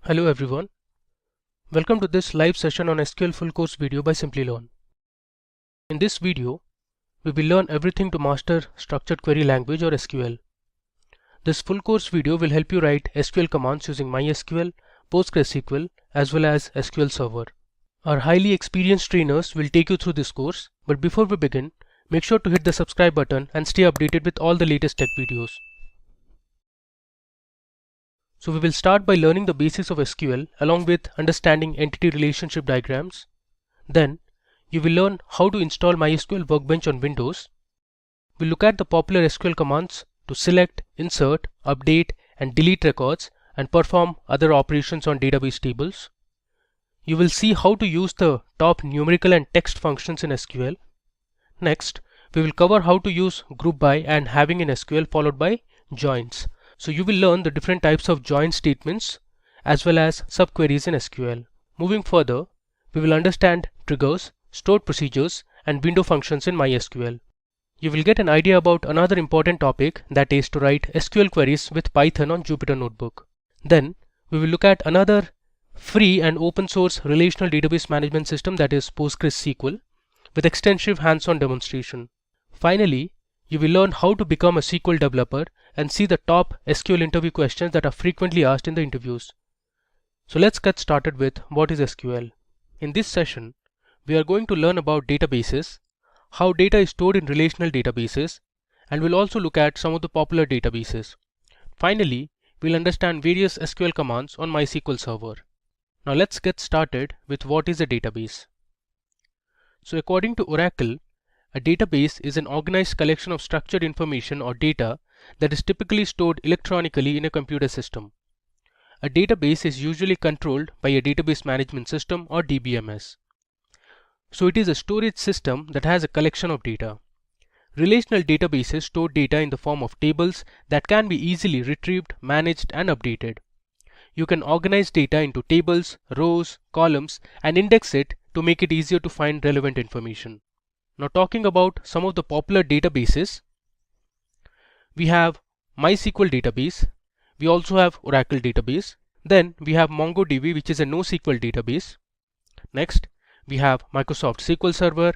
Hello everyone. Welcome to this live session on SQL full course video by Simplilearn. In this video, we will learn everything to master structured query language or SQL. This full course video will help you write SQL commands using MySQL, PostgreSQL as well as SQL Server. Our highly experienced trainers will take you through this course, but before we begin, make sure to hit the subscribe button and stay updated with all the latest tech videos. So we will start by learning the basics of SQL along with understanding entity relationship diagrams. Then you will learn how to install MySQL Workbench on Windows. We'll look at the popular SQL commands to select, insert, update and delete records and perform other operations on database tables. You will see how to use the top numerical and text functions in SQL. Next, we will cover how to use group by and having in SQL followed by joins. So you will learn the different types of join statements as well as subqueries in SQL. Moving further, we will understand triggers, stored procedures and window functions in MySQL. You will get an idea about another important topic, that is to write SQL queries with Python on Jupyter Notebook. Then we will look at another free and open source relational database management system, that is PostgreSQL, with extensive hands-on demonstration. Finally, you will learn how to become a SQL developer and see the top SQL interview questions that are frequently asked in the interviews. So let's get started with what is SQL. In this session, we are going to learn about databases, how data is stored in relational databases, and we'll also look at some of the popular databases. Finally, we'll understand various SQL commands on MySQL Server. Now let's get started with what is a database. So according to Oracle, a database is an organized collection of structured information or data that is typically stored electronically in a computer system. A database is usually controlled by a database management system or DBMS. So it is a storage system that has a collection of data. Relational databases store data in the form of tables that can be easily retrieved, managed and updated. You can organize data into tables, rows, columns and index it to make it easier to find relevant information. Now talking about some of the popular databases, we have MySQL database, we also have Oracle database, then we have MongoDB, which is a NoSQL database. Next we have Microsoft SQL Server.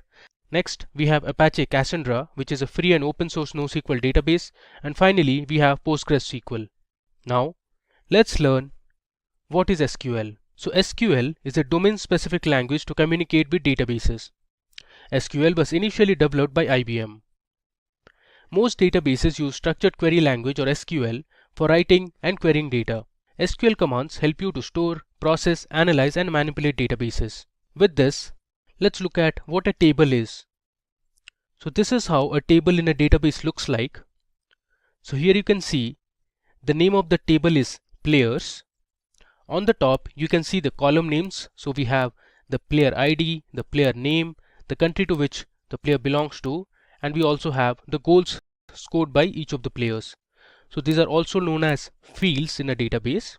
Next we have Apache Cassandra, which is a free and open source NoSQL database, and finally we have PostgreSQL. Now let's learn what is SQL. So SQL is a domain specific language to communicate with databases. SQL was initially developed by IBM. Most databases use structured query language or SQL for writing and querying data. SQL commands help you to store, process, analyze and manipulate databases. With this, let's look at what a table is. So this is how a table in a database looks like. So here you can see the name of the table is players. On the top you can see the column names. So we have the player ID, the player name, the country to which the player belongs to, and we also have the goals scored by each of the players. So these are also known as fields in a database.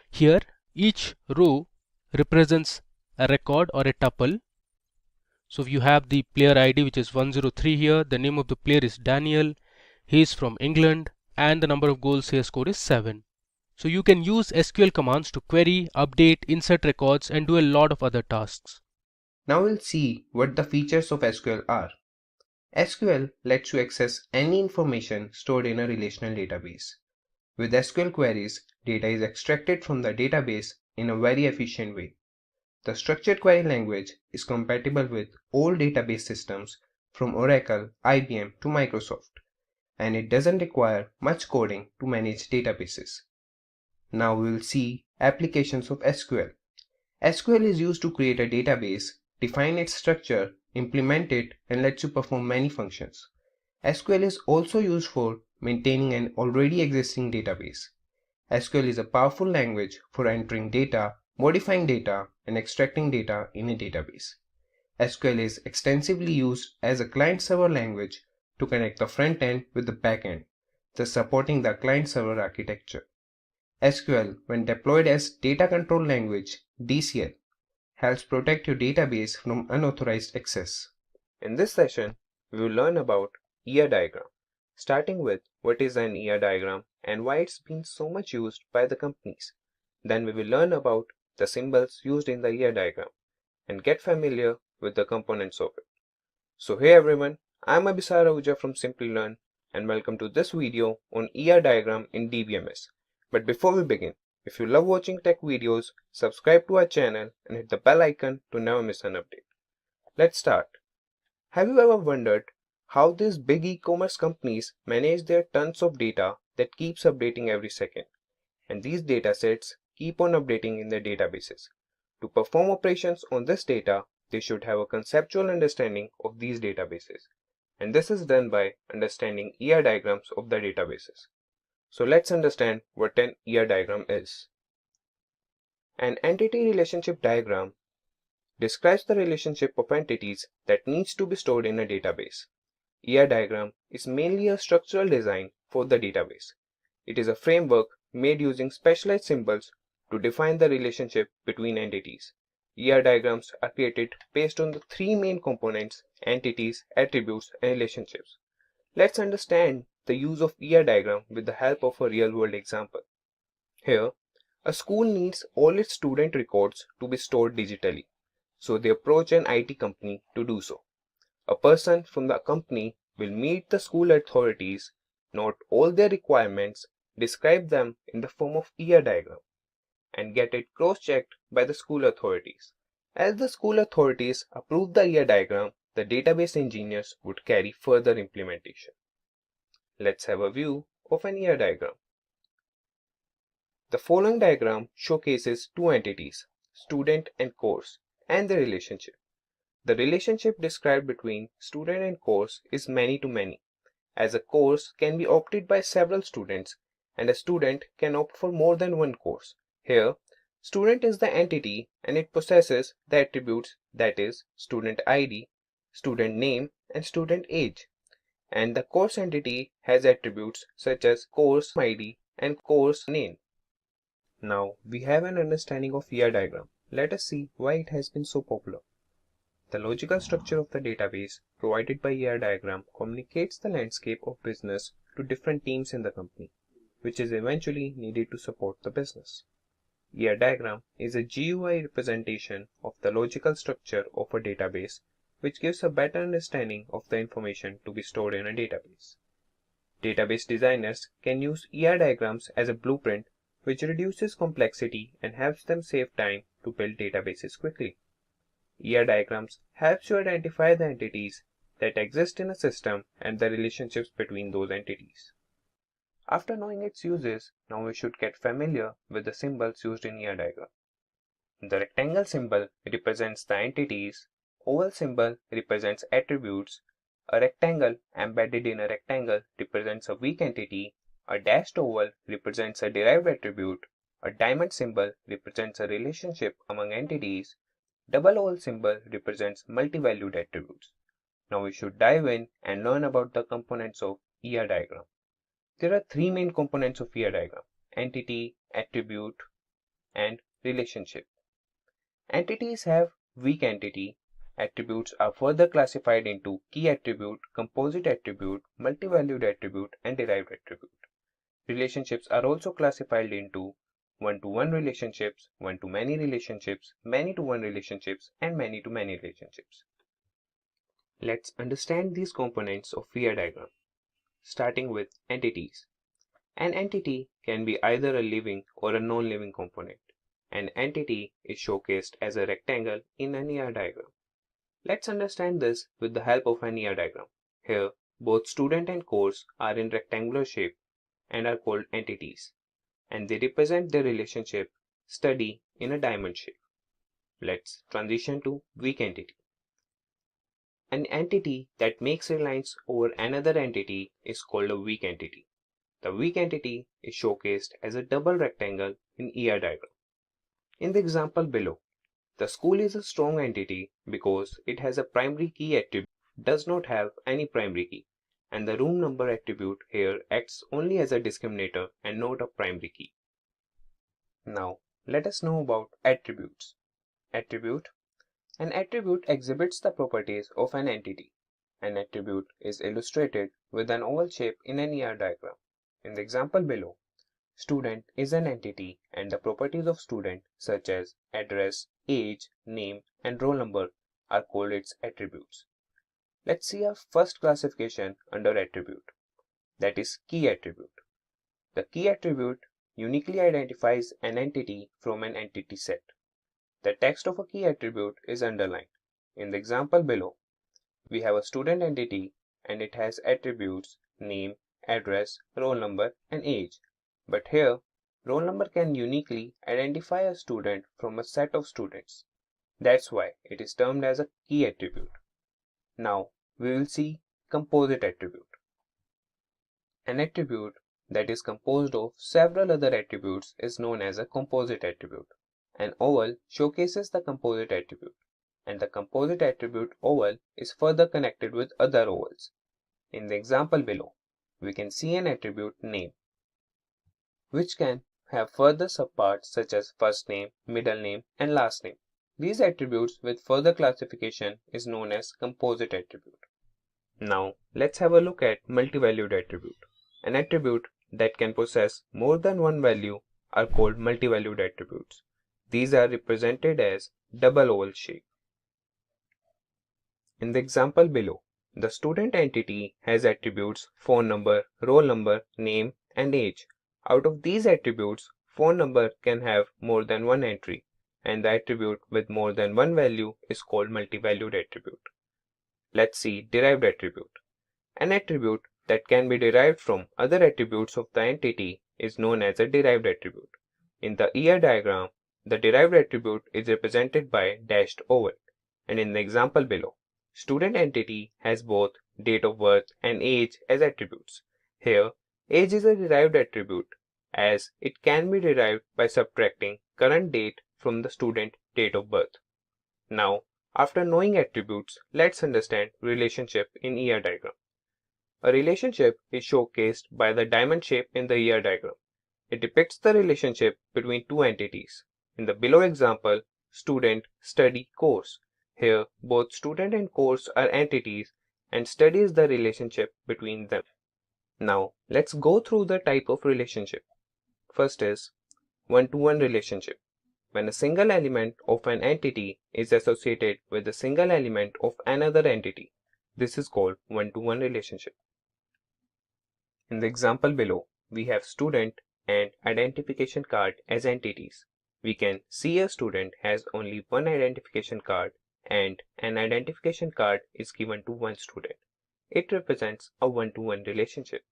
Here each row represents a record or a tuple. So you have the player ID, which is 103 here, the name of the player is Daniel, he is from England, and the number of goals he has scored is 7. So you can use SQL commands to query, update, insert records and do a lot of other tasks. Now we'll see what the features of SQL are. SQL lets you access any information stored in a relational database. With SQL queries, data is extracted from the database in a very efficient way. The structured query language is compatible with all database systems from Oracle, IBM to Microsoft, and it doesn't require much coding to manage databases. Now we will see applications of SQL. SQL is used to create a database, define its structure, implement it, and lets you perform many functions. SQL is also used for maintaining an already existing database. SQL is a powerful language for entering data, modifying data, and extracting data in a database. SQL is extensively used as a client-server language to connect the front end with the back end, thus supporting the client-server architecture. SQL, when deployed as Data Control Language (DCL), helps protect your database from unauthorized access. In this session, we will learn about ER diagram, starting with what is an ER diagram and why it's been so much used by the companies. Then we will learn about the symbols used in the ER diagram and get familiar with the components of it. So hey everyone, I'm Abhisar Ahuja from Simplilearn and welcome to this video on ER diagram in DBMS. But before we begin, if you love watching tech videos, subscribe to our channel and hit the bell icon to never miss an update. Let's start. Have you ever wondered how these big e-commerce companies manage their tons of data that keeps updating every second? And these data sets keep on updating in their databases. To perform operations on this data, they should have a conceptual understanding of these databases. And this is done by understanding ER diagrams of the databases. So let's understand what an ER diagram is. An entity relationship diagram describes the relationship of entities that needs to be stored in a database. ER diagram is mainly a structural design for the database. It is a framework made using specialized symbols to define the relationship between entities. ER diagrams are created based on the three main components: entities, attributes, and relationships. Let's understand the use of ER diagram with the help of a real-world example. Here, a school needs all its student records to be stored digitally, so they approach an IT company to do so. A person from the company will meet the school authorities, note all their requirements, describe them in the form of ER diagram, and get it cross-checked by the school authorities. As the school authorities approve the ER diagram, the database engineers would carry further implementation. Let's have a view of an ER diagram. The following diagram showcases two entities, student and course, and their relationship. The relationship described between student and course is many-to-many, as a course can be opted by several students and a student can opt for more than one course. Here, student is the entity and it possesses the attributes, that is, student ID, student name, and student age. And the course entity has attributes such as course ID and course name. Now we have an understanding of ER diagram. Let us see why it has been so popular. The logical structure of the database provided by ER diagram communicates the landscape of business to different teams in the company, which is eventually needed to support the business. ER diagram is a GUI representation of the logical structure of a database, which gives a better understanding of the information to be stored in a database. Database designers can use ER diagrams as a blueprint, which reduces complexity and helps them save time to build databases quickly. ER diagrams helps you identify the entities that exist in a system and the relationships between those entities. After knowing its uses, now we should get familiar with the symbols used in ER diagram. The rectangle symbol represents the entities, oval symbol represents attributes, a rectangle embedded in a rectangle represents a weak entity, a dashed oval represents a derived attribute, a diamond symbol represents a relationship among entities, double oval symbol represents multi-valued attributes. Now we should dive in and learn about the components of ER diagram. There are three main components of ER diagram: entity, attribute, and relationship. Entities have weak entity. Attributes are further classified into key attribute, composite attribute, multi-valued attribute, and derived attribute. Relationships are also classified into one-to-one relationships, one-to-many relationships, many-to-one relationships, and many-to-many relationships. Let's understand these components of ER diagram, starting with entities. An entity can be either a living or a non-living component. An entity is showcased as a rectangle in an ER diagram. Let's understand this with the help of an ER diagram. Here, both student and course are in rectangular shape and are called entities, and they represent their relationship study in a diamond shape. Let's transition to weak entity. An entity that makes reliance over another entity is called a weak entity. The weak entity is showcased as a double rectangle in ER diagram. In the example below, the school is a strong entity because it has a primary key attribute, does not have any primary key, and the room number attribute here acts only as a discriminator and not a primary key. Now, let us know about attributes. Attribute. An attribute exhibits the properties of an entity. An attribute is illustrated with an oval shape in an ER diagram. In the example below, student is an entity and the properties of student such as address, age, name, and roll number are called its attributes. Let's see our first classification under attribute, that is key attribute. The key attribute uniquely identifies an entity from an entity set. The text of a key attribute is underlined. In the example below, we have a student entity and it has attributes name, address, roll number, and age. But here, roll number can uniquely identify a student from a set of students. That's why it is termed as a key attribute. Now, we will see composite attribute. An attribute that is composed of several other attributes is known as a composite attribute. An oval showcases the composite attribute, and the composite attribute oval is further connected with other ovals. In the example below, we can see an attribute name, which can have further subparts such as first name, middle name, and last name. These attributes with further classification is known as composite attribute. Now, let's have a look at multi-valued attribute. An attribute that can possess more than one value are called multi-valued attributes. These are represented as double oval shape. In the example below, the student entity has attributes phone number, roll number, name, and age. Out of these attributes, phone number can have more than one entry, and the attribute with more than one value is called multi-valued attribute. Let's see derived attribute. An attribute that can be derived from other attributes of the entity is known as a derived attribute. In the ER diagram, the derived attribute is represented by dashed oval, and in the example below, student entity has both date of birth and age as attributes. Here, age is a derived attribute as it can be derived by subtracting current date from the student date of birth. Now, after knowing attributes, let's understand relationship in ER diagram. A relationship is showcased by the diamond shape in the ER diagram. It depicts the relationship between two entities. In the below example, student, study, course. Here, both student and course are entities and study is the relationship between them. Now, let's go through the type of relationship. First is one-to-one relationship. When a single element of an entity is associated with a single element of another entity, this is called one-to-one relationship. In the example below, we have student and identification card as entities. We can see a student has only one identification card and an identification card is given to one student. It represents a one-to-one relationship.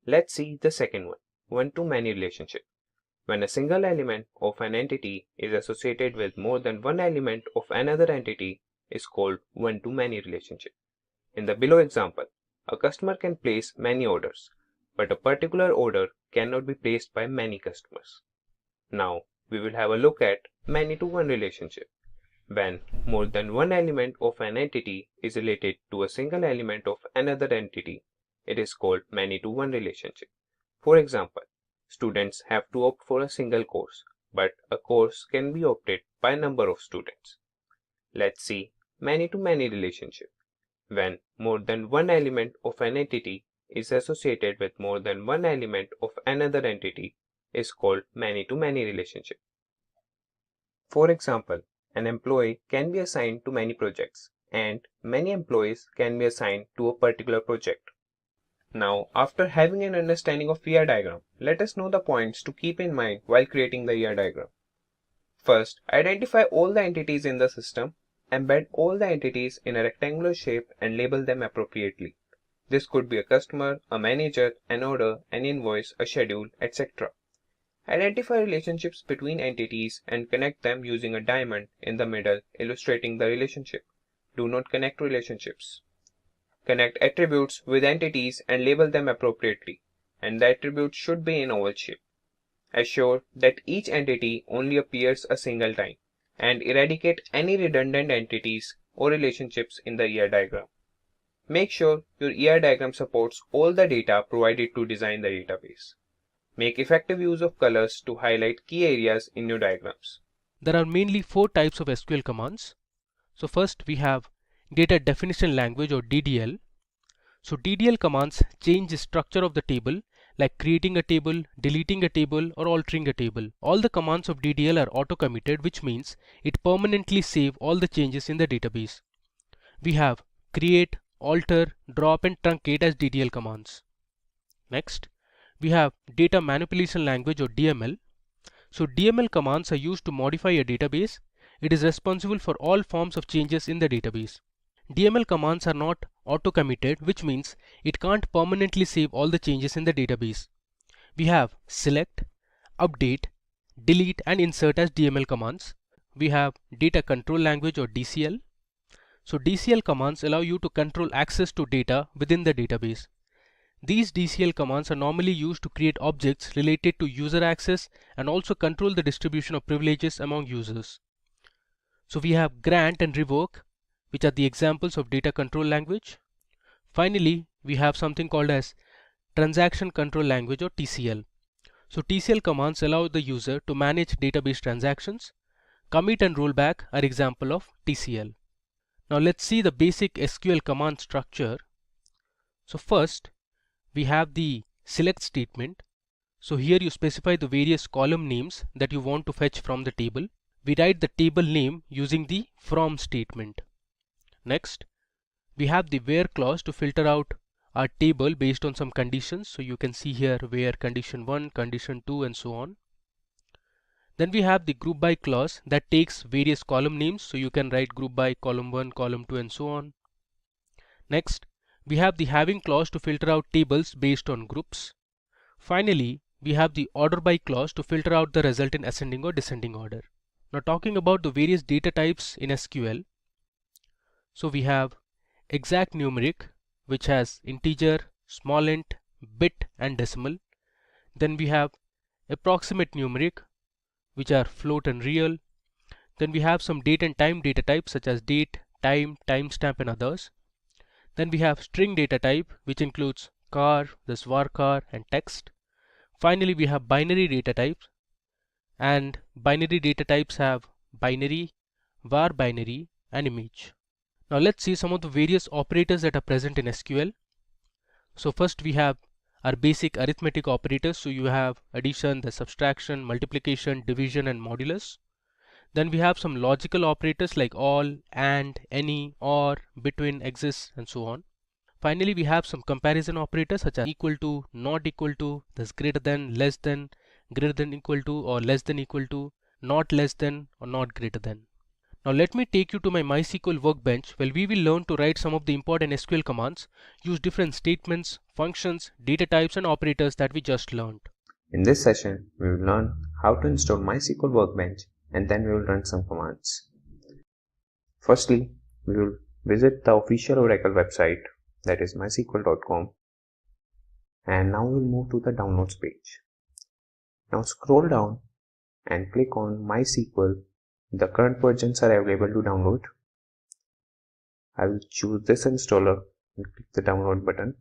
Let's see the second one, one-to-many relationship. When a single element of an entity is associated with more than one element of another entity is called one-to-many relationship. In the below example, a customer can place many orders, but a particular order cannot be placed by many customers. Now, we will have a look at many-to-one relationship. When more than one element of an entity is related to a single element of another entity, it is called many-to-one relationship. For example, students have to opt for a single course, but a course can be opted by a number of students. Let's see many-to-many relationship. When more than one element of an entity is associated with more than one element of another entity is called many-to-many relationship. For example, an employee can be assigned to many projects and many employees can be assigned to a particular project. Now, after having an understanding of ER diagram, let us know the points to keep in mind while creating the ER diagram. First, identify all the entities in the system, embed all the entities in a rectangular shape and label them appropriately. This could be a customer, a manager, an order, an invoice, a schedule, etc. Identify relationships between entities and connect them using a diamond in the middle illustrating the relationship. Do not connect relationships. Connect attributes with entities and label them appropriately, and the attributes should be in oval shape. Assure that each entity only appears a single time, and eradicate any redundant entities or relationships in the ER diagram. Make sure your ER diagram supports all the data provided to design the database. Make effective use of colors to highlight key areas in your diagrams. There are mainly four types of SQL commands. So first we have data definition language or DDL. So DDL commands change the structure of the table, like creating a table, deleting a table, or altering a table. All the commands of DDL are auto-committed, which means it permanently saves all the changes in the database. We have create, alter, drop, and truncate as DDL commands. Next, we have data manipulation language or DML. So DML commands are used to modify a database. It is responsible for all forms of changes in the database. DML commands are not auto-committed, which means it can't permanently save all the changes in the database. We have select, update, delete, and insert as DML commands. We have data control language or DCL. So DCL commands allow you to control access to data within the database. These DCL commands are normally used to create objects related to user access and also control the distribution of privileges among users. So we have grant and revoke, which are the examples of data control language. Finally, we have something called as transaction control language or TCL. So TCL commands allow the user to manage database transactions. Commit and rollback are example of TCL. Now let's see the basic SQL command structure. So first, we have the select statement. So here you specify the various column names that you want to fetch from the table. We write the table name using the from statement. Next, we have the where clause to filter out our table based on some conditions. So you can see here where condition 1, condition 2, and so on. Then we have the group by clause that takes various column names. So you can write group by column 1, column 2, and so on. Next, we have the having clause to filter out tables based on groups. Finally, we have the order by clause to filter out the result in ascending or descending order. Now talking about the various data types in SQL. So we have exact numeric, which has integer, small int, bit, and decimal. Then we have approximate numeric, which are float and real. Then we have some date and time data types such as date, time, timestamp, and others. Then we have string data type, which includes char, this varchar, and text. Finally, we have binary data types, and binary data types have binary, var binary, and image. Now let's see some of the various operators that are present in SQL. So first we have our basic arithmetic operators. So you have addition, the subtraction, multiplication, division, and modulus. Then we have some logical operators like all, and, any, or, between, exists, and so on. Finally, we have some comparison operators such as equal to, not equal to, this greater than, less than, greater than equal to, or less than equal to, not less than, or not greater than. Now let me take you to my MySQL workbench where we will learn to write some of the important SQL commands, use different statements, functions, data types, and operators that we just learned. In this session, we will learn how to install MySQL Workbench and then we will run some commands. Firstly, we will visit the official Oracle website, that is mysql.com, and now we will move to the downloads page. Now scroll down and click on MySQL. The current versions are available to download. I will choose this installer and click the download button.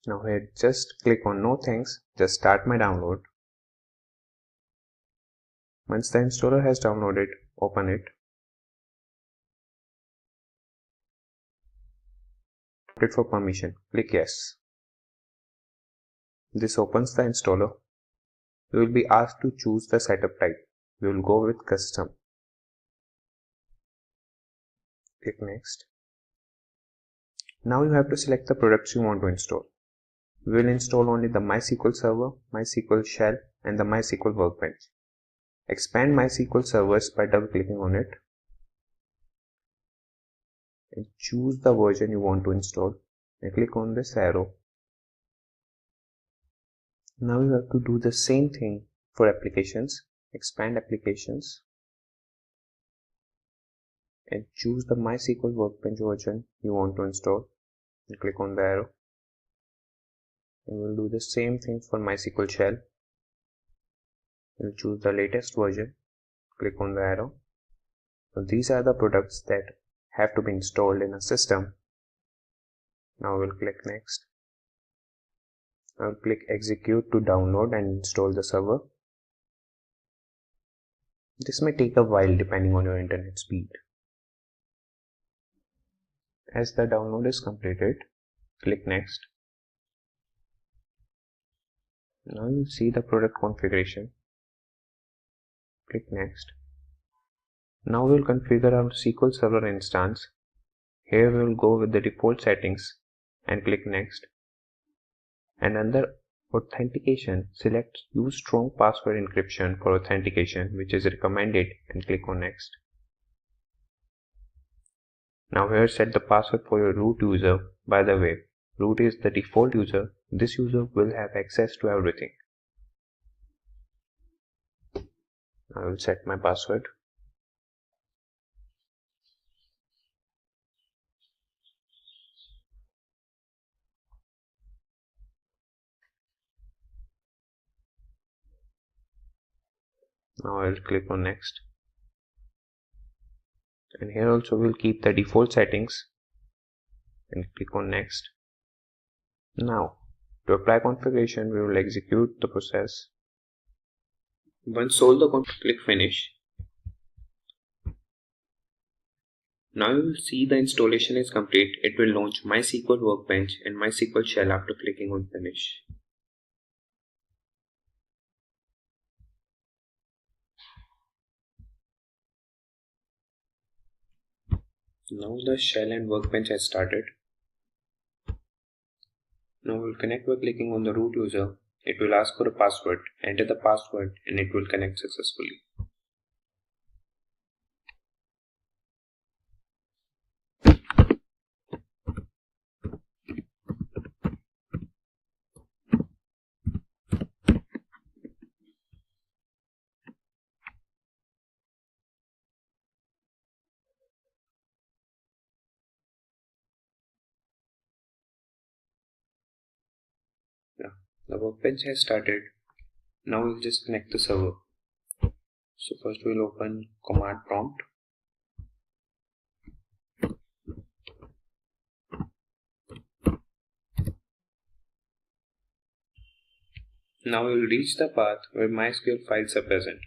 Now here just click on no thanks, just start my download. Once the installer has downloaded, open it. Opt it for permission, click yes. This opens the installer. You will be asked to choose the setup type. We will go with custom. Click next. Now you have to select the products you want to install. We will install only the MySQL Server, MySQL Shell, and the MySQL Workbench. Expand MySQL servers by double clicking on it and choose the version you want to install and click on this arrow. Now you have to do the same thing for applications. Expand applications and choose the MySQL Workbench version you want to install and click on the arrow. And we'll do the same thing for MySQL Shell. We'll choose the latest version, click on the arrow. So these are the products that have to be installed in a system. Now we'll click next. I'll click execute to download and install the server. This may take a while depending on your internet speed. As the download is completed, click Next. Now you see the product configuration. Click Next. Now we will configure our SQL Server instance. Here we will go with the default settings and click Next. And under Authentication, select Use Strong Password Encryption for authentication, which is recommended, and click on Next. Now here set the password for your root user. By the way, root is the default user. This user will have access to everything. I will set my password. Now I will click on Next. And here also we'll keep the default settings and click on Next. Now to apply configuration, we will execute the process. Once all the click Finish. Now you will see the installation is complete. It will launch MySQL Workbench and MySQL Shell after clicking on Finish. Now the Shell and Workbench has started. Now we will connect by clicking on the root user. It will ask for a password. Enter the password and it will connect successfully. Yeah, the workbench has started. Now we'll just connect the server. So first we'll open command prompt. Now we'll reach the path where MySQL files are present.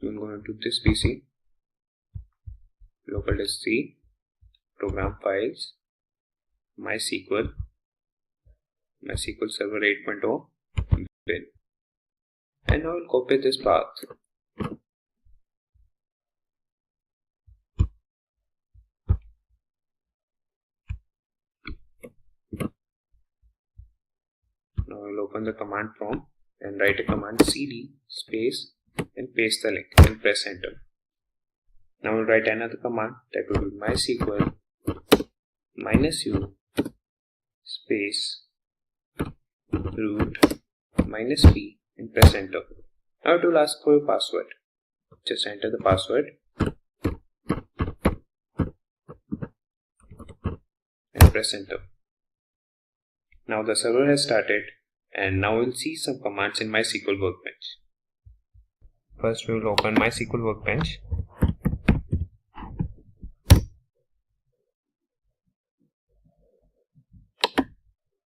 We'll go into this PC, local disk C, program files, MySQL, MySQL Server 8.0, bin. And now we'll copy this path. Now we'll open the command prompt and write a command cd space and paste the link and press enter. Now we'll write another command that will be MySQL -u space root -p and press enter. Now it will ask for your password. Just enter the password and press enter. Now the server has started and now we'll see some commands in MySQL Workbench. First we will open MySQL Workbench.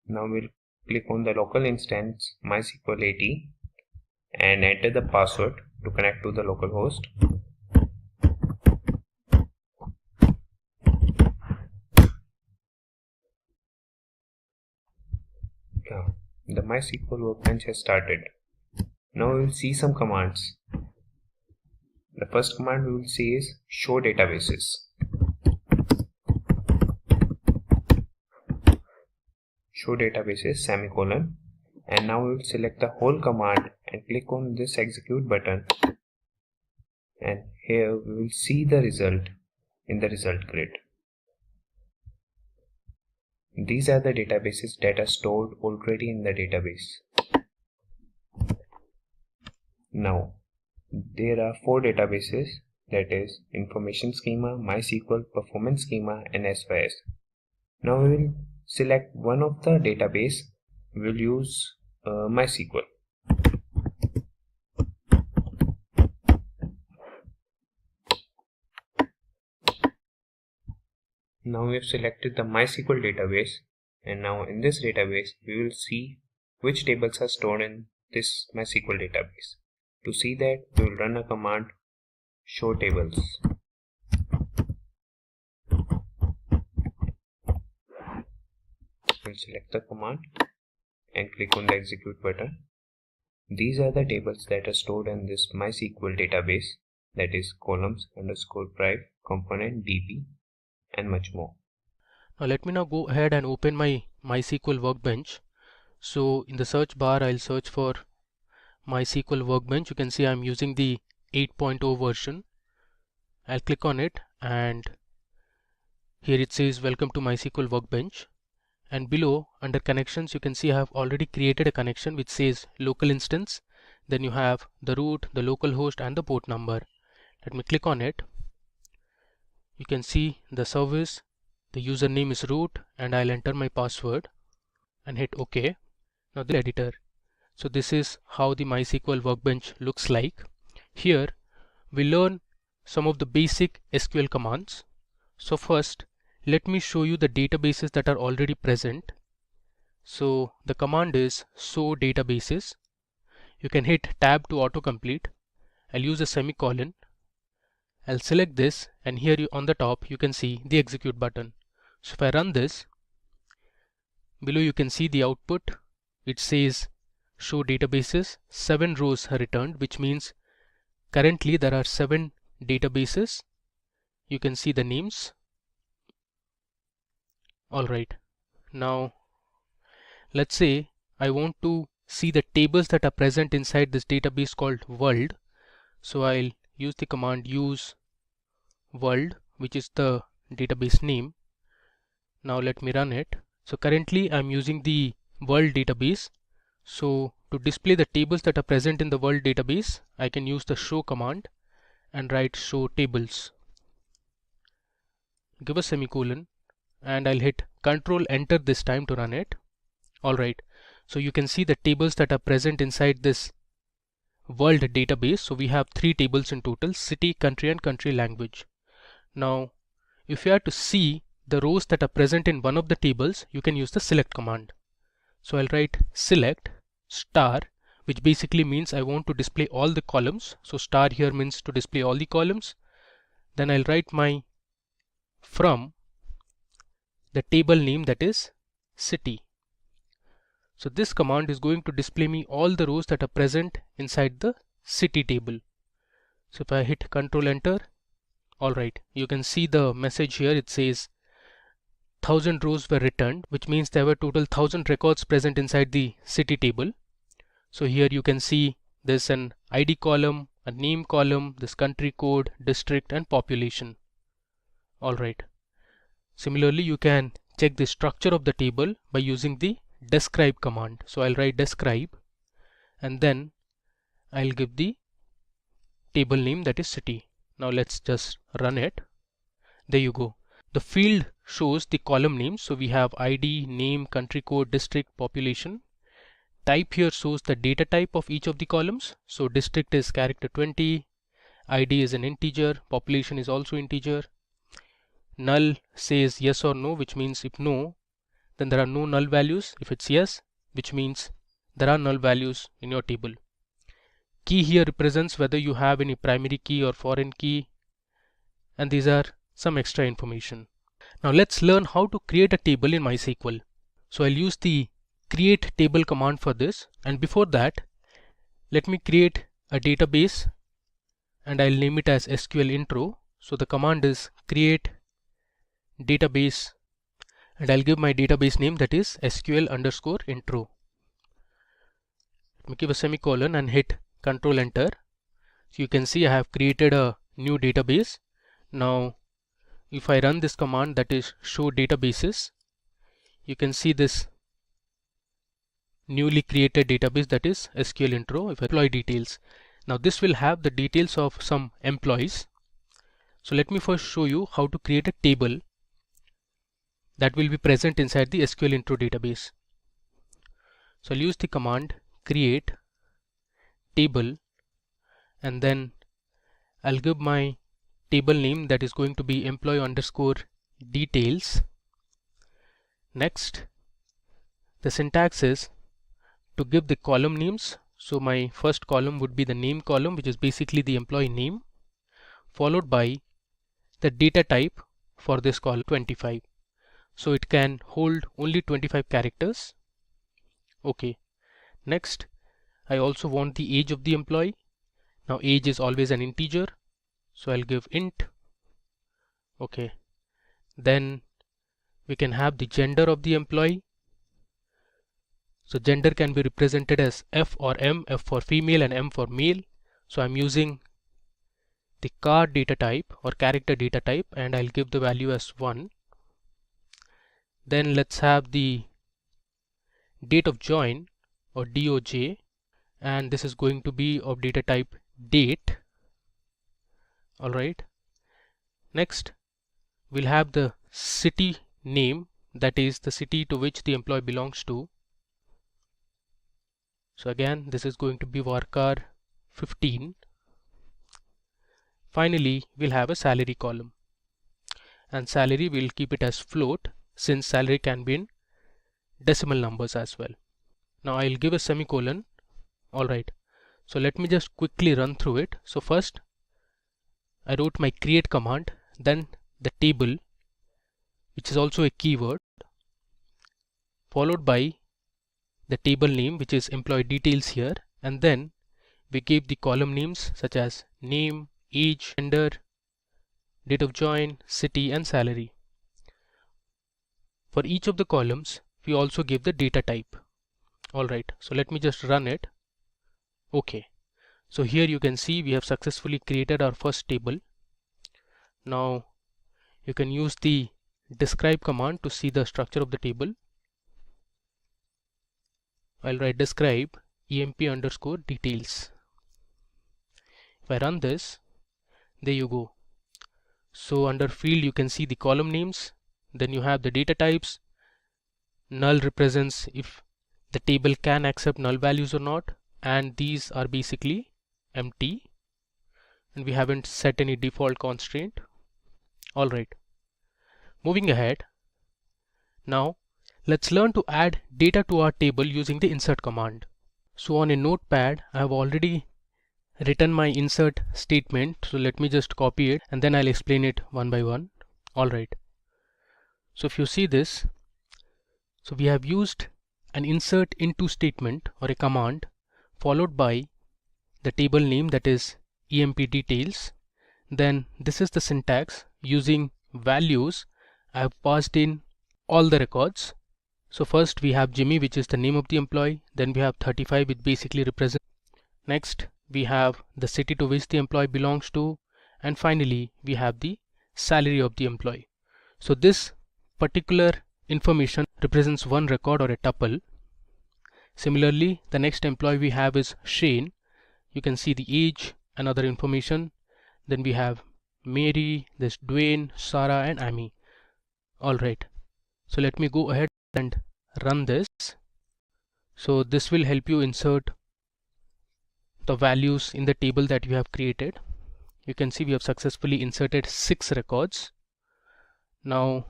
Now we'll click on the local instance MySQL 80 and enter the password to connect to the local host. The MySQL Workbench has started. Now we will see some commands. The first command we will see is show databases. Show databases semicolon, and now we will select the whole command and click on this execute button, and here we will see the result in the result grid. These are the databases that are stored already in the database. Now there are 4 databases, that is Information Schema, MySQL, Performance Schema and SYS. Now we will select one of the database. We will use MySQL. Now we have selected the MySQL database, and now in this database we will see which tables are stored in this MySQL database. To see that, we will run a command show tables. we'll select the command and click on the execute button. These are the tables that are stored in this MySQL database, that is columns underscore prive, component, DB, and much more. Now let me now go ahead and open my MySQL workbench. So in the search bar, I'll search for MySQL workbench. You can see I'm using the 8.0 version. I'll click on it, and here it says welcome to MySQL workbench. And below under connections, you can see I have already created a connection which says local instance. Then you have the root, the local host, and the port number. Let me click on it. You can see the service, the username is root, and I'll enter my password and hit OK. Now the editor. So this is how the MySQL workbench looks like. Here we learn some of the basic SQL commands. So first, let me show you the databases that are already present. So the command is show databases. You can hit tab to autocomplete. I'll use a semicolon. I'll select this, and here on the top you can see the execute button. So if I run this, below you can see the output. It says show databases, 7 rows are returned, which means currently there are 7 databases. You can see the names. Alright, now let's say I want to see the tables that are present inside this database called world. So I'll use the command use world, which is the database name. Now let me run it. So currently I'm using the world database. So to display the tables that are present in the world database, I can use the show command and write show tables. Give a semicolon, and I'll hit Control Enter this time to run it. Alright, so you can see the tables that are present inside this world database. So we have 3 tables in total: city, country, and country language. Now if you are to see the rows that are present in one of the tables, you can use the select command. So I'll write select star, which basically means I want to display all the columns. So star here means to display all the columns. Then I'll write my from the table name, that is city. So this command is going to display me all the rows that are present inside the city table. So if I hit Control Enter, alright, you can see the message here. It says 1000 rows were returned, which means there were total 1000 records present inside the city table. So here you can see there's an ID column, a name column, this country code, district, and population. Alright. Similarly, you can check the structure of the table by using the describe command. So I'll write describe, and then I'll give the table name, that is city. Now let's just run it. There you go. The field shows the column names. So we have ID, name, country code, district, population. Type here shows the data type of each of the columns. So district is character 20, ID is an integer, population is also integer. Null says yes or no, which means if no, then there are no null values. If it's yes, which means there are null values in your table. Key here represents whether you have any primary key or foreign key, and these are some extra information. Now let's learn how to create a table in MySQL. So I'll use the create table command for this, and before that let me create a database and I'll name it as SQL intro. So the command is create database, and I'll give my database name, that is SQL_intro. Let me give a semicolon and hit Control Enter. So you can see I have created a new database. Now if I run this command, that is show databases, you can see this newly created database, that is SQL intro. If I employee details, now this will have the details of some employees. So let me first show you how to create a table that will be present inside the SQL intro database. So I'll use the command create table, and then I'll give my table name, that is going to be employee_details. Next, the syntax is to give the column names. So my first column would be the name column, which is basically the employee name, followed by the data type for this column 25. so it can hold only 25 characters. Okay, next I also want the age of the employee. Now age is always an integer, so I'll give int. Okay, then we can have the gender of the employee. So gender can be represented as F or M, F for female and M for male. So I'm using the char data type or character data type, and I'll give the value as 1. Then let's have the date of join or DOJ, and this is going to be of data type date. Alright, next we'll have the city name, that is the city to which the employee belongs to. So again, this is going to be varchar 15. Finally, we'll have a salary column, and salary we'll keep it as float, since salary can be in decimal numbers as well. Now I'll give a semicolon. Alright, so let me just quickly run through it. So first I wrote my create command, then the table, which is also a keyword, followed by the table name, which is employee details here, and then we gave the column names such as name, age, gender, date of join, city and salary. For each of the columns we also give the data type. Alright, so let me just run it. Okay, so here you can see we have successfully created our first table. Now you can use the describe command to see the structure of the table. I'll write describe emp underscore details. If I run this, there you go. So under field you can see the column names, then you have the data types. Null represents if the table can accept null values or not, and these are basically empty, and we haven't set any default constraint. Alright, moving ahead, now let's learn to add data to our table using the insert command. So on a notepad I have already written my insert statement, so let me just copy it and then I'll explain it one by one. Alright, so if you see this, so we have used an insert into statement or a command followed by the table name, that is emp details. Then this is the syntax. Using values I have passed in all the records. So first we have Jimmy, which is the name of the employee, then we have 35, which basically represents. Next we have the city to which the employee belongs to, and finally we have the salary of the employee. So this particular information represents one record or a tuple. Similarly, the next employee we have is Shane. You can see the age and other information. Then we have Mary, there's Dwayne, Sarah and Amy. Alright, so let me go ahead and run this. So this will help you insert the values in the table that you have created. You can see we have successfully inserted 6 records. Now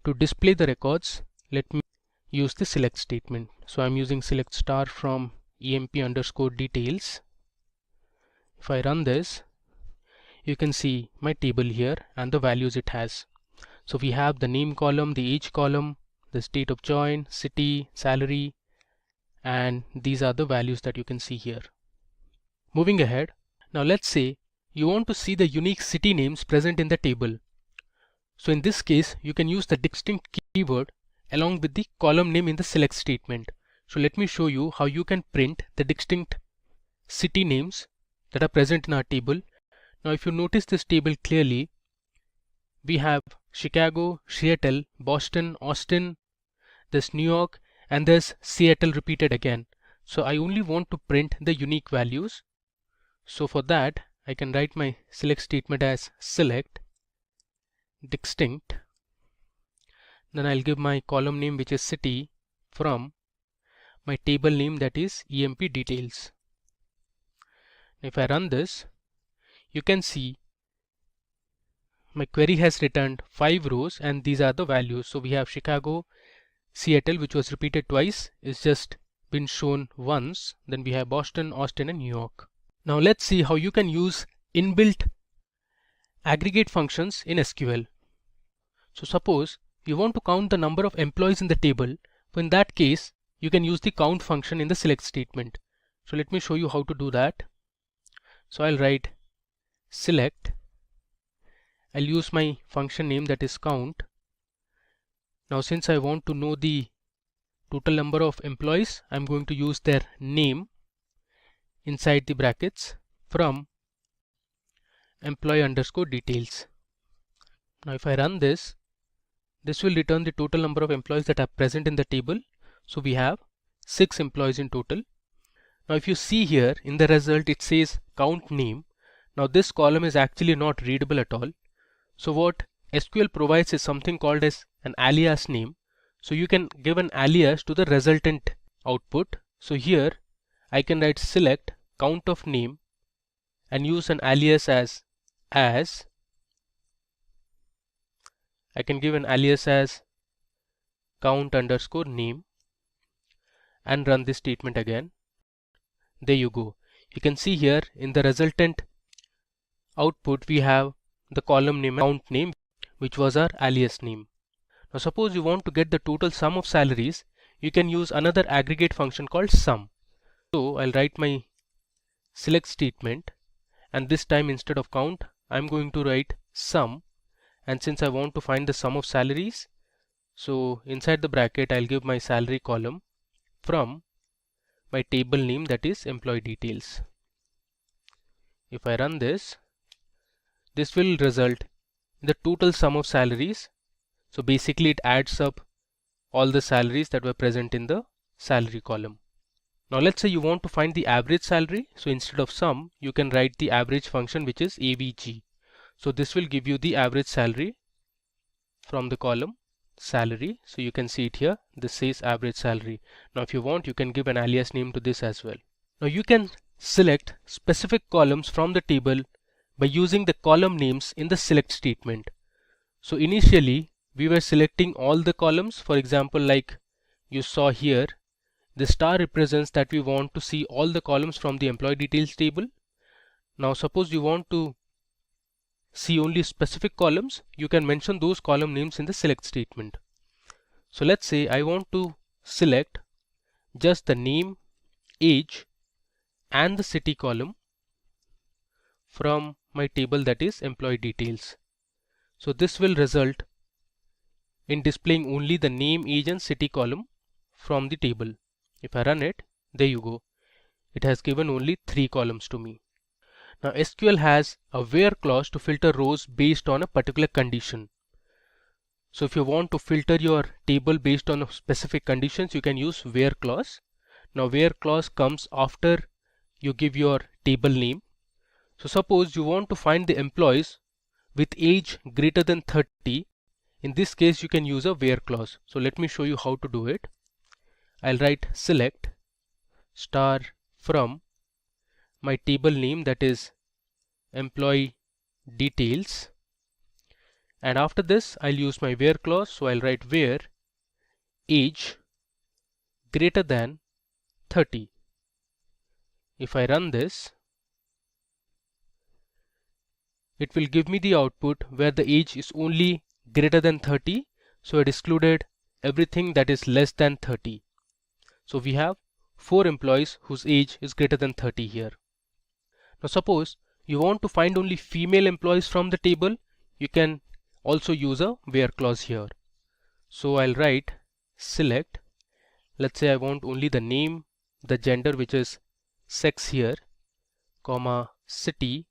to display the records, let me use the select statement. So I'm using select star from emp underscore details. If I run this, you can see my table here and the values it has. So we have the name column, the age column, the state of join, city, salary, and these are the values that you can see here. Moving ahead, now let's say you want to see the unique city names present in the table. So in this case you can use the distinct keyword along with the column name in the select statement. So let me show you how you can print the distinct city names that are present in our table. Now if you notice this table clearly, we have Chicago, Seattle, Boston, Austin, there's New York, and there's Seattle repeated again. So I only want to print the unique values. So for that I can write my select statement as select distinct. Then I'll give my column name, which is city, from my table name, that is emp details. If I run this, you can see my query has returned 5 rows and these are the values. So we have Chicago, Seattle, which was repeated twice, is just been shown once. Then we have Boston, Austin and New York. Now let's see how you can use inbuilt aggregate functions in SQL. So suppose you want to count the number of employees in the table, in that case, you can use the count function in the select statement. So let me show you how to do that. So I'll write select. I'll use my function name, that is count. Now since I want to know the total number of employees, I'm going to use their name inside the brackets from employee underscore details. Now if I run this will return the total number of employees that are present in the table. So we have 6 employees in total. Now if you see here in the result, it says count name. Now this column is actually not readable at all. So what SQL provides is something called as an alias name. So you can give an alias to the resultant output. So here I can write select count of name and use an alias as I can give an alias as count underscore name and run this statement again. There you go. You can see here in the resultant output we have the column name count name, which was our alias name. Now suppose you want to get the total sum of salaries, you can use another aggregate function called sum. So I'll write my select statement, and this time instead of count I'm going to write sum, and since I want to find the sum of salaries, so inside the bracket I'll give my salary column from my table name, that is employee details. If I run this will result in the total sum of salaries. So basically it adds up all the salaries that were present in the salary column. Now let's say you want to find the average salary. So instead of sum, you can write the average function, which is avg. So this will give you the average salary from the column salary. So you can see it here, this says average salary. Now if you want, you can give an alias name to this as well. Now you can select specific columns from the table by using the column names in the select statement. So initially we were selecting all the columns. For example, like you saw here, the star represents that we want to see all the columns from the employee details table. Now suppose you want to see only specific columns, you can mention those column names in the select statement. So let's say I want to select just the name, age and the city column from my table, that is employee details. So this will result in displaying only the name, age and city column from the table. If I run it, there you go. It has given only 3 columns to me. Now SQL has a where clause to filter rows based on a particular condition. So if you want to filter your table based on specific conditions, you can use where clause. Now where clause comes after you give your table name. So suppose you want to find the employees with age greater than 30. In this case you can use a where clause. So let me show you how to do it. I'll write select star from my table name, that is employee details, and after this I'll use my where clause. So I'll write where age greater than 30. If I run this, it will give me the output where the age is only greater than 30. So it excluded everything that is less than 30. So we have 4 employees whose age is greater than 30 here. Now suppose you want to find only female employees from the table, you can also use a where clause here. So I'll write select, let's say I want only the name, the gender, which is sex here, comma city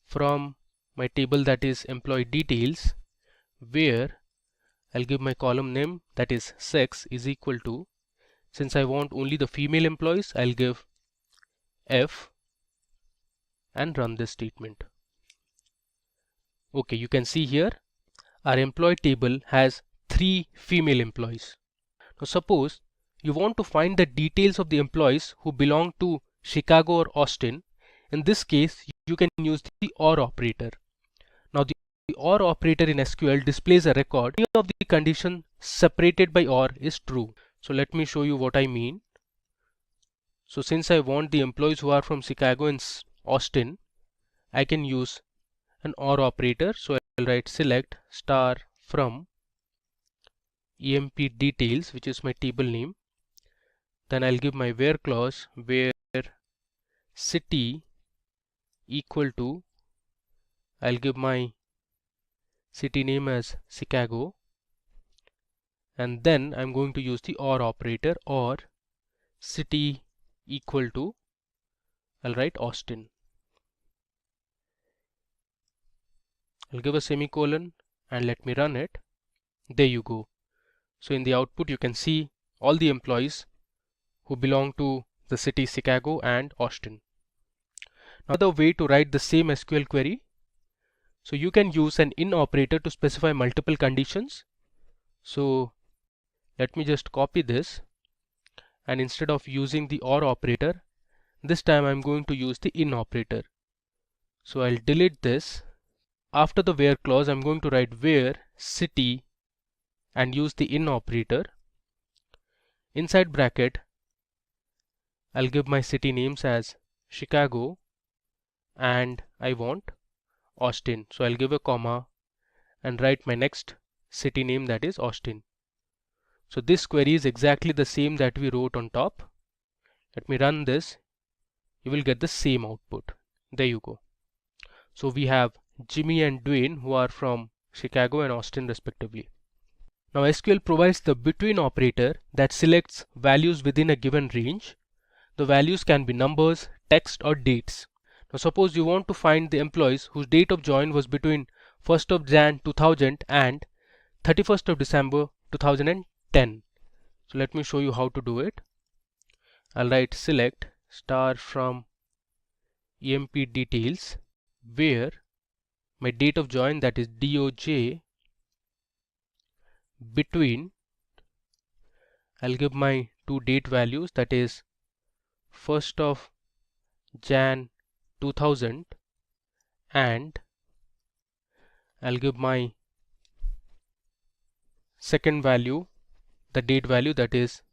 from my table, that is employee details, where I'll give my column name, that is sex, is equal to, since I want only the female employees, I'll give F and run this statement. Okay, you can see here our employee table has 3 female employees. Now suppose you want to find the details of the employees who belong to Chicago or Austin. In this case you can use the OR operator. Now the OR operator in SQL displays a record if any of the condition separated by OR is true. So let me show you what I mean. So since I want the employees who are from Chicago and Austin, I can use an OR operator. So I'll write select star from emp details, which is my table name. Then I'll give my where clause where city equal to, I'll give my city name as Chicago, and then I'm going to use the or operator, or city equal to, I'll write Austin. I'll give a semicolon and let me run it. There you go. So in the output you can see all the employees who belong to the city Chicago and Austin. Another way to write the same SQL query, so you can use an in operator to specify multiple conditions. So let me just copy this, and instead of using the or operator, this time I'm going to use the in operator. So I'll delete this. After the where clause, I'm going to write where city and use the in operator. Inside bracket, I'll give my city names as Chicago and I want Austin. So I'll give a comma and write my next city name, that is Austin. So this query is exactly the same that we wrote on top. Let me run this. You will get the same output. There you go. So we have Jimmy and Dwayne, who are from Chicago and Austin respectively. Now SQL provides the between operator that selects values within a given range. The values can be numbers, text or dates. Now suppose you want to find the employees whose date of join was between 1st of Jan 2000 and 31st of December 2010. So let me show you how to do it. I'll write select star from emp details where my date of join, that is DOJ, between, I'll give my two date values, that is 1st of Jan 2000 and I'll give my second value, the date value, that is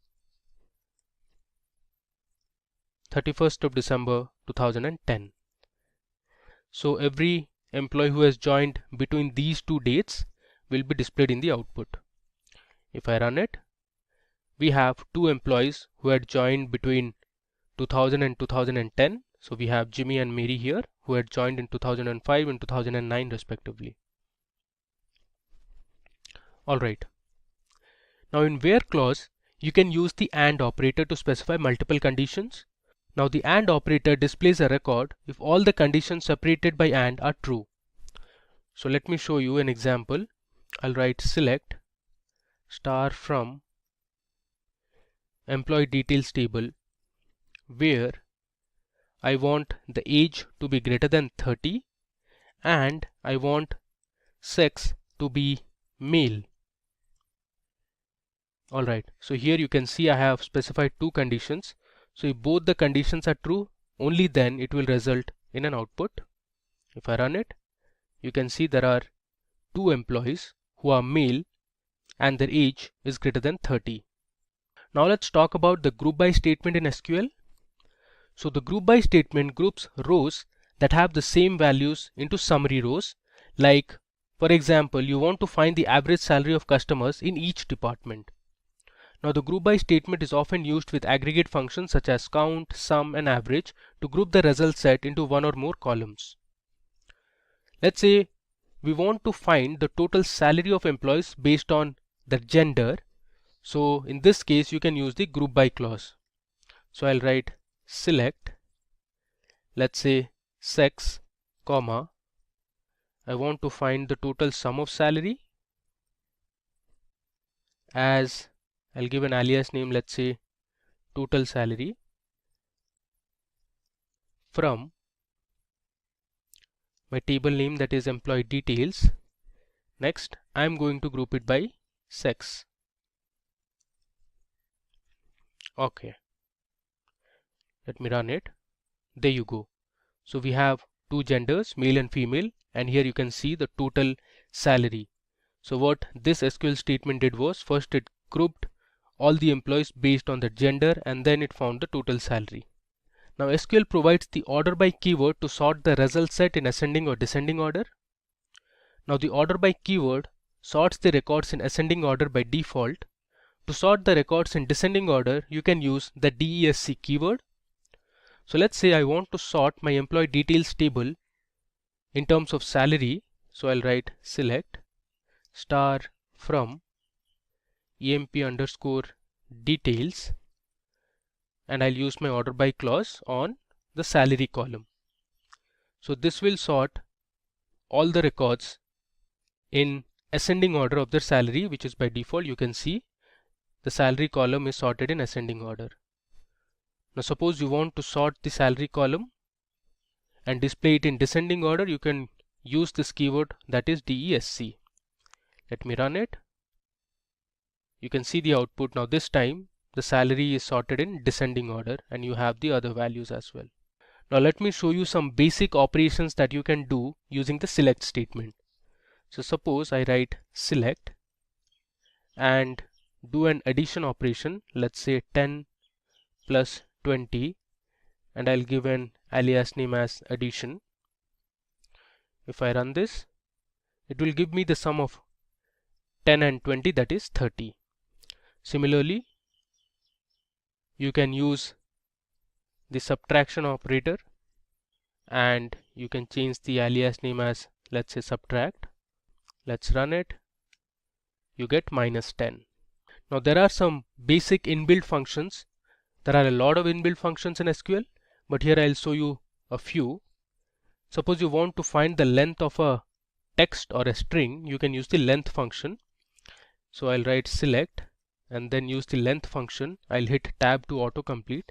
31st of December 2010. So every employee who has joined between these two dates will be displayed in the output. If I run it, we have two employees who had joined between 2000 and 2010. So we have Jimmy and Mary here, who had joined in 2005 and 2009 respectively. Alright. Now in where clause, you can use the AND operator to specify multiple conditions. Now the AND operator displays a record if all the conditions separated by AND are true. So let me show you an example. I'll write select star from employee details table where I want the age to be greater than 30 and I want sex to be male. Alright, so here you can see I have specified two conditions. So if both the conditions are true, only then it will result in an output. If I run it, you can see there are two employees who are male and their age is greater than 30. Now let's talk about the group by statement in SQL. So the group by statement groups rows that have the same values into summary rows. Like for example, you want to find the average salary of customers in each department. Now the group by statement is often used with aggregate functions such as count, sum and average to group the result set into one or more columns. Let's say we want to find the total salary of employees based on their gender. So in this case you can use the group by clause. So I'll write select, let's say sex, comma, I want to find the total sum of salary, as I'll give an alias name, let's say total salary, from my table name, that is employee details. Next I'm going to group it by sex. Okay, let me run it. There you go. So we have two genders, male and female, and here you can see the total salary. So what this SQL statement did was, first it grouped all the employees based on the gender and then it found the total salary. Now SQL provides the order by keyword to sort the result set in ascending or descending order. Now the order by keyword sorts the records in ascending order by default. To sort the records in descending order, you can use the DESC keyword. So let's say I want to sort my employee details table in terms of salary. So I'll write select star from emp underscore details, and I'll use my order by clause on the salary column. So this will sort all the records in ascending order of their salary, which is by default. You can see the salary column is sorted in ascending order. Now suppose you want to sort the salary column and display it in descending order, you can use this keyword, that is DESC. Let me run it. You can see the output. Now this time the salary is sorted in descending order and you have the other values as well. Now let me show you some basic operations that you can do using the select statement. So suppose I write select and do an addition operation, let's say 10 plus 20, and I'll give an alias name as addition. If I run this, it will give me the sum of 10 and 20, that is 30. Similarly, you can use the subtraction operator and you can change the alias name as, let's say, subtract. Let's run it. You get minus 10. Now there are some basic inbuilt functions. There are a lot of inbuilt functions in SQL, but here I'll show you a few. Suppose you want to find the length of a text or a string, you can use the length function. So I'll write select and then use the length function. I'll hit tab to autocomplete.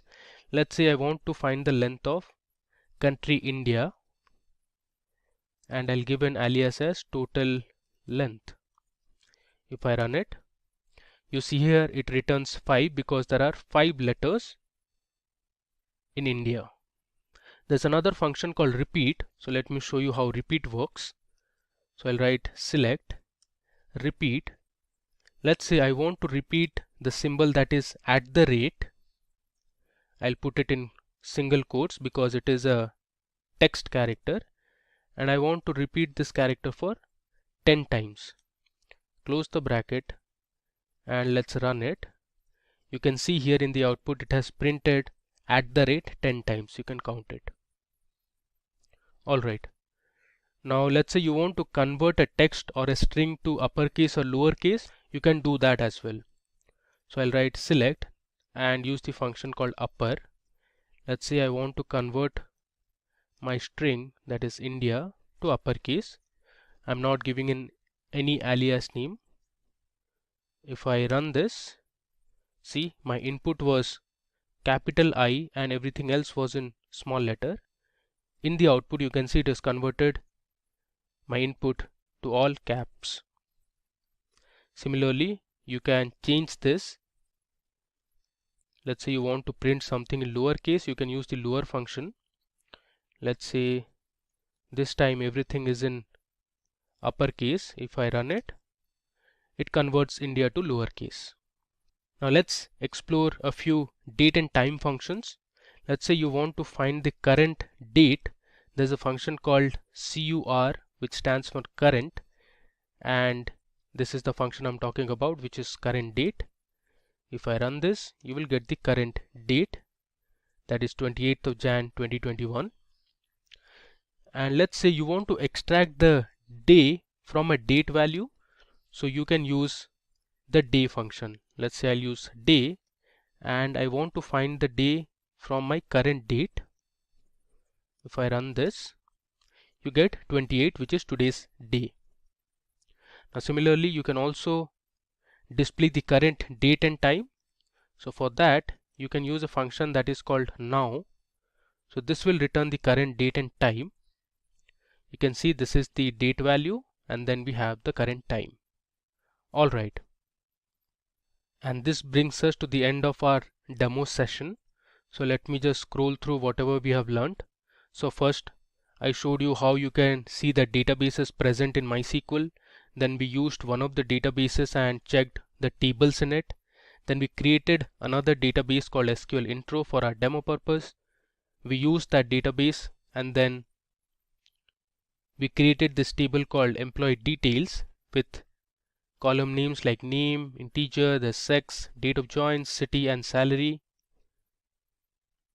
Let's say I want to find the length of country India, and I'll give an alias as total length. If I run it, you see here it returns 5 because there are 5 letters in India. There's another function called repeat. So let me show you how repeat works. So I'll write select repeat. Let's say I want to repeat the symbol that is at the rate. I'll put it in single quotes because it is a text character, and I want to repeat this character for 10 times. Close the bracket and let's run it. You can see here in the output it has printed at the rate 10 times. You can count it. Alright. Now let's say you want to convert a text or a string to uppercase or lowercase. You can do that as well. So I'll write select and use the function called upper. Let's say I want to convert my string, that is India, to uppercase. I'm not giving in any alias name. If I run this, see, my input was capital I and everything else was in small letter. In the output you can see it is converted my input to all caps. Similarly, you can change this. Let's say you want to print something in lowercase, you can use the lower function. Let's say this time everything is in uppercase. If I run it, it converts India to lowercase. Now let's explore a few date and time functions. Let's say you want to find the current date. There's a function called CUR, which stands for current, and this is the function I'm talking about, which is current date. If I run this, you will get the current date, that is 28th of Jan 2021. And let's say you want to extract the day from a date value, so you can use the day function. Let's say I'll use day and I want to find the day from my current date. If I run this, you get 28, which is today's day. Now similarly, you can also display the current date and time. So for that you can use a function that is called now. So this will return the current date and time. You can see this is the date value and then we have the current time. Alright. And this brings us to the end of our demo session. So let me just scroll through whatever we have learned. So first I showed you how you can see the databases present in MySQL. Then we used one of the databases and checked the tables in it. Then we created another database called SQL Intro for our demo purpose. We used that database and then we created this table called employee details with column names like name, integer, the sex, date of join, city and salary.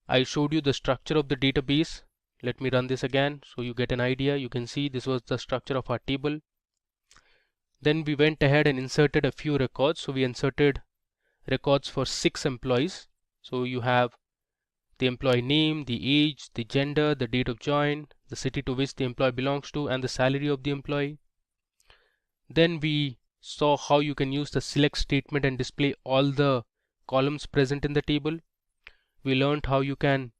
I showed you the structure of the database. Let me run this again so you get an idea. You can see this was the structure of our table. Then we went ahead and inserted a few records. So we inserted records for 6 employees. So you have the employee name, the age, the gender, the date of join, the city to which the employee belongs to, and the salary of the employee. Then we saw how you can use the select statement and display all the columns present in the table. We learned how you can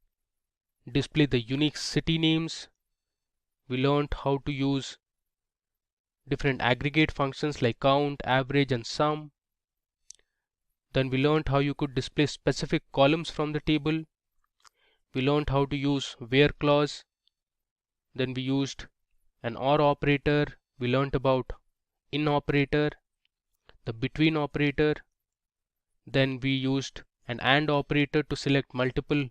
display the unique city names. We learned how to use different aggregate functions like count, average, and sum. Then we learned how you could display specific columns from the table. We learned how to use where clause. Then we used an or operator. We learned about in operator, the between operator. Then we used an and operator to select multiple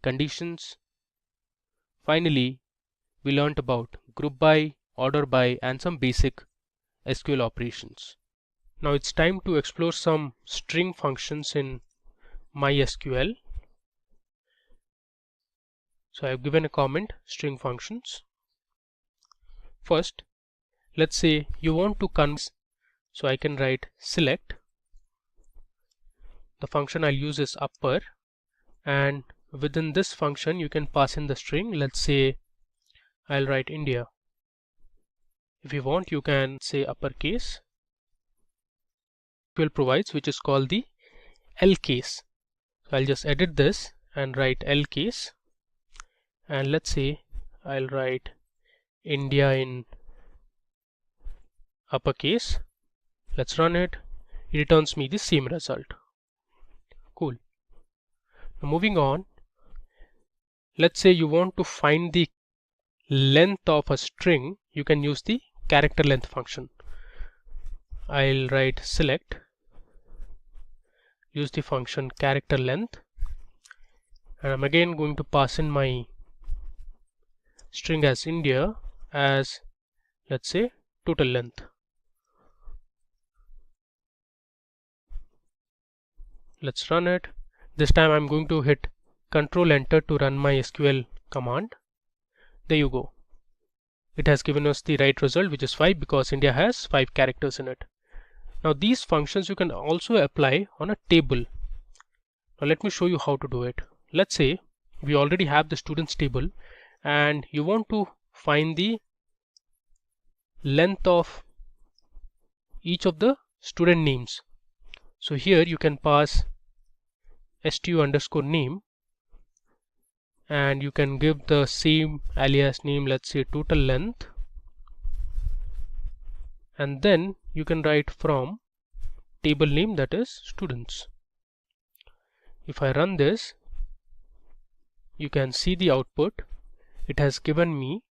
conditions. Finally, we learned about group by, order by, and some basic SQL operations. Now it's time to explore some string functions in MySQL. So I have given a comment, string functions. First, let's say you want to convert, so I can write select. The function I'll use is upper, and within this function you can pass in the string. Let's say I'll write India. If you want, you can say uppercase. SQL provides, which is called the L case. So I'll just edit this and write L case, and let's say I'll write India in uppercase. Let's run it. It returns me the same result. Cool. Now moving on, let's say you want to find the length of a string. You can use the character length function. I'll write select, use the function character length, and I'm again going to pass in my string as India as, let's say, total length. Let's run it. This time I'm going to hit Control Enter to run my SQL command. There you go. It has given us the right result, which is 5, because India has 5 characters in it. Now these functions you can also apply on a table. Now let me show you how to do it. Let's say we already have the students table and you want to find the length of each of the student names. So here you can pass stu underscore name, and you can give the same alias name, let's say total length, and then you can write from table name, that is students. If I run this, you can see the output. It has given me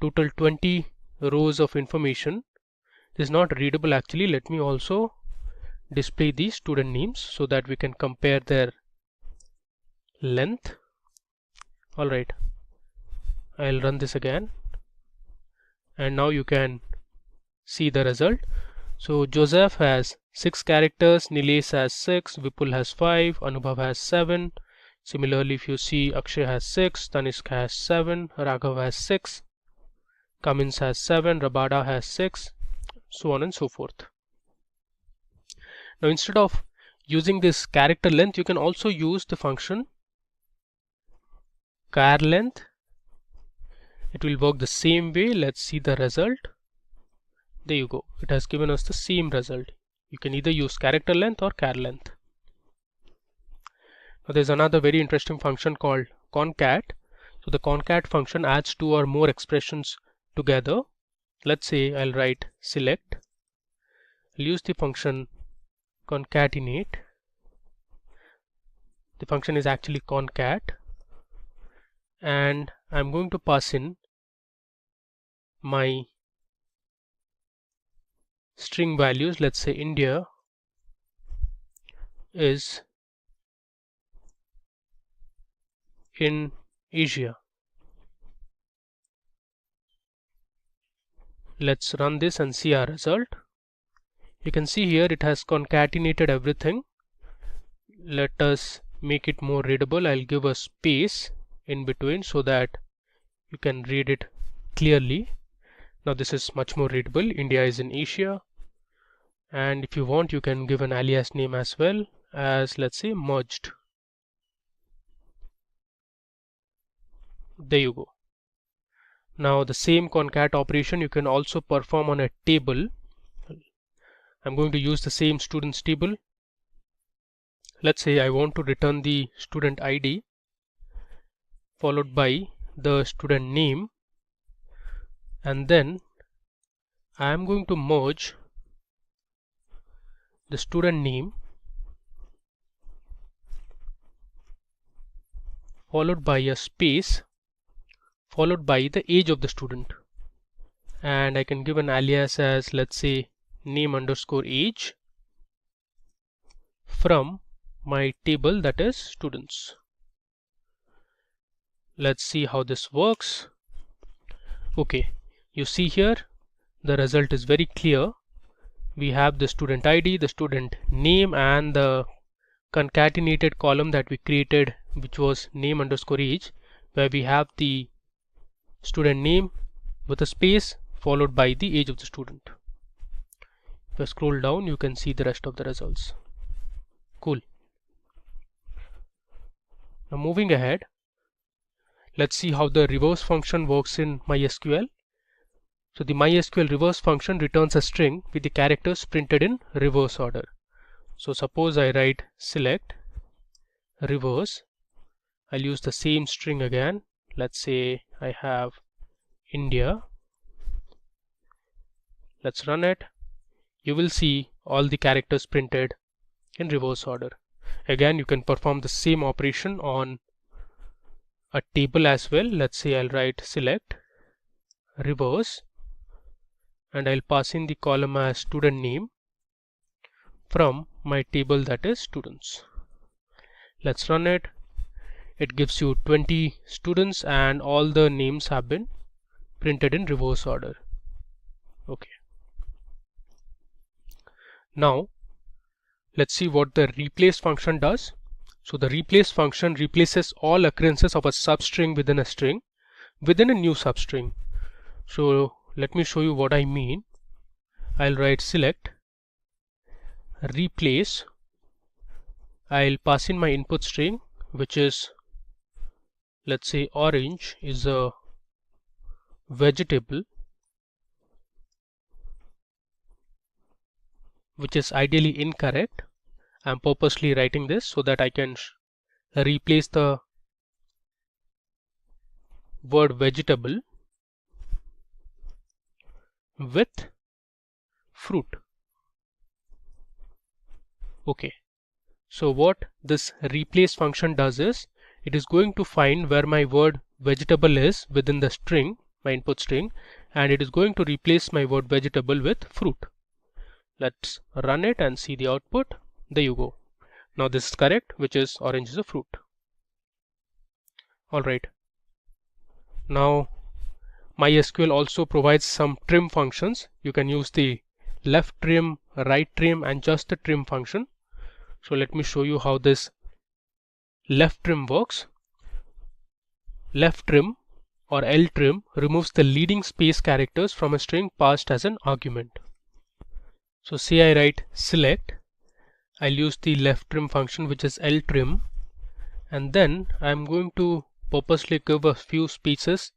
total 20 rows of information. It is not readable actually. Let me also display the student names so that we can compare their length. Alright, I'll run this again, and now you can see the result. So Joseph has 6 characters, Nilesh has 6, Vipul has 5, Anubhav has 7. Similarly, if you see, Akshay has 6, Tanishq has 7, Raghav has 6, Cummins has 7, Rabada has 6, so on and so forth. Now instead of using this character length, you can also use the function char length. It will work the same way. Let's see the result. There you go. It has given us the same result. You can either use character length or char length. Now there's another very interesting function called concat. So the concat function adds 2 or more expressions together. Let's say I'll write select. I'll use the function concatenate. The function is actually concat, and I'm going to pass in my string values. Let's say India is in Asia. Let's run this and see our result. You can see here it has concatenated everything. Let us make it more readable. I'll give a space in between so that you can read it clearly. Now this is much more readable. India is in Asia, and if you want you can give an alias name as well, as let's say merged. There you go. Now the same concat operation you can also perform on a table. I'm going to use the same students table. Let's say I want to return the student ID followed by the student name, and then I am going to merge the student name followed by a space followed by the age of the student, and I can give an alias as let's say name underscore age from my table, that is students. Let's see how this works. Okay, you see here the result is very clear. We have the student ID, the student name, and the concatenated column that we created, which was name underscore age, where we have the student name with a space followed by the age of the student. If I scroll down, you can see the rest of the results. Cool. Now moving ahead, let's see how the reverse function works in MySQL. So the MySQL reverse function returns a string with the characters printed in reverse order. So suppose I write select reverse. I'll use the same string again. Let's say I have India. Let's run it. You will see all the characters printed in reverse order. Again, you can perform the same operation on a table as well. Let's say I'll write select reverse, and I'll pass in the column as student name from my table, that is students. Let's run it. It gives you 20 students and all the names have been printed in reverse order. Okay. Now let's see what the replace function does. So the replace function replaces all occurrences of a substring within a string within a new substring. So let me show you what I mean. I'll write select replace. I'll pass in my input string, which is let's say orange is a vegetable, which is ideally incorrect. I'm purposely writing this so that I can replace the word vegetable with fruit. Okay, so what this replace function does is it is going to find where my word vegetable is within the string, my input string, and it is going to replace my word vegetable with fruit. Let's run it and see the output. There you go. Now this is correct, which is orange is a fruit. Alright. Now MySQL also provides some trim functions. You can use the left trim, right trim, and just the trim function. So let me show you how this left trim works. Left trim or L trim removes the leading space characters from a string passed as an argument. So say I write select, I'll use the left trim function, which is L trim, and then I'm going to purposely give a few spaces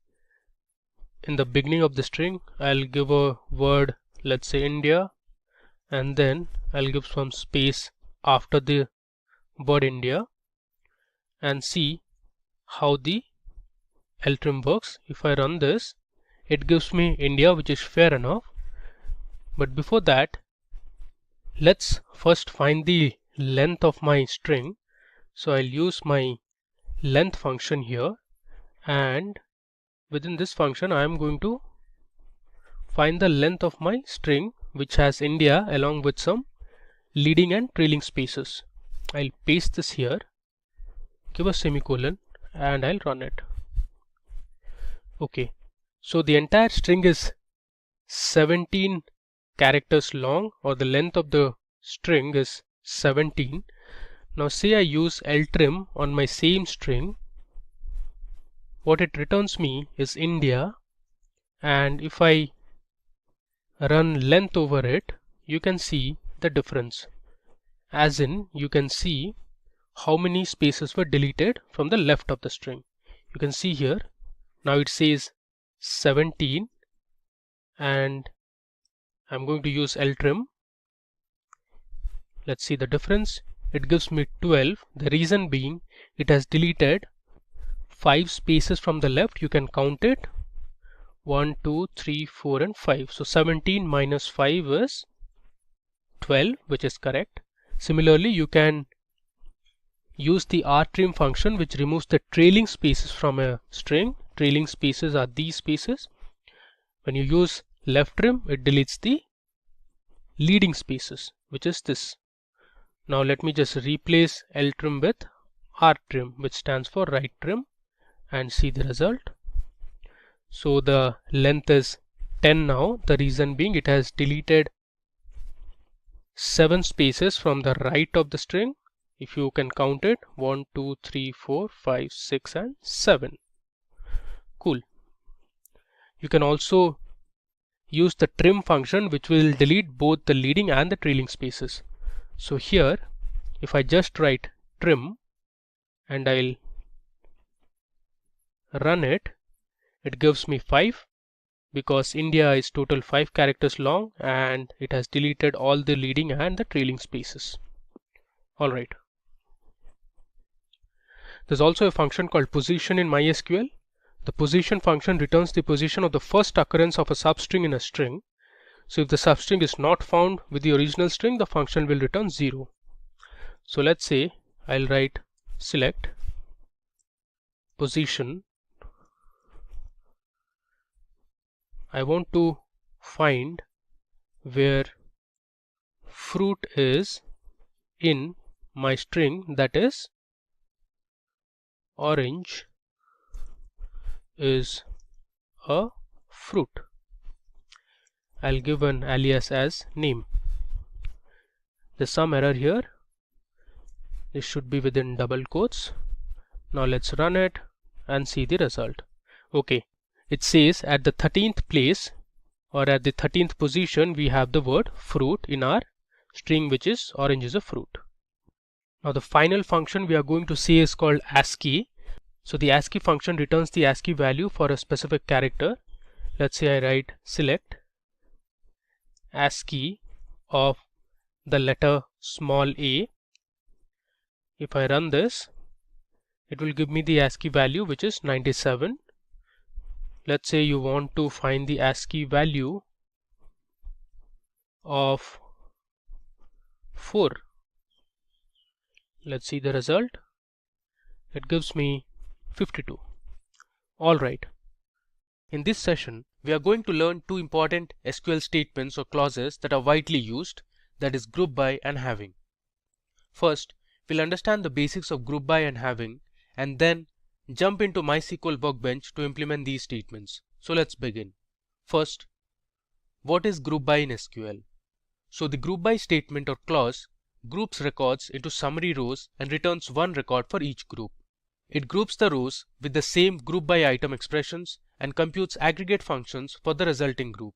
in the beginning of the string. I'll give a word, let's say India, and then I'll give some space after the word India, and see how the L trim works. If I run this, it gives me India, which is fair enough. But before that, let's first find the length of my string. So I'll use my length function here, and within this function I am going to find the length of my string, which has India along with some leading and trailing spaces. I'll paste this here, give a semicolon, and I'll run it. Okay, so the entire string is 17 characters long, or the length of the string is 17. Now say I use ltrim on my same string, what it returns me is India, and if I run length over it, you can see the difference. As in, you can see how many spaces were deleted from the left of the string. You can see here, now it says 17, and I'm going to use ltrim. Let's see the difference. It gives me 12. The reason being, it has deleted 5 spaces from the left. You can count it: 1, 2, 3, 4 and 5. So 17 minus 5 is 12, which is correct. Similarly, you can use the rtrim function, which removes the trailing spaces from a string. Trailing spaces are these spaces. When you use left trim, it deletes the leading spaces, which is this. Now let me just replace ltrim with rtrim, which stands for right trim, and see the result. So the length is 10 now. The reason being, it has deleted 7 spaces from the right of the string. If you can count it, 1, 2, 3, 4, 5, 6 and 7. Cool. You can also use the trim function, which will delete both the leading and the trailing spaces. So here, if I just write trim and I'll run it, it gives me 5, because India is total 5 characters long and it has deleted all the leading and the trailing spaces. Alright. There's also a function called position in MySQL. The position function returns the position of the first occurrence of a substring in a string. So if the substring is not found with the original string, the function will return 0. So let's say I'll write select position. I want to find where fruit is in my string, that is orange is a fruit. I'll give an alias as name. There's some error here. This should be within double quotes. Now let's run it and see the result. Okay, it says at the 13th place, or at the 13th position, we have the word fruit in our string, which is orange is a fruit. Now the final function we are going to see is called ASCII. So the ASCII function returns the ASCII value for a specific character. Let's say I write select ASCII of the letter small a. If I run this, it will give me the ASCII value, which is 97. Let's say you want to find the ASCII value of 4. Let's see the result. It gives me 52. Alright. In this session, we are going to learn 2 important SQL statements or clauses that are widely used, that is group by and having. First, we'll understand the basics of group by and having, and then jump into MySQL Workbench to implement these statements. So let's begin. First, what is group by in SQL? So the group by statement or clause groups records into summary rows and returns one record for each group. It groups the rows with the same group by item expressions and computes aggregate functions for the resulting group.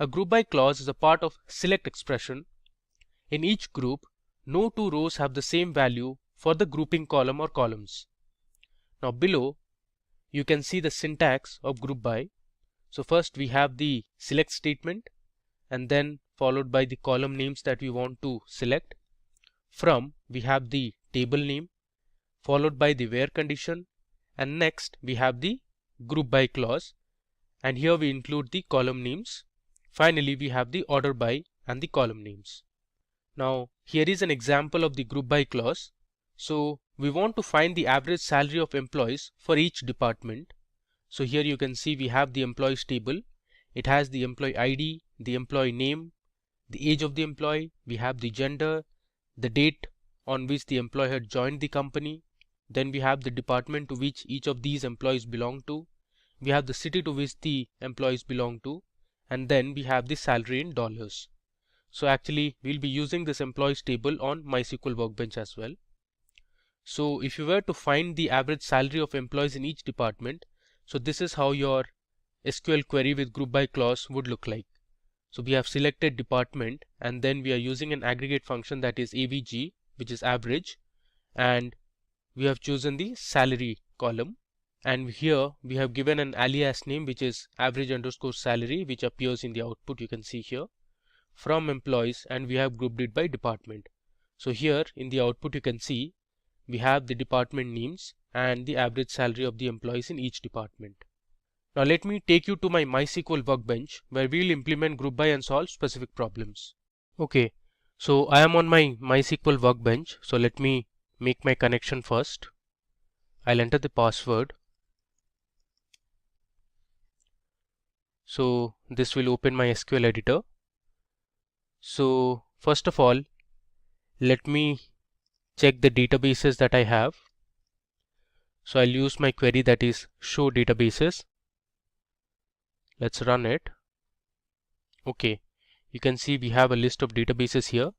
A group by clause is a part of select expression. In each group, no 2 rows have the same value for the grouping column or columns. Now below, you can see the syntax of group by. So first we have the select statement, and then followed by the column names that we want to select. From, we have the table name, followed by the where condition, and next we have the group by clause, and here we include the column names. Finally, we have the order by and the column names. Now here is an example of the group by clause. So we want to find the average salary of employees for each department. So here you can see we have the employees table. It has the employee ID, the employee name, the age of the employee, we have the gender, the date on which the employee had joined the company. Then we have the department to which each of these employees belong to. We have the city to which the employees belong to, and then we have the salary in dollars. So actually we'll be using this employees table on MySQL Workbench as well. So if you were to find the average salary of employees in each department, so this is how your SQL query with group by clause would look like. So we have selected department, and then we are using an aggregate function that is avg, which is average, and we have chosen the salary column, and here we have given an alias name which is average underscore salary, which appears in the output, you can see here, from employees, and we have grouped it by department. So here in the output you can see we have the department names and the average salary of the employees in each department. Now let me take you to my MySQL workbench where we will implement group by and solve specific problems. Okay, so I am on my MySQL workbench. So let me make my connection first. I'll enter the password. So this will open my SQL editor. So first of all, let me check the databases that I have. So I'll use my query that is show databases. Let's run it. Okay, you can see we have a list of databases here.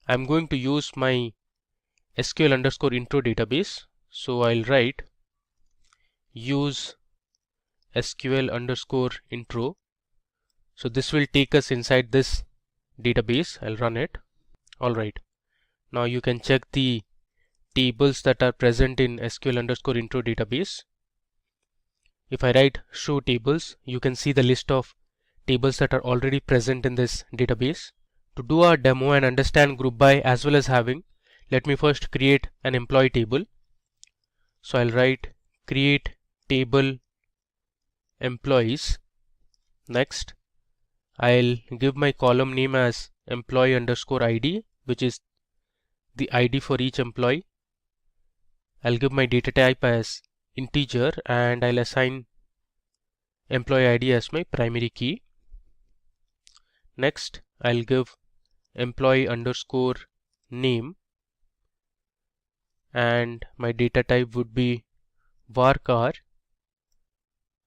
I'm going to use my SQL underscore intro database. So I'll write use SQL underscore intro. So this will take us inside this database. I'll run it. Alright. Now you can check the tables that are present in SQL underscore intro database. If I write show tables, you can see the list of tables that are already present in this database. To do our demo and understand group by as well as having, let me first create an employee table. So I'll write create table employees. Next, I'll give my column name as employee underscore ID, which is the ID for each employee. I'll give my data type as integer, and I'll assign employee ID as my primary key. Next, I'll give employee underscore name, and my data type would be varchar.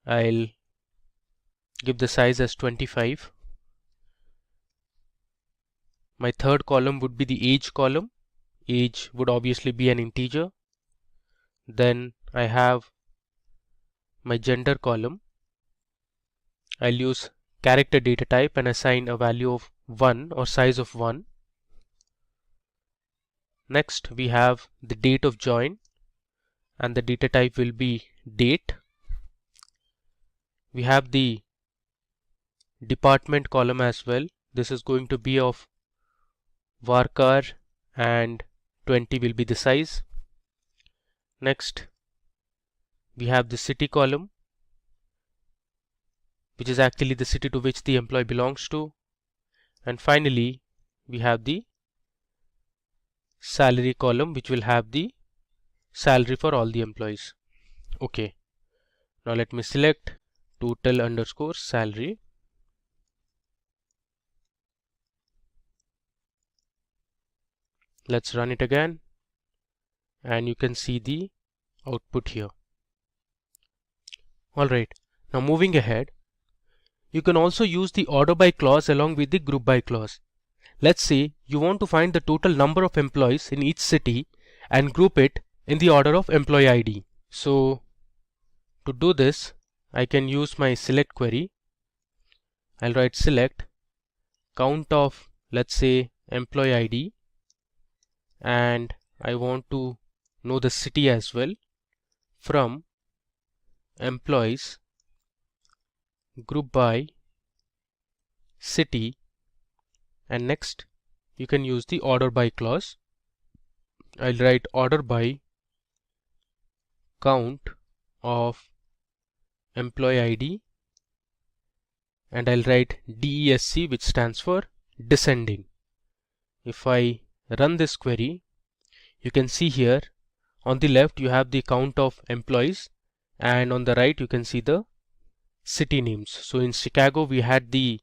I'll give the size as 25. My third column would be the age column. Age would obviously be an integer. Then I have my gender column. I'll use character data type and assign a value of 1 or size of 1. Next, we have the date of join, and the data type will be date. We have the department column as well. This is going to be of varchar, and 20 will be the size. Next, we have the city column, which is actually the city to which the employee belongs to. And finally, we have the salary column, which will have the salary for all the employees. Okay, now let me select total underscore salary. Let's run it again, and you can see the output here. Alright, now moving ahead, you can also use the order by clause along with the group by clause. Let's say you want to find the total number of employees in each city and group it in the order of employee ID. So to do this, I can use my select query. I'll write select count of, let's say, employee ID, and I want to know the city as well, from employees group by city, and next you can use the order by clause. I'll write order by count of employee ID, and I'll write DESC, which stands for descending. If I run this query, you can see here on the left you have the count of employees, and on the right you can see the city names. So in Chicago we had the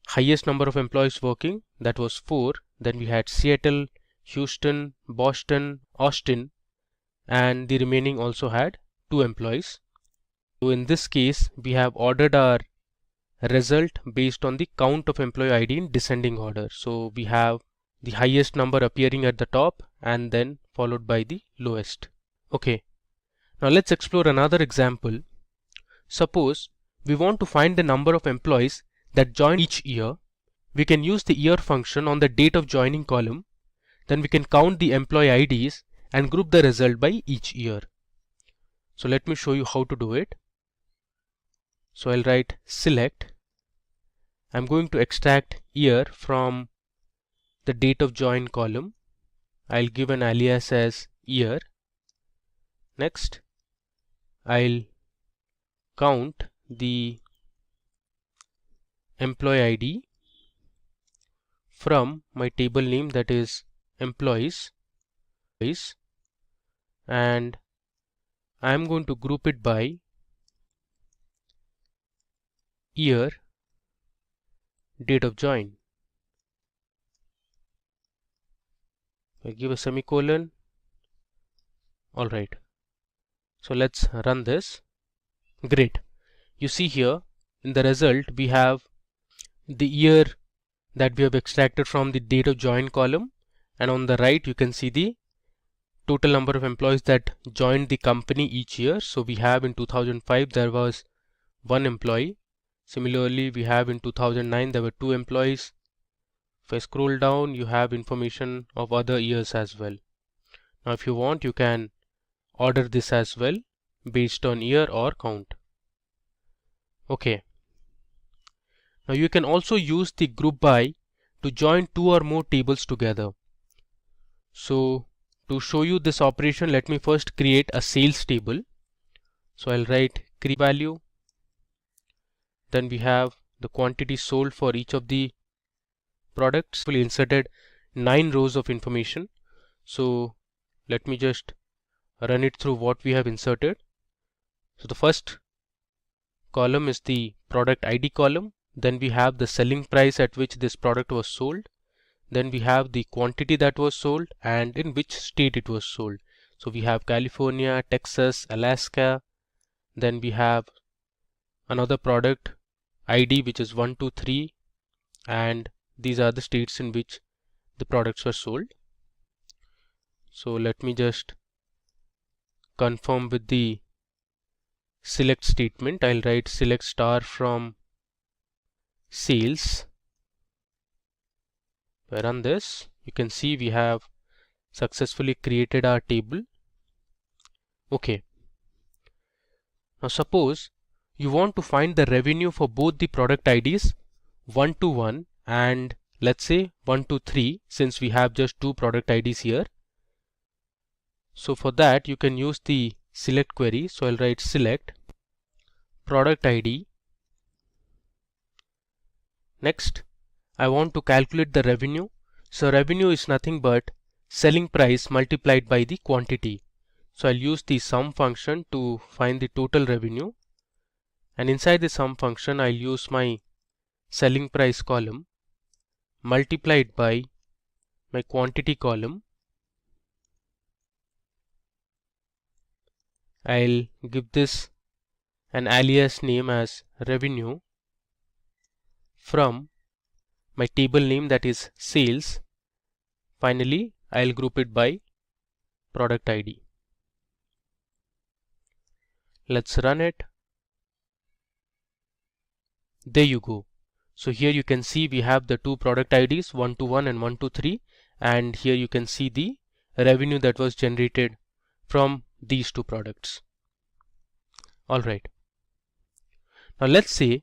highest number of employees working, that was 4. Then we had Seattle, Houston, Boston, Austin, and the remaining also had 2 employees. So in this case we have ordered our result based on the count of employee ID in descending order. So we have the highest number appearing at the top and then followed by the lowest. Okay, now let's explore another example. Suppose we want to find the number of employees that join each year. We can use the year function on the date of joining column. Then we can count the employee IDs and group the result by each year. So let me show you how to do it. So I'll write select. I'm going to extract year from the date of join column. I'll give an alias as year. Next, I'll count the employee ID from my table name, that is employees, and I'm going to group it by year, date of join. I give a semicolon. Alright, so let's run this. Great. You see here in the result we have the year that we have extracted from the date of join column, and on the right you can see the total number of employees that joined the company each year. So we have in 2005 there was 1 employee. Similarly, we have in 2009 there were 2 employees. If I scroll down, you have information of other years as well. Now if you want, you can order this as well based on year or count. Okay. Now you can also use the group by to join 2 or more tables together. So to show you this operation, let me first create a sales table. So I'll write create value. Then we have the quantity sold for each of the products. We inserted 9 rows of information. So let me just run it through what we have inserted. So the first column is the product ID column. Then we have the selling price at which this product was sold. Then we have the quantity that was sold and in which state it was sold. So we have California, Texas, Alaska. Then we have another product ID which is 123, and these are the states in which the products were sold. So let me just confirm with the select statement. I'll write select star from sales. If I run this, you can see we have successfully created our table. Okay. Now suppose you want to find the revenue for both the product IDs 121 and let's say 123, since we have just 2 product IDs here. So for that you can use the select query. So I'll write select product ID. Next, I want to calculate the revenue. So revenue is nothing but selling price multiplied by the quantity. So I'll use the sum function to find the total revenue, and inside the sum function I'll use my selling price column multiplied by my quantity column. I'll give this an alias name as revenue from my table name, that is sales. Finally, I'll group it by product ID. Let's run it. There you go. So here you can see we have the 2 product IDs 121 and 123, and here you can see the revenue that was generated from these 2 products. Alright. Now let's say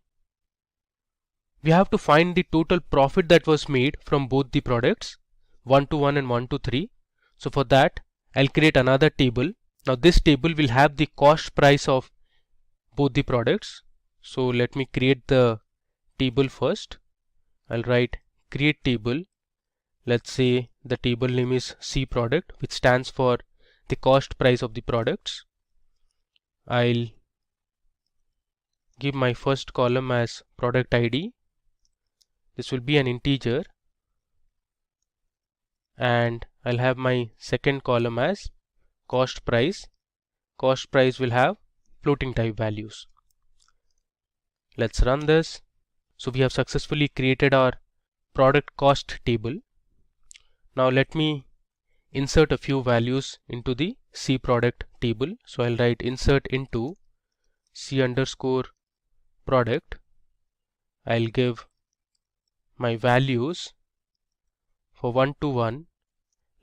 we have to find the total profit that was made from both the products 121 and 123. So for that I'll create another table. Now this table will have the cost price of both the products. So let me create the table first. I'll write create table. Let's say the table name is C product, which stands for the cost price of the products. I'll give my first column as product ID. This will be an integer, and I'll have my second column as cost price. Cost price will have floating type values. Let's run this. So we have successfully created our product cost table. Now let me insert a few values into the C product table. So I'll write insert into C underscore product. I'll give my values for 1 to 1.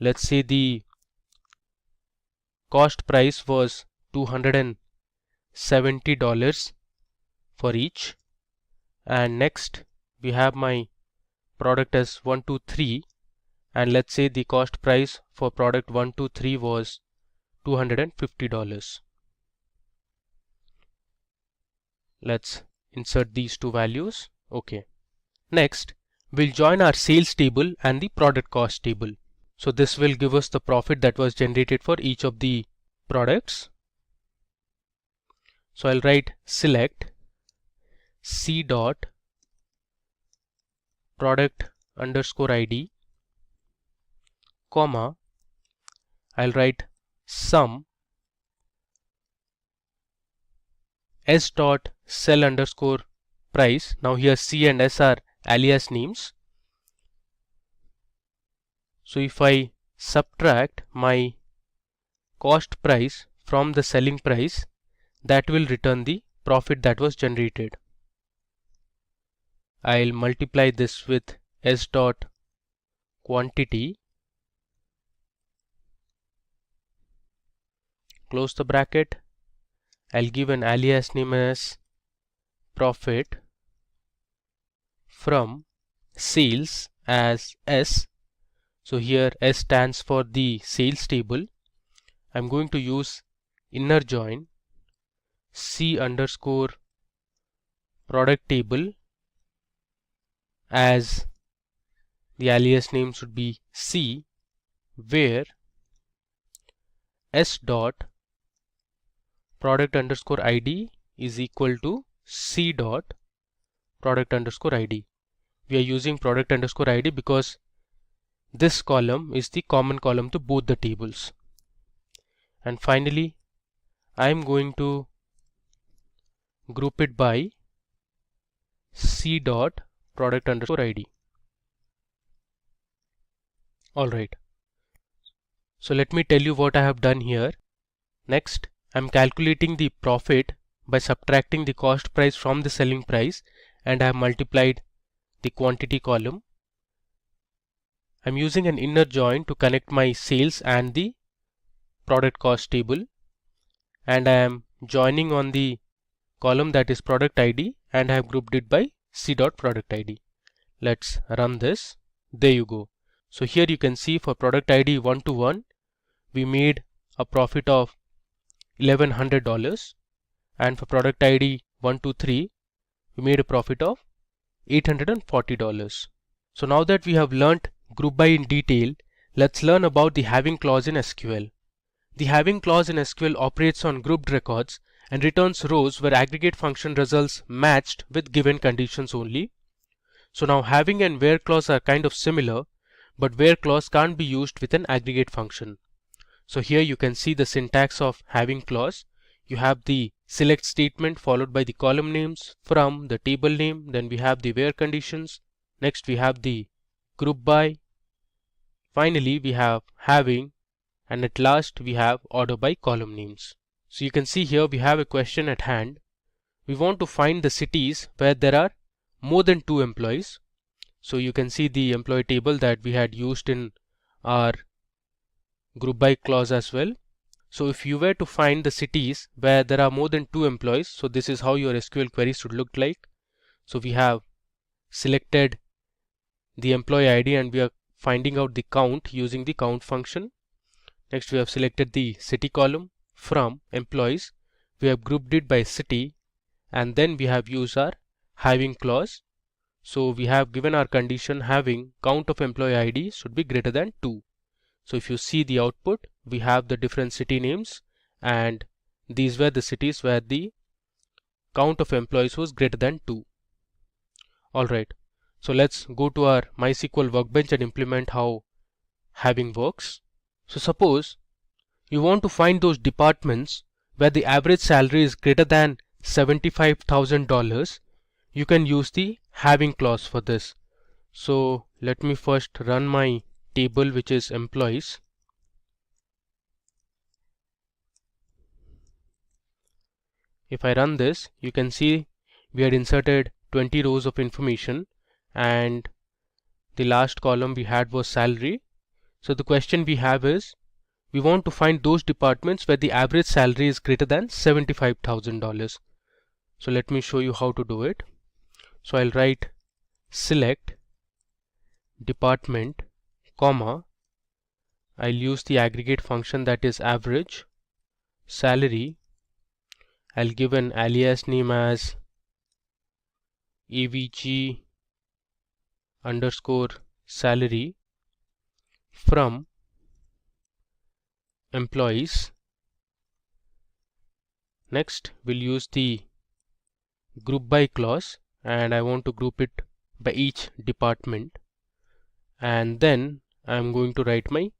Let's say the cost price was $270 for each, and next we have my product as 1 2 3, and let's say the cost price for product 1 2 3 was $250. Let's insert these two values. Okay. Next, we'll join our sales table and the product cost table. So this will give us the profit that was generated for each of the products. So I'll write select C dot product underscore ID, comma, I'll write sum S dot sell underscore price. Now here C and S are alias names. So if I subtract my cost price from the selling price, that will return the profit that was generated. I'll multiply this with S dot quantity, close the bracket. I'll give an alias name as profit from sales as S. So here S stands for the sales table. I'm going to use inner join C underscore product table, as the alias name should be C, where S dot product underscore ID is equal to C dot product underscore ID. We are using product underscore ID because this column is the common column to both the tables. And finally, I am going to group it by C dot product underscore ID. Alright. So let me tell you what I have done here. Next, I am calculating the profit by subtracting the cost price from the selling price, and I have multiplied the quantity column. I am using an inner join to connect my sales and the product cost table, and I am joining on the column that is product ID, and I have grouped it by C dot product ID. Let's run this. There you go. So here you can see for product ID 1 to 1, we made a profit of $1,100, and for product ID 1 to 3, we made a profit of $840. So now that we have learnt group by in detail, let's learn about the having clause in SQL. The having clause in SQL operates on grouped records and returns rows where aggregate function results matched with given conditions only. So now having and where clause are kind of similar, but where clause can't be used with an aggregate function. So here you can see the syntax of having clause. You have the select statement followed by the column names from the table name, then we have the where conditions, next we have the group by, finally we have having, and at last we have order by column names. So you can see here we have a question at hand. We want to find the cities where there are more than 2 employees. So you can see the employee table that we had used in our group by clause as well. So if you were to find the cities where there are more than 2 employees, so this is how your SQL query should look like. So we have selected the employee ID and we are finding out the count using the count function. Next we have selected the city column from employees. We have grouped it by city, and then we have used our having clause. So we have given our condition having count of employee ID should be greater than 2. So if you see the output, we have the different city names, and these were the cities where the count of employees was greater than 2. Alright, so let's go to our MySQL workbench and implement how having works. So suppose you want to find those departments where the average salary is greater than $75,000 you can use the having clause for this. So let me first run my table, which is employees. If I run this, you can see we had inserted 20 rows of information, and the last column we had was salary. So the question we have is, we want to find those departments where the average salary is greater than $75,000. So let me show you how to do it. So I'll write select department, comma, I'll use the aggregate function, that is average salary. I'll give an alias name as avg underscore salary from employees. Next, we'll use the group by clause, and I want to group it by each department. And then I'm going to write my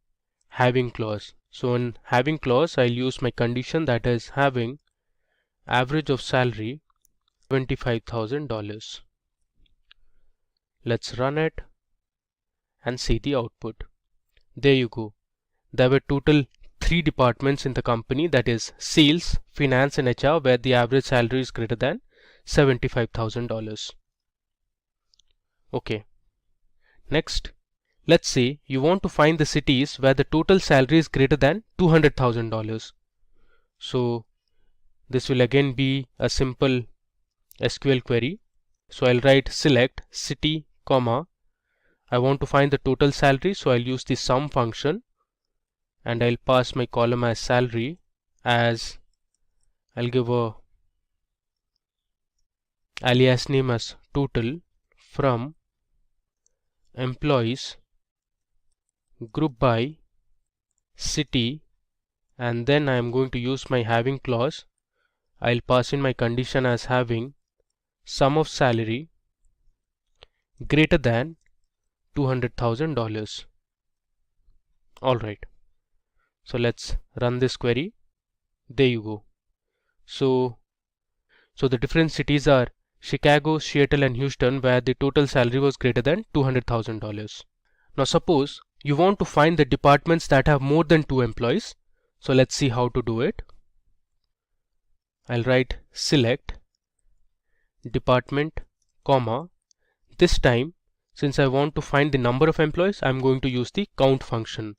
having clause. So in having clause, I'll use my condition, that is having average of salary $25,000. Let's run it and see the output. There you go. There were total 3 departments in the company, that is sales, finance and HR, where the average salary is greater than $75,000. Okay. Next, let's say you want to find the cities where the total salary is greater than $200,000. So this will again be a simple SQL query. So I'll write select city, comma, I want to find the total salary, so I'll use the sum function, and I'll pass my column as salary, as I'll give a alias name as total from employees group by city, and then I am going to use my having clause. I'll pass in my condition as having sum of salary greater than $200,000. Alright, so let's run this query. There you go. So the different cities are Chicago, Seattle and Houston, where the total salary was greater than $200,000. Now suppose you want to find the departments that have more than 2 employees. So let's see how to do it. I'll write select department, comma, this time since I want to find the number of employees, I'm going to use the count function.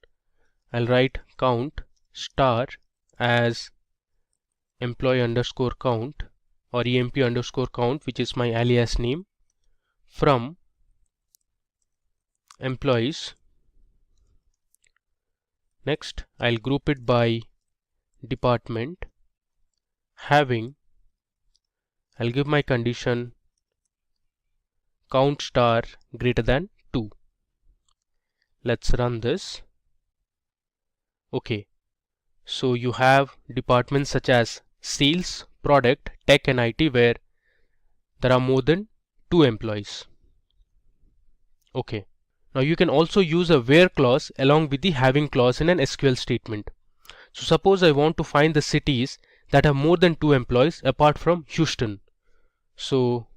I'll write count star as employee underscore count or emp underscore count, which is my alias name, from employees. Next, I'll group it by department, having, I'll give my condition count star greater than 2. Let's run this. Okay, so you have departments such as sales, product, tech and IT, where there are more than 2 employees. Okay, now you can also use a where clause along with the having clause in an SQL statement. So suppose I want to find the cities that have more than 2 employees apart from Houston. So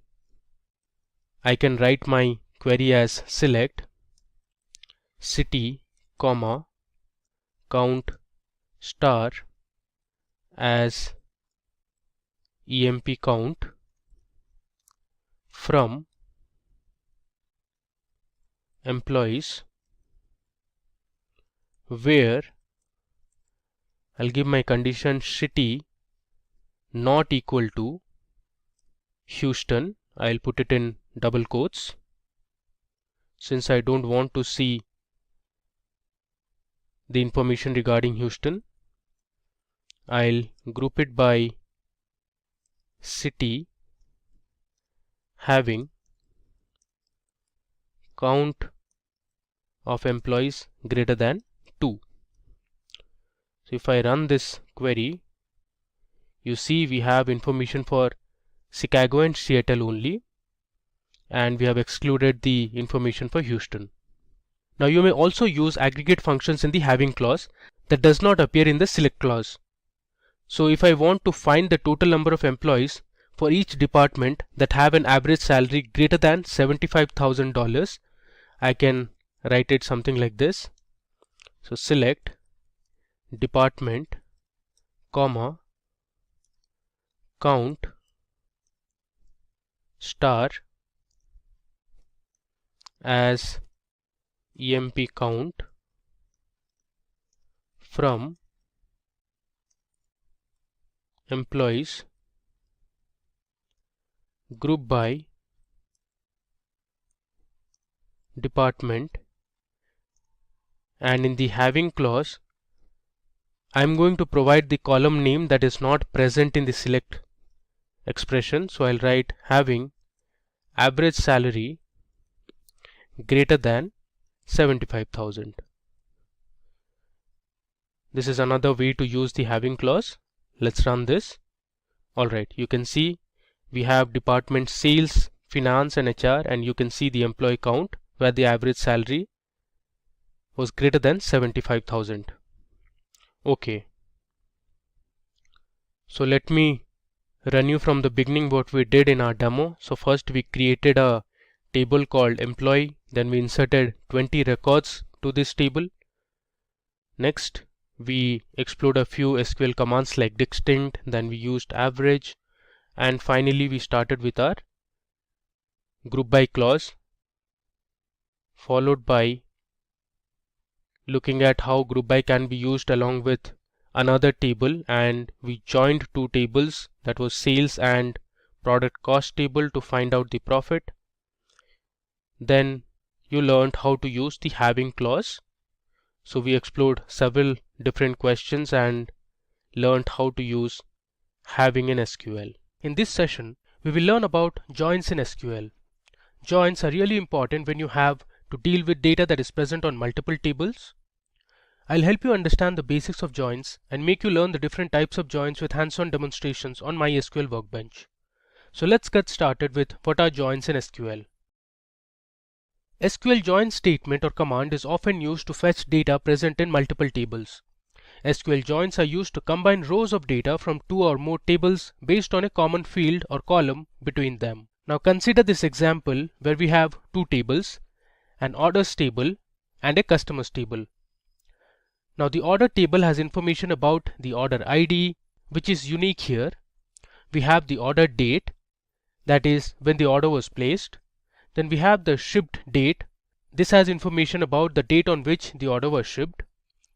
I can write my query as select city, comma, count star as emp count from employees, where I'll give my condition city not equal to Houston. I'll put it in double quotes since I don't want to see the information regarding Houston. I'll group it by city, having count of employees greater than 2. So if I run this query, you see we have information for Chicago and Seattle only, and we have excluded the information for Houston. Now you may also use aggregate functions in the having clause that does not appear in the select clause. So if I want to find the total number of employees for each department that have an average salary greater than $75,000, I can write it something like this. So select department, comma, count star as emp count from employees, group by department, and in the having clause I am going to provide the column name that is not present in the select expression. So I'll write having average salary greater than 75,000. This is another way to use the having clause. Let's run this. Alright, you can see we have department sales, finance and HR, and you can see the employee count where the average salary was greater than 75,000. Okay. So let me run you from the beginning what we did in our demo. So first we created a table called employee, then we inserted 20 records to this table. Next we explored a few SQL commands like distinct, then we used average, and finally we started with our group by clause, followed by looking at how group by can be used along with another table, and we joined two tables, that was sales and product cost table, to find out the profit. Then you learned how to use the having clause. So we explored several different questions and learned how to use having in SQL. In this session we will learn about joins in SQL. Joins are really important when you have to deal with data that is present on multiple tables. I'll help you understand the basics of joins and make you learn the different types of joins with hands-on demonstrations on MySQL Workbench. So let's get started with what are joins in SQL. SQL join statement or command is often used to fetch data present in multiple tables. SQL joins are used to combine rows of data from two or more tables based on a common field or column between them. Now consider this example where we have two tables, an orders table and a customers table. Now the order table has information about the order ID, which is unique here. We have the order date, that is when the order was placed. Then we have the shipped date. This has information about the date on which the order was shipped.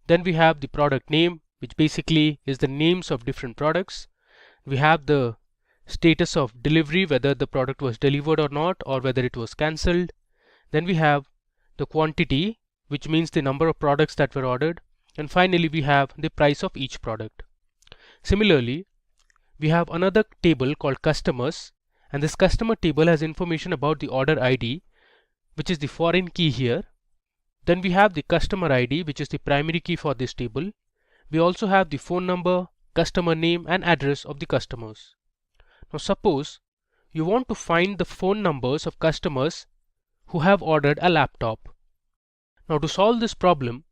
Then we have the product name, which basically is the names of different products. We have the status of delivery, whether the product was delivered or not, or whether it was cancelled. Then we have the quantity, which means the number of products that were ordered. And finally we have the price of each product. Similarly, we have another table called customers, and this customer table has information about the order ID, which is the foreign key here. Then we have the customer ID, which is the primary key for this table. We also have the phone number, customer name and address of the customers. Now suppose you want to find the phone numbers of customers who have ordered a laptop. Now to solve this problem,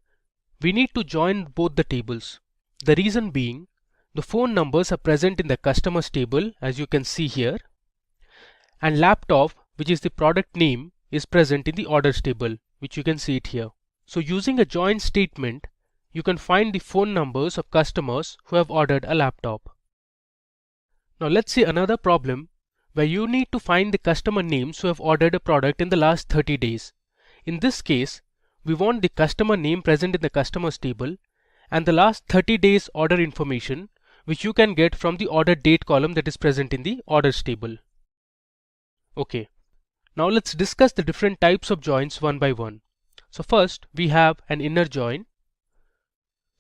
we need to join both the tables. The reason being, the phone numbers are present in the customers table, as you can see here, and laptop, which is the product name, is present in the orders table, which you can see it here. So using a join statement, you can find the phone numbers of customers who have ordered a laptop. Now let's see another problem where you need to find the customer names who have ordered a product in the last 30 days. In this case, we want the customer name present in the customers table and the last 30 days order information, which you can get from the order date column that is present in the orders table. Okay, now let's discuss the different types of joins one by one. So first we have an inner join.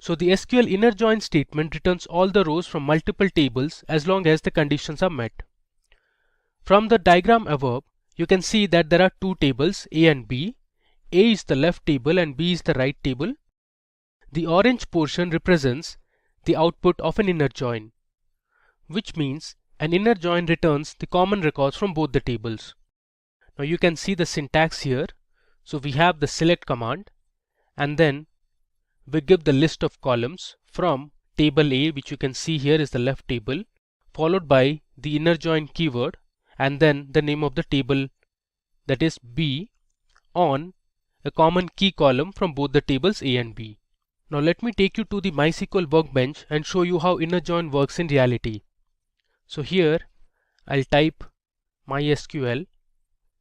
So the SQL inner join statement returns all the rows from multiple tables as long as the conditions are met. From the diagram above, you can see that there are two tables, A and B. A is the left table and B is the right table. The orange portion represents the output of an inner join, which means an inner join returns the common records from both the tables. Now you can see the syntax here. So we have the select command and then we give the list of columns from table A, which you can see here is the left table, followed by the inner join keyword, and then the name of the table, that is B, on a common key column from both the tables A and B. Now let me take you to the MySQL workbench and show you how inner join works in reality. So here I'll type MySQL.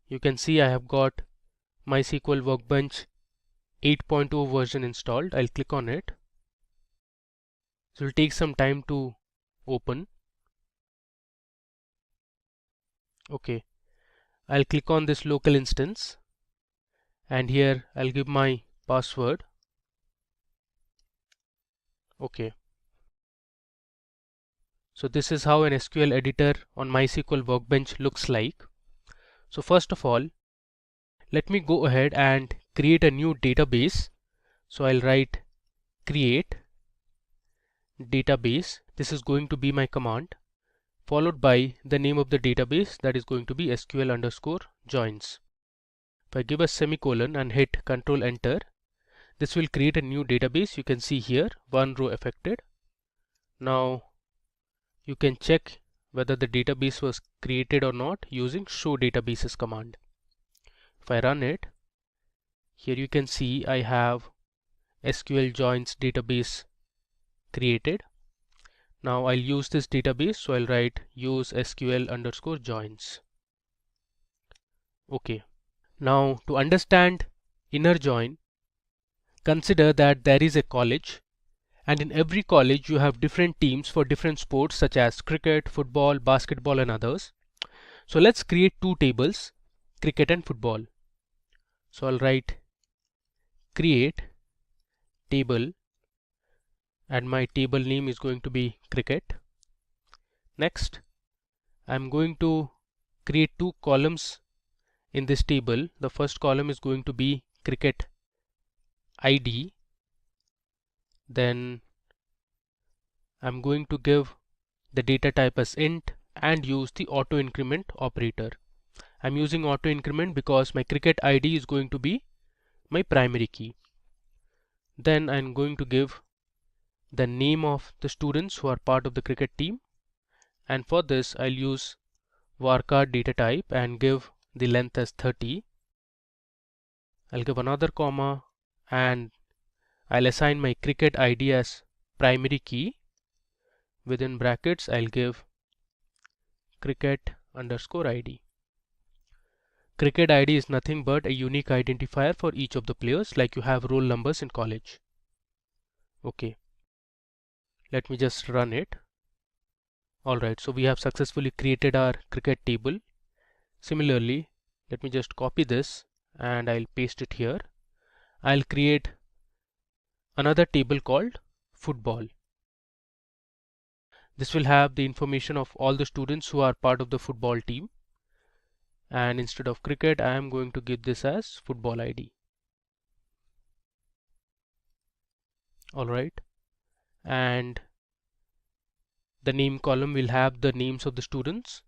You can see I have got MySQL workbench 8.0 version installed. I'll click on it. So it will take some time to open. Okay, I'll click on this local instance, and here I'll give my password. Okay, so this is how an SQL editor on MySQL workbench looks like. So first of all, let me go ahead and create a new database. So I'll write create database. This is going to be my command, followed by the name of the database, that is going to be SQL_joins. If I give a semicolon and hit Control Enter, this will create a new database. You can see here one row affected. Now you can check whether the database was created or not using show databases command. If I run it, here you can see I have SQL joins database created. Now I'll use this database, so I'll write use SQL_joins. Okay. Now to understand inner join, consider that there is a college, and in every college you have different teams for different sports such as cricket, football, basketball and others. So let's create two tables, cricket and football. So I'll write create table, and my table name is going to be cricket. Next, I'm going to create two columns in this table. The first column is going to be cricket ID. Then I'm going to give the data type as int and use the auto increment operator. I'm using auto increment because my cricket ID is going to be my primary key. Then I'm going to give the name of the students who are part of the cricket team, and for this I'll use varchar data type and give the length as 30. I'll give another comma and I'll assign my cricket ID as primary key. Within brackets I'll give cricket_ID. Cricket ID is nothing but a unique identifier for each of the players, like you have roll numbers in college. Okay, let me just run it. Alright, so we have successfully created our cricket table. Similarly, let me just copy this and I'll paste it here. I'll create another table called football. This will have the information of all the students who are part of the football team, and instead of cricket I am going to give this as football ID. Alright, and the name column will have the names of the students.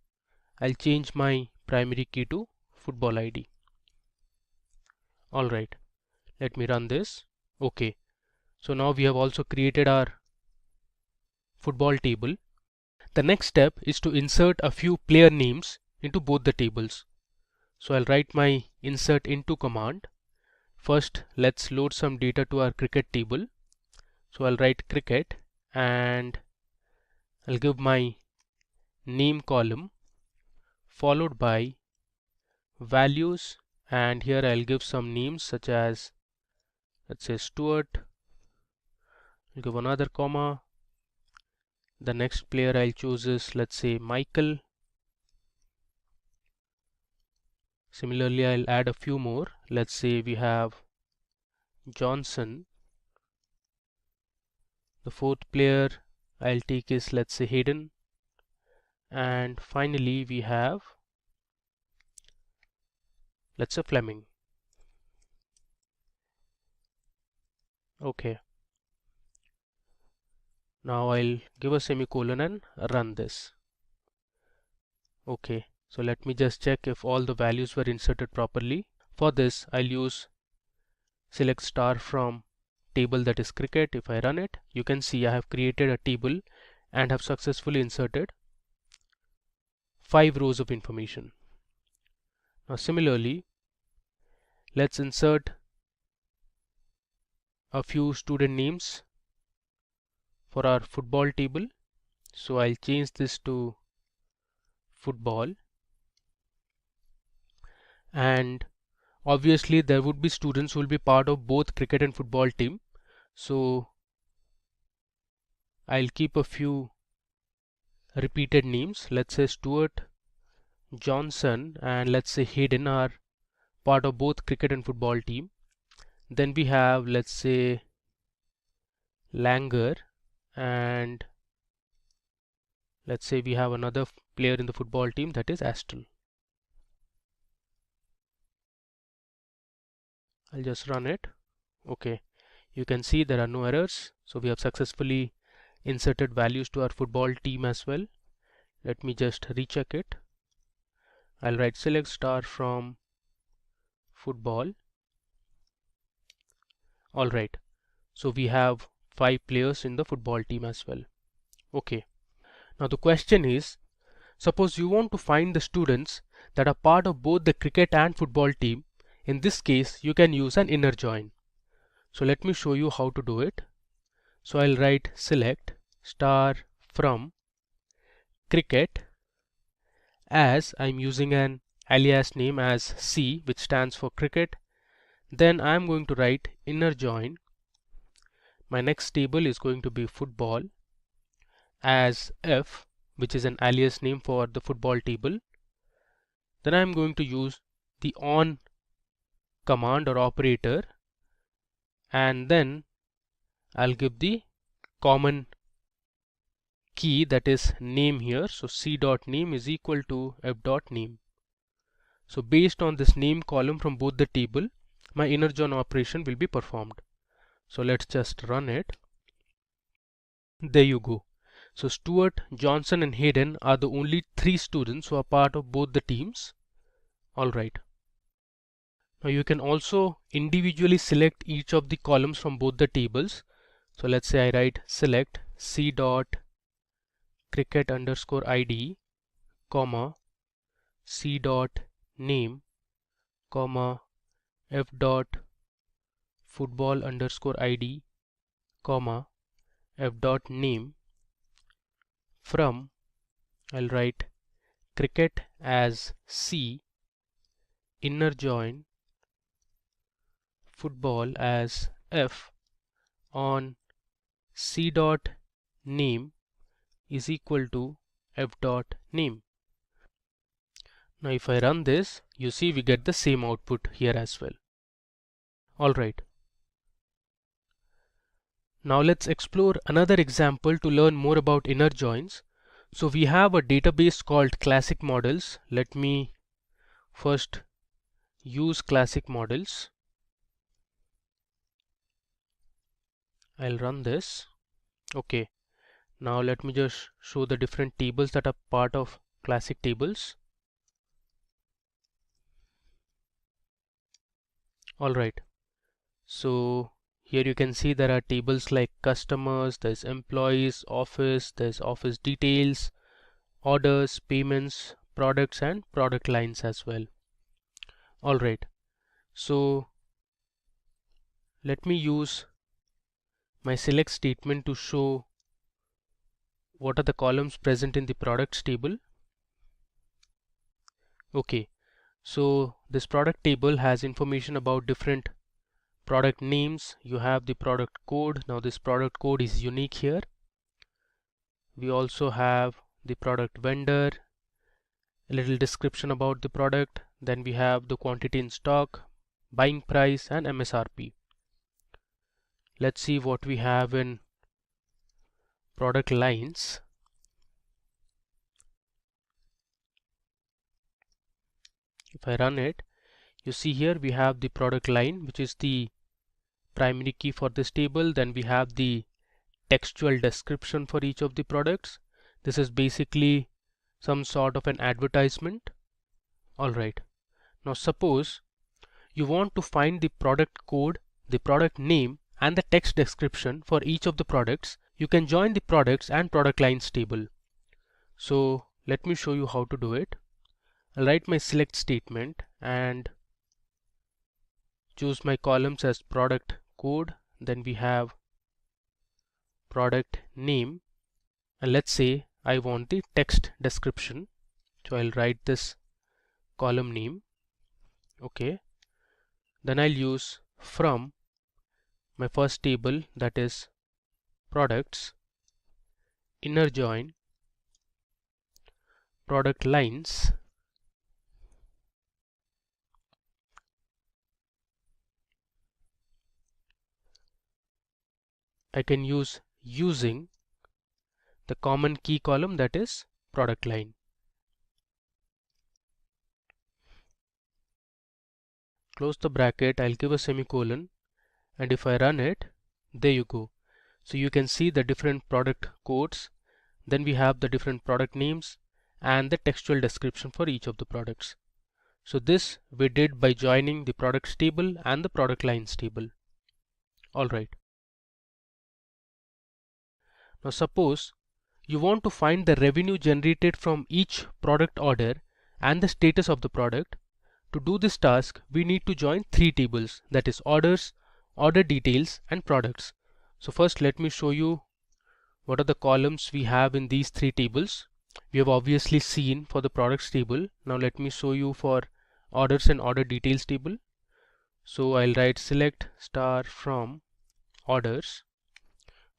I'll change my primary key to football ID. Alright, let me run this. Okay, so now we have also created our football table. The next step is to insert a few player names into both the tables. So I'll write my insert into command. First, let's load some data to our cricket table. So I'll write cricket and I'll give my name column followed by values, and here I'll give some names such as, let's say, Stuart. I'll give another comma. The next player I'll choose is, let's say, Michael. Similarly, I'll add a few more. Let's say we have Johnson. The fourth player I'll take is, let's say, Hayden. And finally we have, let's say, Fleming. Okay, now I'll give a semicolon and run this. Okay, so let me just check if all the values were inserted properly. For this I'll use select star from table, that is cricket. If I run it, you can see I have created a table and have successfully inserted 5 rows of information. Now similarly, let's insert a few student names for our football table. So I'll change this to football, and obviously there would be students who will be part of both cricket and football team. So I'll keep a few repeated names. Let's say Stuart, Johnson, and let's say Hayden are part of both cricket and football team. Then we have, let's say, Langer, and let's say we have another player in the football team, that is Aston. I'll just run it. Okay, you can see there are no errors. So we have successfully inserted values to our football team as well. Let me just recheck it. I'll write select star from football. Alright, so we have 5 players in the football team as well. Okay, now the question is, suppose you want to find the students that are part of both the cricket and football team. In this case, you can use an inner join. So let me show you how to do it. So I'll write select star from cricket, as I'm using an alias name as C, which stands for cricket. Then I'm going to write inner join. My next table is going to be football as F, which is an alias name for the football table. Then I'm going to use the on command or operator, and then I'll give the common key, that is name here. So c.name is equal to f.name. So based on this name column from both the table, my inner join operation will be performed. So let's just run it. There you go. So Stuart, Johnson and Hayden are the only 3 students who are part of both the teams. Alright. Now you can also individually select each of the columns from both the tables. So let's say I write select c dot cricket underscore id, comma c dot name, comma f dot football underscore id, comma f dot name. From, I'll write cricket as C, inner join football as F, on C dot name is equal to F dot name. Now if I run this, you see we get the same output here as well. Alright. Now let's explore another example to learn more about inner joins. So we have a database called classic models. Let me first use classic models. I'll run this. Okay, now let me just show the different tables that are part of classic tables. Alright, so here you can see there are tables like customers, there's employees, office, there's office details, orders, payments, products and product lines as well. Alright, so let me use my select statement to show what are the columns present in the products table. Okay, so this product table has information about different product names. You have the product code. Now this product code is unique here. We also have the product vendor, a little description about the product. Then we have the quantity in stock, buying price and MSRP. Let's see what we have in product lines. If I run it, you see here we have the product line, which is the primary key for this table. Then we have the textual description for each of the products. This is basically some sort of an advertisement. Alright, now suppose you want to find the product code, the product name and the text description for each of the products. You can join the products and product lines table. So let me show you how to do it. I'll write my select statement and choose my columns as product code. Then we have product name, and let's say I want the text description, so I'll write this column name. Okay, then I'll use from my first table, that is products, inner join product lines, I can use using the common key column, that is product line. Close the bracket, I'll give a semicolon, and if I run it, there you go. So you can see the different product codes, then we have the different product names and the textual description for each of the products. So this we did by joining the products table and the product lines table. Alright. Now suppose you want to find the revenue generated from each product order and the status of the product. To do this task, we need to join three tables, that is orders, order details and products. So first let me show you what are the columns we have in these three tables. We have obviously seen for the products table. Now let me show you for orders and order details table. So I'll write select star from orders.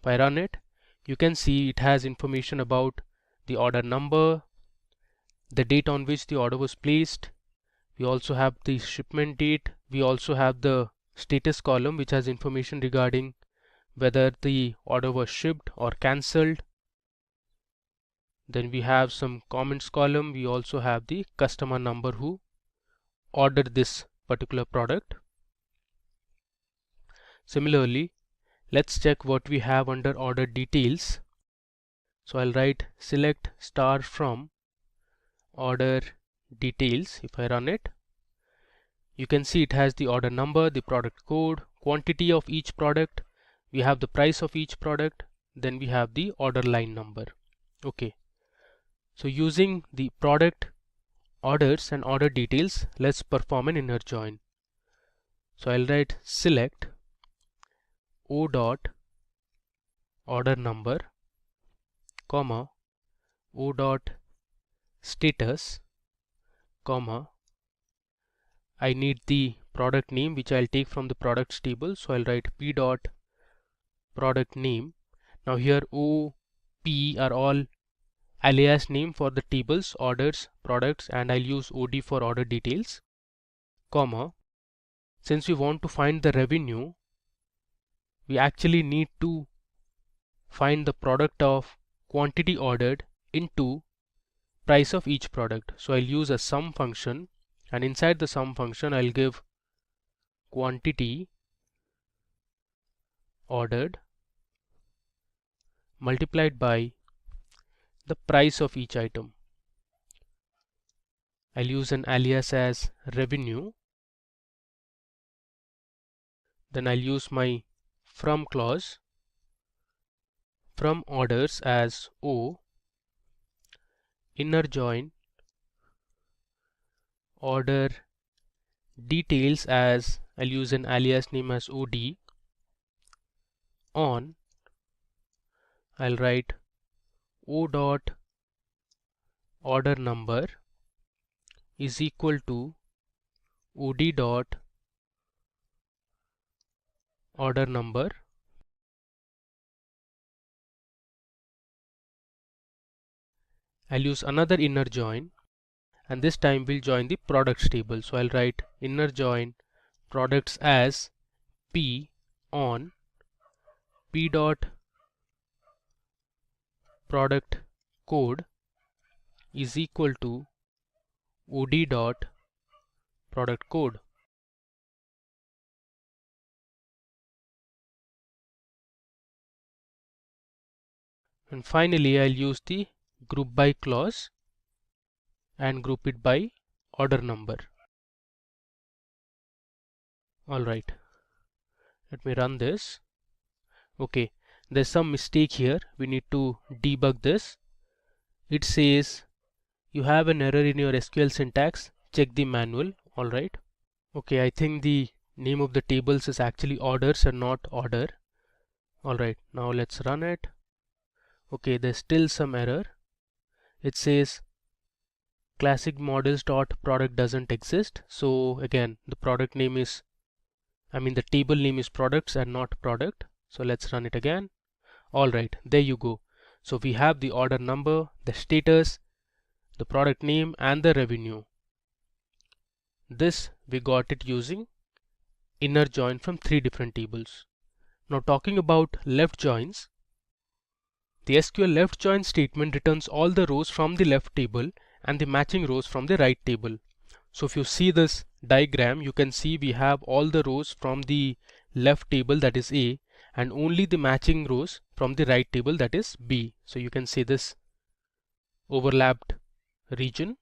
If I run it, you can see it has information about the order number, the date on which the order was placed. We also have the shipment date. We also have the status column, which has information regarding whether the order was shipped or cancelled. Then we have some comments column. We also have the customer number who ordered this particular product. Similarly, let's check what we have under order details. So I'll write select star from order details. If I run it, you can see it has the order number, the product code, quantity of each product, we have the price of each product, then we have the order line number. Okay, so using the product, orders and order details, let's perform an inner join. So I'll write select o dot order number comma o dot status comma, I need the product name which I'll take from the products table, so I'll write p dot product name. Now here O, P are all alias name for the tables, orders, products, and I'll use OD for order details, comma, since we want to find the revenue, we actually need to find the product of quantity ordered into price of each product. So I'll use a sum function, and inside the sum function I'll give quantity ordered multiplied by the price of each item. I'll use an alias as revenue. Then I'll use my from clause, from orders as O, inner join order details as, I'll use an alias name as OD, on, I'll write O dot order number is equal to OD dot order number. I'll use another inner join, and this time we'll join the products table. So I'll write inner join products as P on P dot product code is equal to OD dot product code. And finally I'll use the group by clause and group it by order number. Alright, let me run this. Okay, there's some mistake here, we need to debug this. It says you have an error in your SQL syntax, check the manual. Alright. Okay, I think the name of the tables is actually orders and not order. Alright, now let's run it. Okay, there's still some error. It says classic models dot product doesn't exist. So again, the product name is, the table name is products and not product. So let's run it again. Alright, there you go. So we have the order number, the status, the product name and the revenue. This we got it using inner join from 3 different tables. Now talking about left joins, the SQL left join statement returns all the rows from the left table and the matching rows from the right table. So if you see this diagram, you can see we have all the rows from the left table, that is A, and only the matching rows from the right table, that is B. So you can see this overlapped region,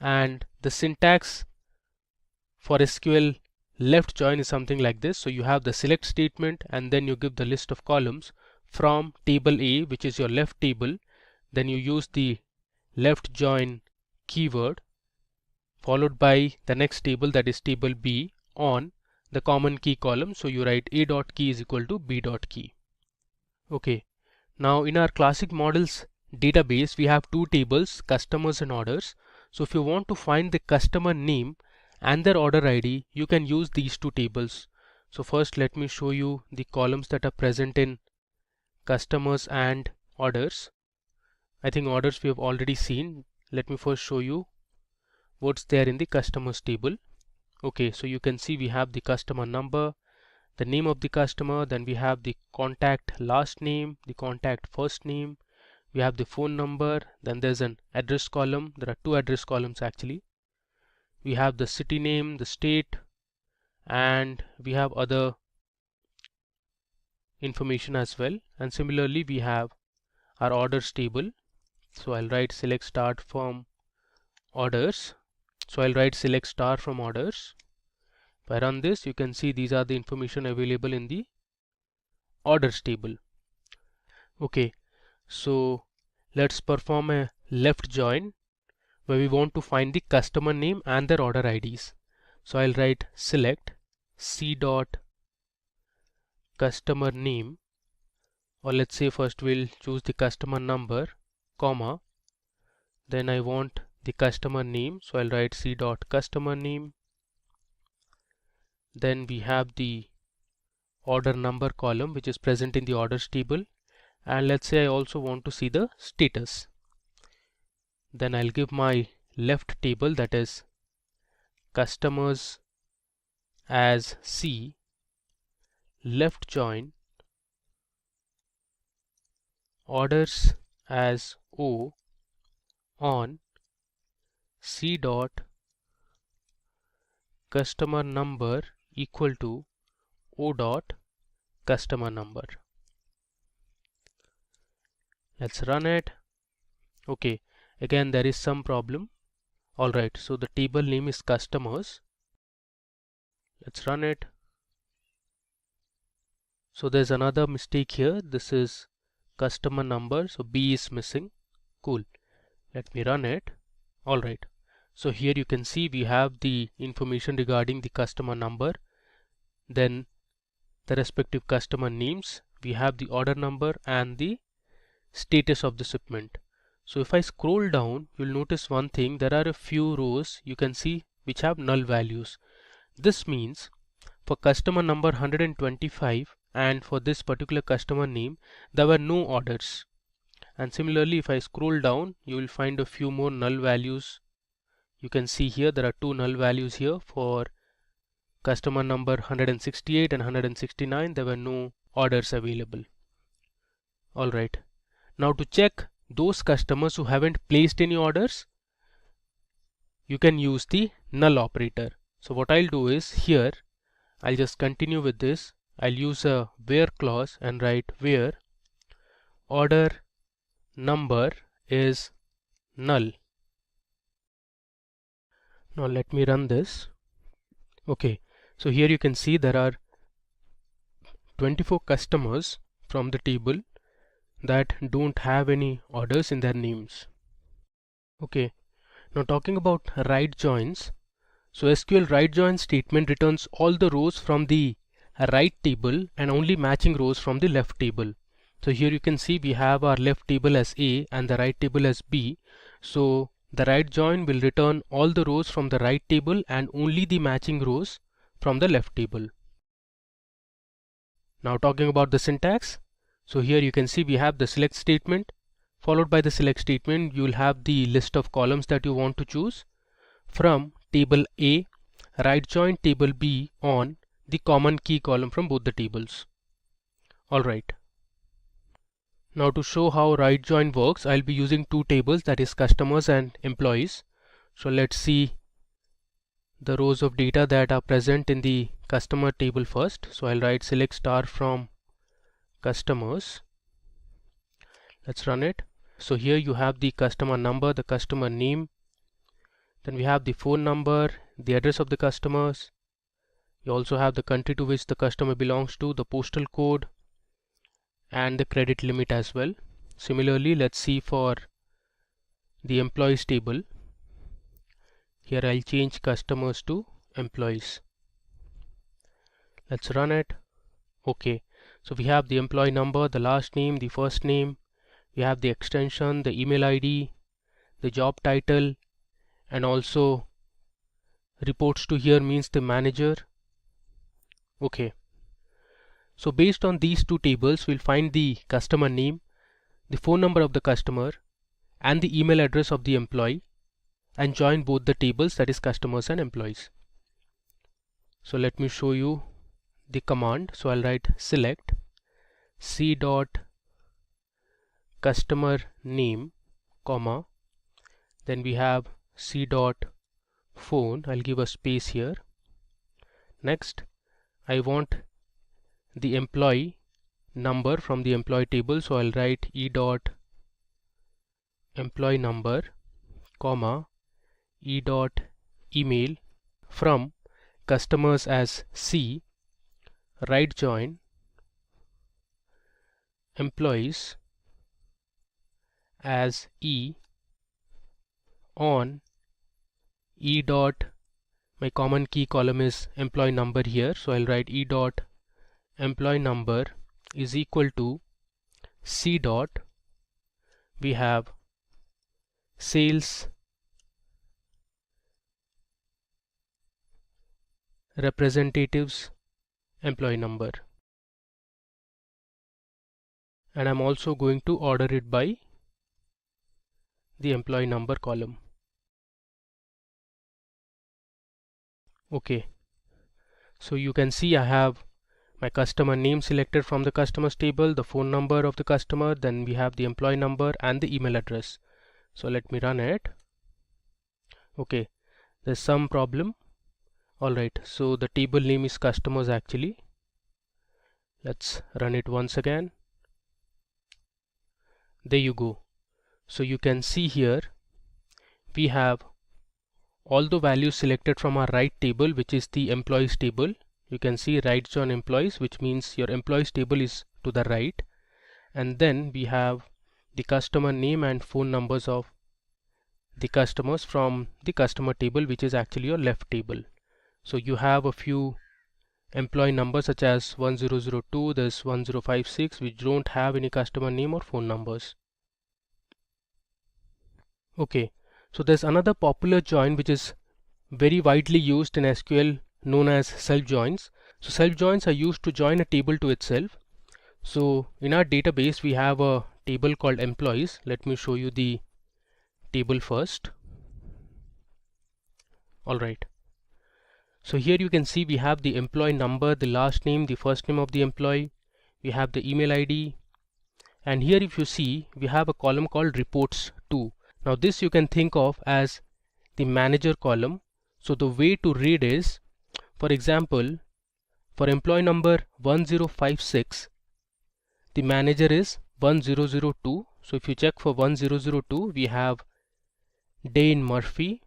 and the syntax for SQL left join is something like this. So you have the select statement and then you give the list of columns from table A, which is your left table. Then you use the left join keyword followed by the next table, that is table B, on the common key column. So you write A dot key is equal to B dot key. Okay, now in our classic models database we have 2 tables, customers and orders. So if you want to find the customer name and their order ID, you can use these 2 tables. So first let me show you the columns that are present in customers and orders. I think orders we have already seen. Let me first show you what's there in the customers table. Okay, so you can see we have the customer number, the name of the customer, then we have the contact last name, the contact first name, we have the phone number, then there's an address column. There are 2 address columns actually. We have the city name, the state, and we have other information as well. And similarly we have our orders table. So I'll write select start from orders. So I'll write select star from orders. If I run this, you can see these are the information available in the orders table. Okay, so let's perform a left join where we want to find the customer name and their order IDs. So I'll write select c dot customer name, or let's say first we'll choose the customer number, comma, then I want the customer name, so I'll write c dot customer name. Then we have the order number column which is present in the orders table, and let's say I also want to see the status. Then I'll give my left table, that is customers as C, left join, orders as O, on C dot customer number equal to O dot customer number. Let's run it. Okay, again there is some problem. Alright, so the table name is customers. Let's run it. So there's another mistake here. This is customer number, so B is missing. Cool. Let me run it. Alright, so here you can see we have the information regarding the customer number, then the respective customer names, we have the order number and the status of the shipment. So if I scroll down, you'll notice one thing, there are a few rows you can see which have null values. This means for customer number 125 and for this particular customer name there were no orders. And similarly if I scroll down, you will find a few more null values. You can see here there are 2 null values here. For customer number 168 and 169 there were no orders available. Alright, now to check those customers who haven't placed any orders, you can use the null operator. So what I'll do is here I'll just continue with this. I'll use a where clause and write where order number is null. Now let me run this. Okay, so here you can see there are 24 customers from the table that don't have any orders in their names. Okay, now talking about right joins. So SQL right join statement returns all the rows from the right table and only matching rows from the left table. So here you can see we have our left table as A and the right table as B. So the right join will return all the rows from the right table and only the matching rows from the left table. Now talking about the syntax. So here you can see we have the select statement. Followed by the select statement, you will have the list of columns that you want to choose. From table A, right join table B on the common key column from both the tables. Alright. Now to show how right join works, I'll be using two tables, that is customers and employees. So let's see the rows of data that are present in the customer table first. So I'll write select star from customers. Let's run it. So here you have the customer number, the customer name. Then we have the phone number, the address of the customers. You also have the country to which the customer belongs to, the postal code, and the credit limit as well. Similarly, let's see for the employees table. Here I'll change customers to employees. Let's run it. Okay, so we have the employee number, the last name, the first name. We have the extension, the email ID, the job title, and also reports to here means the manager. Okay, so based on these two tables, we'll find the customer name, the phone number of the customer, and the email address of the employee, and join both the tables, that is customers and employees. So let me show you the command. So I'll write select c dot customer name, comma, then we have c dot phone. I'll give a space here. Next, I want the employee number from the employee table, so I'll write e dot employee number, comma, e dot email from customers as C, right join employees as E on E dot, my common key column is employee number here, so I'll write E dot employee number is equal to C dot, we have sales representatives employee number, and I'm also going to order it by the employee number column. Okay, so you can see I have my customer name selected from the customers table, the phone number of the customer, then we have the employee number and the email address. So let me run it. Okay, there's some problem. Alright, so the table name is customers actually. Let's run it once again. There you go. So you can see here we have all the values selected from our right table, which is the employees table. You can see right join employees, which means your employees table is to the right, and then we have the customer name and phone numbers of the customers from the customer table, which is actually your left table. So you have a few employee numbers such as 1002, there's 1056, which don't have any customer name or phone numbers. Okay, so there's another popular join which is very widely used in SQL, known as self joins. So self joins are used to join a table to itself. So in our database we have a table called employees. Let me show you the table first. Alright, so here you can see we have the employee number, the last name, the first name of the employee, we have the email ID, and here if you see we have a column called reports to. Now this you can think of as the manager column. So the way to read is, for example, for employee number 1056, the manager is 1002. So if you check for 1002, we have Dane Murphy.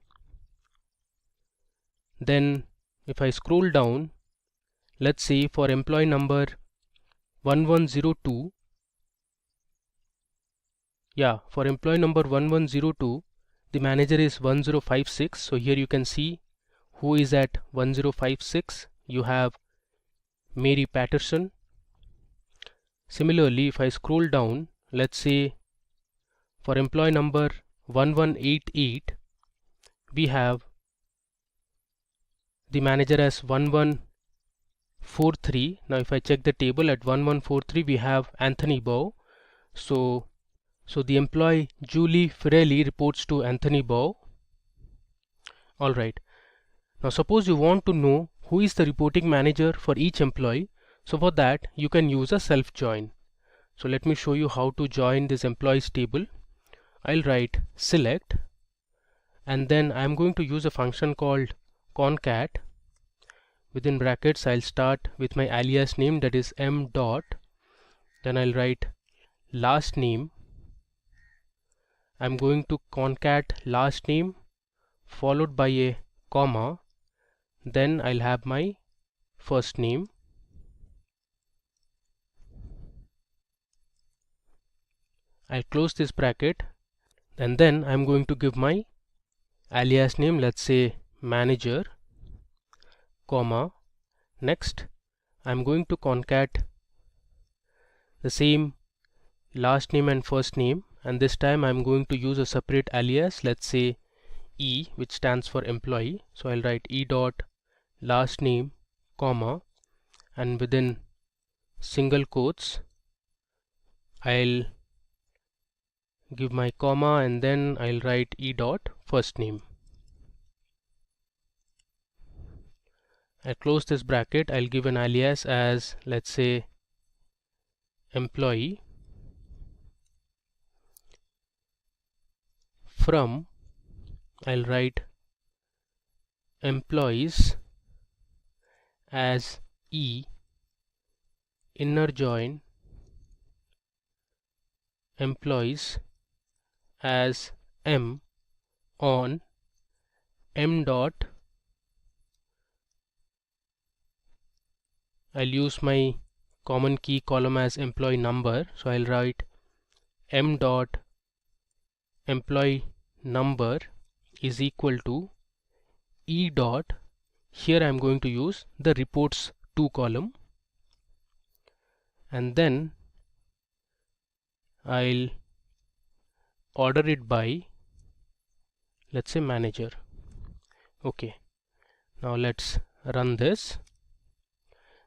Then if I scroll down, let's say for employee number 1102, for employee number 1102, the manager is 1056. So here you can see who is at 1056. You have Mary Patterson. Similarly, if I scroll down, let's say for employee number 1188, we have the manager as 1143. Now if I check the table at 1143, we have Anthony Bow. So the employee Julie Firelli reports to Anthony Bow. Alright. Now suppose you want to know who is the reporting manager for each employee. So for that you can use a self join. So let me show you how to join this employees table. I'll write select, and then I'm going to use a function called concat. Within brackets I'll start with my alias name, that is m dot, then I'll write last name. I'm going to concat last name followed by a comma, then I'll have my first name. I'll close this bracket, and then I'm going to give my alias name, let's say manager, comma. Next I'm going to concat the same last name and first name, and this time I'm going to use a separate alias, let's say E, which stands for employee. So I'll write E dot last name, comma, and within single quotes I'll give my comma, and then I'll write E dot first name. I'll close this bracket. I'll give an alias as, let's say, employee. From, I'll write employees as E, inner join employees as M on M dot. I'll use my common key column as employee number, so I'll write M dot employee number is equal to E dot, here I'm going to use the reports to column, and then I'll order it by, let's say, manager. Okay, now let's run this.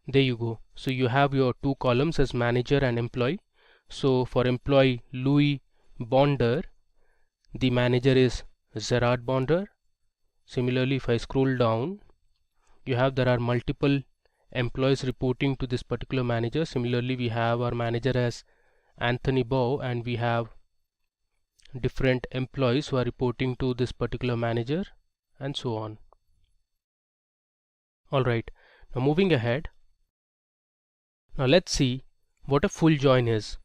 There you go. So you have your two columns as manager and employee. So for employee Louis Bonder, the manager is Gerard Bonder. Similarly, if I scroll down, you have there are multiple employees reporting to this particular manager. Similarly, we have our manager as Anthony Bow, and we have different employees who are reporting to this particular manager, and so on. Alright, now moving ahead. Now let's see what a full join is.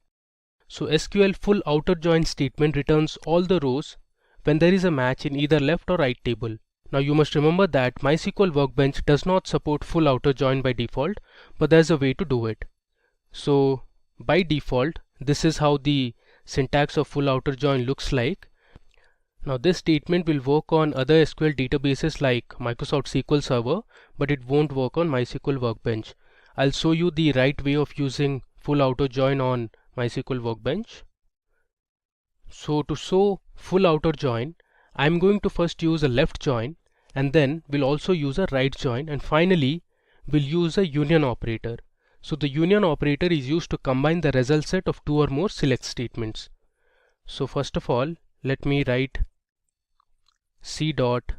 So SQL full outer join statement returns all the rows when there is a match in either left or right table. Now you must remember that MySQL Workbench does not support full outer join by default, but there's a way to do it. So by default, this is how the syntax of full outer join looks like. Now this statement will work on other SQL databases like Microsoft SQL Server, but it won't work on MySQL Workbench. I'll show you the right way of using full outer join on MySQL Workbench. So to show full outer join, I'm going to first use a left join, and then we'll also use a right join, and finally we'll use a union operator. So the union operator is used to combine the result set of two or more select statements. So first of all, let me write C dot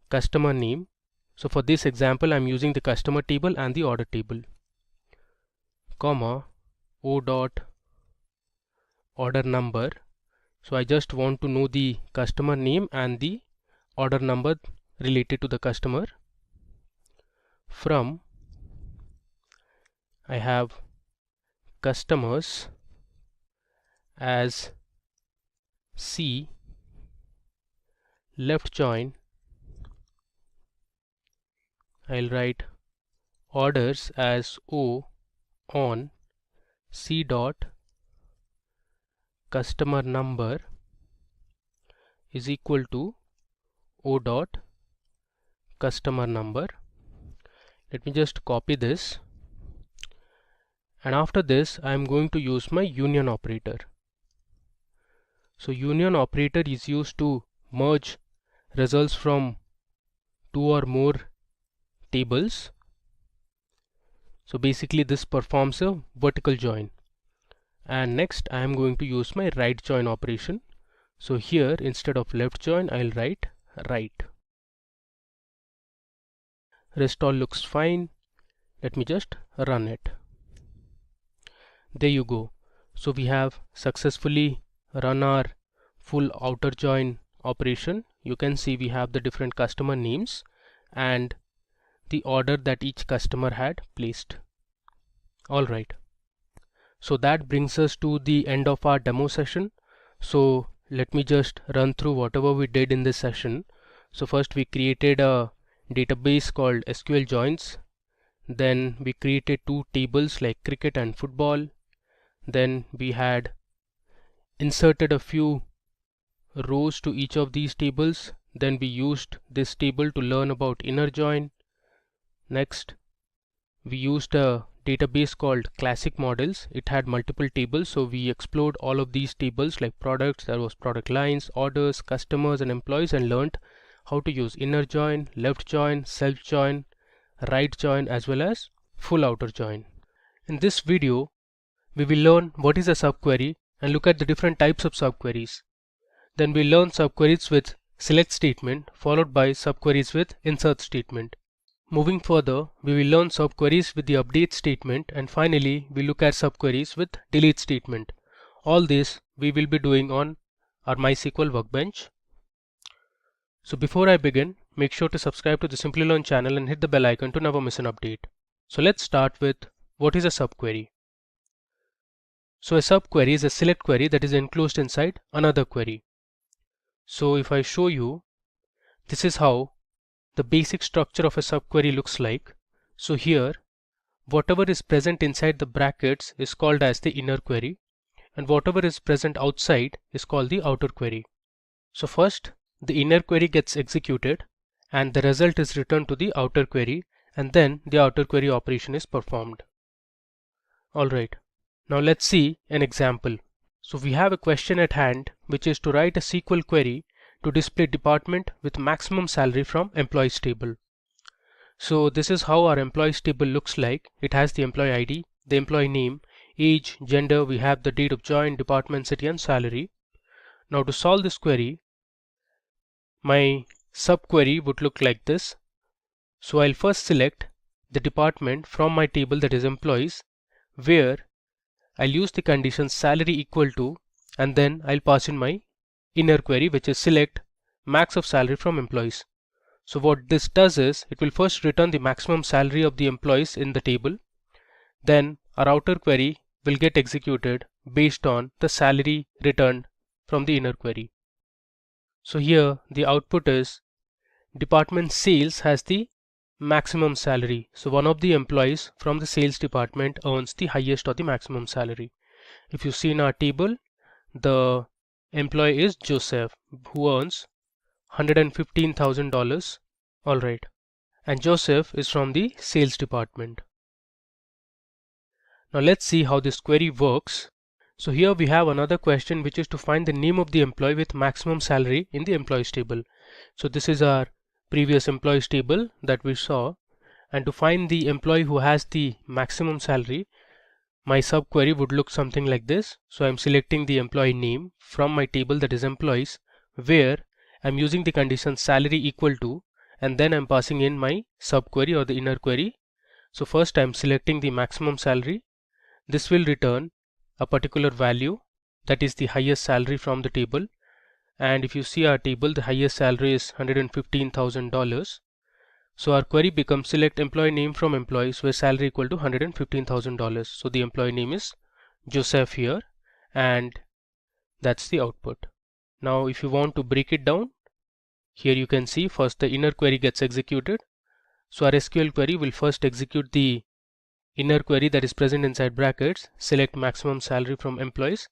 customer name. So for this example, I'm using the customer table and the order table, comma O dot order number. So I just want to know the customer name and the order number related to the customer. From, I have customers as C, left join, I'll write orders as O on C dot customer number is equal to O dot customer number. Let me just copy this, and after this I am going to use my union operator. So union operator is used to merge results from two or more tables. So basically this performs a vertical join. And next I am going to use my right join operation. So here instead of left join I'll write right. Rest all looks fine. Let me just run it. There you go. So we have successfully run our full outer join operation. You can see we have the different customer names and the order that each customer had placed. Alright. So that brings us to the end of our demo session. So let me just run through whatever we did in this session. So first we created a database called SQL joins. Then we created two tables like cricket and football. Then we had inserted a few rows to each of these tables. Then we used this table to learn about inner join. Next we used a database called classic models. It had multiple tables, so we explored all of these tables like products, there was product lines, orders, customers and employees, and learned how to use inner join, left join, self join, right join, as well as full outer join. In this video we will learn what is a subquery and look at the different types of subqueries. Then we learn subqueries with select statement followed by subqueries with insert statement. Moving further, we will learn subqueries with the update statement, and finally we look at subqueries with delete statement. All this we will be doing on our MySQL workbench. So before I begin, make sure to subscribe to the Simplilearn channel and hit the bell icon to never miss an update. So let's start with what is a subquery. So a subquery is a select query that is enclosed inside another query. So if I show you, this is how the basic structure of a subquery looks like. So here whatever is present inside the brackets is called as the inner query, and whatever is present outside is called the outer query. So first the inner query gets executed and the result is returned to the outer query, and then the outer query operation is performed. Alright, now let's see an example. So we have a question at hand, which is to write a SQL query to display department with maximum salary from employees table. So this is how our employees table looks like. It has the employee ID, the employee name, age, gender, we have the date of join, department, city and salary. Now to solve this query, my subquery would look like this. So I'll first select the department from my table, that is employees, where I'll use the condition salary equal to, and then I'll pass in my inner query, which is select max of salary from employees. So what this does is it will first return the maximum salary of the employees in the table. Then our outer query will get executed based on the salary returned from the inner query. So here the output is department sales has the maximum salary. So one of the employees from the sales department earns the highest or the maximum salary. If you see in our table, the employee is Joseph, who earns $115,000. Alright, and Joseph is from the sales department. Now let's see how this query works. So here we have another question, which is to find the name of the employee with maximum salary in the employees table. So this is our previous employees table that we saw, and to find the employee who has the maximum salary, my subquery would look something like this. So I'm selecting the employee name from my table, that is employees, where I'm using the condition salary equal to, and then I'm passing in my subquery or the inner query. So first I'm selecting the maximum salary. This will return a particular value, that is the highest salary from the table. And if you see our table, the highest salary is $115,000. So our query becomes select employee name from employees where salary equal to $115,000. So the employee name is Joseph here, and that's the output. Now if you want to break it down, here you can see first the inner query gets executed. So our SQL query will first execute the inner query that is present inside brackets, select maximum salary from employees.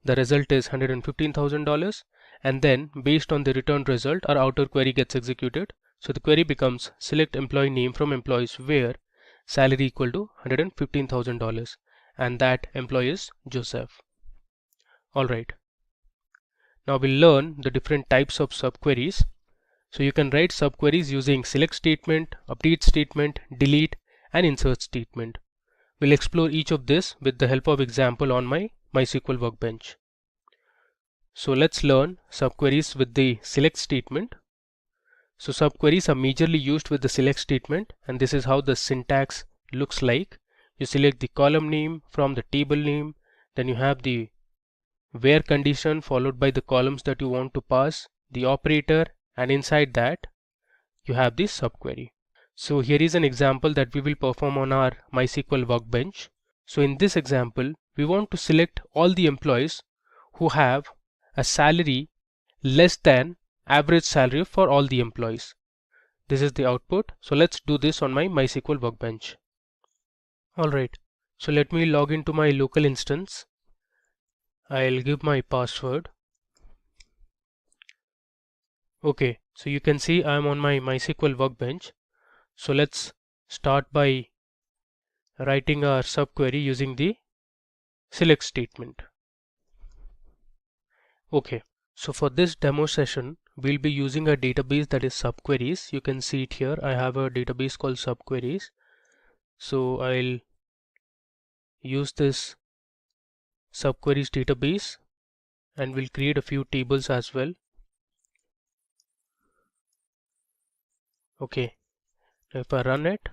The result is $115,000, and then based on the returned result our outer query gets executed. So the query becomes select employee name from employees where salary equal to $115,000 and that employee is Joseph. Alright, now we'll learn the different types of subqueries. So you can write subqueries using select statement, update statement, delete and insert statement. We'll explore each of this with the help of example on my MySQL workbench. So let's learn subqueries with the select statement. So subqueries are majorly used with the select statement, and this is how the syntax looks like. You select the column name from the table name, then you have the where condition followed by the columns that you want to pass, the operator, and inside that you have the subquery. So here is an example that we will perform on our MySQL workbench. So in this example, we want to select all the employees who have a salary less than average salary for all the employees. This is the output. So let's do this on my MySQL workbench. Alright, so let me log into my local instance. I'll give my password. Okay, so you can see I'm on my MySQL workbench. So let's start by writing our subquery using the select statement. Okay, so for this demo session we'll be using a database that is subqueries. You can see it here. I have a database called subqueries. So I'll use this subqueries database and we'll create a few tables as well. Okay, if I run it,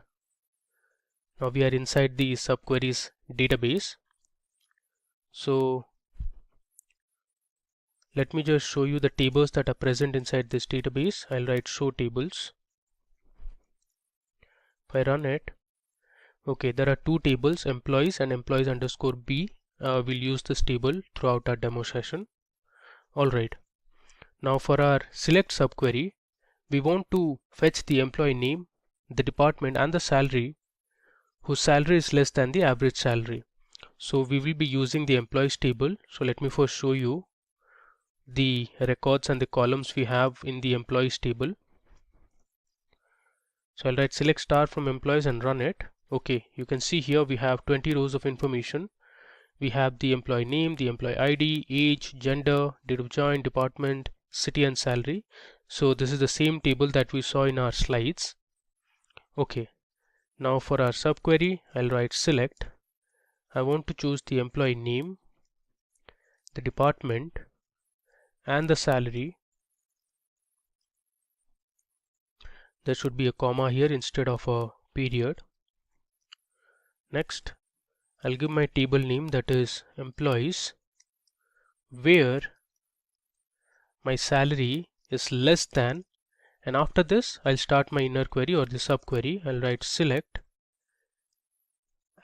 now we are inside the subqueries database. So let me just show you the tables that are present inside this database. I'll write show tables. If I run it, okay, there are two tables, employees and employees underscore B. We'll use this table throughout our demo session. Alright, now for our select subquery, we want to fetch the employee name, the department and the salary whose salary is less than the average salary. So we will be using the employees table. So let me first show you the records and the columns we have in the employees table. So I'll write select star from employees and run it. Okay, you can see here we have 20 rows of information. We have the employee name, the employee ID, age, gender, date of join, department, city and salary. So this is the same table that we saw in our slides. Okay, now for our subquery, I'll write select. I want to choose the employee name, the department and the salary. There should be a comma here instead of a period. Next, I'll give my table name, that is employees, where my salary is less than, and after this I'll start my inner query or the subquery. I'll write select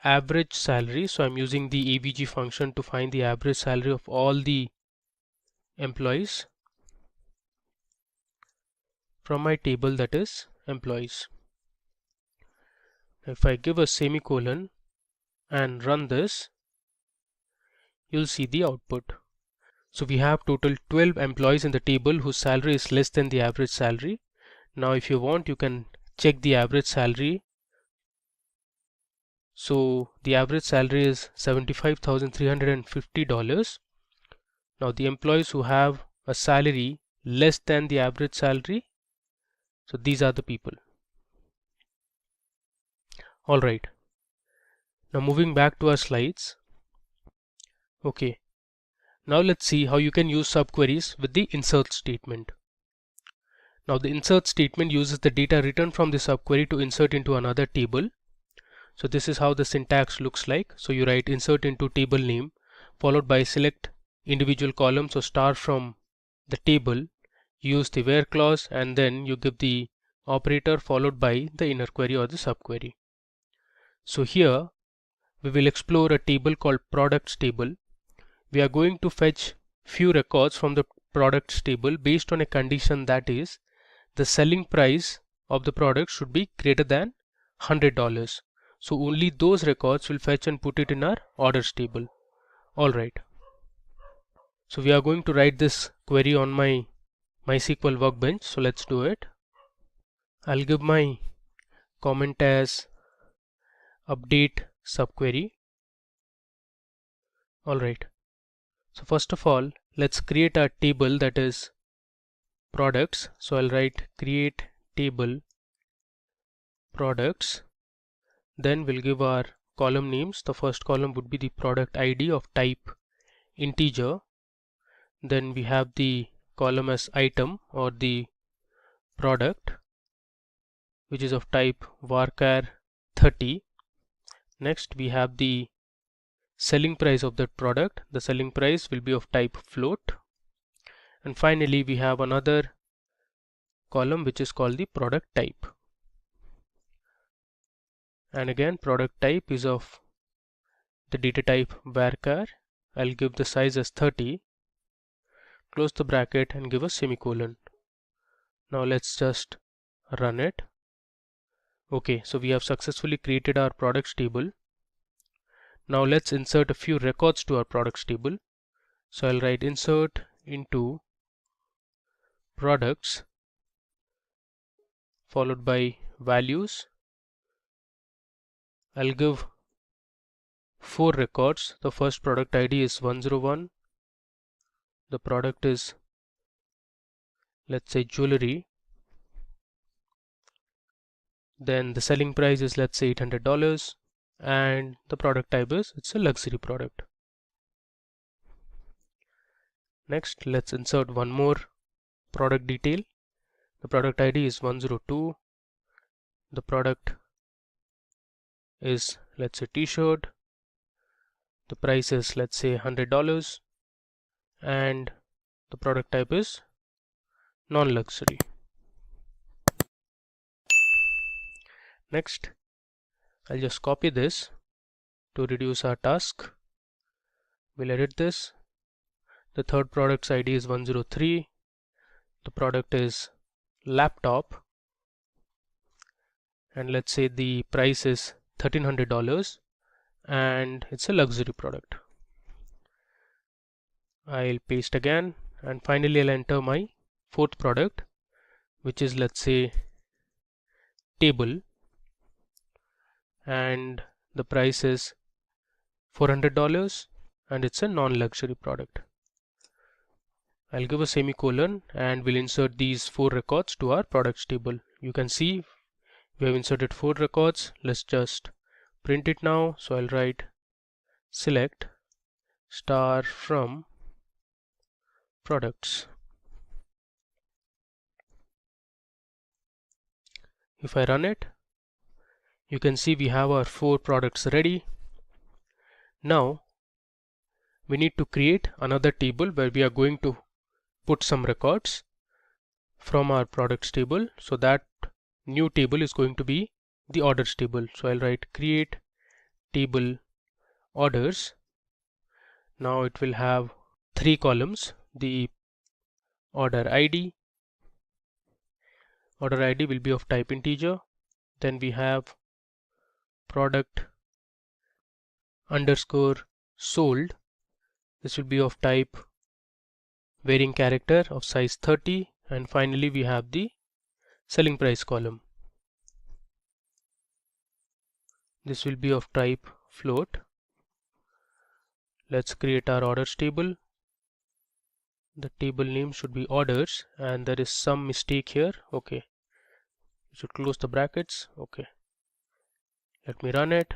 average salary. So I'm using the avg function to find the average salary of all the employees from my table, that is employees. If I give a semicolon and run this, you'll see the output. So we have total 12 employees in the table whose salary is less than the average salary. Now if you want, you can check the average salary. So the average salary is $75,350. Now the employees who have a salary less than the average salary, so these are the people. Alright, now moving back to our slides. Okay, now let's see how you can use subqueries with the insert statement. Now the insert statement uses the data written from the subquery to insert into another table. So this is how the syntax looks like. So you write insert into table name followed by select individual columns or star from the table. You use the where clause and then you give the operator followed by the inner query or the subquery. So here we will explore a table called products table. We are going to fetch few records from the products table based on a condition, that is the selling price of the product should be greater than $100. So only those records will fetch and put it in our orders table. Alright, So we are going to write this query on my MySQL workbench. So let's do it. I'll give my comment as update subquery. Alright. So first of all, let's create a table that is products. So I'll write create table products. Then we'll give our column names. The first column would be the product ID of type integer. Then we have the column as item or the product, which is of type varchar 30. Next we have the selling price of that product. The selling price will be of type float. And finally we have another column which is called the product type. And again, product type is of the data type varchar. I'll give the size as 30. Close the bracket and give a semicolon. Now let's just run it. Okay, so we have successfully created our products table. Now let's insert a few records to our products table. So I'll write insert into products followed by values. I'll give 4 records. The first product ID is 101. The product is, let's say, jewelry. Then the selling price is, let's say, $800. And the product type is, it's a luxury product. Next, let's insert one more product detail. The product ID is 102. The product is, let's say, t-shirt. The price is, let's say, $100. And the product type is non-luxury. Next, I'll just copy this to reduce our task. We'll edit this. The third product's ID is 103. The product is laptop. And let's say the price is $1,300 and it's a luxury product. I'll paste again, and finally I'll enter my fourth product, which is, let's say, table, and the price is $400 and it's a non-luxury product. I'll give a semicolon and we'll insert these 4 records to our products table. You can see we have inserted 4 records. Let's just print it now. So I'll write select star from products. If I run it, you can see we have our 4 products ready. Now we need to create another table where we are going to put some records from our products table. So that new table is going to be the orders table. So I'll write create table orders. Now it will have 3 columns. The order ID will be of type integer. Then we have product underscore sold. This will be of type varying character of size 30. And finally we have the selling price column. This will be of type float. Let's create our orders table. The table name should be orders, and there is some mistake here. Okay, you should close the brackets. Okay, let me run it.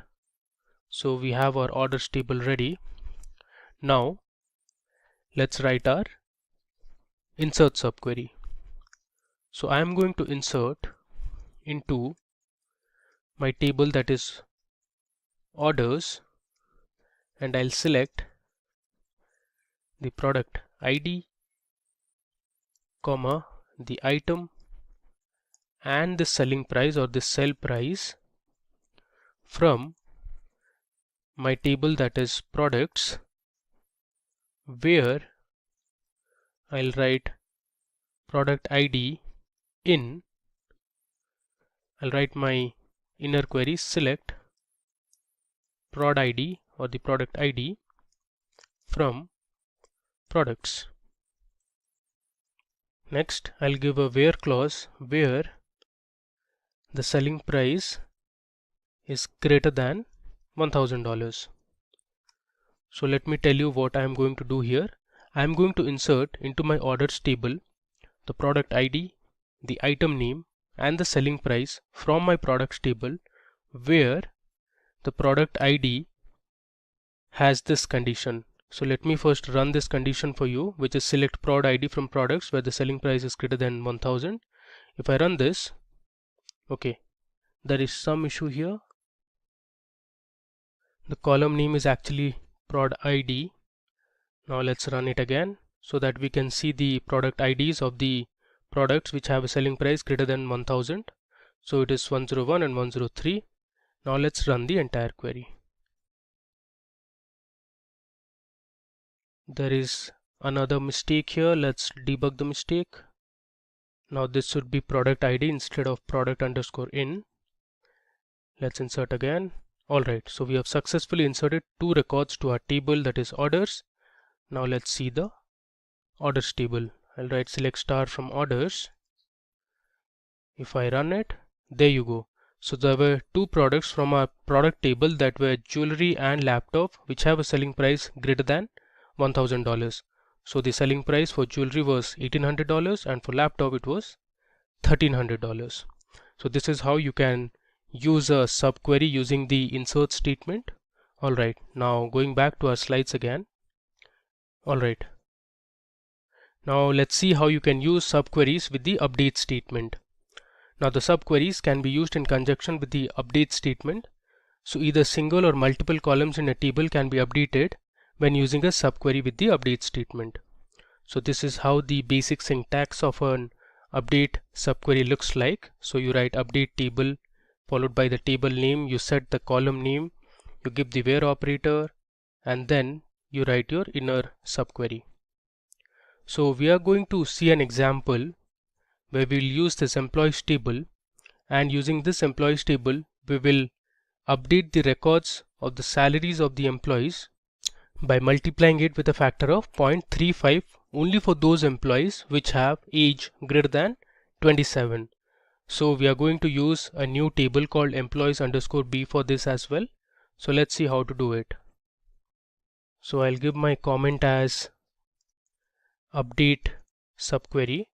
So we have our orders table ready. Now let's write our insert subquery. So I am going to insert into my table that is orders, and I'll select the product ID, comma, the item and the selling price or the sell price from my table that is products, where I'll write product ID in. I'll write my inner query select prod ID or the product ID from products. Next, I'll give a where clause where the selling price is greater than $1,000. So let me tell you what I am going to do here. I am going to insert into my orders table the product ID, the item name, and the selling price from my products table, where the product ID has this condition. So let me first run this condition for you, which is select prod ID from products where the selling price is greater than 1000. If I run this, okay, there is some issue here. The column name is actually prod ID. Now let's run it again so that we can see the product IDs of the products which have a selling price greater than 1000. So it is 101 and 103. Now let's run the entire query. There is another mistake here. Let's debug the mistake. Now this should be product ID instead of product underscore in. Let's insert again. Alright, so we have successfully inserted two records to our table, that is orders. Now let's see the orders table. I'll write select star from orders. If I run it, there you go. So there were two products from our product table that were jewelry and laptop, which have a selling price greater than $1,000. So the selling price for jewelry was $1,800 and for laptop it was $1,300. So this is how you can use a subquery using the insert statement. Alright, now going back to our slides again. Alright, now let's see how you can use subqueries with the update statement. Now the subqueries can be used in conjunction with the update statement. So either single or multiple columns in a table can be updated when using a subquery with the update statement. So this is how the basic syntax of an update subquery looks like. So you write update table followed by the table name, you set the column name, you give the where operator, and then you write your inner subquery. So we are going to see an example where we will use this employees table, and using this employees table we will update the records of the salaries of the employees by multiplying it with a factor of 0.35 only for those employees which have age greater than 27. So we are going to use a new table called employees underscore b for this as well. So let's see how to do it. So I'll give my comment as update subquery.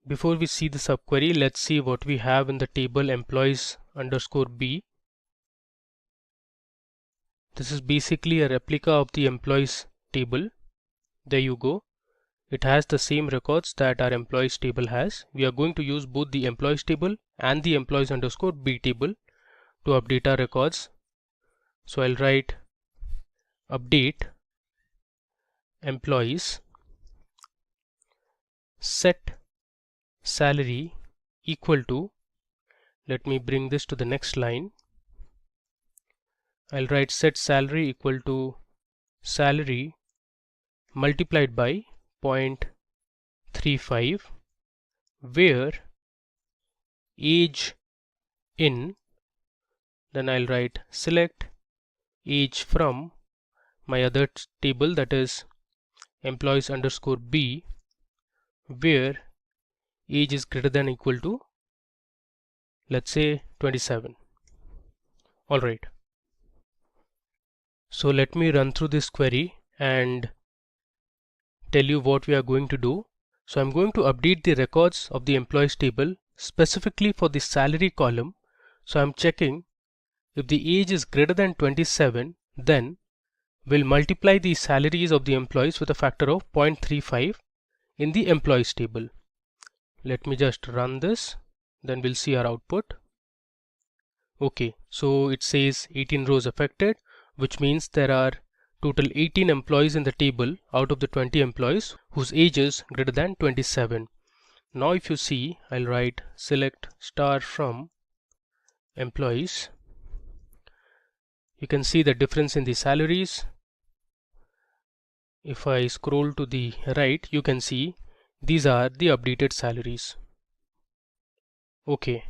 Before we see the subquery, let's see what we have in the table employees underscore b. This is basically a replica of the employees table. There you go. It has the same records that our employees table has. We are going to use both the employees table and the employees underscore b table to update our records. So I'll write update employees set salary equal to, let me bring this to the next line. I'll write set salary equal to salary multiplied by 0.35, where age in, then I'll write select age from my other table, that is employees underscore b, where age is greater than or equal to, let's say 27. Alright, so let me run through this query and tell you what we are going to do. So I'm going to update the records of the employees table specifically for the salary column. So I'm checking if the age is greater than 27, then we'll multiply the salaries of the employees with a factor of 0.35 in the employees table. Let me just run this, then we'll see our output. Okay, so it says 18 rows affected, which means there are total 18 employees in the table out of the 20 employees whose age is greater than 27. Now if you see, I'll write select star from employees. You can see the difference in the salaries. If I scroll to the right, you can see these are the updated salaries. Okay.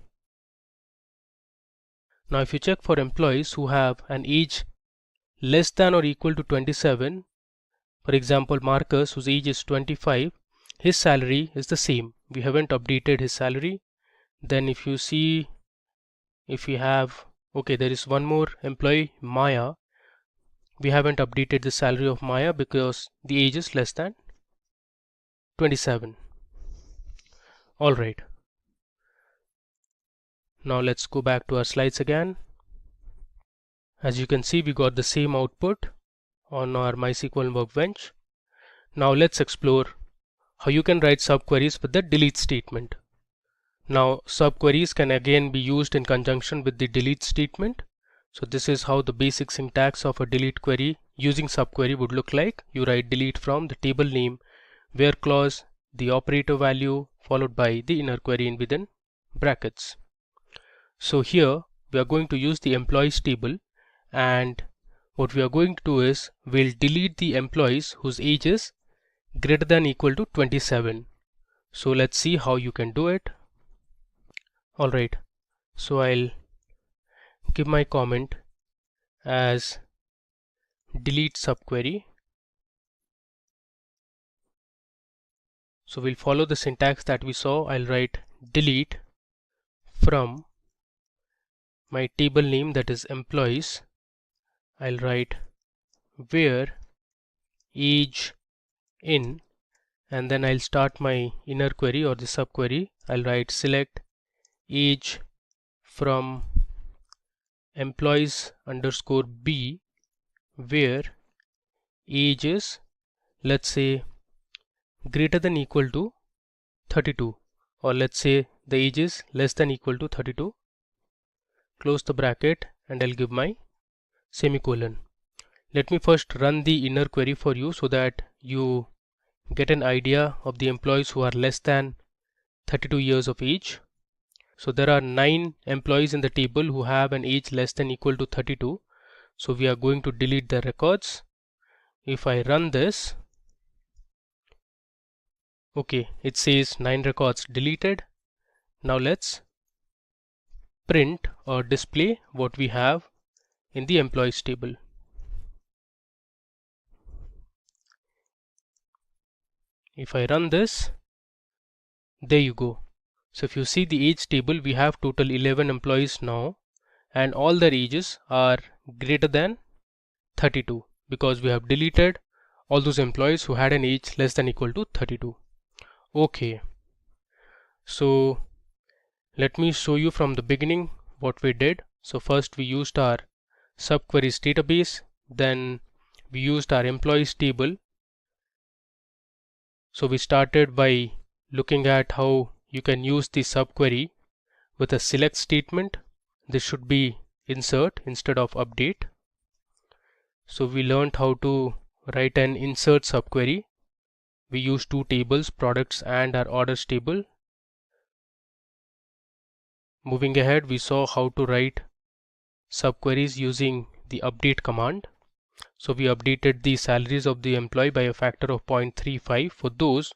Now if you check for employees who have an age less than or equal to 27. For example, Marcus, whose age is 25, his salary is the same. We haven't updated his salary. Then if you see, if we have, okay, there is one more employee, Maya. We haven't updated the salary of Maya because the age is less than 27. Alright. Now let's go back to our slides again. As you can see, we got the same output on our MySQL workbench. Now let's explore how you can write subqueries with the delete statement. Now subqueries can again be used in conjunction with the delete statement. So this is how the basic syntax of a delete query using subquery would look like. You write delete from the table name, where clause, the operator value, followed by the inner query in within brackets. So here we are going to use the employees table, and what we are going to do is we'll delete the employees whose age is greater than or equal to 27. So let's see how you can do it. Alright, so I'll give my comment as delete subquery. So we'll follow the syntax that we saw. I'll write delete from my table name, that is employees. I'll write where age in, and then I'll start my inner query or the subquery. I'll write select age from employees underscore B, where age is, let's say, greater than or equal to 32, or let's say the age is less than or equal to 32. Close the bracket and I'll give my semicolon. Let me first run the inner query for you so that you get an idea of the employees who are less than 32 years of age. So there are 9 employees in the table who have an age less than or equal to 32. So we are going to delete the records. If I run this, okay, it says 9 records deleted. Now let's print or display what we have in the employees table. If I run this, there you go. So if you see the age table, we have total 11 employees now, and all their ages are greater than 32 because we have deleted all those employees who had an age less than or equal to 32. Okay, so let me show you from the beginning what we did. So first we used our subqueries database, then we used our employees table. So we started by looking at how you can use the subquery with a select statement. This should be insert instead of update. So we learned how to write an insert subquery. We use 2 tables, products and our orders table. Moving ahead, we saw how to write subqueries using the update command. So we updated the salaries of the employee by a factor of 0.35 for those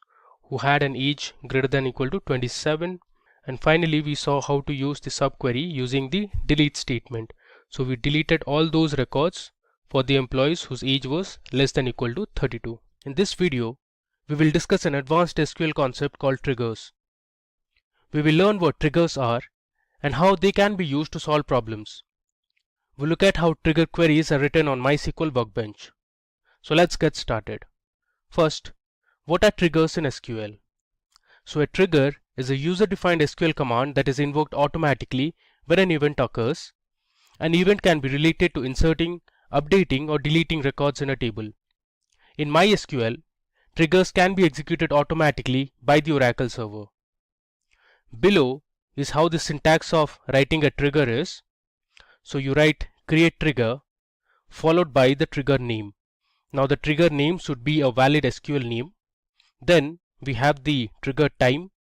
who had an age greater than or equal to 27. And finally we saw how to use the subquery using the delete statement. So we deleted all those records for the employees whose age was less than or equal to 32. In this video, we will discuss an advanced SQL concept called triggers. We will learn what triggers are and how they can be used to solve problems. We'll look at how trigger queries are written on MySQL Workbench. So let's get started. First, what are triggers in SQL? So a trigger is a user-defined SQL command that is invoked automatically when an event occurs. An event can be related to inserting, updating or deleting records in a table. In MySQL, triggers can be executed automatically by the Oracle server. Below is how the syntax of writing a trigger is. So you write create trigger followed by the trigger name. Now the trigger name should be a valid SQL name. Then we have the trigger time,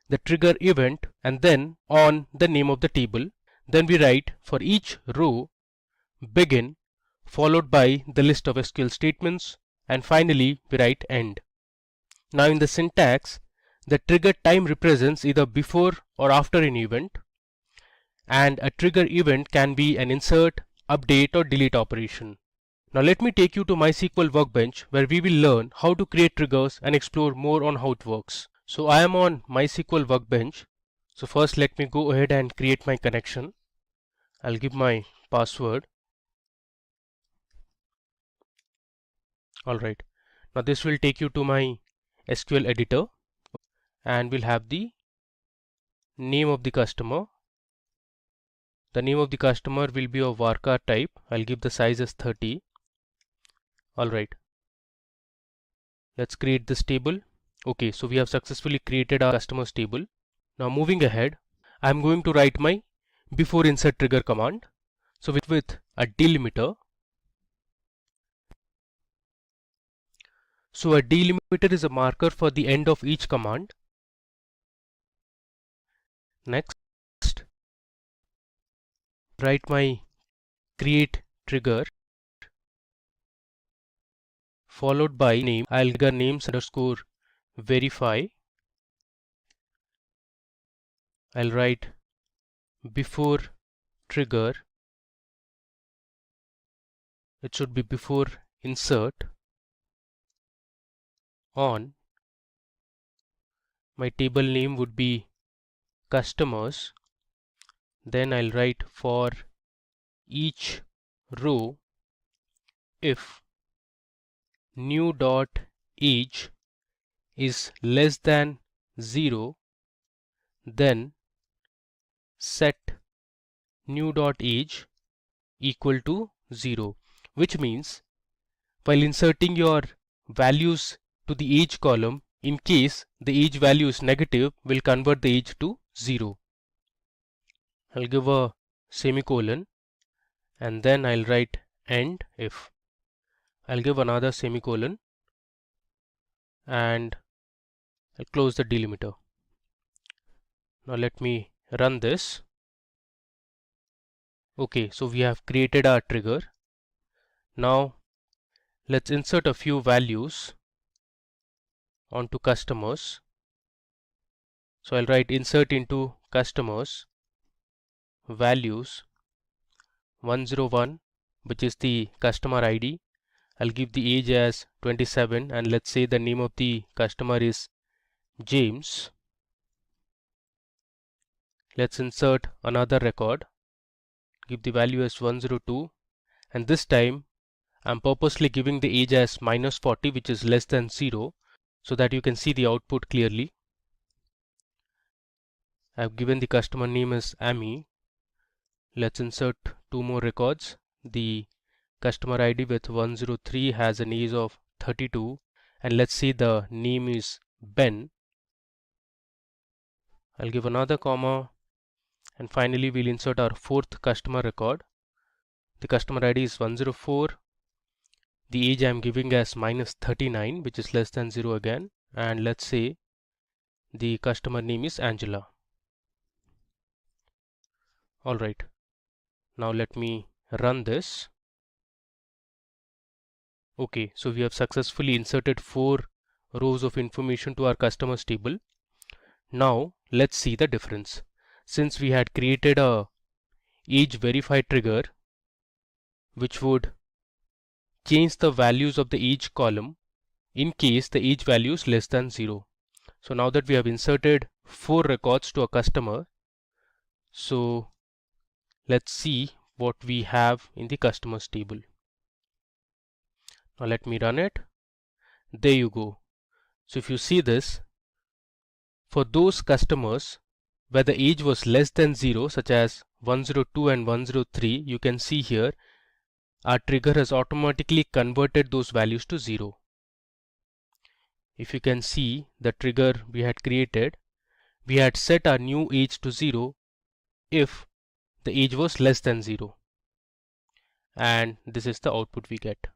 the trigger event, and then on the name of the table. Then we write for each row begin followed by the list of SQL statements, and finally we write end. Now in the syntax, the trigger time represents either before or after an event, and a trigger event can be an insert, update or delete operation. Now let me take you to MySQL Workbench, where we will learn how to create triggers and explore more on how it works. So I am on MySQL Workbench. So first let me go ahead and create my connection. I'll give my password. Alright. Now this will take you to my SQL editor, and we'll have the name of the customer. The name of the customer will be of varchar type. I'll give the size as 30. Alright. Let's create this table. Okay, so we have successfully created our customers table. Now moving ahead, I'm going to write my before insert trigger command. So with a delimiter. So a delimiter is a marker for the end of each command. Next, write my create trigger followed by name. I'll trigger names underscore verify. I'll write before trigger. It should be before insert on. My table name would be customers. Then I'll write for each row if new dot age is less than 0, then set new dot age equal to 0, which means while inserting your values to the age column, in case the age value is negative, will convert the age to 0. I'll give a semicolon and then I'll write end if. I'll give another semicolon and I'll close the delimiter. Now let me run this. Okay, so we have created our trigger. Now let's insert a few values onto customers. So I'll write insert into customers values 101, which is the customer ID. I'll give the age as 27 and let's say the name of the customer is James. Let's insert another record. Give the value as 102 and this time I'm purposely giving the age as -40, which is less than 0, so that you can see the output clearly. I've given the customer name as Amy. Let's insert two more records. The customer ID with 103 has an age of 32 and let's say the name is Ben. I'll give another comma and finally we'll insert our fourth customer record. The customer ID is 104. The age I'm giving as -39, which is less than 0 again, and let's say the customer name is Angela. Alright, now let me run this. Okay, so we have successfully inserted 4 rows of information to our customers table. Now let's see the difference. Since we had created a age verify trigger which would change the values of the age column in case the age value is less than 0. So now that we have inserted 4 records to a customer, so let's see what we have in the customers table. Now let me run it. There you go. So if you see this, for those customers where the age was less than 0, such as 102 and 103, you can see here our trigger has automatically converted those values to 0. If you can see the trigger we had created, we had set our new age to 0 if the age was less than 0, and this is the output we get.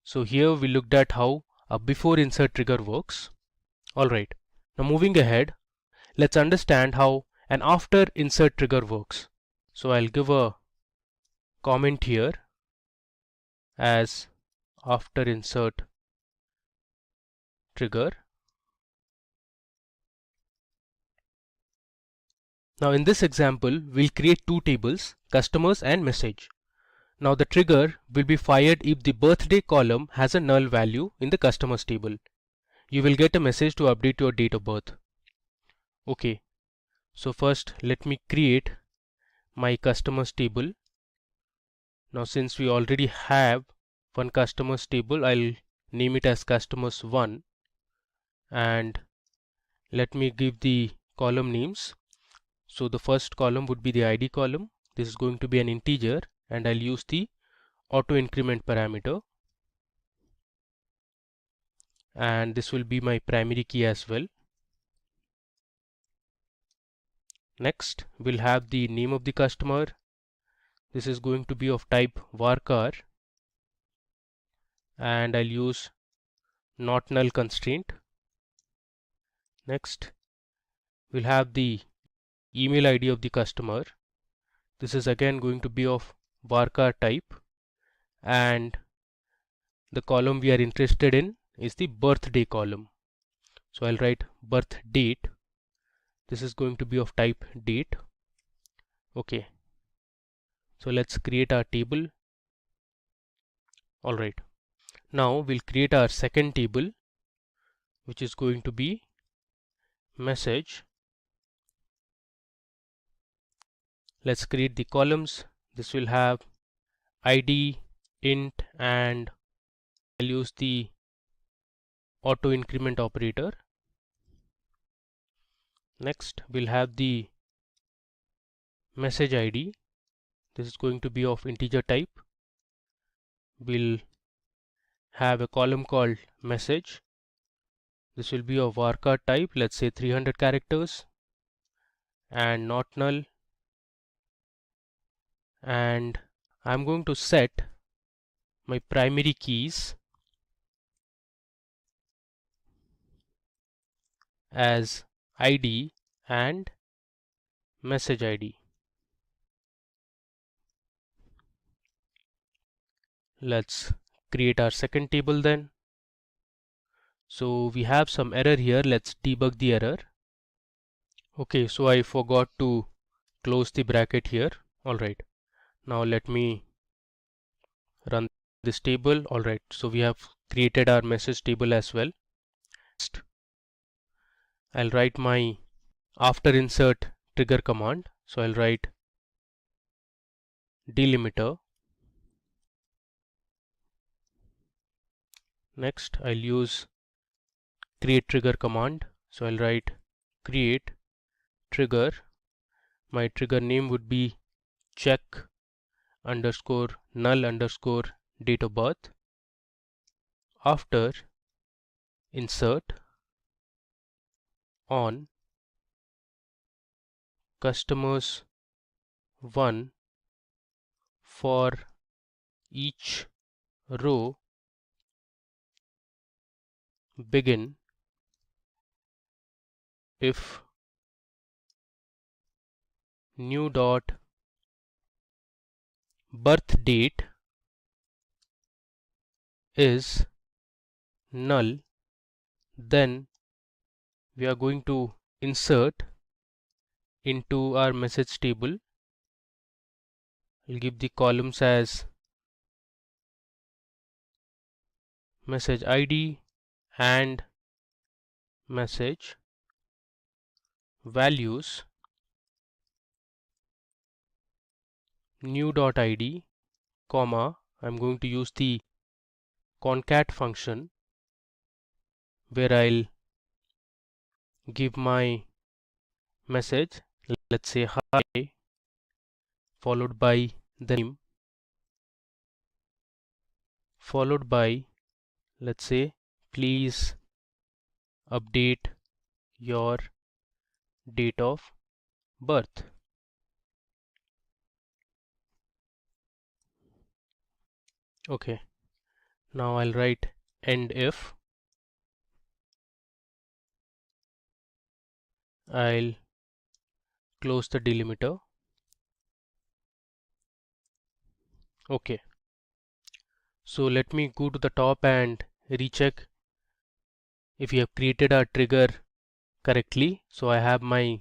So here we looked at how a before insert trigger works. Alright, now moving ahead, let's understand how an after insert trigger works. So I'll give a comment here as after insert trigger. Now in this example, we'll create two tables, customers and message. Now the trigger will be fired if the birthday column has a null value in the customers table. You will get a message to update your date of birth. Okay, so first let me create my customers table. Now since we already have one customers table, I'll name it as customers 1, and let me give the column names. So the first column would be the ID column. This is going to be an integer, and I'll use the auto increment parameter, and this will be my primary key as well. Next, we'll have the name of the customer. This is going to be of type varchar, and I'll use not null constraint. Next, we'll have the email ID of the customer. This is again going to be of varchar type, and the column we are interested in is the birthday column. So I'll write birth date. This is going to be of type date. Okay, so let's create our table. Alright, now we'll create our second table, which is going to be message. Let's create the columns. This will have ID, int, and I'll use the auto increment operator. Next, we'll have the message ID. This is going to be of integer type. We'll have a column called message. This will be of varchar type, let's say 300 characters, and not null. And I'm going to set my primary keys as ID and message ID. Let's create our second table then. So we have some error here. Let's debug the error. Okay, so I forgot to close the bracket here. Alright, now let me run this table. Alright, so we have created our message table as well. Next, I'll write my after insert trigger command. So I'll write delimiter. Next, I'll use create trigger command. So I'll write create trigger. My trigger name would be check underscore null underscore date of birth. After insert on customers 1 for each row begin if new dot birth date is null, then we are going to insert into our message table. I'll give the columns as message ID and message values new.id, comma, I'm going to use the concat function where I'll give my message, let's say hi, followed by the name, followed by, let's say, please update your date of birth. Okay, now I'll write end if. I'll close the delimiter. Okay, so let me go to the top and recheck if we have created our trigger correctly. So I have my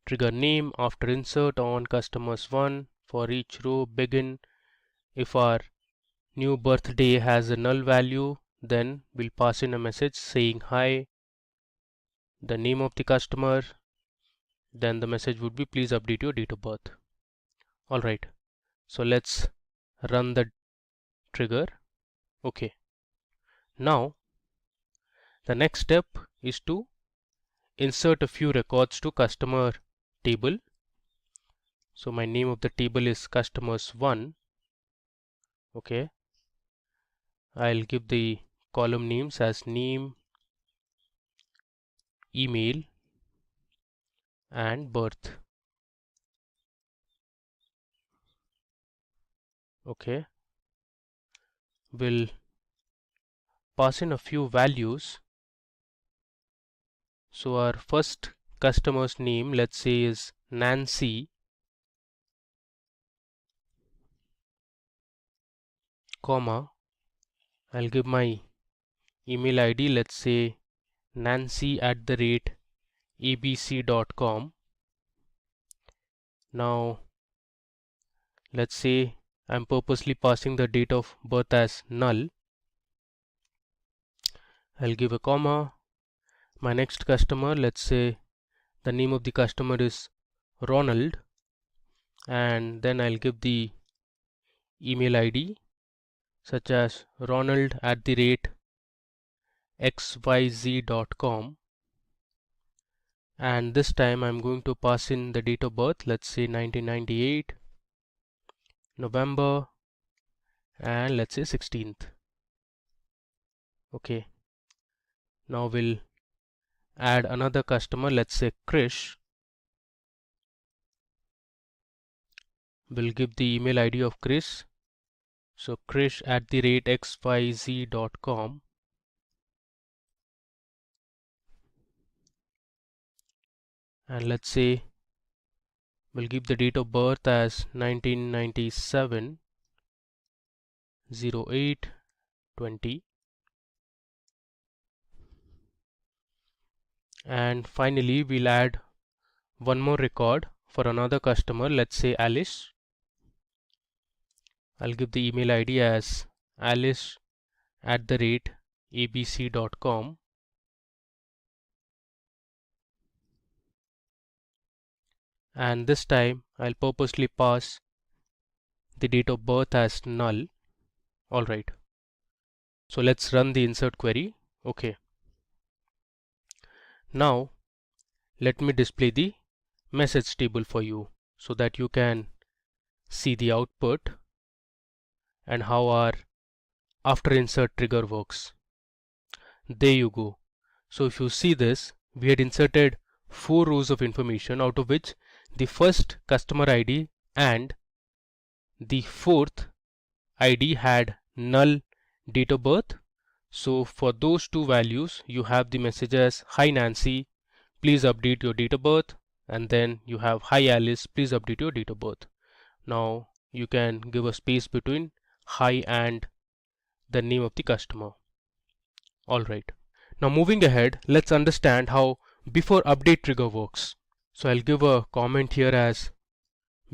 trigger name after insert on customers 1 for each row begin If our new birthday has a null value, then we'll pass in a message saying hi, the name of the customer, then the message would be please update your date of birth. Alright, so let's run the trigger. Okay, now the next step is to insert a few records to customer table. So my name of the table is customers1. Okay, I'll give the column names as name, email and birth. Okay, we'll pass in a few values. So our first customer's name, let's say, is Nancy, comma, I'll give my email ID, let's say nancy@abc.com. Now let's say I'm purposely passing the date of birth as null. I'll give a comma. My next customer, let's say the name of the customer is Ronald, and then I'll give the email ID such as ronald@xyz.com, and this time I'm going to pass in the date of birth, let's say 1998 November, and let's say 16th. Okay, now we'll add another customer, let's say Krish. We'll give the email ID of Krish, so krish@xyz.com, and let's say we'll give the date of birth as 1997 08/20, and finally we'll add one more record for another customer, let's say Alice. I'll give the email ID as alice@abc.com, and this time I'll purposely pass the date of birth as null. Alright, so let's run the insert query. Okay, now let me display the message table for you so that you can see the output and how our after insert trigger works. There you go. So if you see this, we had inserted 4 rows of information, out of which the first customer ID and the fourth ID had null date of birth. So for those two values you have the message as hi Nancy, please update your date of birth, and then you have hi Alice, please update your date of birth. Now you can give a space between hi and the name of the customer. Alright, now moving ahead, let's understand how before update trigger works. So I'll give a comment here as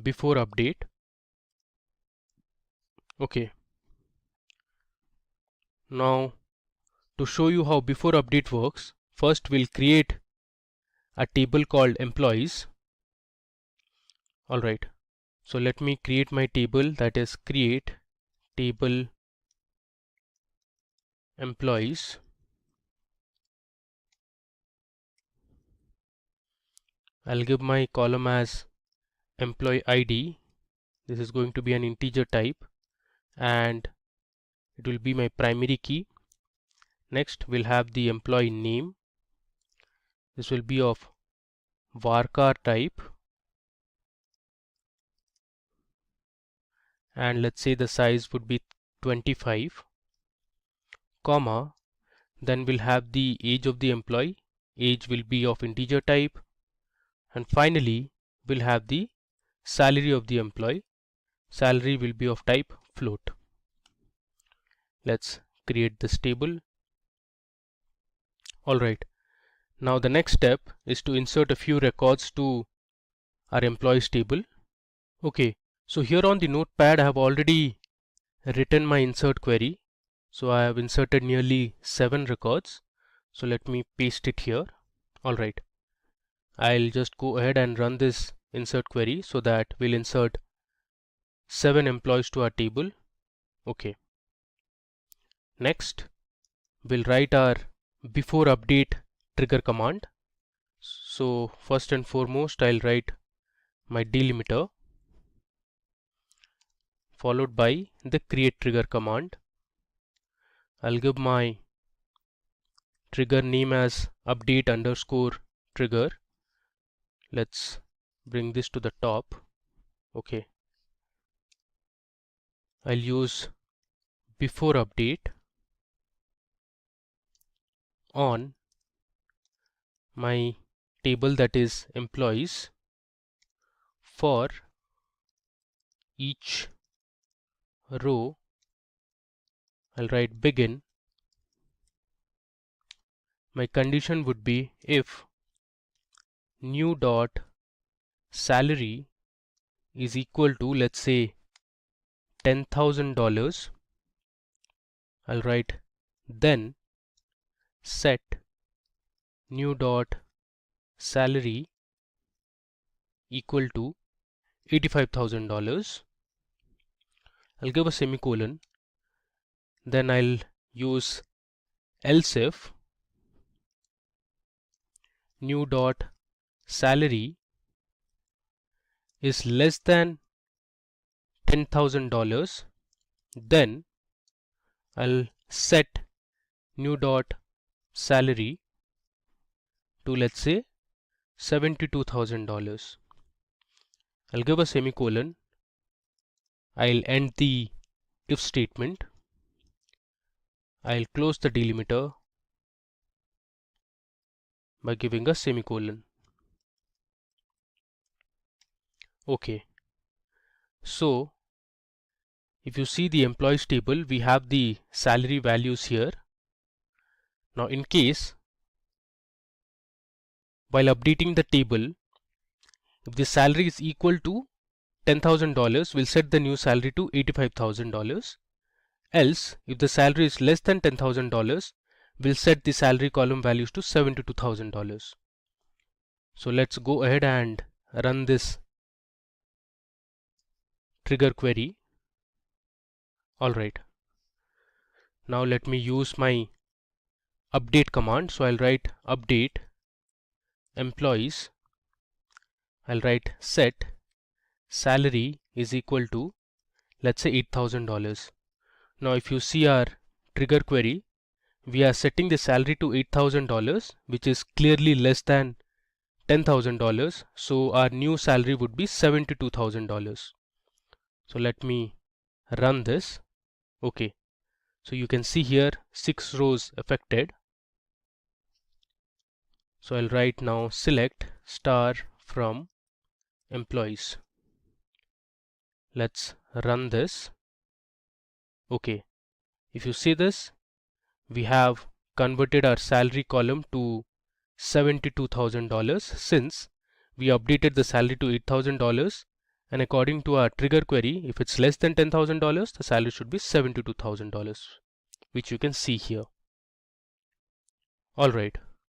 before update. Okay, now to show you how before update works, first we'll create a table called employees. Alright, so let me create my table, that is create table employees. I'll give my column as employee ID. This is going to be an integer type and it will be my primary key. Next we'll have the employee name. This will be of varchar type, and let's say the size would be 25, comma, then we'll have the age of the employee. Age will be of integer type, and finally we'll have the salary of the employee. Salary will be of type float. Let's create this table. Alright, now the next step is to insert a few records to our employees table. Okay, so here on the notepad I have already written my insert query. So I have inserted nearly 7 records. So let me paste it here. Alright, I'll just go ahead and run this insert query so that we'll insert 7 employees to our table. Okay. Next, we'll write our before update trigger command. So first and foremost, I'll write my delimiter followed by the create trigger command. I'll give my trigger name as update underscore trigger. Let's bring this to the top. Okay. I'll use before update on my table, that is employees. For each row, I'll write begin. My condition would be if new dot salary is equal to, let's say, $10,000. I'll write then set new dot salary equal to $85,000. I'll give a semicolon. Then I'll use else if new dot salary is less than $10,000, then I'll set new dot salary to, let's say, $72,000. I'll give a semicolon. I'll end the if statement. I'll close the delimiter by giving a semicolon. Okay. So if you see the employees table, we have the salary values here. Now in case while updating the table, if the salary is equal to $10,000, we'll set the new salary to $85,000. Else, if the salary is less than $10,000, we'll set the salary column values to $72,000. So let's go ahead and run this trigger query. Alright. Now let me use my update command. So I'll write update employees. I'll write set salary is equal to, let's say, $8,000. Now if you see our trigger query, we are setting the salary to $8,000, which is clearly less than $10,000. So our new salary would be $72,000. So let me run this. Okay. So you can see here 6 rows affected. So I'll write now select star from employees. Let's run this. Okay. If you see this, we have converted our salary column to $72,000 since we updated the salary to $8,000, and according to our trigger query, if it's less than $10,000, the salary should be $72,000, which you can see here. Alright,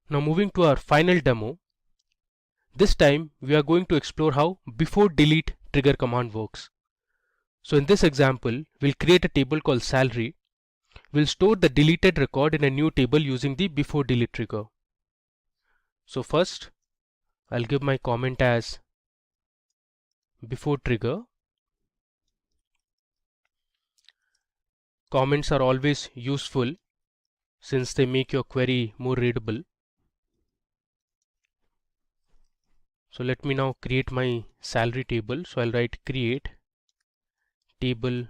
now moving to our final demo. This time we are going to explore how before delete trigger command works. So in this example, we'll create a table called salary. We'll store the deleted record in a new table using the before delete trigger. So first, I'll give my comment as before trigger. Comments are always useful since they make your query more readable. So let me now create my salary table. So I'll write create table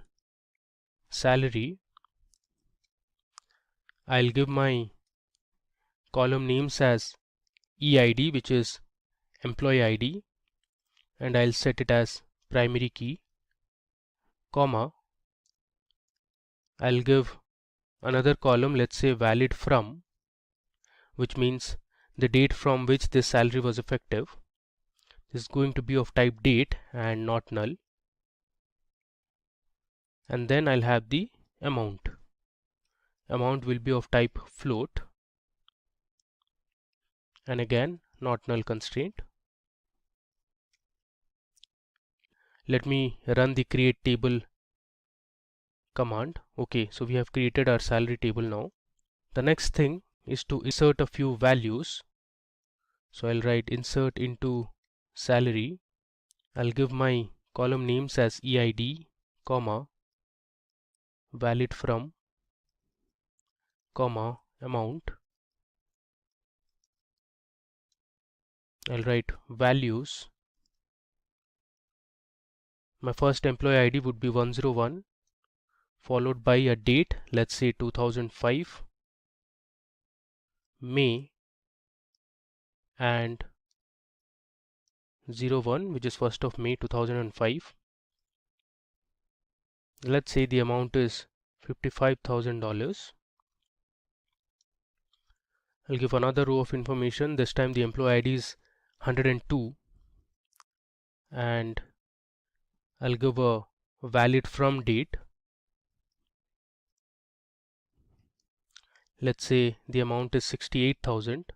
salary. I'll give my column names as EID, which is employee ID, and I'll set it as primary key, comma. I'll give another column, let's say valid from, which means the date from which this salary was effective. This is going to be of type date and not null. and then I'll have the amount. Amount will be of type float, and again not null constraint. Let me run the create table command. Okay, so we have created our salary table now. The next thing is to insert a few values. So I'll write insert into salary. I'll give my column names as EID, comma, valid from, comma, amount. I'll write values. My first employee ID would be 101, followed by a date, let's say 2005, May, and 01, which is 1st of May 2005. Let's say the amount is $55,000. I'll give another row of information. This time the employee ID is 102, and I'll give a valid from date. Let's say the amount is 68,000.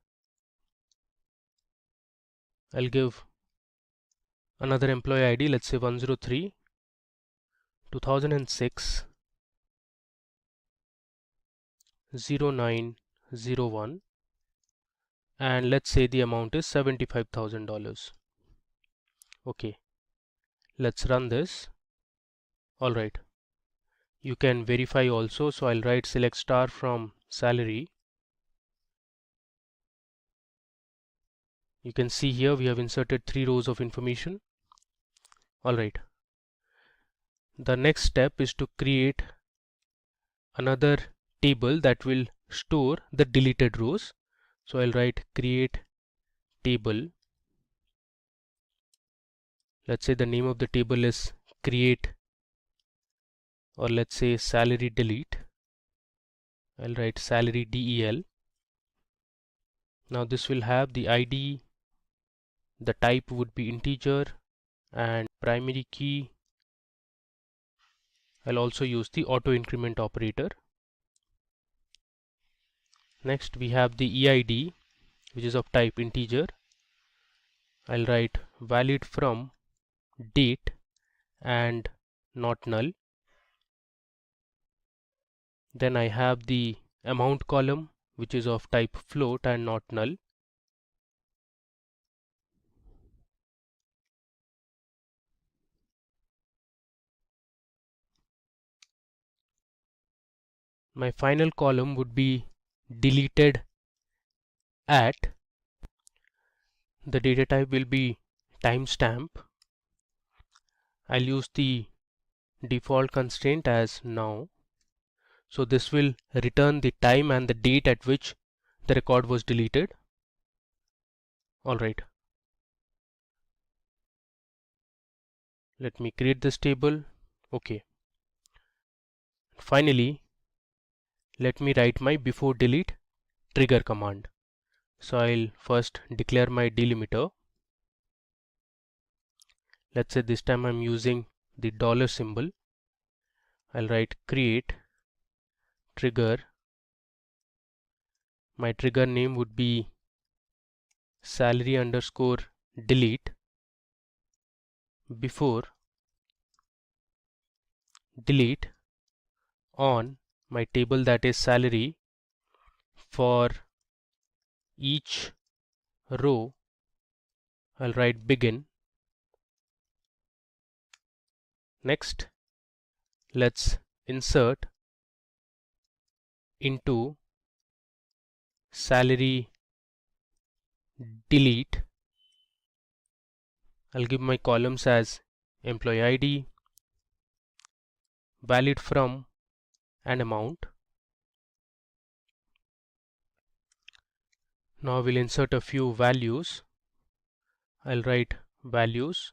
I'll give another employee ID, let's say 103, 2006, 0901, and let's say the amount is $75,000. Okay, let's run this. Alright, you can verify also, so I'll write select star from salary. You can see here we have inserted 3 rows of information. Alright, the next step is to create another table that will store the deleted rows. So I'll write create table. Let's say the name of the table is create, or let's say salary delete. I'll write salary del. Now this will have the ID, the type would be integer, and primary key. I'll also use the auto increment operator. Next we have the EID, which is of type integer. I'll write valid from date and not null. Then I have the amount column, which is of type float and not null. My final column would be deleted at. The data type will be timestamp. I'll use the default constraint as now. So this will return the time and the date at which the record was deleted. Alright. Let me create this table. Okay. Finally, let me write my before delete trigger command. So I'll first declare my delimiter. Let's say this time I'm using the dollar symbol. I'll write create trigger. My trigger name would be salary underscore delete before delete on my table, that is salary. For each row I'll write begin. Next, let's insert into salary delete. I'll give my columns as employee ID, valid from, and amount. Now we'll insert a few values. I'll write values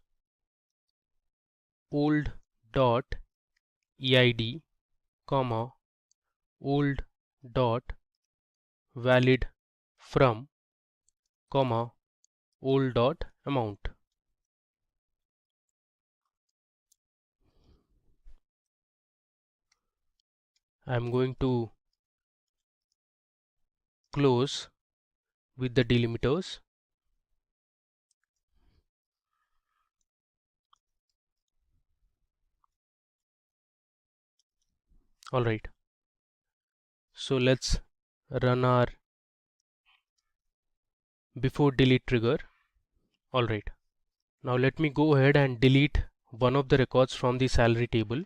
old dot eid, comma, old dot valid from, comma, old dot amount. I'm going to close with the delimiters. Alright, so let's run our before delete trigger. Alright, now let me go ahead and delete one of the records from the salary table.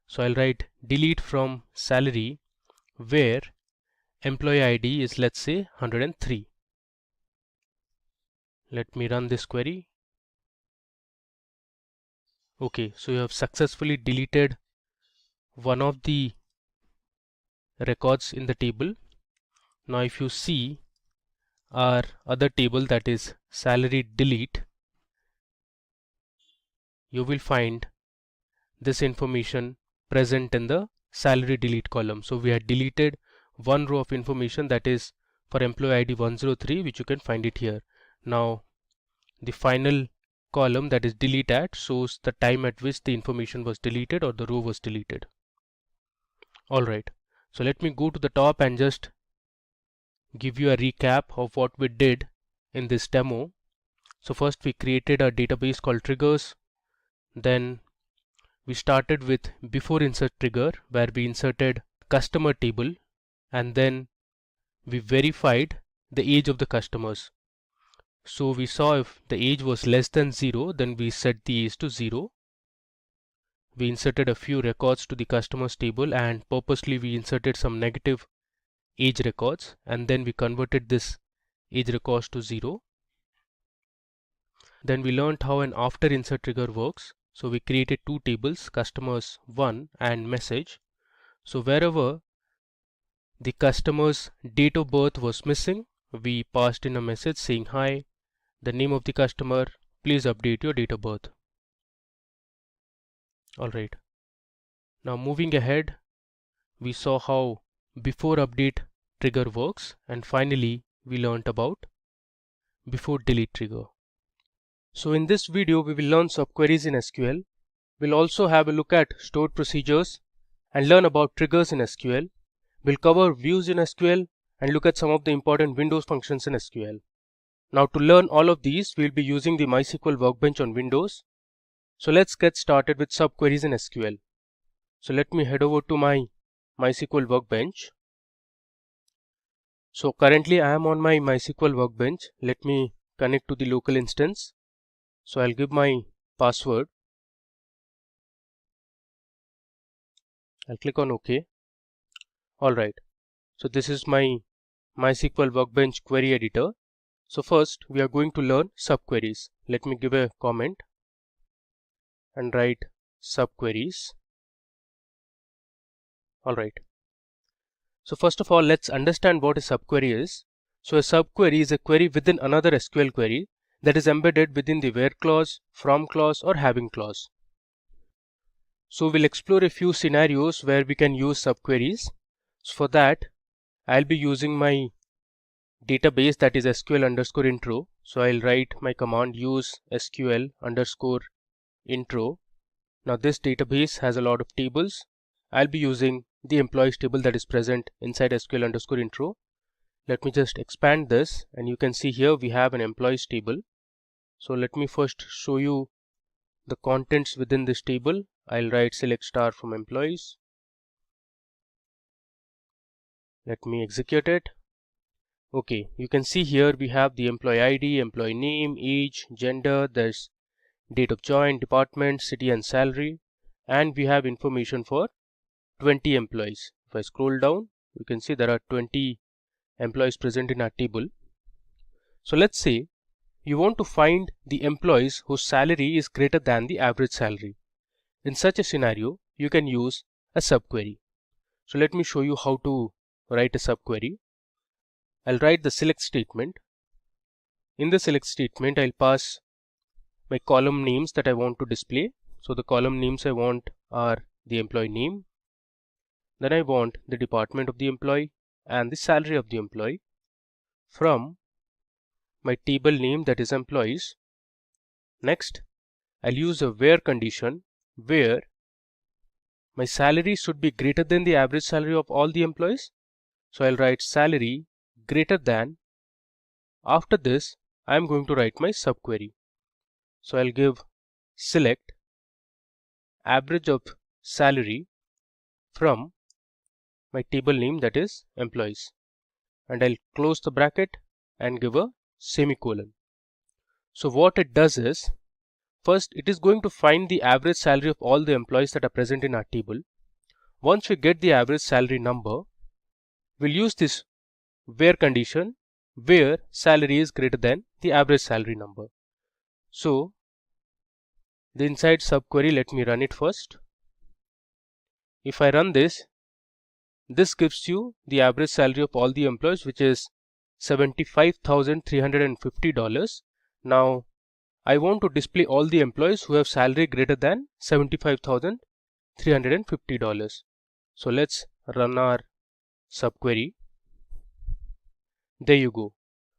So I'll write delete from salary where employee ID is, let's say, 103. Let me run this query. Okay, so you have successfully deleted one of the records in the table. Now if you see our other table, that is salary delete, you will find this information present in the salary delete column. So we had deleted one row of information, that is for employee ID 103, which you can find it here. Now the final column, that is delete at, shows the time at which the information was deleted or the row was deleted. Alright, so let me go to the top and just give you a recap of what we did in this demo. So first we created a database called triggers. Then we started with before insert trigger, where we inserted customer table, and then we verified the age of the customers. So we saw if the age was less than 0, then we set the age to 0. We inserted a few records to the customers table, and purposely we inserted some negative age records, and then we converted this age records to 0. Then we learned how an after insert trigger works. So we created two tables, customers 1 and message. So wherever the customer's date of birth was missing, we passed in a message saying, hi, the name of the customer, please update your date of birth. Alright, now moving ahead, we saw how before update trigger works, and finally we learnt about before delete trigger. So in this video we will learn subqueries in SQL. We'll also have a look at stored procedures and learn about triggers in SQL. We'll cover views in SQL and look at some of the important Windows functions in SQL. Now to learn all of these, we'll be using the MySQL workbench on Windows. So let's get started with subqueries in SQL. So let me head over to my MySQL workbench. So currently I am on my MySQL workbench. Let me connect to the local instance. So I'll give my password. I'll click on OK. Alright, so this is my MySQL workbench query editor. So first we are going to learn subqueries. Let me give a comment and write subqueries. Alright, so first of all, let's understand what a subquery is. So a subquery is a query within another SQL query that is embedded within the where clause, from clause or having clause. So we'll explore a few scenarios where we can use subqueries. So for that, I'll be using my database, that is SQL underscore intro. So I'll write my command use SQL underscore intro. Now this database has a lot of tables. I'll be using the employees table that is present inside SQL underscore intro. Let me just expand this, and you can see here we have an employees table. So let me first show you the contents within this table. I'll write select star from employees. Let me execute it. Okay, you can see here we have the employee ID, employee name, age, gender, there's date of join, department, city and salary, and we have information for 20 employees. If I scroll down, you can see there are 20 employees present in our table. So let's say you want to find the employees whose salary is greater than the average salary. In such a scenario, you can use a subquery. So let me show you how to write a subquery. I'll write the select statement. In the select statement, I'll pass my column names that I want to display. So the column names I want are the employee name. Then I want the department of the employee and the salary of the employee. From my table name, that is employees. Next, I'll use a where condition where my salary should be greater than the average salary of all the employees. So I'll write salary greater than. After this, I'm going to write my subquery. So I'll give select average of salary from my table name, that is employees, and I'll close the bracket and give a semicolon. So what it does is, first it is going to find the average salary of all the employees that are present in our table. Once we get the average salary number, we'll use this where condition where salary is greater than the average salary number. So the inside subquery, let me run it first. If I run this gives you the average salary of all the employees, which is $75,350. Now I want to display all the employees who have salary greater than $75,350. So let's run our subquery. There you go.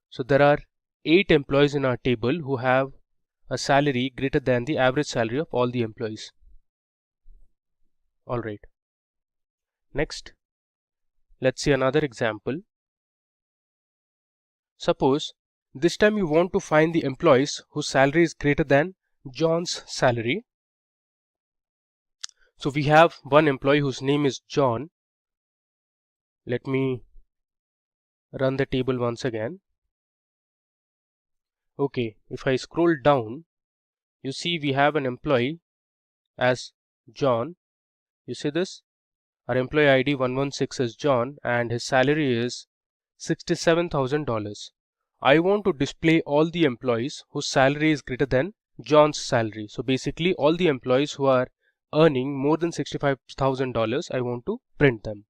So there are 8 employees in our table who have a salary greater than the average salary of all the employees. Alright. Next, let's see another example. Suppose this time you want to find the employees whose salary is greater than John's salary. So we have one employee whose name is John. Let me run the table once again. Okay, if I scroll down, you see we have an employee as John. You see this? Our employee ID 116 is John and his salary is $67,000. I want to display all the employees whose salary is greater than John's salary. So basically all the employees who are earning more than $65,000, I want to print them.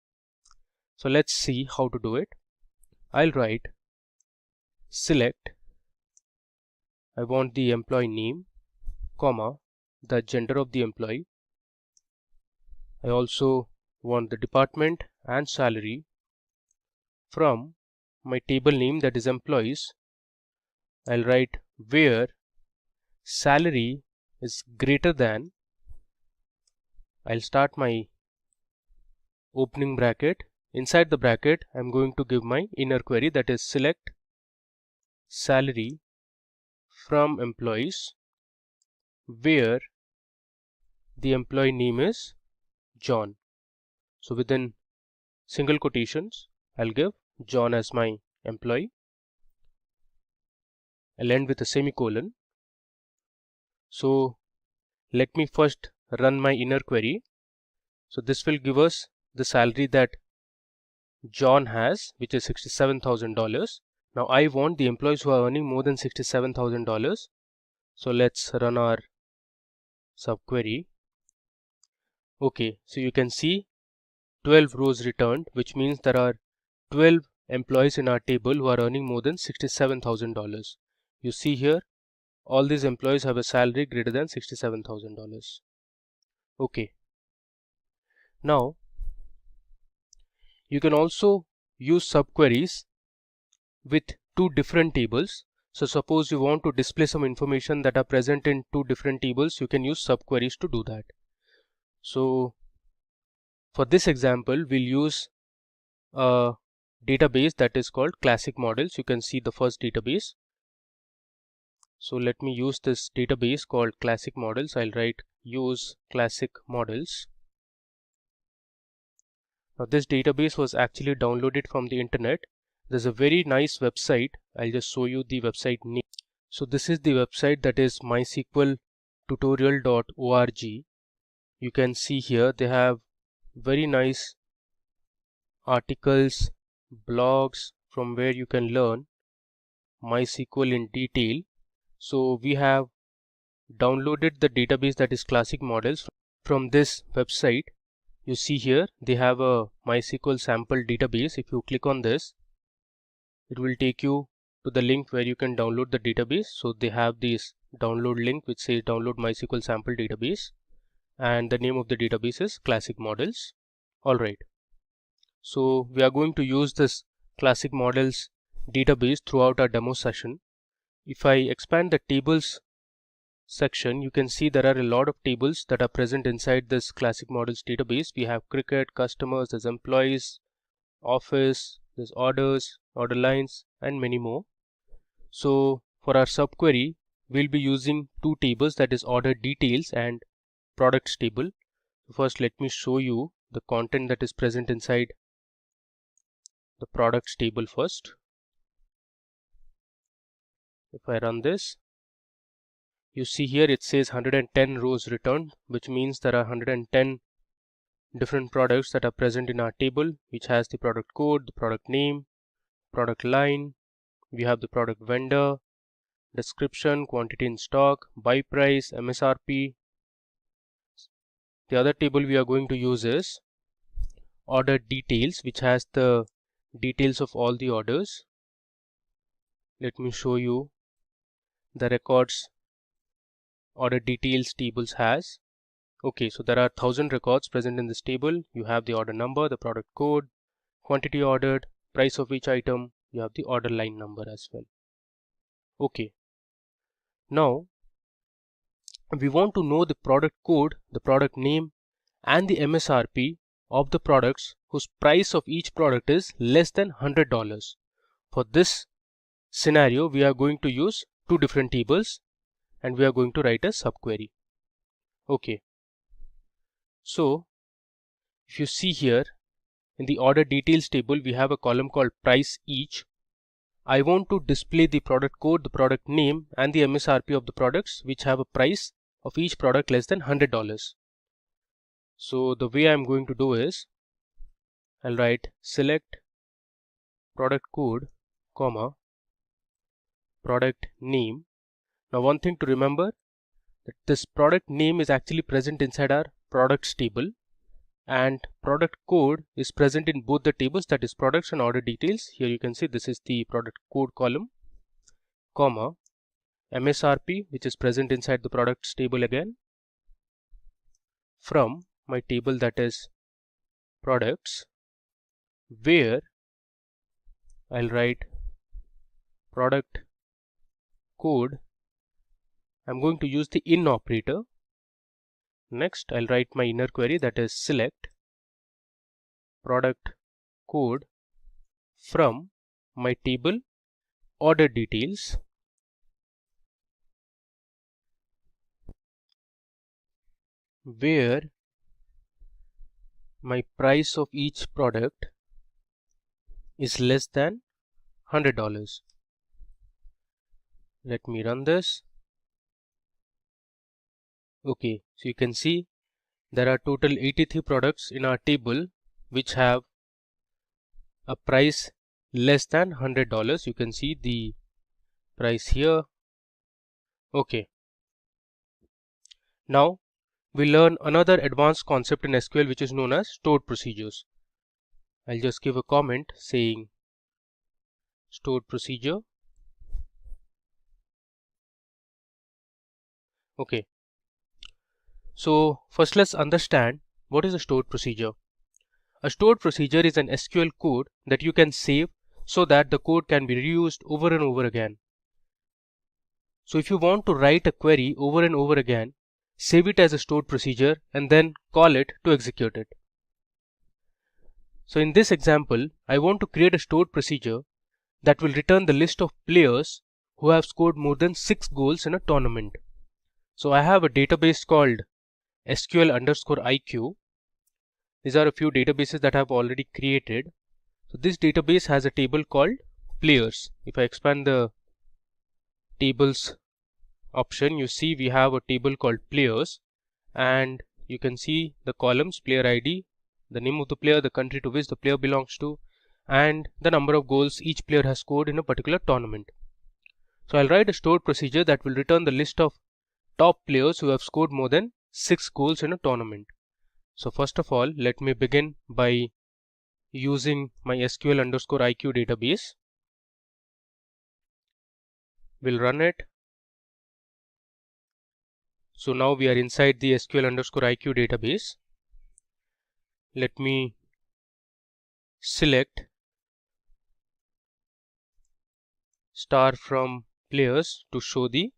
So let's see how to do it. I'll write select, I want the employee name, comma, the gender of the employee. I also want the department and salary from my table name, that is employees. I'll write where salary is greater than. I'll start my opening bracket. Inside the bracket, I'm going to give my inner query, that is select salary from employees where the employee name is John. So within single quotations, I'll give John as my employee. I'll end with a semicolon. So let me first run my inner query. So this will give us the salary that John has, which is $67,000. Now I want the employees who are earning more than $67,000. So let's run our subquery. Okay, so you can see 12 rows returned, which means there are 12 employees in our table who are earning more than $67,000. You see here, all these employees have a salary greater than $67,000. Okay. Now, you can also use subqueries with 2 different tables. So suppose you want to display some information that are present in 2 different tables, you can use subqueries to do that. So for this example, we'll use a database that is called classic models. You can see the first database. So let me use this database called classic models. I'll write use classic models. Now this database was actually downloaded from the internet. There's a very nice website. I'll just show you the website name. So this is the website, that is mysqltutorial.org. You can see here they have very nice articles, blogs from where you can learn MySQL in detail. So we have downloaded the database, that is classic models, from this website. You see here they have a MySQL sample database. If you click on this, it will take you to the link where you can download the database. So they have this download link which says download MySQL sample database, and the name of the database is classic models. Alright, so we are going to use this classic models database throughout our demo session. If I expand the tables section, you can see there are a lot of tables that are present inside this classic models database. We have cricket, customers, there's employees, office, there's orders, order lines, and many more. So for our subquery, we'll be using two tables, that is order details and products table. First, let me show you the content that is present inside the products table first. If I run this, you see here it says 110 rows returned, which means there are 110 different products that are present in our table, which has the product code, the product name, product line. We have the product vendor, description, quantity in stock, buy price, MSRP. The other table we are going to use is order details, which has the details of all the orders. Let me show you the records order details tables has. Okay, so there are 1000 records present in this table. You have the order number, the product code, quantity ordered, price of each item. You have the order line number as well. Okay, now we want to know the product code, the product name, and the MSRP of the products whose price of each product is less than $100. For this scenario, we are going to use two different tables and we are going to write a subquery. Okay, so if you see here in the order details table, we have a column called price each. I want to display the product code, the product name, and the MSRP of the products which have a price of each product less than $100. So the way I'm going to do is, I'll write select product code, comma, product name. Now one thing to remember, that this product name is actually present inside our products table, and product code is present in both the tables, that is products and order details. Here you can see this is the product code column, comma, MSRP, which is present inside the products table again, from my table, that is products, where I'll write product code. I'm going to use the in operator. Next, I'll write my inner query, that is select product code from my table order details, where my price of each product is less than $100. Let me run this. Okay, so you can see there are total 83 products in our table which have a price less than $100. You can see the price here. Okay, now we learn another advanced concept in SQL which is known as stored procedures. I'll just give a comment saying stored procedure. Okay, so first let's understand what is a stored procedure. A stored procedure is an SQL code that you can save so that the code can be reused over and over again. So if you want to write a query over and over again, save it as a stored procedure and then call it to execute it. So in this example, I want to create a stored procedure that will return the list of players who have scored more than 6 goals in a tournament. So I have a database called SQL_IQ. These are a few databases that I have already created. So this database has a table called players. If I expand the tables option, you see we have a table called players, and you can see the columns player ID, the name of the player, the country to which the player belongs to, and the number of goals each player has scored in a particular tournament. So I'll write a stored procedure that will return the list of top players who have scored more than 6 goals in a tournament. So first of all, let me begin by using my SQL_IQ database. We'll run it. So now we are inside the SQL_IQ database. Let me select star from players to show the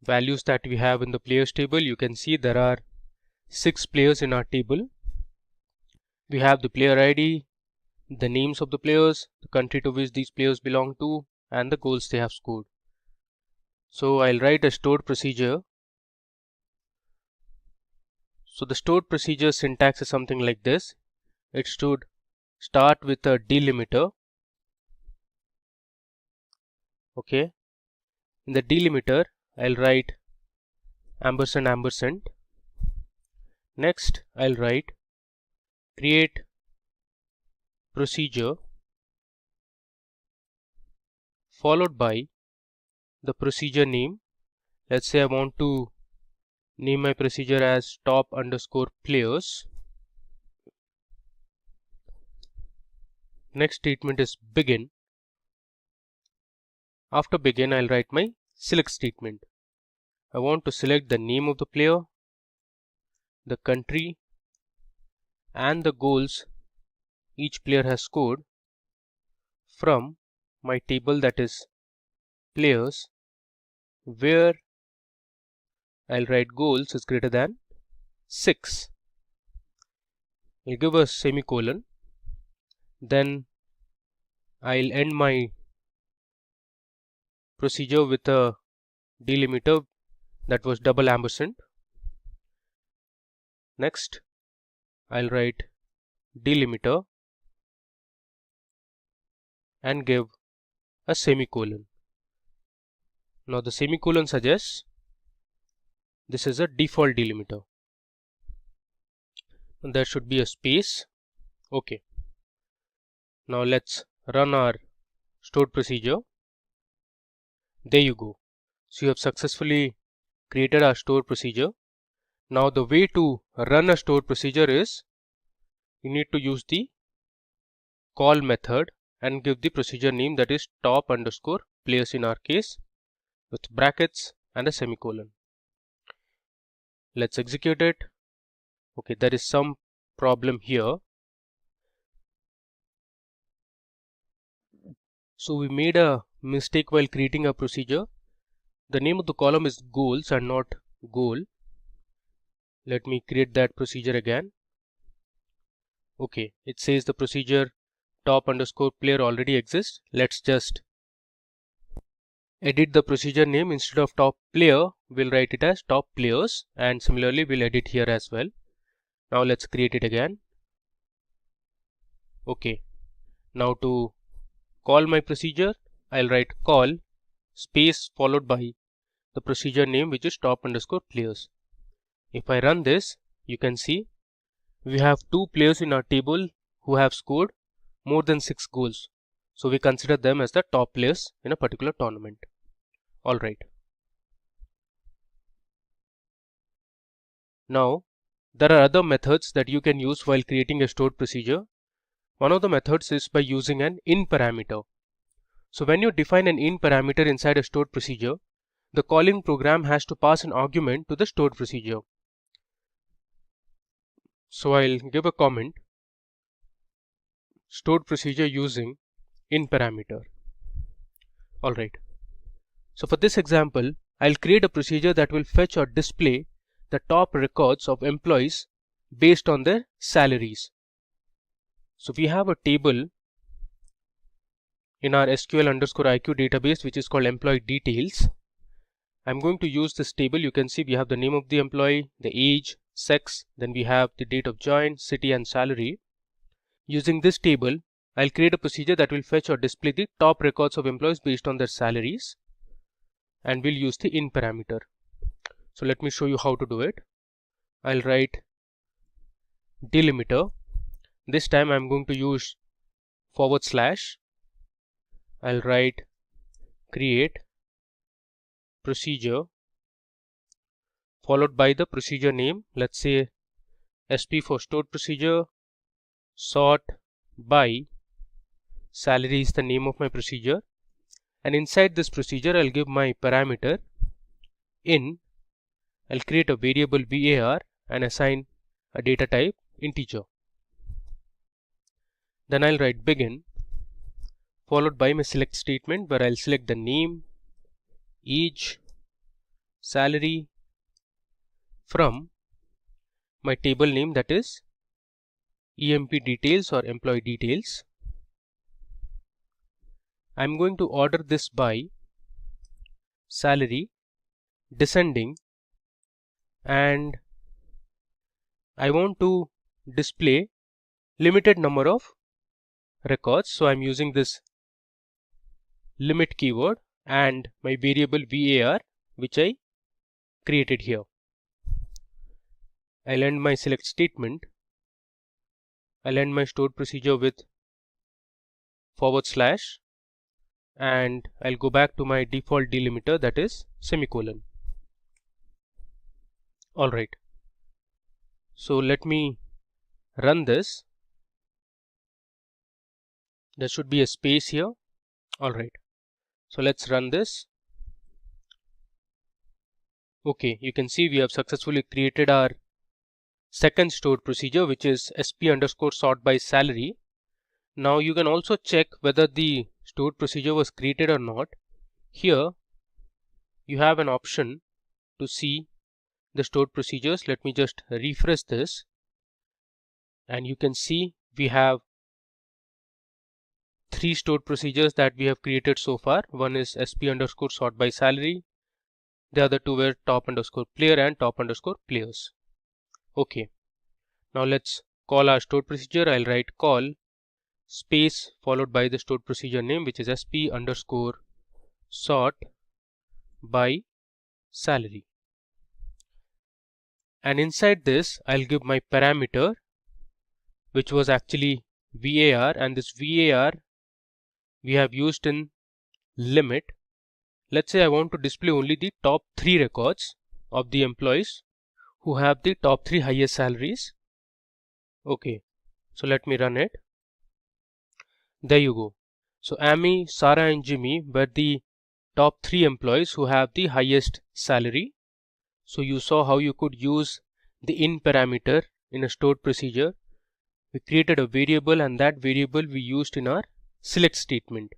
values that we have in the players table, you can see there are 6 players in our table. We have the player ID, the names of the players, the country to which these players belong to, and the goals they have scored. So I'll write a stored procedure. So the stored procedure syntax is something like this. It should start with a delimiter. Okay. In the delimiter, I'll write ampersand ampersand. Next, I'll write create procedure followed by the procedure name. Let's say I want to name my procedure as top underscore players. Next statement is begin. After begin, I'll write my select statement. I want to select the name of the player, the country, and the goals each player has scored from my table, that is players, where I'll write goals is greater than 6. I'll give a semicolon. Then I'll end my procedure with a delimiter that was double ampersand. Next, I'll write delimiter and give a semicolon. Now the semicolon suggests this is a default delimiter. And there should be a space. Okay. Now let's run our stored procedure. There you go. So you have successfully created our stored procedure. Now the way to run a stored procedure is you need to use the call method and give the procedure name, that is top underscore players in our case, with brackets and a semicolon. Let's execute it. Okay, there is some problem here. So we made a mistake while creating a procedure. The name of the column is goals and not goal. Let me create that procedure again. Okay, it says the procedure top underscore player already exists. Let's just edit the procedure name. Instead of top player, we'll write it as top players, and similarly we'll edit here as well. Now let's create it again. Okay, now to call my procedure, I'll write call space followed by the procedure name, which is top underscore players. If I run this, you can see we have 2 players in our table who have scored more than 6 goals. So we consider them as the top players in a particular tournament. Alright. Now, there are other methods that you can use while creating a stored procedure. One of the methods is by using an in parameter. So when you define an in parameter inside a stored procedure, the calling program has to pass an argument to the stored procedure. So I'll give a comment stored procedure using in parameter. Alright. So for this example, I'll create a procedure that will fetch or display the top records of employees based on their salaries. So we have a table in our SQL underscore IQ database which is called employee details. I'm going to use this table. You can see we have the name of the employee, the age, sex, then we have the date of join, city and salary. Using this table, I'll create a procedure that will fetch or display the top records of employees based on their salaries, and we'll use the in parameter. So let me show you how to do it. I'll write delimiter. This time I'm going to use /. I'll write create procedure followed by the procedure name. Let's say SP for stored procedure, sort by salary is the name of my procedure, and inside this procedure I'll give my parameter in. I'll create a variable var and assign a data type integer. Then I'll write begin followed by my select statement, where I'll select the name, age, salary from my table name, that is EMP details or employee details. I'm going to order this by salary descending, and I want to display limited number of records, so I'm using this limit keyword and my variable var, which I created here. I'll end my select statement. I'll end my stored procedure with /, and I'll go back to my default delimiter, that is semicolon. Alright, so let me run this. There should be a space here. Alright, so let's run this. Okay, you can see we have successfully created our second stored procedure, which is sp_sort by salary. Now you can also check whether the stored procedure was created or not. Here you have an option to see the stored procedures. Let me just refresh this, and you can see we have 3 stored procedures that we have created so far. One is sp_sort by salary, the other two were top_player and top_players. Okay, now let's call our stored procedure. I'll write call space followed by the stored procedure name, which is sp_sort by salary, and inside this I'll give my parameter, which was actually var, and this var we have used in limit. Let's say I want to display only the top 3 records of the employees who have the top 3 highest salaries. Okay, so let me run it. There you go. So Amy, Sarah and Jimmy were the top 3 employees who have the highest salary. So you saw how you could use the in parameter in a stored procedure. We created a variable, and that variable we used in our select statement,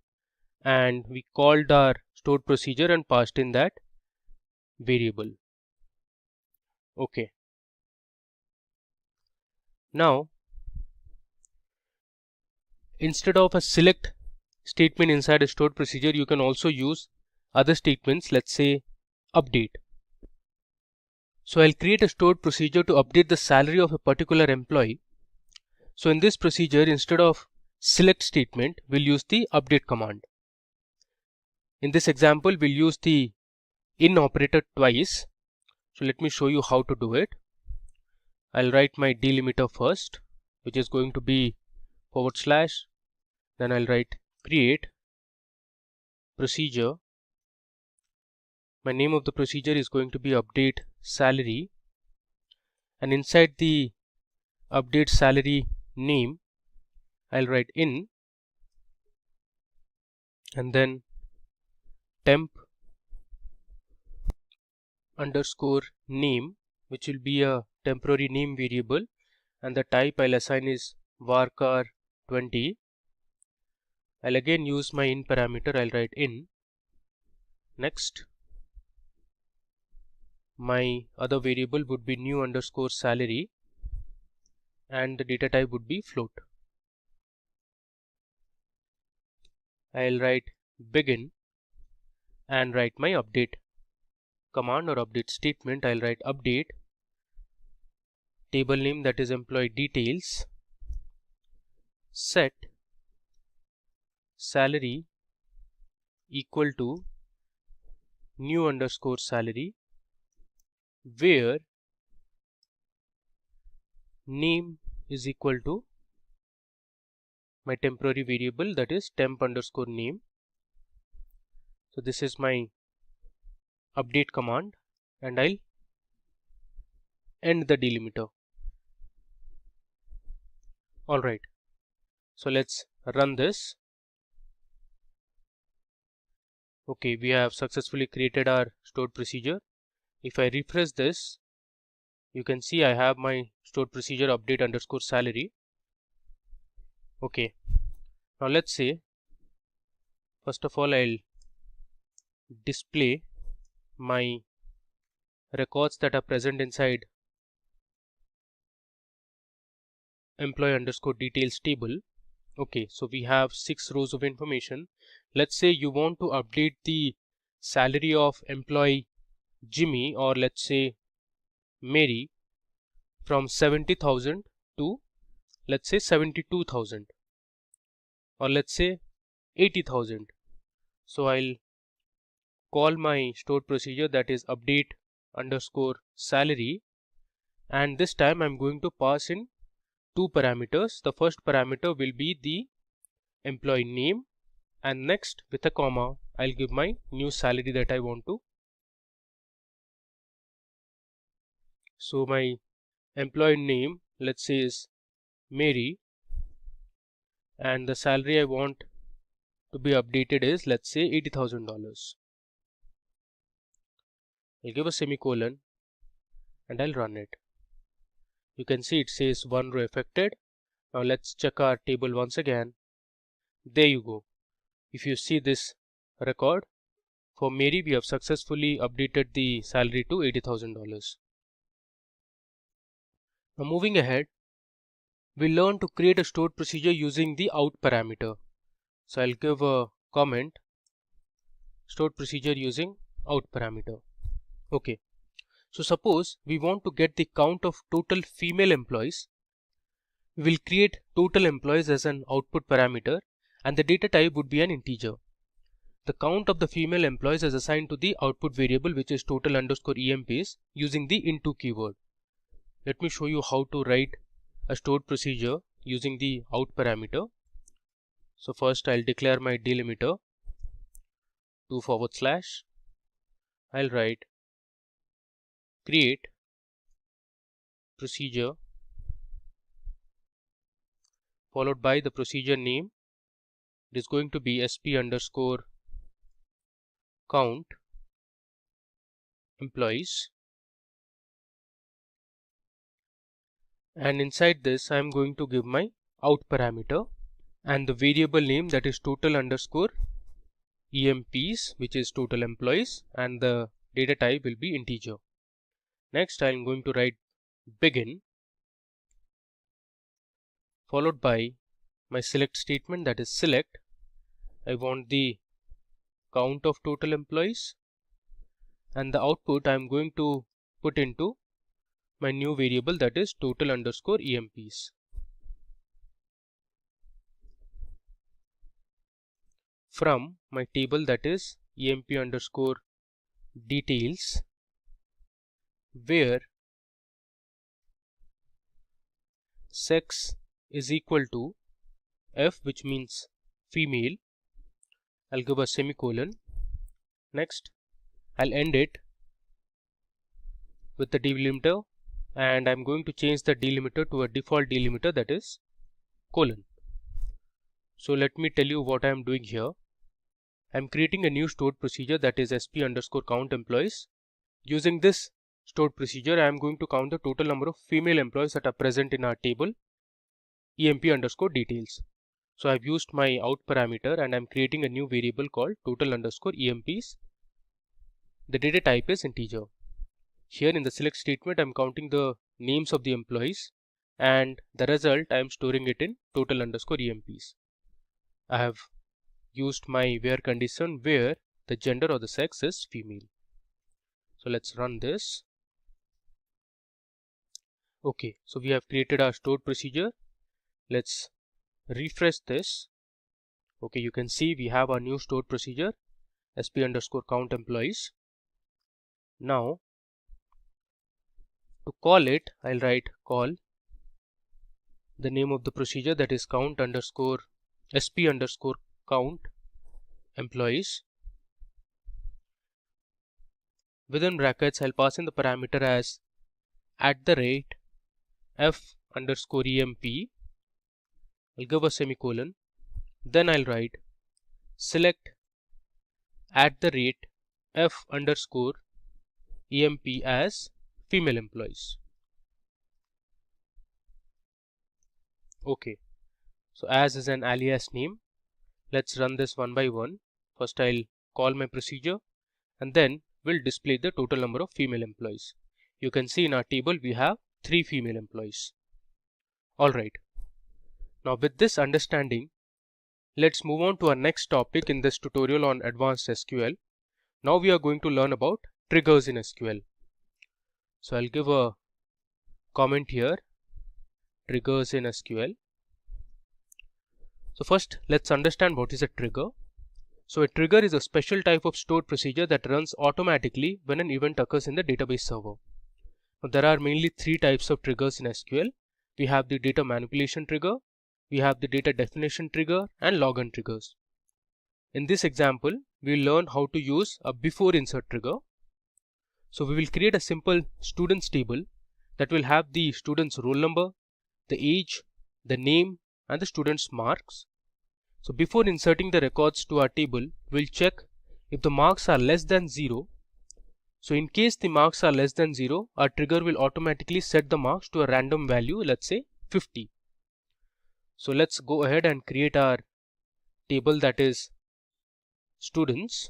and we called our stored procedure and passed in that variable. Okay, now instead of a select statement inside a stored procedure, you can also use other statements. Let's say update. So I'll create a stored procedure to update the salary of a particular employee. So in this procedure, instead of select statement, we'll use the update command. In this example, we'll use the in operator twice. So let me show you how to do it. I'll write my delimiter first, which is going to be /, then I'll write create procedure. My name of the procedure is going to be update salary, and inside the update salary name I'll write in, and then temp underscore name, which will be a temporary name variable, and the type I'll assign is varchar 20. I'll again use my in parameter. I'll write in. Next, my other variable would be new underscore salary, and the data type would be float. I'll write begin and write my update command or update statement. I'll write update table name, that is employee details, set salary equal to new underscore salary, where name is equal to my temporary variable, that is temp underscore name. So this is my update command, and I'll end the delimiter. Alright, so let's run this. Okay, we have successfully created our stored procedure. If I refresh this, you can see I have my stored procedure update underscore salary. Okay, now let's say, first of all, I'll display my records that are present inside employee underscore details table. Okay, so we have 6 rows of information. Let's say you want to update the salary of employee Jimmy, or let's say Mary, from 70,000 to let's say 72,000, or let's say 80,000. So I'll call my stored procedure, that is update underscore salary, and this time I'm going to pass in 2 parameters. The first parameter will be the employee name, and next with a comma I'll give my new salary that I want to. So my employee name, let's say, is Mary, and the salary I want to be updated is, let's say, $80,000. I'll give a semicolon and I'll run it. You can see it says 1 row affected. Now let's check our table once again. There you go. If you see this record, for Mary we have successfully updated the salary to $80,000. Now moving ahead, we learn to create a stored procedure using the out parameter. So I'll give a comment, stored procedure using out parameter. Okay, so suppose we want to get the count of total female employees. We will create total employees as an output parameter, and the data type would be an integer. The count of the female employees is assigned to the output variable, which is total underscore employees, using the into keyword. Let me show you how to write a stored procedure using the out parameter. So first I'll declare my delimiter 2/. I'll write create procedure followed by the procedure name. It is going to be sp underscore count employees, and inside this I am going to give my out parameter and the variable name, that is total underscore employees, which is total employees, and the data type will be integer. Next I am going to write begin followed by my select statement, that is select. I want the count of total employees, and the output I am going to put into my new variable, that is total underscore employees. From my table, that is emp underscore details, where sex is equal to f, which means female, I'll give a semicolon. Next I'll end it with the delimiter, and I'm going to change the delimiter to a default delimiter, that is colon. So let me tell you what I am doing here. I'm creating a new stored procedure, that is sp underscore count employees. Using this stored procedure, I am going to count the total number of female employees that are present in our table emp underscore details. So I've used my out parameter and I'm creating a new variable called total underscore employees. The data type is integer. Here in the select statement, I'm counting the names of the employees, and the result I am storing it in total underscore employees. I have used my where condition where the gender or the sex is female. So let's run this. Okay, so we have created our stored procedure. Let's refresh this. Okay, you can see we have our new stored procedure sp underscore count employees. Now to call it, I'll write call the name of the procedure, that is count underscore sp underscore count employees. Within brackets I'll pass in the parameter as @f underscore emp. I'll give a semicolon. Then I'll write select @f underscore emp as female employees. Okay, so as is an alias name. Let's run this one by one. First I'll call my procedure, and then will display the total number of female employees. You can see in our table we have 3 female employees. Alright, now with this understanding, let's move on to our next topic in this tutorial on advanced SQL. Now we are going to learn about triggers in SQL. So I'll give a comment here, triggers in SQL. So first let's understand what is a trigger. So a trigger is a special type of stored procedure that runs automatically when an event occurs in the database server. Now there are mainly 3 types of triggers in SQL. We have the data manipulation trigger, we have the data definition trigger, and login triggers. In this example, we will learn how to use a before insert trigger. So we will create a simple students table that will have the student's roll number, the age, the name, and the student's marks. So before inserting the records to our table, we'll check if the marks are less than 0. So in case the marks are less than 0, our trigger will automatically set the marks to a random value, let's say 50. So let's go ahead and create our table, that is students.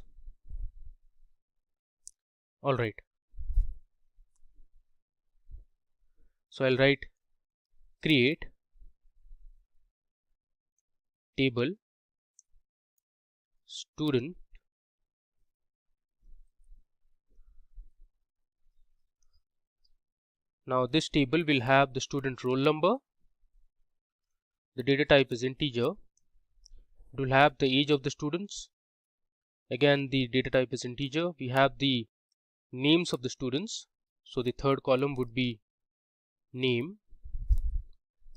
Alright. So I'll write create table student. Now this table will have the student roll number, the data type is integer, it will have the age of the students, again the data type is integer, we have the names of the students, so the third column would be name,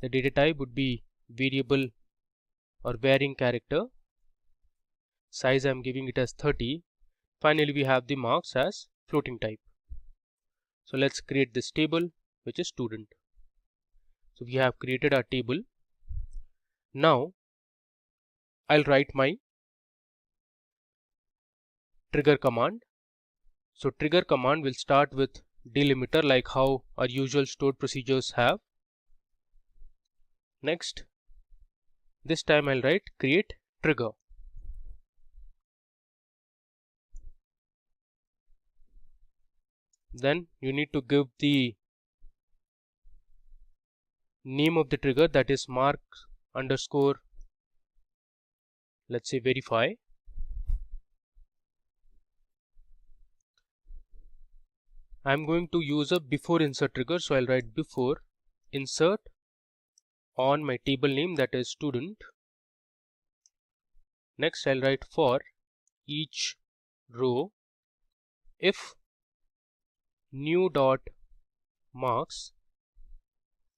the data type would be variable or varying character, size I am giving it as 30, finally we have the marks as floating type. So let's create this table which is student. So we have created our table. Now I'll write my trigger command. So trigger command will start with delimiter like how our usual stored procedures have. Next, this time I'll write create trigger. Then you need to give the name of the trigger, that is mark underscore, let's say verify. I'm going to use a before insert trigger, so I'll write before insert on my table name, that is student. Next I'll write for each row if new dot marks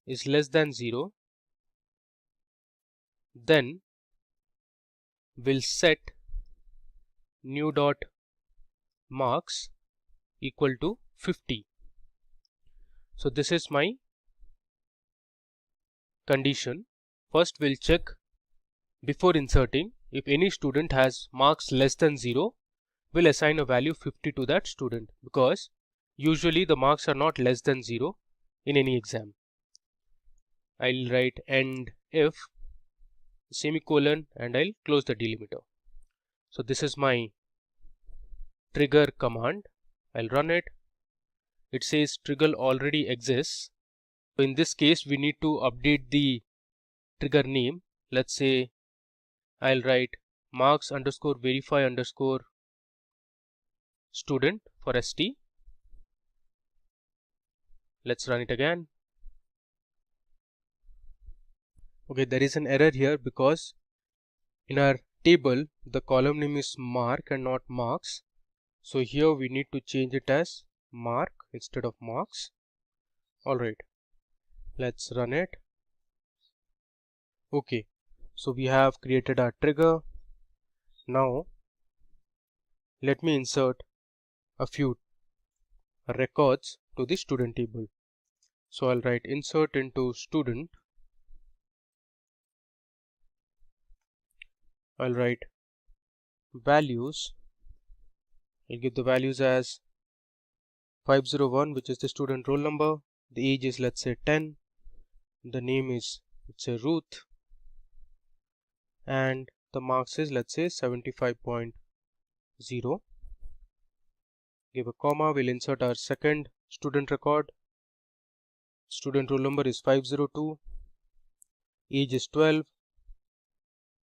is less than 0, then we'll set new dot marks equal to 50. So this is my condition. First we'll check before inserting if any student has marks less than 0, we'll assign a value 50 to that student, because usually the marks are not less than 0 in any exam. I'll write end if semicolon and I'll close the delimiter. So this is my trigger command. I'll run it. It says trigger already exists. So in this case we need to update the trigger name. Let's say I'll write marks underscore verify underscore student for ST. Let's run it again. Okay, there is an error here because in our table the column name is mark and not marks. So here we need to change it as mark instead of marks. Alright, let's run it. Okay, so we have created our trigger. Now let me insert a few records to the student table. So I'll write insert into student. I'll write values. I'll give the values as 501, which is the student roll number. The age is, let's say, 10. The name is, let's say, Ruth. And the marks is, let's say, 75.0. give a comma, we'll insert our second student record. Student roll number is 502, age is 12,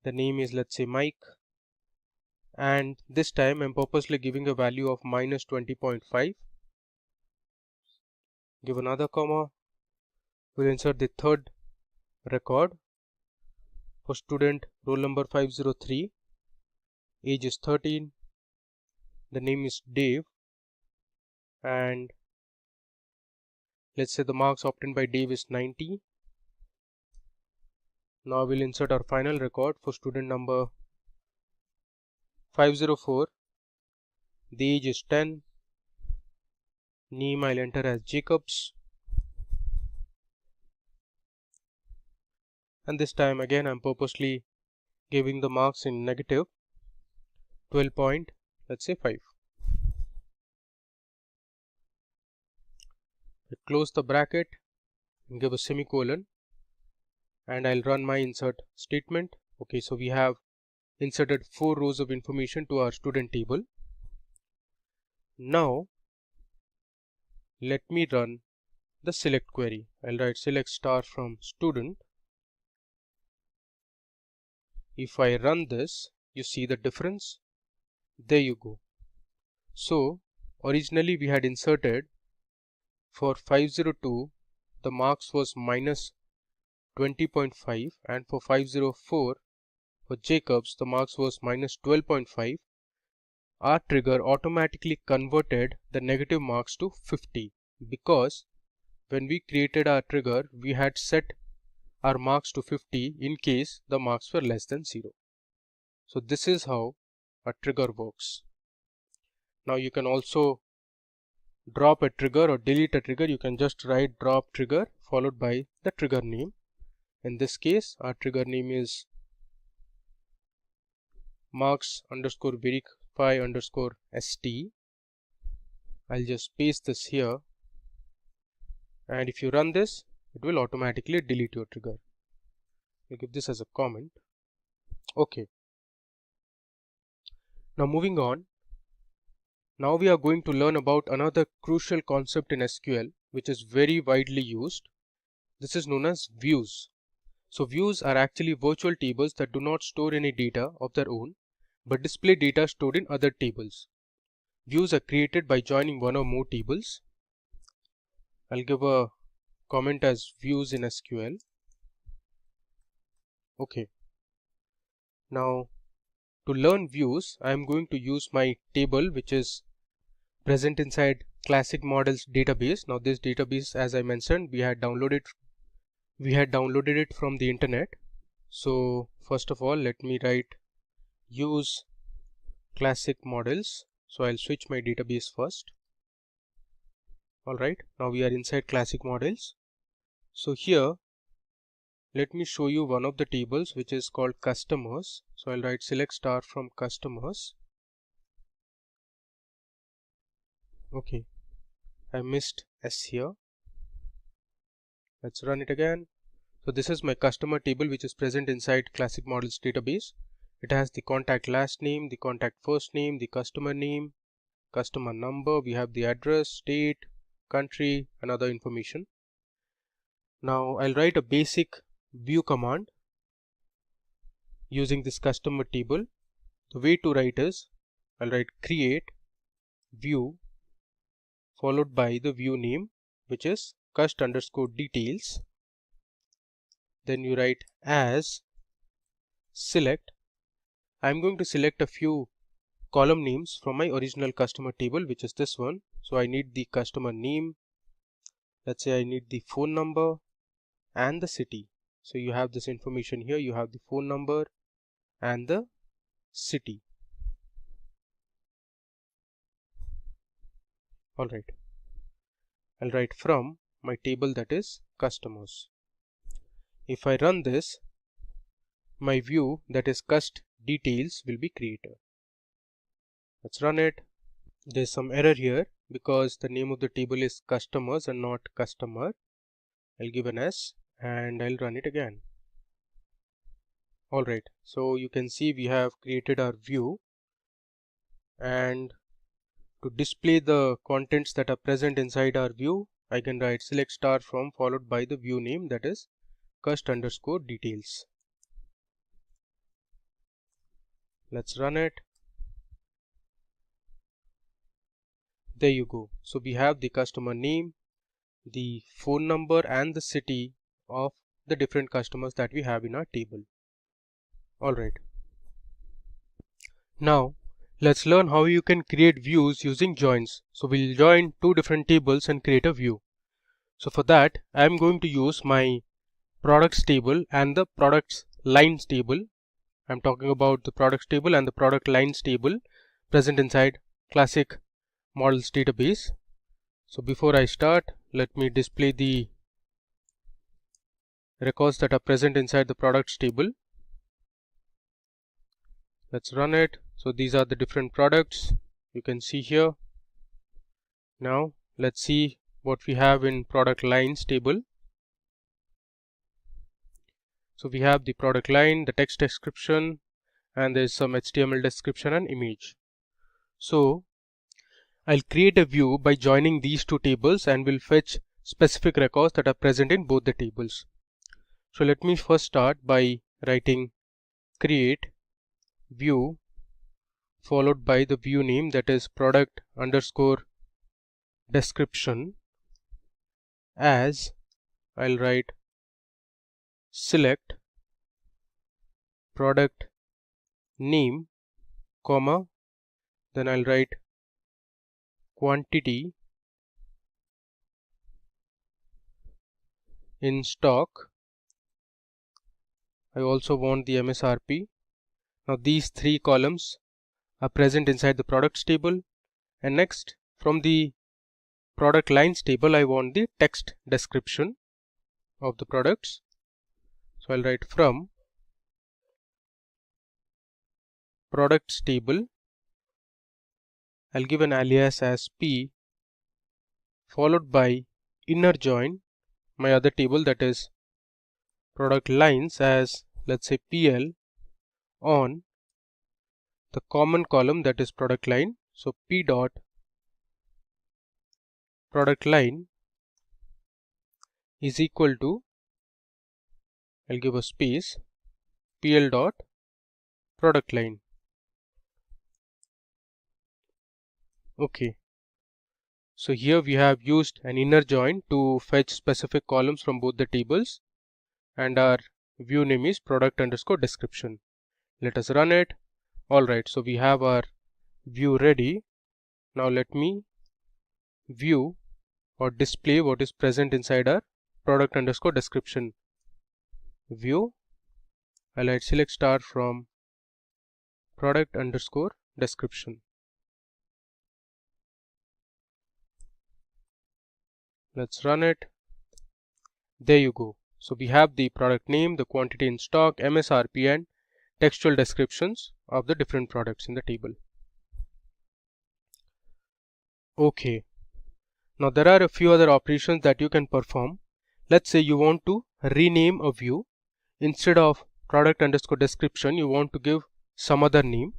the name is, let's say, Mike, and this time I'm purposely giving a value of minus 20.5. Give another comma, we'll insert the third record for student roll number 503, age is 13, the name is Dave, and let's say the marks obtained by Dave is 90. Now we'll insert our final record for student number 504, the age is 10, name I'll enter as Jacobs, and this time again I'm purposely giving the marks in negative 12 point, let's say 5. I close the bracket and give a semicolon, and I'll run my insert statement. Okay, so we have inserted 4 rows of information to our student table. Now let me run the select query. I'll write select star from student. If I run this, you see the difference. There you go. So originally we had inserted for 502 the marks was minus 20.5, and for 504 for Jacobs the marks was minus 12.5. Our trigger automatically converted the negative marks to 50 because when we created our trigger we had set our marks to 50 in case the marks were less than 0. So this is how a trigger works. Now you can also drop a trigger or delete a trigger. You can just write drop trigger followed by the trigger name. In this case our trigger name is marks underscore verify underscore st. I'll just paste this here, and if you run this it will automatically delete your trigger. I'll give this as a comment. Okay, now moving on. Now we are going to learn about another crucial concept in SQL which is very widely used. This is known as views. So views are actually virtual tables that do not store any data of their own but display data stored in other tables. Views are created by joining one or more tables. I'll give a comment as views in SQL. Okay. Now to learn views, I am going to use my table which is present inside Classic Models database. Now this database, as I mentioned, we had downloaded it from the internet. So first of all, let me write use Classic Models. So I'll switch my database first. Alright, now we are inside Classic Models. So here let me show you one of the tables which is called customers. So I'll write select star from customers. Okay, I missed S here. Let's run it again. So this is my customer table which is present inside Classic Models database. It has the contact last name, the contact first name, the customer name, customer number, we have the address, state, country, and other information. Now I'll write a basic view command using this customer table. The way to write is I'll write create view followed by the view name which is cust underscore details. Then you write as select. I'm going to select a few column names from my original customer table which is this one. So I need the customer name. Let's say I need the phone number and the city. So you have this information here. You have the phone number and the city. Alright, I'll write from my table that is customers. If I run this, my view that is cust details will be created. Let's run it. There's some error here because the name of the table is customers and not customer. I'll give an S and I'll run it again. Alright, so you can see we have created our view, and to display the contents that are present inside our view, I can write select star from followed by the view name, that is cust_details. Let's run it. There you go. So we have the customer name, the phone number and the city of the different customers that we have in our table. Alright. Now let's learn how you can create views using joins. So we'll join two different tables and create a view. So for that I'm going to use my products table and the products lines table. I'm talking about the products table and the product lines table present inside classic models database. So before I start, let me display the records that are present inside the products table. Let's run it. So these are the different products you can see here. Now let's see what we have in product lines table. So we have the product line, the text description, and there's some HTML description and image. So I'll create a view by joining these two tables and will fetch specific records that are present in both the tables. So let me first start by writing create view followed by the view name, that is product_description, as I'll write select product name, comma, then I'll write quantity in stock. I also want the MSRP. Now these three columns are present inside the products table, and next from the product lines table I want the text description of the products. So I'll write from products table, I'll give an alias as P followed by inner join my other table, that is product lines, as let's say PL on the common column, that is product line. So P dot product line is equal to, I'll give a space, PL dot product line. Okay. So here we have used an inner join to fetch specific columns from both the tables, and our view name is product_description. Let us run it. Alright, so we have our view ready. Now let me view or display what is present inside our product_description view. I'll write select star from product_description. Let's run it. There you go. So we have the product name, the quantity in stock, MSRP, and textual descriptions of the different products in the table. Okay. Now there are a few other operations that you can perform. Let's say you want to rename a view. Instead of product_description, you want to give some other name.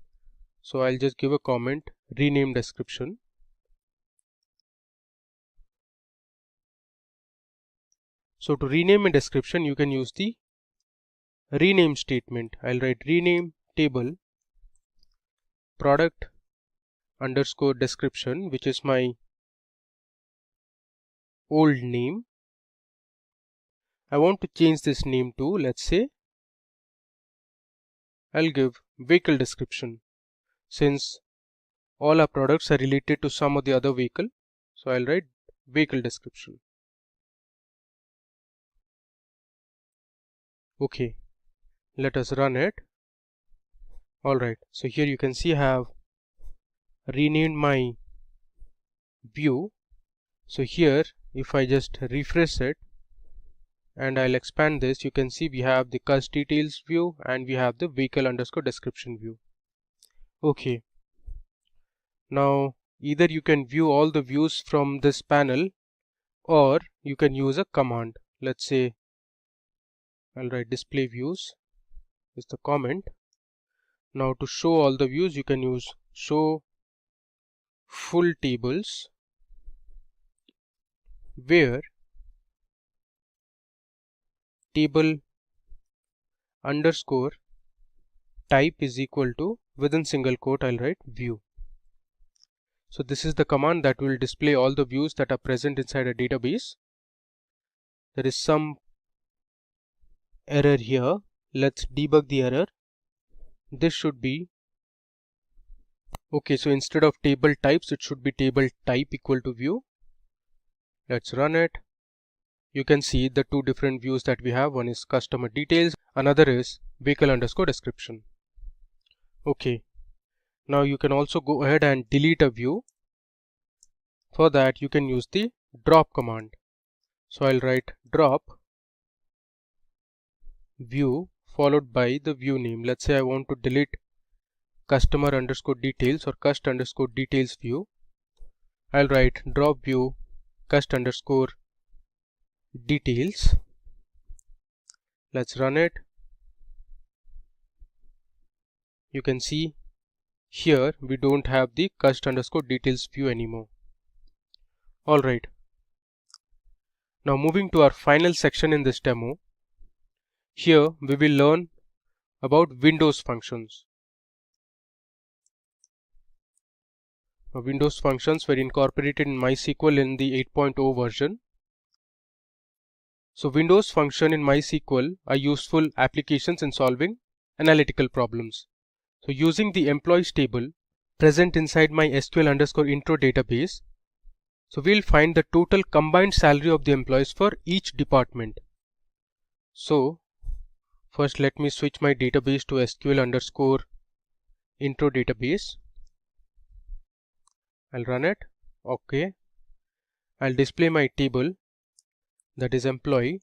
So I'll just give a comment, rename description. So to rename a description, you can use the rename statement. I'll write rename table product_description, which is my old name. I want to change this name to, let's say, I'll give vehicle description, since all our products are related to some of the other vehicle. So I'll write vehicle description. Okay, let us run it. Alright, so here you can see I have renamed my view. So here if I just refresh it and I'll expand this, you can see we have the cust details view and we have the vehicle_description view. Okay, now either you can view all the views from this panel or you can use a command. Let's say I'll write display views is the comment. Now to show all the views, you can use show full tables where table underscore type is equal to, within single quote I'll write view. So this is the command that will display all the views that are present inside a database. There is some error here. Let's debug the error. This should be okay. So instead of table types, it should be table type equal to view. Let's run it. You can see the two different views that we have. One is customer details, another is vehicle underscore description. Okay, now you can also go ahead and delete a view. For that you can use the drop command. So I'll write drop view followed by the view name. Let's say I want to delete customer underscore details or cust underscore details view. I'll write drop view cust underscore details. Let's run it. You can see here we don't have the cust underscore details view anymore. Alright. Now moving to our final section in this demo. Here we will learn about Windows functions. Now, Windows functions were incorporated in MySQL in the 8.0 version. So Windows function in MySQL are useful applications in solving analytical problems. So using the employees table present inside my SQL underscore intro database, so we'll find the total combined salary of the employees for each department. So first let me switch my database to SQL underscore intro database. I'll run it. Okay. I'll display my table, that is employee.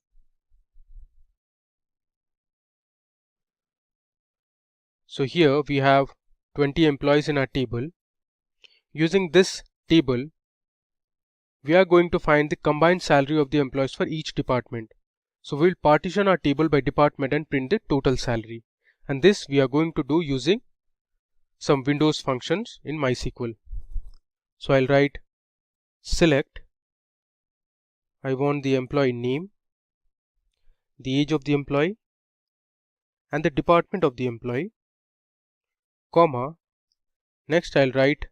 So here we have 20 employees in our table. Using this table, we are going to find the combined salary of the employees for each department. So we'll partition our table by department and print the total salary. And this we are going to do using some Windows functions in MySQL. So I'll write select. I want the employee name, the age of the employee, and the department of the employee, comma. Next I'll write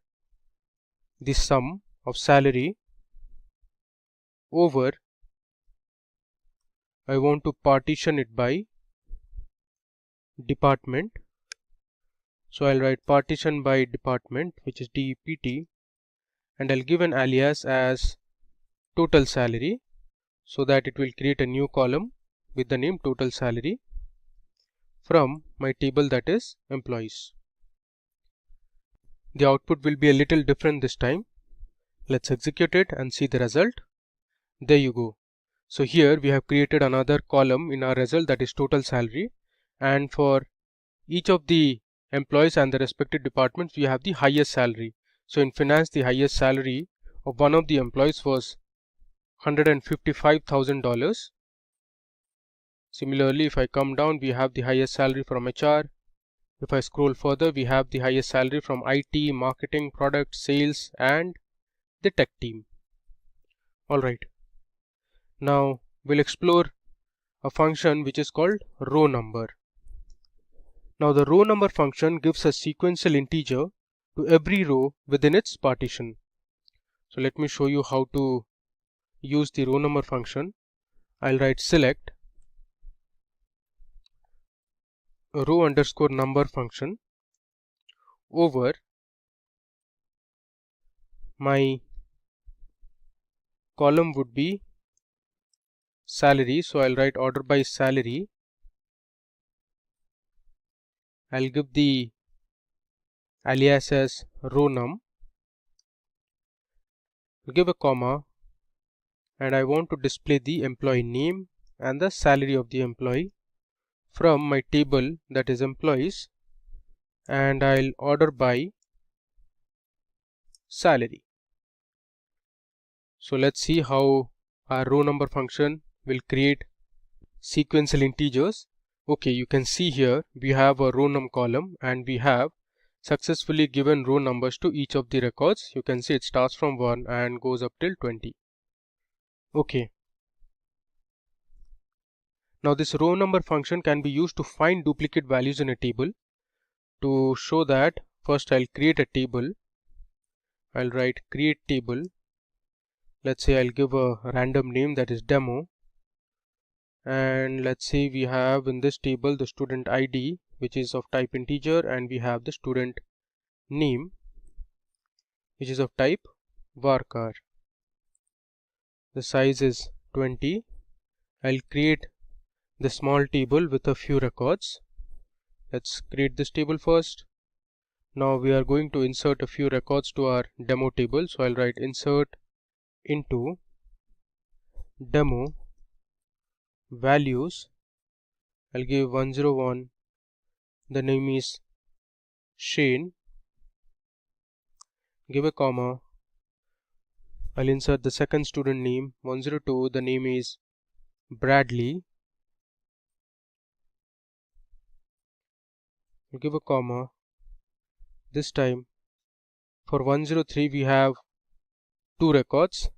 the sum of salary over, I want to partition it by department. So I'll write partition by department, which is DEPT, and I'll give an alias as total salary so that it will create a new column with the name total salary from my table, that is employees. The output will be a little different this time. Let's execute it and see the result. There you go. So here we have created another column in our result, that is total salary, and for each of the employees and the respective departments we have the highest salary. So in finance the highest salary of one of the employees was $155,000. Similarly, if I come down, we have the highest salary from HR. If I scroll further, we have the highest salary from IT, marketing, product, sales, and the tech team. Alright. Now we'll explore a function which is called row number. Now the row number function gives a sequential integer to every row within its partition. So let me show you how to use the row number function. I'll write select row underscore number function over my column would be salary. So I'll write order by salary. I'll give the alias as row num, give a comma, and I want to display the employee name and the salary of the employee from my table, that is employees, and I'll order by salary. So let's see how our row number function will create sequential integers. Okay, you can see here we have a row num column and we have successfully given row numbers to each of the records. You can see it starts from 1 and goes up till 20. Okay. Now this row number function can be used to find duplicate values in a table. To show that, first I'll create a table. I'll write create table. Let's say I'll give a random name, that is demo. And let's say we have in this table the student ID, which is of type integer, and we have the student name, which is of type varchar. The size is 20. I'll create the small table with a few records. Let's create this table first. Now we are going to insert a few records to our demo table. So I'll write insert into demo values. I'll give 101. The name is Shane. Give a comma. I'll insert the second student name 102. The name is Bradley. I'll give a comma. This time for 103 we have two records.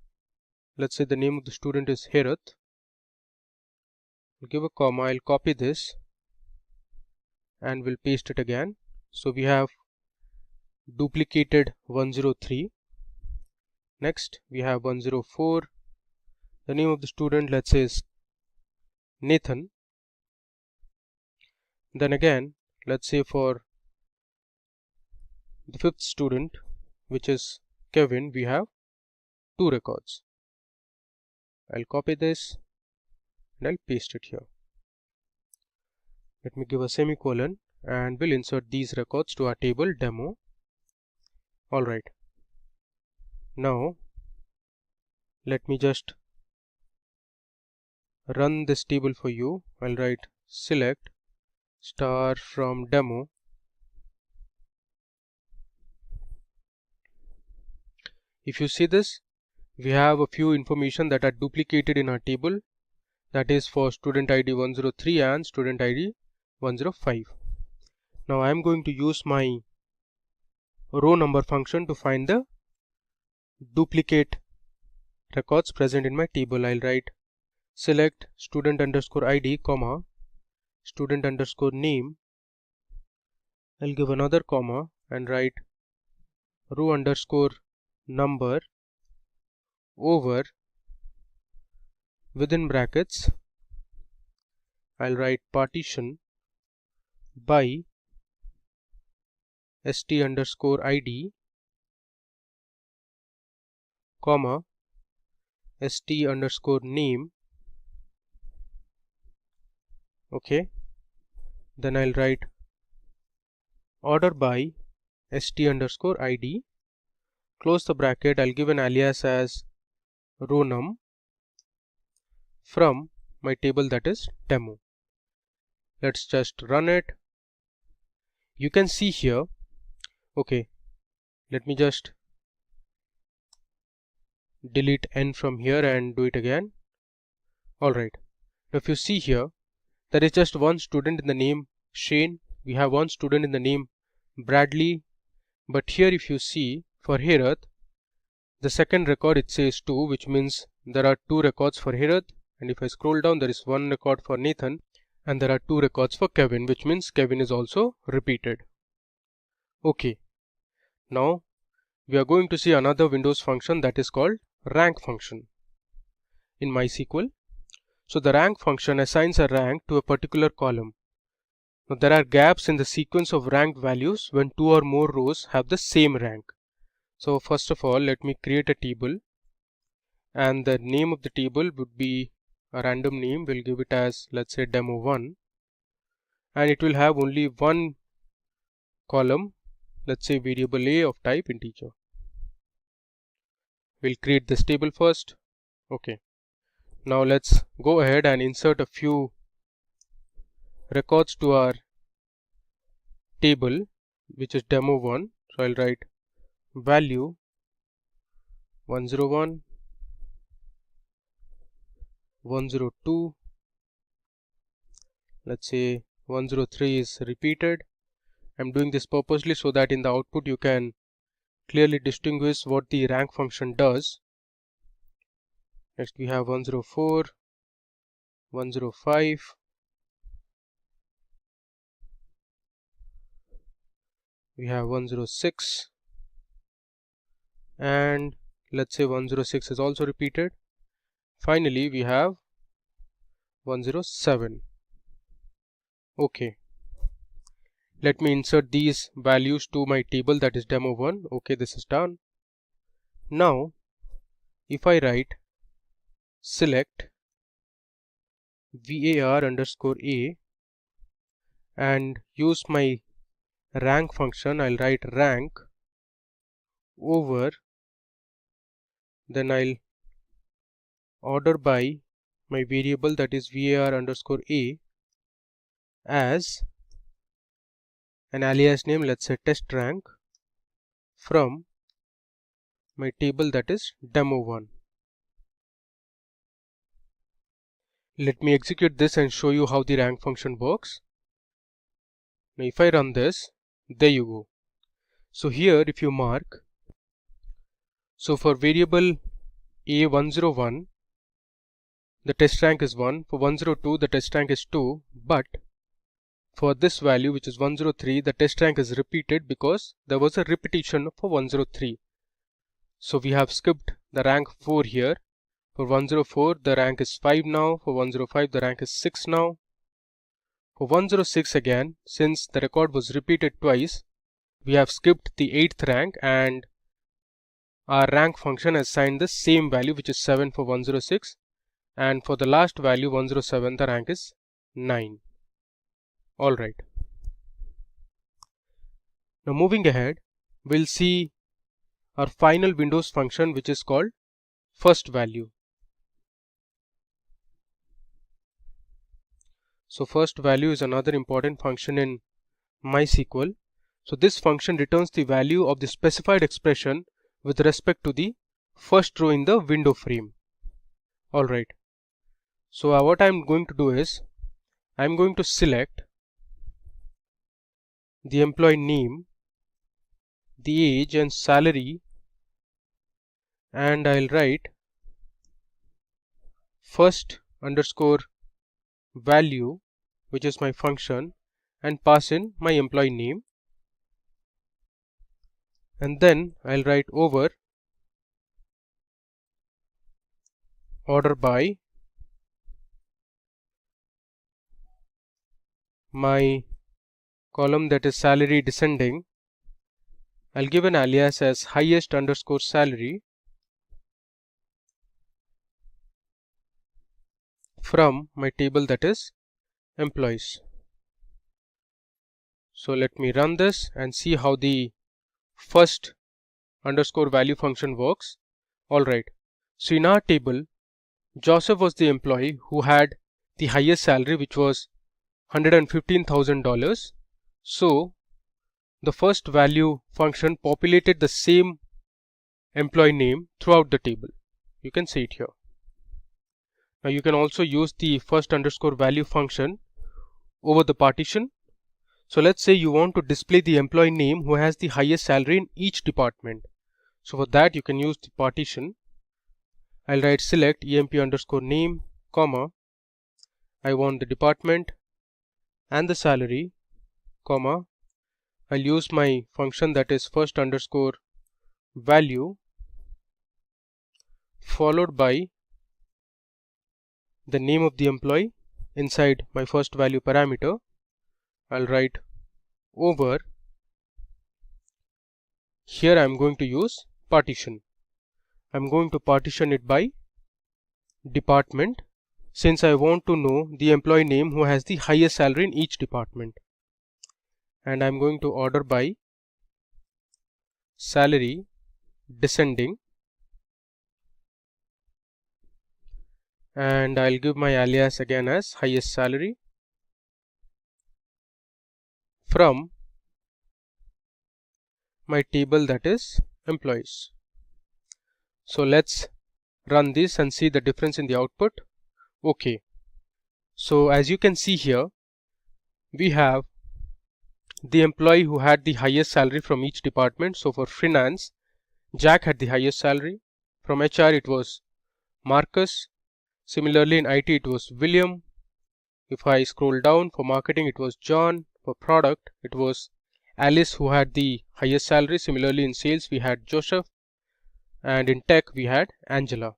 Let's say the name of the student is Herath. I'll give a comma. I'll copy this and we'll paste it again. So we have duplicated 103. Next we have 104. The name of the student, let's say, is Nathan. Then again, let's say for the fifth student, which is Kevin, we have two records. I'll copy this and I'll paste it here. Let me give a semicolon and we'll insert these records to our table demo. Alright. Now let me just run this table for you. I'll write select star from demo. If you see this, we have a few information that are duplicated in our table, that is for student ID 103 and student ID 105. Now I am going to use my row number function to find the duplicate records present in my table. I'll write select student underscore ID comma student underscore name. I'll give another comma and write row underscore number over within brackets. I'll write partition by st underscore id comma st underscore name. Okay, then I'll write order by st underscore id, close the bracket. I'll give an alias as row num from my table, that is demo. Let's just run it. You can see here. Okay, let me just delete n from here and do it again. Alright, now if you see here, there is just one student in the name Shane. We have one student in the name Bradley. But here if you see, for Herath, the second record it says 2, which means there are two records for Herath. And if I scroll down, there is one record for Nathan and there are two records for Kevin, which means Kevin is also repeated. Okay, now we are going to see another Windows function that is called rank function in MySQL. So the rank function assigns a rank to a particular column. Now there are gaps in the sequence of ranked values when two or more rows have the same rank. So first of all, let me create a table, and the name of the table would be a random name. We'll give it as, let's say, demo1, and it will have only one column, let's say variable a of type integer. We'll create this table first. Okay, now let's go ahead and insert a few records to our table, which is demo1. So I'll write value 101, 102, let's say 103 is repeated, I'm doing this purposely so that in the output you can clearly distinguish what the rank function does. Next we have 104, 105, we have 106, and let's say 106 is also repeated. Finally we have 107. Okay, let me insert these values to my table, that is demo1. Okay, this is done. Now if I write select var underscore a and use my rank function, I'll write rank over, then I'll order by my variable, that is var underscore a, as an alias name, let's say test rank, from my table, that is demo1. Let me execute this and show you how the rank function works. Now if I run this, there you go. So here if you mark, so for variable a101 the test rank is 1, for 102 the test rank is 2, but for this value which is 103 the test rank is repeated because there was a repetition for 103. So we have skipped the rank 4 here. For 104 the rank is 5 now, for 105 the rank is 6 now. For 106 again, since the record was repeated twice, we have skipped the 8th rank and our rank function has assigned the same value which is 7 for 106, and for the last value 107 the rank is 9. Alright. Now moving ahead, we'll see our final Windows function which is called first value. So first value is another important function in MySQL. So this function returns the value of the specified expression with respect to the first row in the window frame. Alright. So what I'm going to do is, I'm going to select the employee name, the age and salary, and I'll write first underscore value, which is my function, and pass in my employee name, and then I'll write over order by my column, that is salary descending. I'll give an alias as highest underscore salary from my table, that is employees. So let me run this and see how the first underscore value function works. Alright, so in our table Joseph was the employee who had the highest salary, which was $115,000. So the first value function populated the same employee name throughout the table. You can see it here. Now you can also use the first underscore value function over the partition. So let's say you want to display the employee name who has the highest salary in each department. So for that you can use the partition. I'll write select emp underscore name, comma, I want the department and the salary, comma, I'll use my function, that is first underscore value followed by the name of the employee inside my first value parameter. I'll write over, here I'm going to use partition. I'm going to partition it by department, since I want to know the employee name who has the highest salary in each department. And I'm going to order by salary descending, and I'll give my alias again as highest salary from my table, that is employees. So let's run this and see the difference in the output. Okay, so as you can see here, we have the employee who had the highest salary from each department. So for finance, Jack had the highest salary. From HR it was Marcus. Similarly in IT it was William. If I scroll down, for marketing it was John. For product it was Alice who had the highest salary. Similarly in sales we had Joseph, and in tech we had Angela.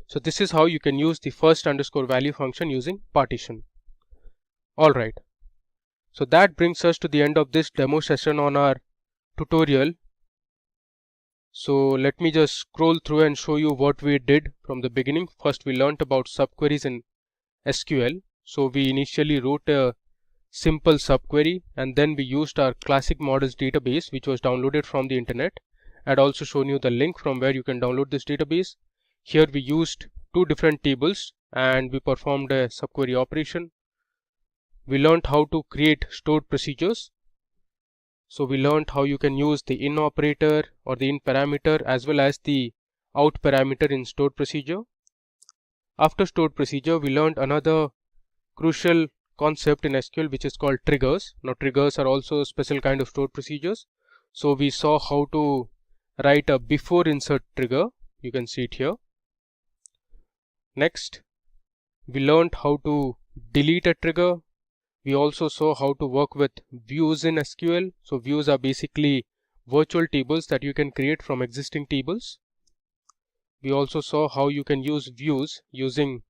So this is how you can use the first underscore value function using partition. Alright, so that brings us to the end of this demo session on our tutorial. So let me just scroll through and show you what we did from the beginning. First we learnt about subqueries in SQL. So we initially wrote a simple subquery, and then we used our classic models database which was downloaded from the internet. I had also shown you the link from where you can download this database. Here we used two different tables and we performed a subquery operation. We learned how to create stored procedures. So we learned how you can use the in operator or the in parameter as well as the out parameter in stored procedure. After stored procedure, we learned another crucial concept in SQL which is called triggers. Now triggers are also a special kind of stored procedures. So we saw how to write a before insert trigger. You can see it here. Next, we learned how to delete a trigger. We also saw how to work with views in SQL. So views are basically virtual tables that you can create from existing tables. We also saw how you can use views using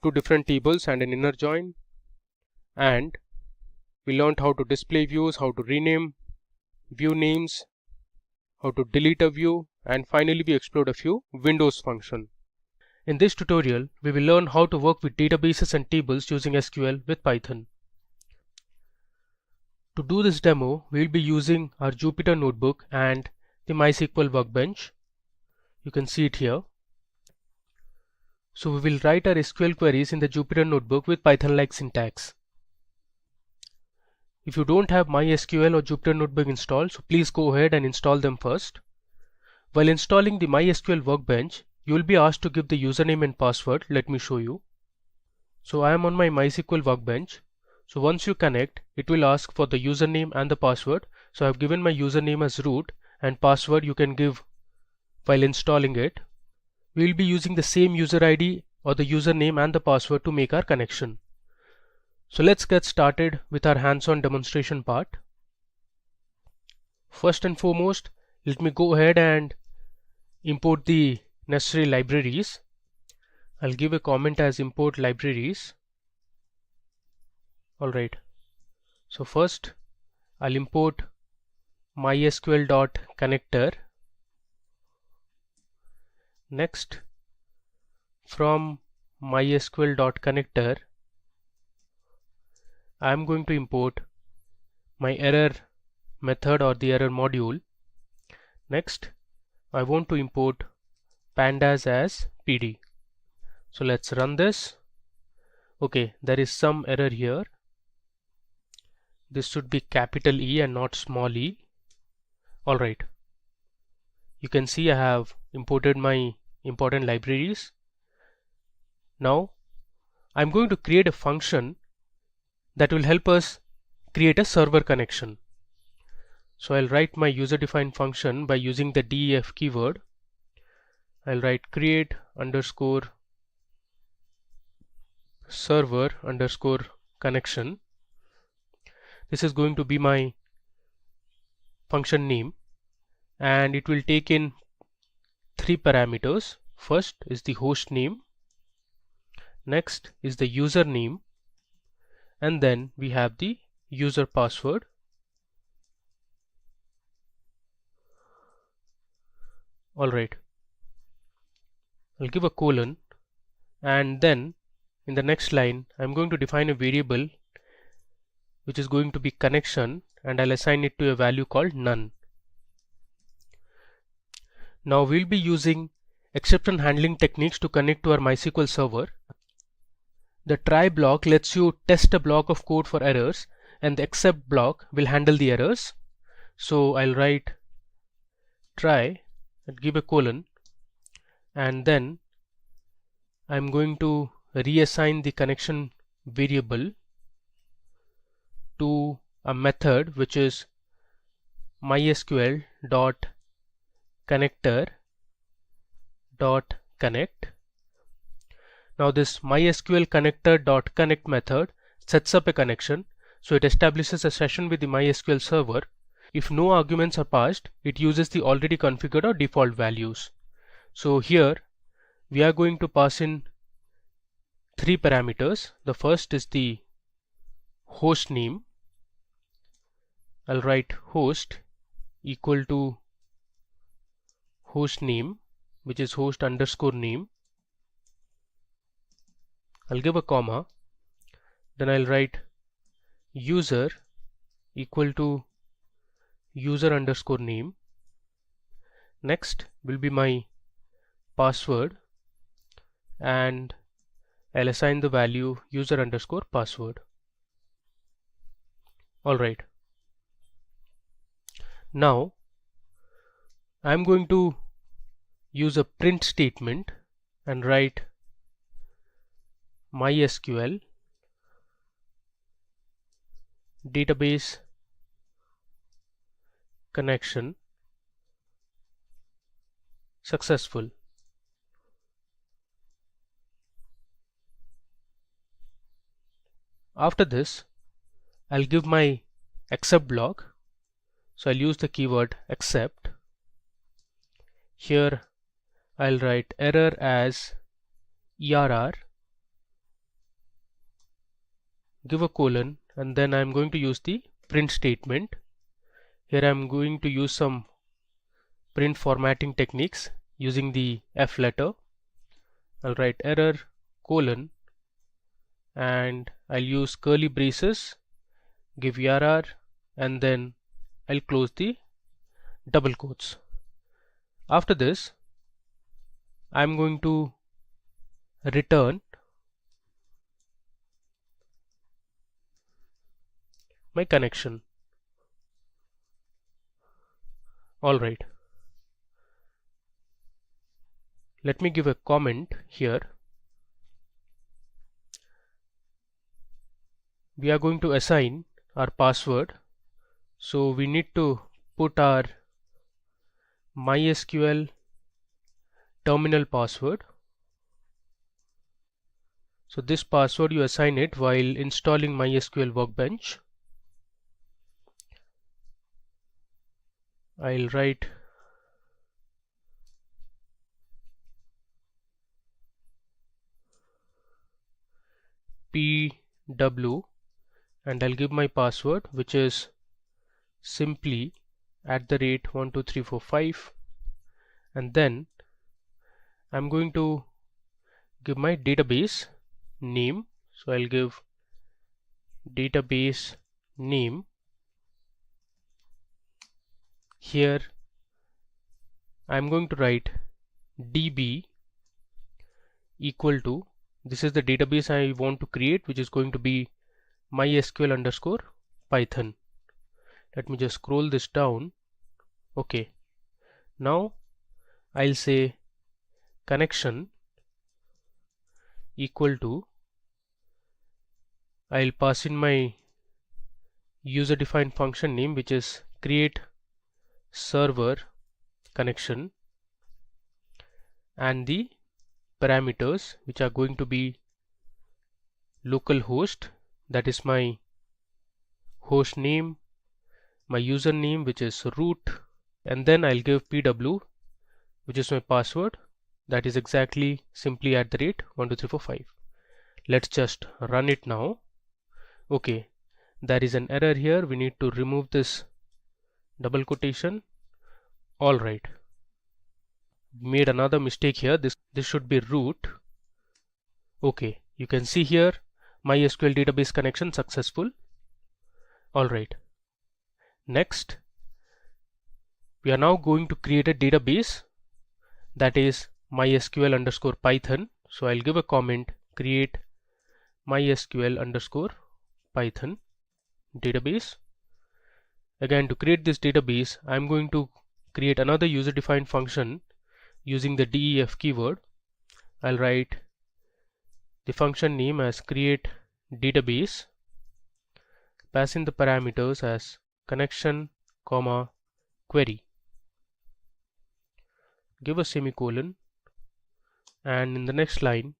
two different tables and an inner join. And we learned how to display views, how to rename view names, how to delete a view, and finally we explored a few Windows functions. In this tutorial, we will learn how to work with databases and tables using SQL with Python. To do this demo, we will be using our Jupyter Notebook and the MySQL Workbench. You can see it here. So we will write our SQL queries in the Jupyter Notebook with Python-like syntax. If you don't have MySQL or Jupyter Notebook installed, so please go ahead and install them first. While installing the MySQL Workbench, you will be asked to give the username and password. Let me show you. So I am on my MySQL Workbench. So once you connect, it will ask for the username and the password. So I have given my username as root, and password you can give while installing it. We will be using the same user ID or the username and the password to make our connection. So let's get started with our hands-on demonstration part. First and foremost, let me go ahead and import the necessary libraries. I'll give a comment as import libraries. Alright, so first I'll import mysql.connector. Next, from mysql.connector, I'm going to import my error method or the error module. Next, I want to import pandas as PD. So let's run this. Okay, there is some error here. This should be capital E and not small e. Alright, you can see I have imported my important libraries. Now I'm going to create a function that will help us create a server connection. So I'll write my user defined function by using the def keyword. I'll write create underscore server underscore connection. This is going to be my function name, and it will take in three parameters. First is the host name, next is the username, and then we have the user password. Alright, I'll give a colon, and then in the next line I'm going to define a variable which is going to be connection, and I'll assign it to a value called none. Now we'll be using exception handling techniques to connect to our MySQL server. The try block lets you test a block of code for errors, and the except block will handle the errors. So I'll write try and give a colon, and then I'm going to reassign the connection variable to a method which is mysql dot connector dot connect. Now this mysql connector dot connect method sets up a connection, so it establishes a session with the MySQL server. If no arguments are passed, it uses the already configured or default values. So here we are going to pass in three parameters. The first is the host name. I'll write host equal to host name, which is host underscore name. I'll give a comma, then I'll write user equal to user underscore name. Next will be my password, and I'll assign the value user underscore password. Alright, now I'm going to use a print statement and write MySQL database connection successful. After this, I'll give my except block, so I'll use the keyword except. Here I'll write error as err, give a colon, and then I'm going to use the print statement. Here I'm going to use some print formatting techniques using the F letter. I'll write error colon, and I'll use curly braces, give err, and then I'll close the double quotes. After this, I'm going to return my connection. Alright, let me give a comment here. We are going to assign our password, so we need to put our MySQL terminal password. So this password you assign it while installing MySQL Workbench. I'll write pw, and I'll give my password, which is simply @12345, and then I'm going to give my database name, so I'll give database name. Here I'm going to write db equal to, this is the database I want to create, which is going to be mysql underscore python. Let me just scroll this down. Okay, now I'll say connection equal to, I'll pass in my user defined function name, which is create server connection, and the parameters, which are going to be localhost, that is my host name, my username, which is root, and then I'll give pw, which is my password, that is exactly simply @12345. Let's just run it now. Okay, there is an error here. We need to remove this double quotation. Alright, made another mistake here. This should be root. Okay, you can see here MySQL database connection successful. Alright, next we are now going to create a database, that is mysql underscore python. So I'll give a comment, create mysql underscore python database. Again, to create this database, I'm going to create another user defined function using the def keyword. I'll write the function name as create database pass in the parameters as connection, comma, query. Give a semicolon, and in the next line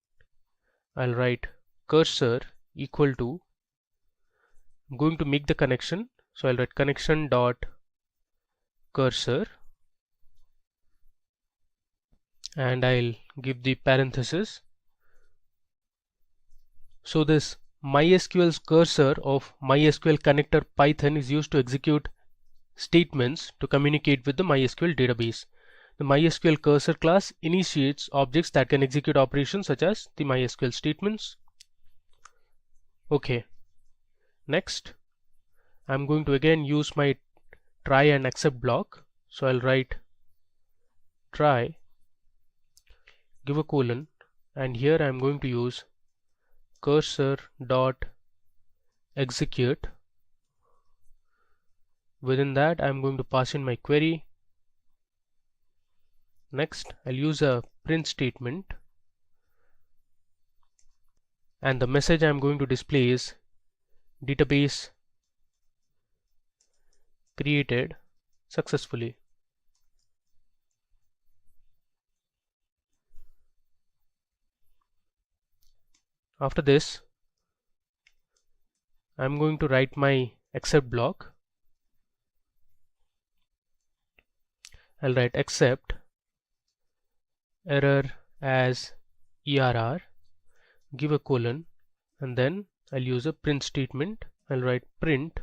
I'll write cursor equal to, I'm going to make the connection, so I'll write connection dot cursor, and I'll give the parenthesis. So this MySQL's cursor of MySQL connector Python is used to execute statements to communicate with the MySQL database. The MySQL cursor class initiates objects that can execute operations such as the MySQL statements. Okay. Next, I'm going to again use my try and except block. So I'll write try, give a colon, and here I'm going to use cursor dot execute. Within that I'm going to pass in my query. Next, I'll use a print statement, and the message I'm going to display is database created successfully. After this, I'm going to write my except block. I'll write except error as err, give a colon, and then I'll use a print statement. I'll write print,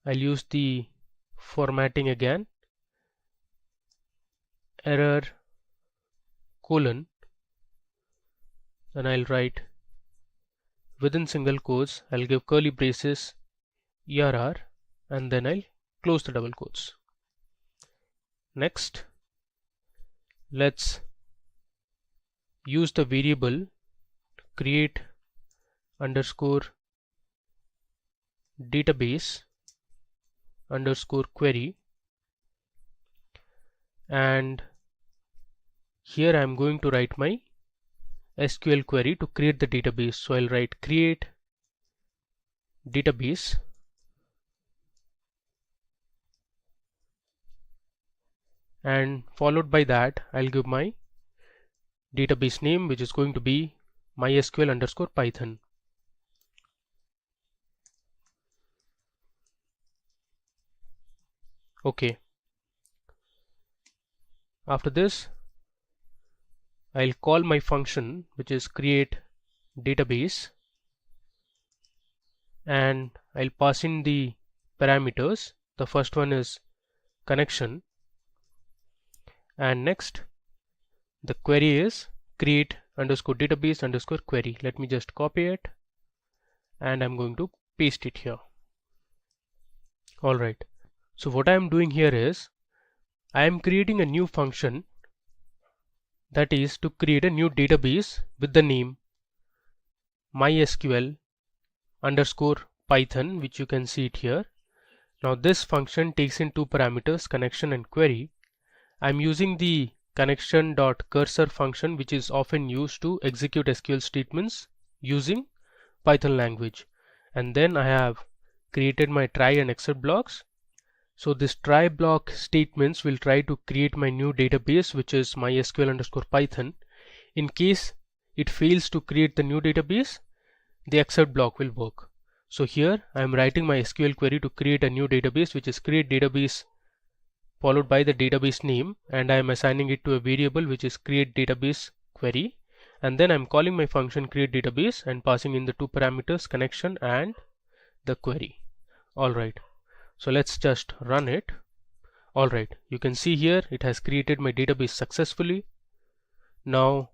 I'll use the formatting again, error colon, and I'll write within single quotes, I'll give curly braces err, and then I'll close the double quotes. Next, let's use the variable create underscore database underscore query, and here I'm going to write my SQL query to create the database. So I'll write create database, and followed by that I'll give my database name, which is going to be MySQL underscore Python. Okay. After this, I'll call my function, which is create database, and I'll pass in the parameters. The first one is connection, and next the query is create underscore database underscore query. Let me just copy it, and I'm going to paste it here. Alright, so what I'm doing here is I am creating a new function, that is to create a new database with the name MySQL underscore Python, which you can see it here. Now this function takes in two parameters, connection and query. I'm using the connection.cursor function, which is often used to execute SQL statements using Python language. And then I have created my try and except blocks. So this try block statements will try to create my new database, which is MySQL underscore Python. In case it fails to create the new database, the except block will work. So here I am writing my SQL query to create a new database, which is create database followed by the database name, and I am assigning it to a variable which is create database query, and then I'm calling my function create database and passing in the two parameters, connection and the query. Alright, so let's just run it. Alright, you can see here it has created my database successfully. Now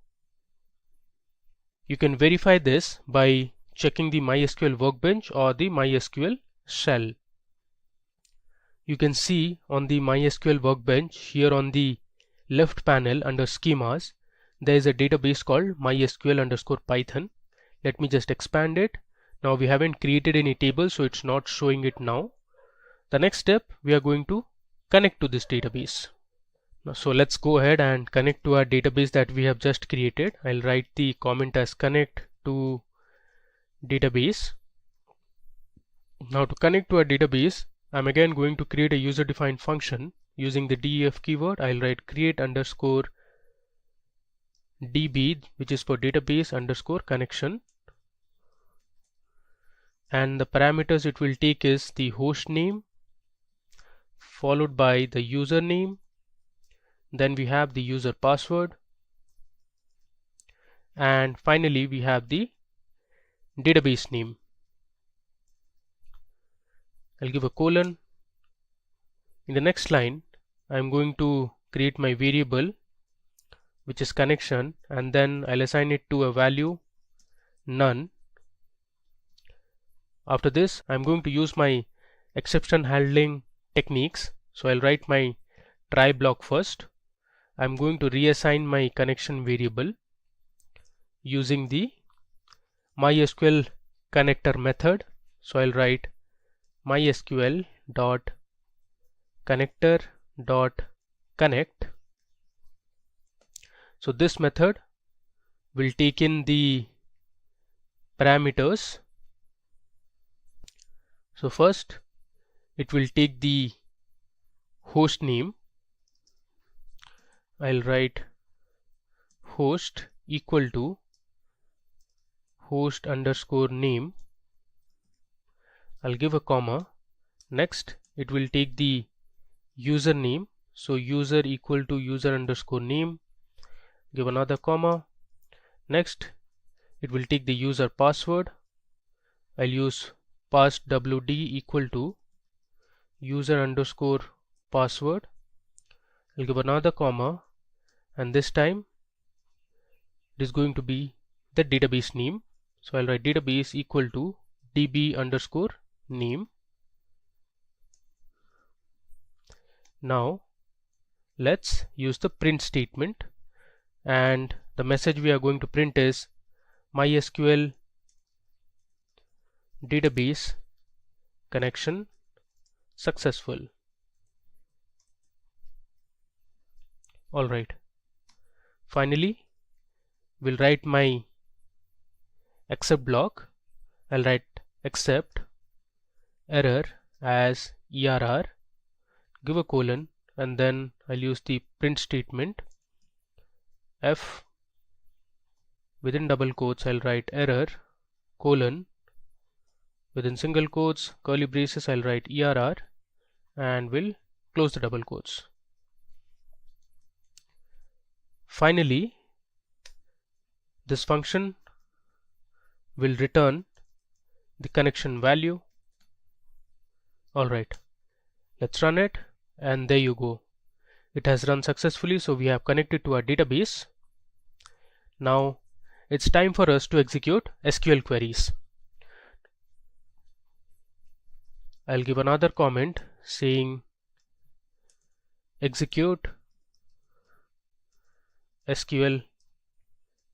you can verify this by checking the MySQL workbench or the MySQL shell. You can see on the MySQL workbench here on the left panel under schemas, there is a database called MySQL underscore Python. Let me just expand it. Now we haven't created any table, so it's not showing it now. The next step, we are going to connect to this database. So let's go ahead and connect to our database that we have just created. I'll write the comment as connect to database. Now to connect to a database, I'm again going to create a user-defined function using the def keyword. I'll write create underscore db, which is for database underscore connection, and the parameters it will take is the host name followed by the username, then we have the user password, and finally we have the database name. I'll give a colon. In the next line, I'm going to create my variable which is connection, and then I'll assign it to a value none. After this, I'm going to use my exception handling techniques. So I'll write my try block first. I'm going to reassign my connection variable using the MySQL connector method. So I'll write MySQL dot connector dot connect. So this method will take in the parameters. So first it will take the host name. I'll write host equal to host underscore name. I'll give a comma. Next it will take the username, so user equal to user underscore name, give another comma. Next it will take the user password. I'll use passwd equal to user underscore password. I'll give another comma, and this time it is going to be the database name. So I'll write database equal to db underscore name. Now let's use the print statement, and the message we are going to print is MySQL database connection successful. Alright, finally we'll write my except block. I'll write except error as err, give a colon, and then I'll use the print statement. F within double quotes I'll write error colon, within single quotes curly braces I'll write err, and will close the double quotes. Finally this function will return the connection value. Alright, let's run it, and there you go. It has run successfully, so we have connected to our database. Now it's time for us to execute SQL queries. I'll give another comment saying execute SQL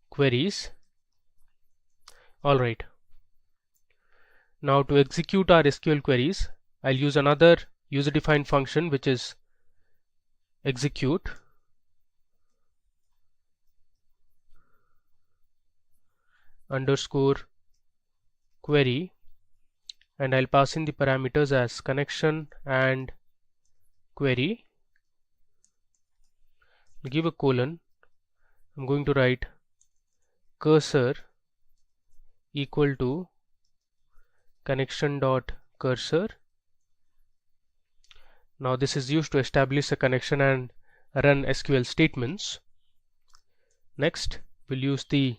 queries. Alright, now to execute our SQL queries, I'll use another user-defined function which is execute underscore query, and I'll pass in the parameters as connection and query. I'll give a colon. I'm going to write cursor equal to connection dot cursor. Now this is used to establish a connection and run SQL statements. Next we'll use the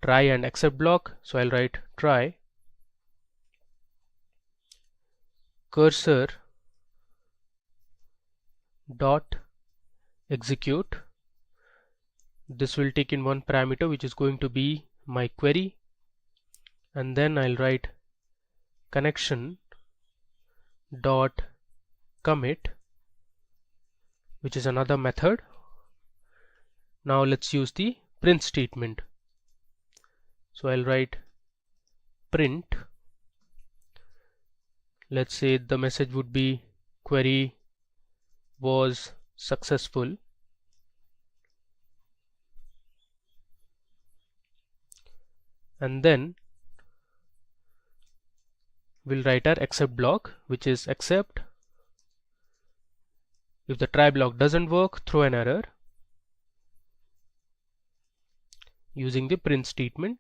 try and except block, so I'll write try cursor dot execute. This will take in one parameter which is going to be my query, and then I'll write connection dot commit, which is another method. Now let's use the print statement. So I'll write print, let's say the message would be query was successful, and then we'll write our except block, which is except. If the try block doesn't work, throw an error using the print statement.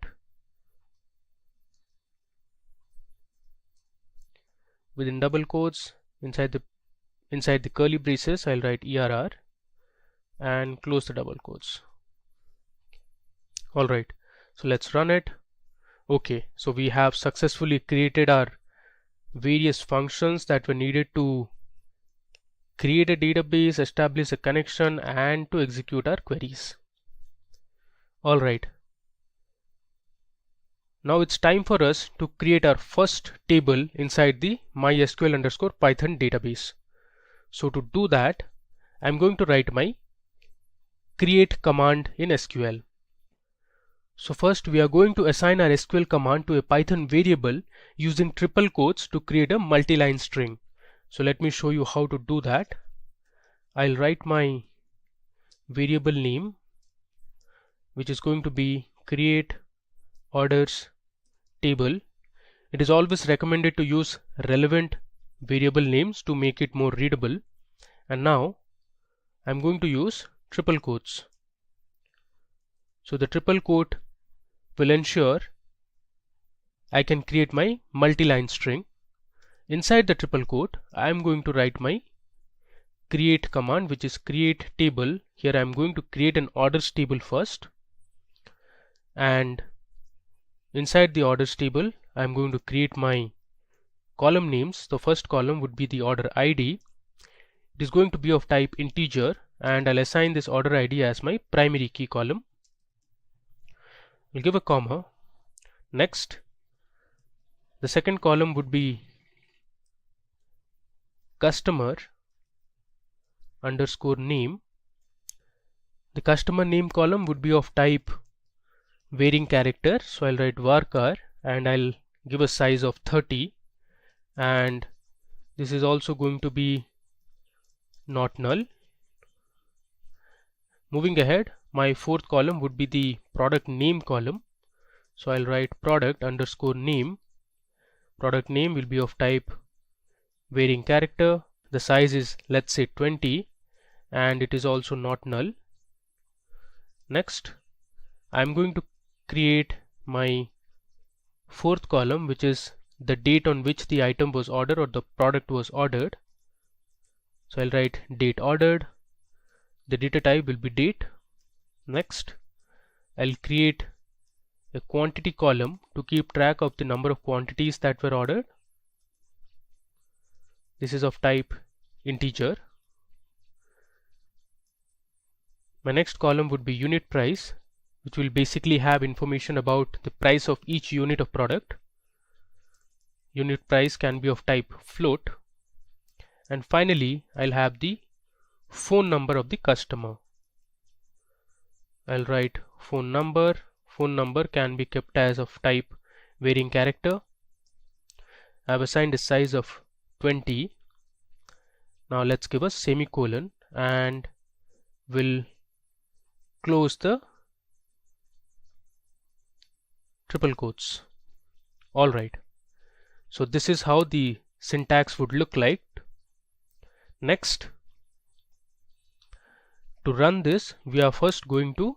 Within double quotes, inside the curly braces, I'll write err and close the double quotes. Alright, so let's run it. Okay, so we have successfully created our various functions that were needed to create a database, establish a connection, and to execute our queries. Alright, now it's time for us to create our first table inside the MySQL_Python database. So to do that, I'm going to write my create command in SQL. So first we are going to assign our SQL command to a Python variable using triple quotes to create a multi-line string. So let me show you how to do that. I'll write my variable name, which is going to be create orders table. It is always recommended to use relevant variable names to make it more readable. And now I'm going to use triple quotes. So the triple quote will ensure I can create my multi-line string. Inside the triple quote, I'm going to write my create command, which is create table. Here I'm going to create an orders table first, and inside the orders table I'm going to create my column names. The first column would be the order ID. It is going to be of type integer, and I'll assign this order ID as my primary key column. We'll give a comma. Next, the second column would be customer underscore name. The customer name column would be of type varying character, so I'll write varchar and I'll give a size of 30, and this is also going to be not null. Moving ahead, my fourth column would be the product name column, so I'll write product underscore name. Product name will be of type varying character. The size is, let's say, 20, and it is also not null. Next, I'm going to create my fourth column, which is the date on which the item was ordered or the product was ordered. So I'll write date ordered. The data type will be date. Next, I'll create a quantity column to keep track of the number of quantities that were ordered. This is of type integer. My next column would be unit price, which will basically have information about the price of each unit of product. Unit price can be of type float. And finally, I'll have the phone number of the customer. I'll write phone number. Phone number can be kept as of type varying character. I've assigned a size of 20. Now let's give a semicolon and we'll close the triple quotes. Alright, so this is how the syntax would look like. Next, to run this, we are first going to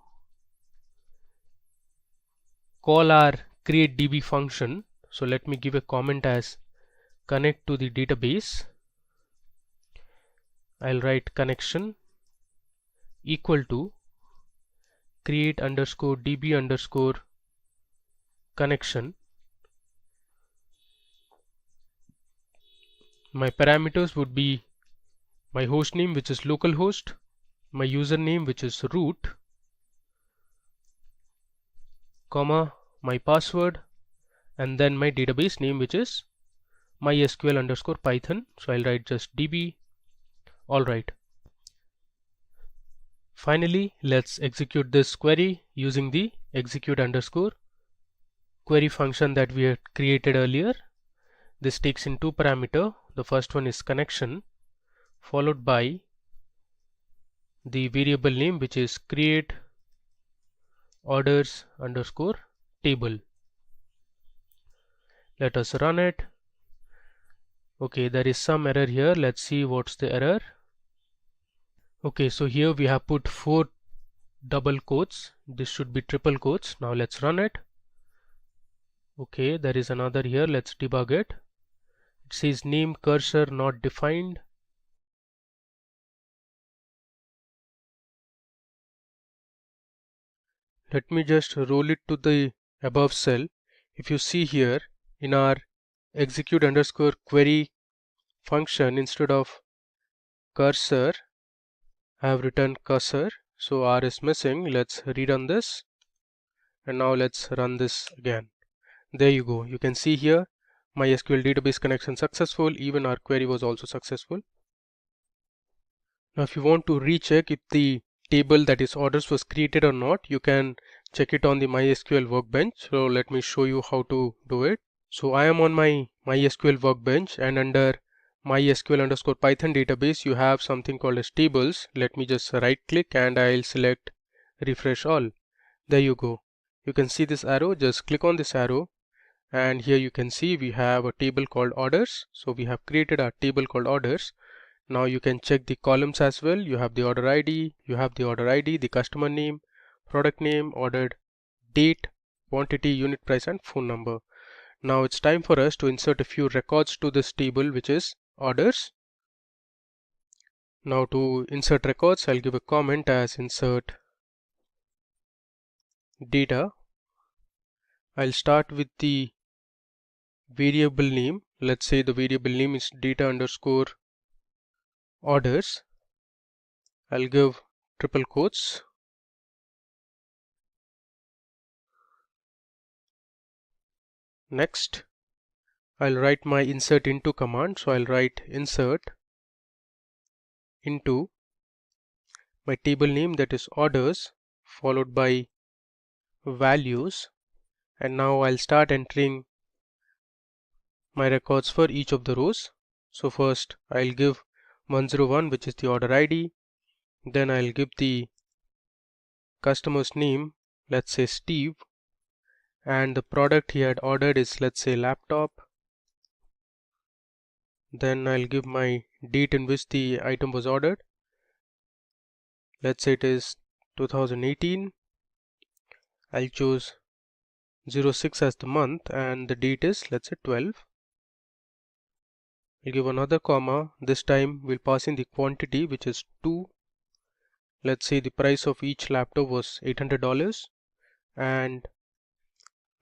call our createDB function. So let me give a comment as connect to the database. I'll write connection equal to create underscore db underscore connection. My parameters would be my host name, which is localhost, my username, which is root, comma, my password, and then my database name, which is MySQL_Python. So I'll write just db. Alright. Finally, let's execute this query using the execute underscore query function that we had created earlier. This takes in two parameters. The first one is connection, followed by the variable name, which is create orders underscore table. Let us run it. Okay, there is some error here. Let's see what's the error. Okay, so here we have put 4 double quotes. This should be triple quotes. Now let's run it. Okay, there is another here. Let's debug it. It says name cursor not defined. Let me just roll it to the above cell. If you see here in our execute underscore query function, instead of cursor I have written cursor, so R is missing. Let's rerun this, and now let's run this again. There you go. You can see here MySQL database connection successful. Even our query was also successful. Now if you want to recheck if the table, that is orders, was created or not, you can check it on the MySQL workbench. So let me show you how to do it. So I am on my MySQL workbench, and under MySQL underscore Python database you have something called as tables. Let me just right click and I'll select refresh all. There you go. You can see this arrow. Just click on this arrow, and here you can see we have a table called orders. So we have created a table called orders. Now you can check the columns as well. You have the order ID, the customer name, product name, ordered date, quantity, unit price, and phone number. Now it's time for us to insert a few records to this table, which is orders. Now to insert records, I'll give a comment as insert data. I'll start with the variable name. Let's say the variable name is data underscore orders. I'll give triple quotes. Next, I'll write my insert into command. So I'll write insert into my table name, that is orders, followed by values, and now I'll start entering my records for each of the rows. So first I'll give 101, which is the order ID. Then I'll give the customer's name, let's say Steve, and the product he had ordered is, let's say, laptop. Then I'll give my date in which the item was ordered. Let's say it is 2018. I'll choose 06 as the month, and the date is, let's say, 12. I'll give another comma. This time we'll pass in the quantity, which is 2. Let's say the price of each laptop was $800, and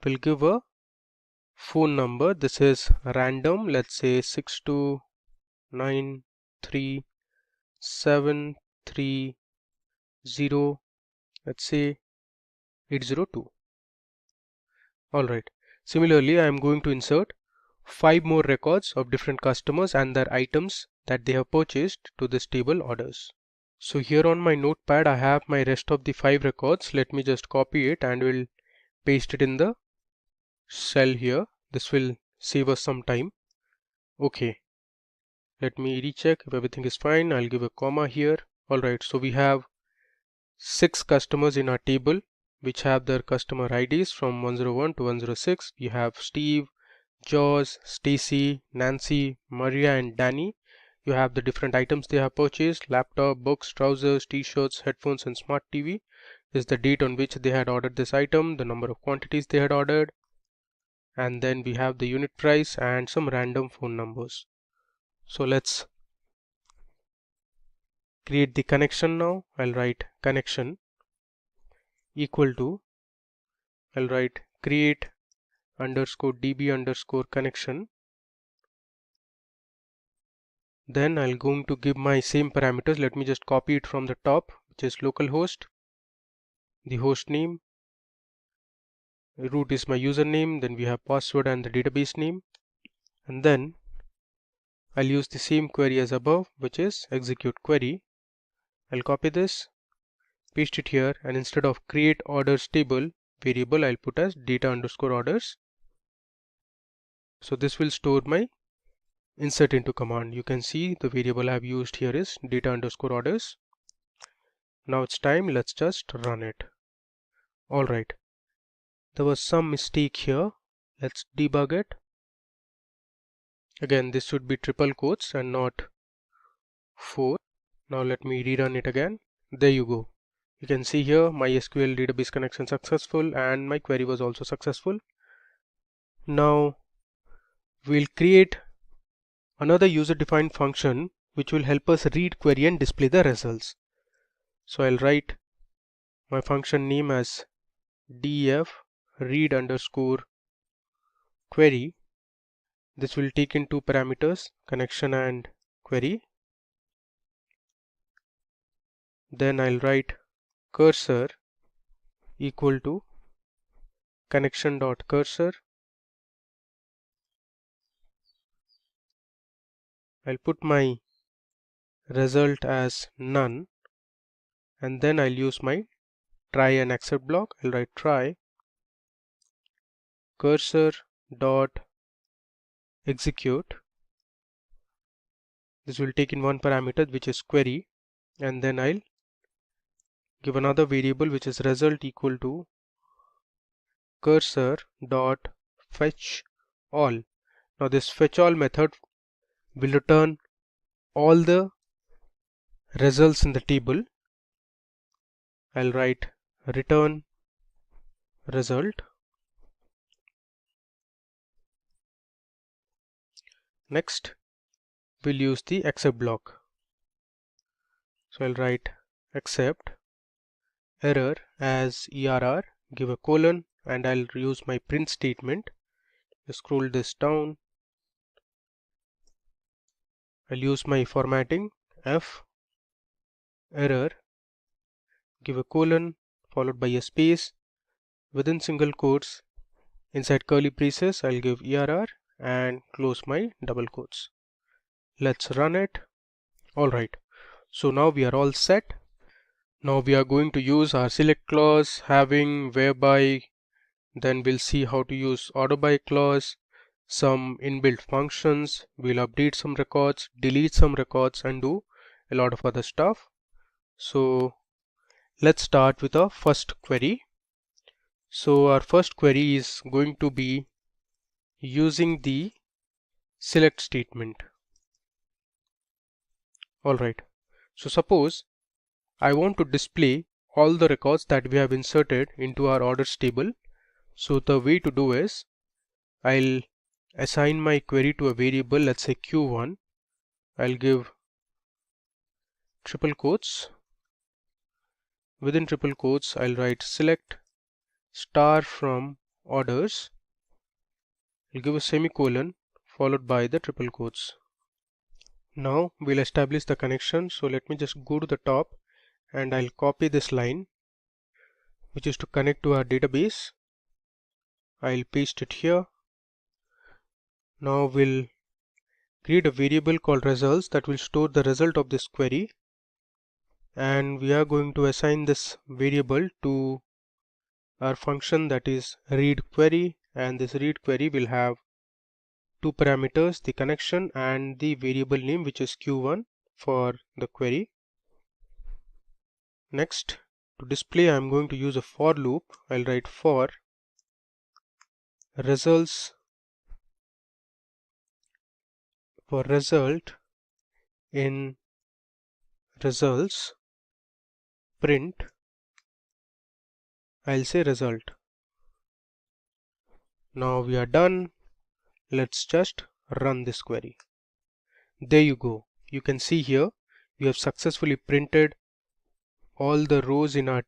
we'll give a phone number. This is random. Let's say 6293730, let's say 802. Alright. Similarly, I am going to insert 5 more records of different customers and their items that they have purchased to this table orders. So here on my notepad I have my rest of the 5 records. Let me just copy it and we'll paste it in the cell here. This will save us some time. Okay, let me recheck if everything is fine. I'll give a comma here. Alright, so we have 6 customers in our table which have their customer IDs from 101 to 106. We have Steve, George, Stacy, Nancy, Maria, and Danny. You have the different items they have purchased: laptop, books, trousers, t-shirts, headphones, and smart TV. This is the date on which they had ordered this item, the number of quantities they had ordered, and then we have the unit price and some random phone numbers. So let's create the connection now. I'll write connection equal to, I'll write create underscore db underscore connection. Then I'll going to give my same parameters. Let me just copy it from the top, which is localhost, the host name, root is my username, then we have password and the database name, and then I'll use the same query as above, which is execute query. I'll copy this, paste it here, and instead of create orders table variable, I'll put as data underscore orders. So this will store my insert into command. You can see the variable I've used here is data underscore orders. Now it's time, let's just run it. Alright, there was some mistake here. Let's debug it. Again, this should be triple quotes and not 4. Now let me rerun it again. There you go. You can see here my SQL database connection successful and my query was also successful. Now we'll create another user-defined function which will help us read query and display the results. So I'll write my function name as def read underscore query. This will take in two parameters, connection and query. Then I'll write cursor equal to connection.cursor. I'll put my result as none, and then I'll use my try and accept block. I'll write try cursor dot execute. This will take in one parameter which is query, and then I'll give another variable which is result equal to cursor dot fetch all. Now this fetch all method will return all the results in the table. I'll write return result. Next we'll use the accept block. So I'll write accept error as err, give a colon, and I'll use my print statement. Scroll this down. I'll use my formatting f error, give a colon followed by a space within single quotes. Inside curly braces I'll give err and close my double quotes. Let's run it. Alright, so now we are all set. Now we are going to use our select clause, having, whereby. Then we'll see how to use order by clause, some inbuilt functions. We'll update some records, delete some records, and do a lot of other stuff. So let's start with our first query. So our first query is going to be using the select statement. Alright, so suppose I want to display all the records that we have inserted into our orders table. So the way to do is I'll assign my query to a variable, let's say q1. I'll give triple quotes. Within triple quotes I'll write select star from orders. I'll give a semicolon followed by the triple quotes. Now we'll establish the connection. So let me just go to the top and I'll copy this line which is to connect to our database. I'll paste it here. Now we'll create a variable called results that will store the result of this query, and we are going to assign this variable to our function, that is read query, and this read query will have two parameters, the connection and the variable name which is q1 for the query. Next, to display I'm going to use a for loop. I'll write for results for result in results print, I'll say result. Now we are done. Let's just run this query. There you go. You can see here we have successfully printed all the rows in our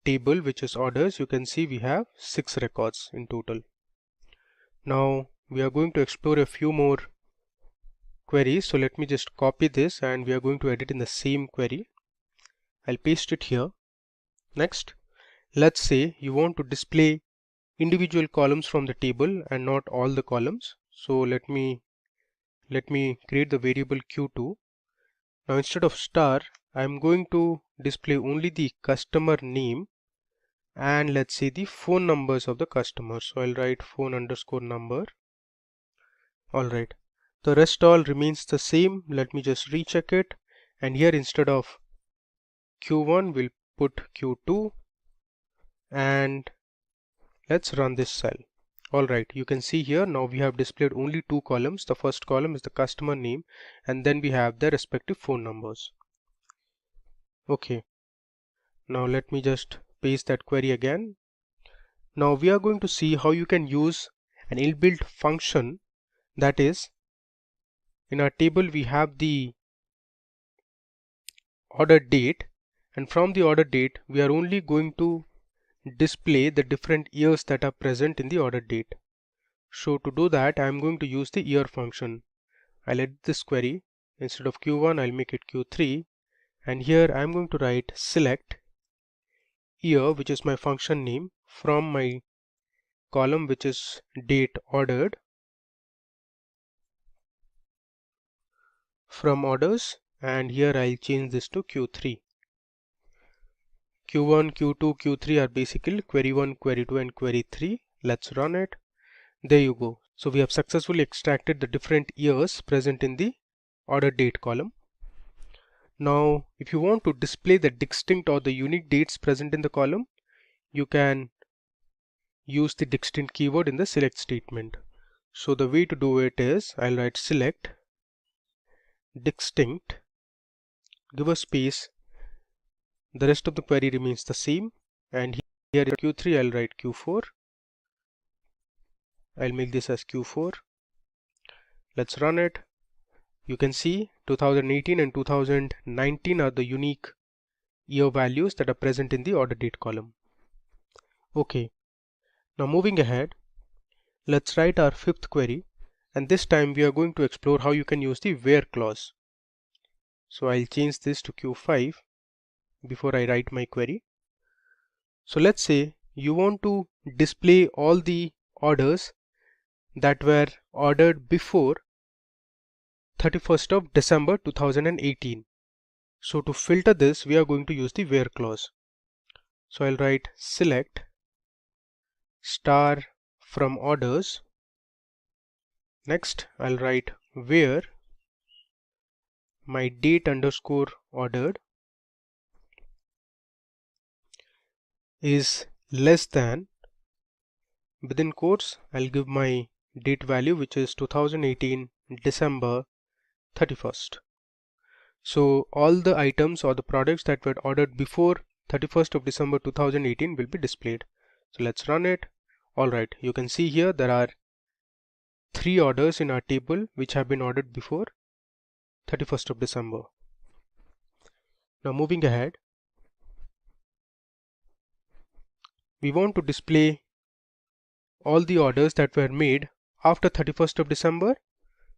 table which is orders. You can see we have 6 records in total. Now we are going to explore a few more queries. So let me just copy this and we are going to edit in the same query. I'll paste it here. Next, let's say you want to display individual columns from the table and not all the columns. So let me create the variable q2. Now instead of star, I'm going to display only the customer name and let's say the phone numbers of the customer. So I'll write phone underscore number. Alright, the rest all remains the same. Let me just recheck it, and here instead of q1 we'll put q2, and let's run this cell. Alright, you can see here now we have displayed only two columns. The first column is the customer name and then we have their respective phone numbers. Okay, now let me just paste that query again. Now we are going to see how you can use an inbuilt function, that is, in our table we have the order date, and from the order date we are only going to display the different years that are present in the order date. So to do that I am going to use the year function. I'll edit this query. Instead of Q1 I'll make it Q3, and here I'm going to write select year, which is my function name, from my column which is date ordered, from orders, and here I'll change this to Q3. Q1, Q2, Q3 are basically query 1, query 2 and query 3. Let's run it. There you go. So we have successfully extracted the different years present in the order date column. Now if you want to display the distinct or the unique dates present in the column, you can use the distinct keyword in the select statement. So the way to do it is I'll write select distinct, give a space, the rest of the query remains the same, and here in Q3 I'll write Q4. I'll make this as Q4. Let's run it. You can see 2018 and 2019 are the unique year values that are present in the order date column. Okay, now moving ahead, let's write our fifth query, and this time we are going to explore how you can use the where clause. So I'll change this to Q5 before I write my query. So let's say you want to display all the orders that were ordered before 31st of December 2018. So to filter this we are going to use the where clause. So I'll write select star from orders. Next I'll write where my date underscore ordered is less than, within quotes I'll give my date value which is 2018 December 31st. So all the items or the products that were ordered before 31st of December 2018 will be displayed. So let's run it. Alright, you can see here there are 3 orders in our table which have been ordered before 31st of December. Now moving ahead, we want to display all the orders that were made after 31st of December.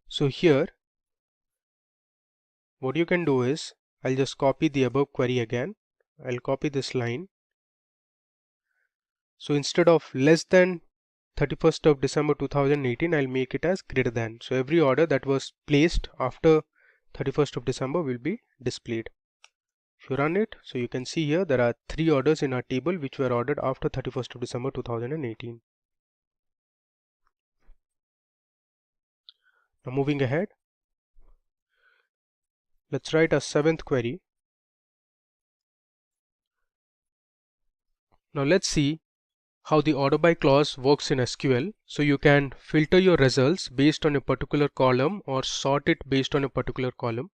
So here what you can do is I'll just copy the above query again. I'll copy this line. So instead of less than 31st of December 2018 I'll make it as greater than. So every order that was placed after 31st of December will be displayed. If you run it, so you can see here there are 3 orders in our table which were ordered after 31st of December 2018. Now moving ahead, let's write a 7th query. Now let's see how the order by clause works in SQL. So you can filter your results based on a particular column or sort it based on a particular column.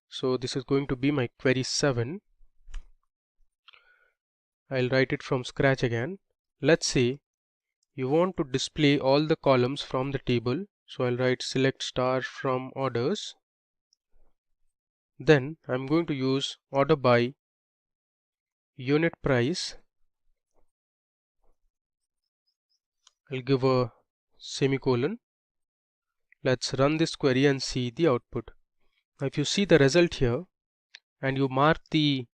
So this is going to be my query 7. I'll write it from scratch again. Let's say you want to display all the columns from the table. So I'll write select star from orders. Then I'm going to use order by unit price. I'll give a semicolon. Let's run this query and see the output. Now if you see the result here and you mark the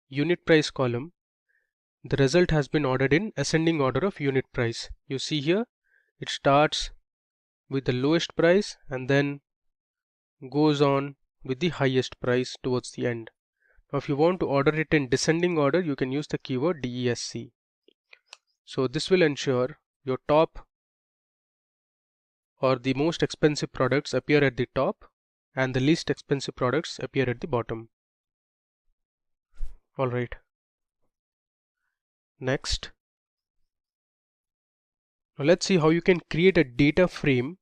unit price column, the result has been ordered in ascending order of unit price. You see here it starts with the lowest price and then goes on with the highest price towards the end. Now if you want to order it in descending order, you can use the keyword DESC. So this will ensure your top or the most expensive products appear at the top and the least expensive products appear at the bottom. Alright. Next. Now let's see how you can create a data frame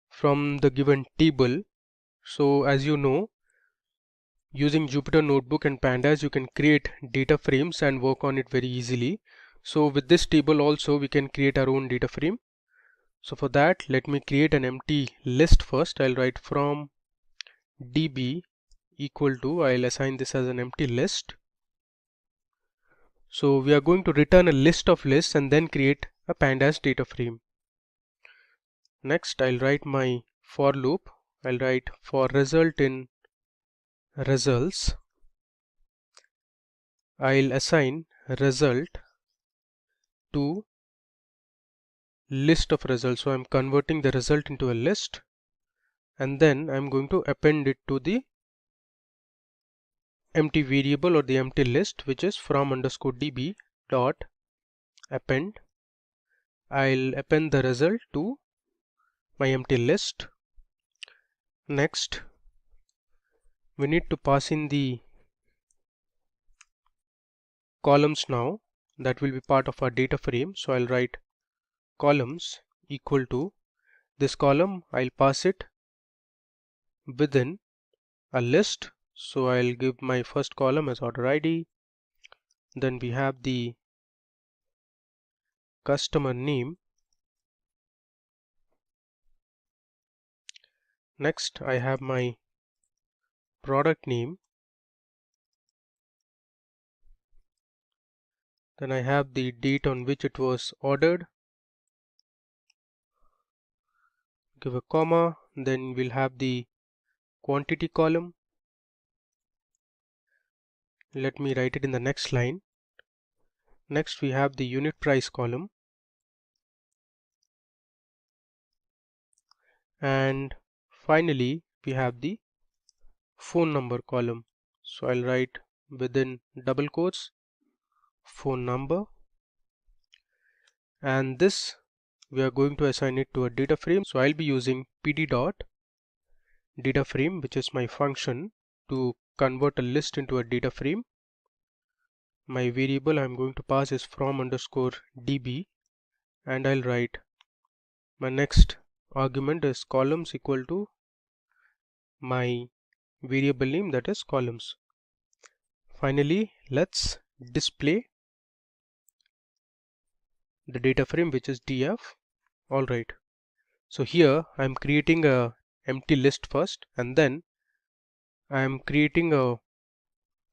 from the given table. So as you know, using Jupyter Notebook and Pandas, you can create data frames and work on it very easily. So with this table also, we can create our own data frame. So for that, let me create an empty list first. I'll write from db equal to, I'll assign this as an empty list. So we are going to return a list of lists and then create a Pandas data frame. Next, I'll write my for loop. I'll write for result in results. I'll assign result to list of results. So I'm converting the result into a list, and then I'm going to append it to the empty variable or the empty list, which is from underscore db dot append. I'll append the result to my empty list. Next, we need to pass in the columns now that will be part of our data frame. So I'll write columns equal to this column. I'll pass it within a list. So I'll give my first column as order ID. Then we have the customer name. Next, I have my product name. Then I have the date on which it was ordered. Give a comma. Then we'll have the quantity column. Let me write it in the next line. Next, we have the unit price column. And finally, we have the phone number column. So I'll write within double quotes phone number, and this we are going to assign it to a data frame. So I'll be using pd dot data frame, which is my function to convert a list into a data frame. My variable I'm going to pass is from underscore db, and I'll write my next argument is columns equal to my variable name, that is columns. Finally, let's display the data frame, which is df. Alright, so here I'm creating a empty list first, and then I'm creating a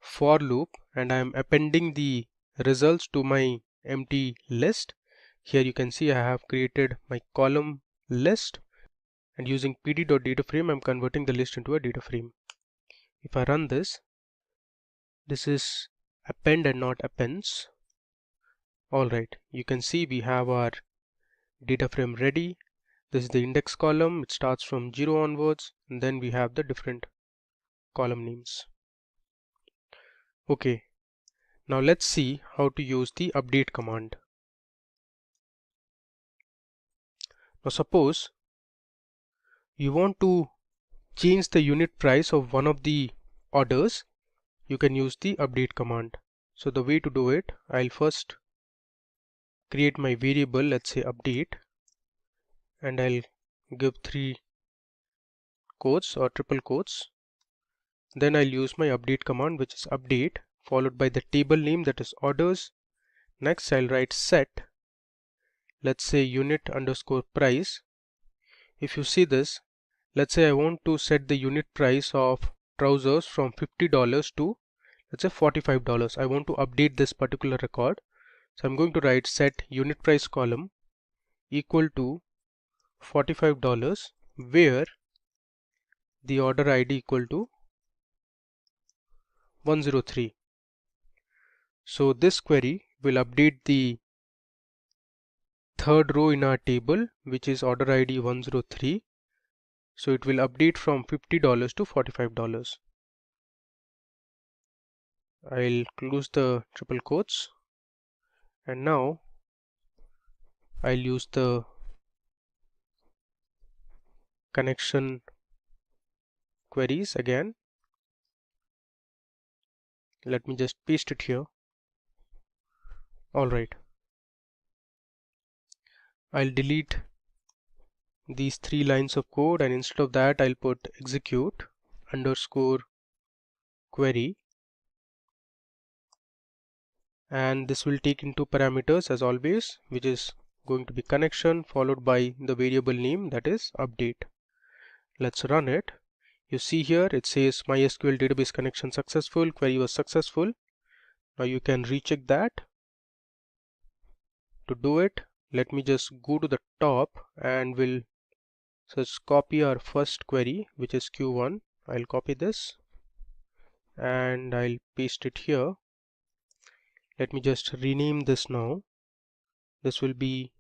for loop, and I'm appending the results to my empty list. Here you can see I have created my column list, and using pd.dataframe I'm converting the list into a data frame. If I run this is append and not appends. Alright, you can see we have our data frame ready. This is the index column. It starts from 0 onwards, and then we have the different column names. Okay, now let's see how to use the update command. Now suppose you want to change the unit price of one of the orders, you can use the update command. So the way to do it, I'll first create my variable, let's say update, and I'll give 3 quotes or triple quotes. Then I'll use my update command, which is update followed by the table name, that is orders. Next I'll write set, let's say unit underscore price. If you see this, let's say I want to set the unit price of trousers from $50 to, let's say, $45. I want to update this particular record. So I'm going to write set unit price column equal to $45, where the order ID equal to 103. So this query will update the third row in our table, which is order ID 103. So it will update from $50 to $45. I'll close the triple quotes, and now I'll use the connection queries again. Let me just paste it here. Alright, I'll delete these 3 lines of code, and instead of that I'll put execute underscore query, and this will take into parameters as always, which is going to be connection followed by the variable name, that is update. Let's run it. You see here it says MySQL database connection successful, query was successful. Now you can recheck that. To do it, let me just go to the top and we'll just copy our first query, which is Q1. I'll copy this and I'll paste it here. Let me just rename this now. This will be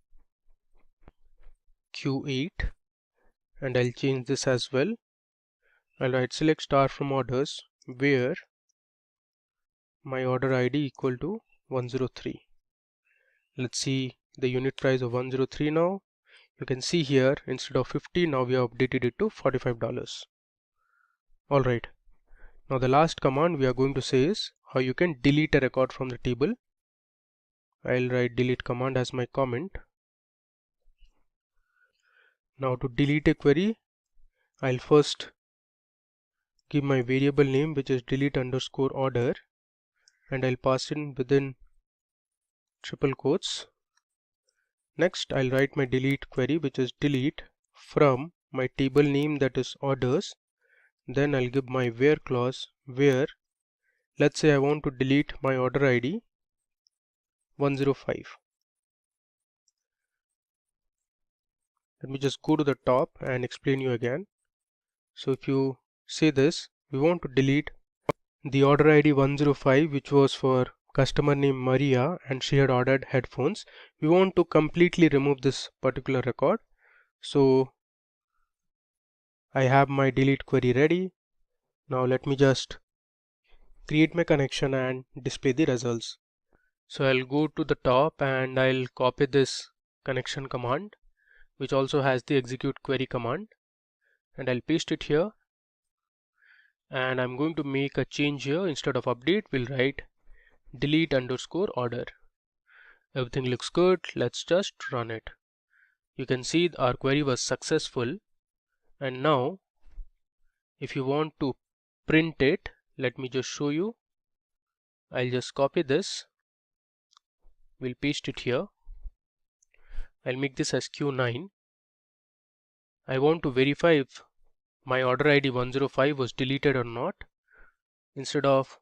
Q8 and I'll change this as well. I'll write select star from orders where my order ID equal to 103. Let's see the unit price of 103 now. You can see here instead of 50 now we have updated it to $45. Alright, now the last command we are going to say is how you can delete a record from the table. I'll write delete command as my comment. Now to delete a query, I'll first give my variable name, which is delete underscore order, and I'll pass in within triple quotes. Next I'll write my delete query, which is delete from my table name, that is orders. Then I'll give my where clause where, let's say I want to delete my order ID 105. Let me just go to the top and explain you again. So if you say this, we want to delete the order ID 105, which was for customer name Maria and she had ordered headphones. We want to completely remove this particular record. So I have my delete query ready. Now let me just create my connection and display the results. So I'll go to the top and I'll copy this connection command, which also has the execute query command, and I'll paste it here. And I'm going to make a change here. Instead of update, we'll write delete underscore order. Everything looks good. Let's just run it. You can see our query was successful. And now if you want to print it, let me just show you. I'll just copy this. We'll paste it here. I'll make this as Q9. I want to verify if my order ID 105 was deleted or not. Instead of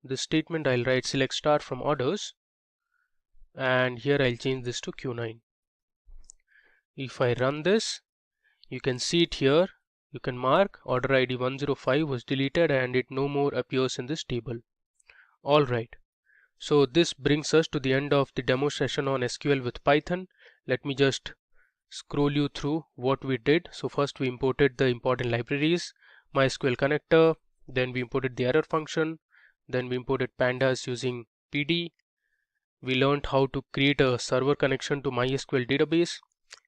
this statement, I'll write select star from orders, and here I'll change this to Q9. If I run this, you can see it here. You can mark order ID 105 was deleted and it no more appears in this table. Alright, so this brings us to the end of the demo session on SQL with Python. Let me just scroll you through what we did. So first we imported the important libraries, MySQL connector, then we imported the error function, then we imported pandas using PD. We learned how to create a server connection to MySQL database.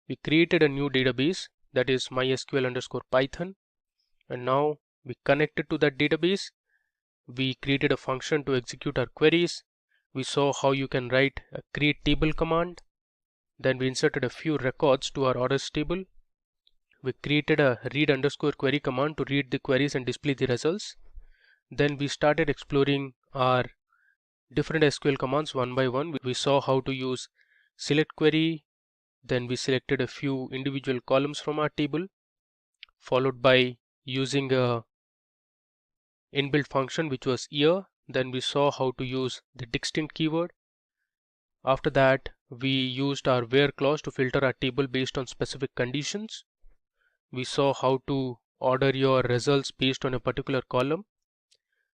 We created a new database, that is MySQL underscore Python, and now we connected to that database. We created a function to execute our queries. We saw how you can write a create table command. Then we inserted a few records to our orders table. We created a read underscore query command to read the queries and display the results. Then we started exploring our different SQL commands one by one. We saw how to use select query. Then we selected a few individual columns from our table, followed by using a inbuilt function which was year. Then we saw how to use the distinct keyword. After that, we used our where clause to filter our table based on specific conditions. We saw how to order your results based on a particular column.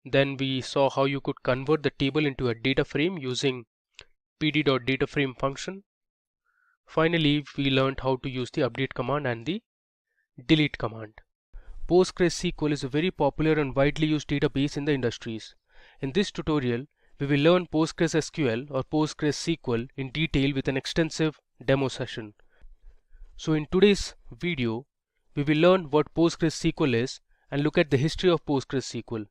Then we saw how you could convert the table into a data frame using pd.dataframe function. Finally, we learned how to use the update command and the delete command. PostgreSQL is a very popular and widely used database in the industries. In this tutorial, we will learn PostgreSQL or PostgreSQL in detail with an extensive demo session. So in today's video, we will learn what PostgreSQL is and look at the history of PostgreSQL.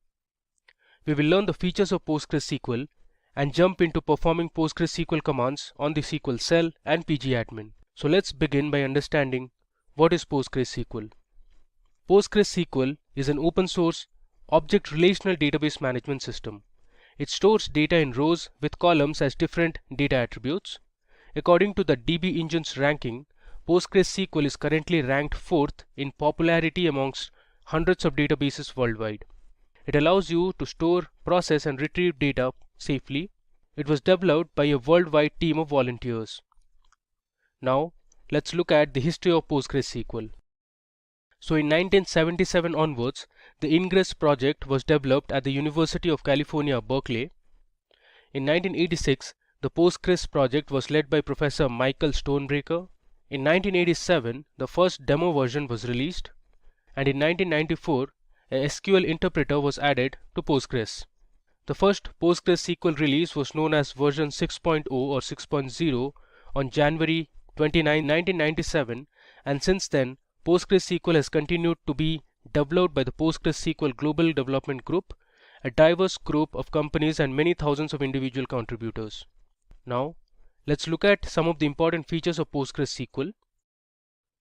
We will learn the features of PostgreSQL and jump into performing PostgreSQL commands on the SQL cell and pgadmin. So let's begin by understanding what is PostgreSQL. PostgreSQL is an open source object relational database management system. It stores data in rows with columns as different data attributes. According to the DB Engine's ranking, PostgreSQL is currently ranked 4th in popularity amongst hundreds of databases worldwide. It allows you to store, process, and retrieve data safely. It was developed by a worldwide team of volunteers. Now, let's look at the history of PostgreSQL. So in 1977 onwards, the Ingress project was developed at the University of California, Berkeley. In 1986, the Postgres project was led by Professor Michael Stonebraker. In 1987, the first demo version was released, and in 1994, a SQL interpreter was added to Postgres. The first PostgreSQL release was known as version 6.0 or 6.0 on January 29, 1997, and since then, PostgreSQL has continued to be developed by the PostgreSQL Global Development Group, a diverse group of companies and many thousands of individual contributors. Now, let's look at some of the important features of PostgreSQL.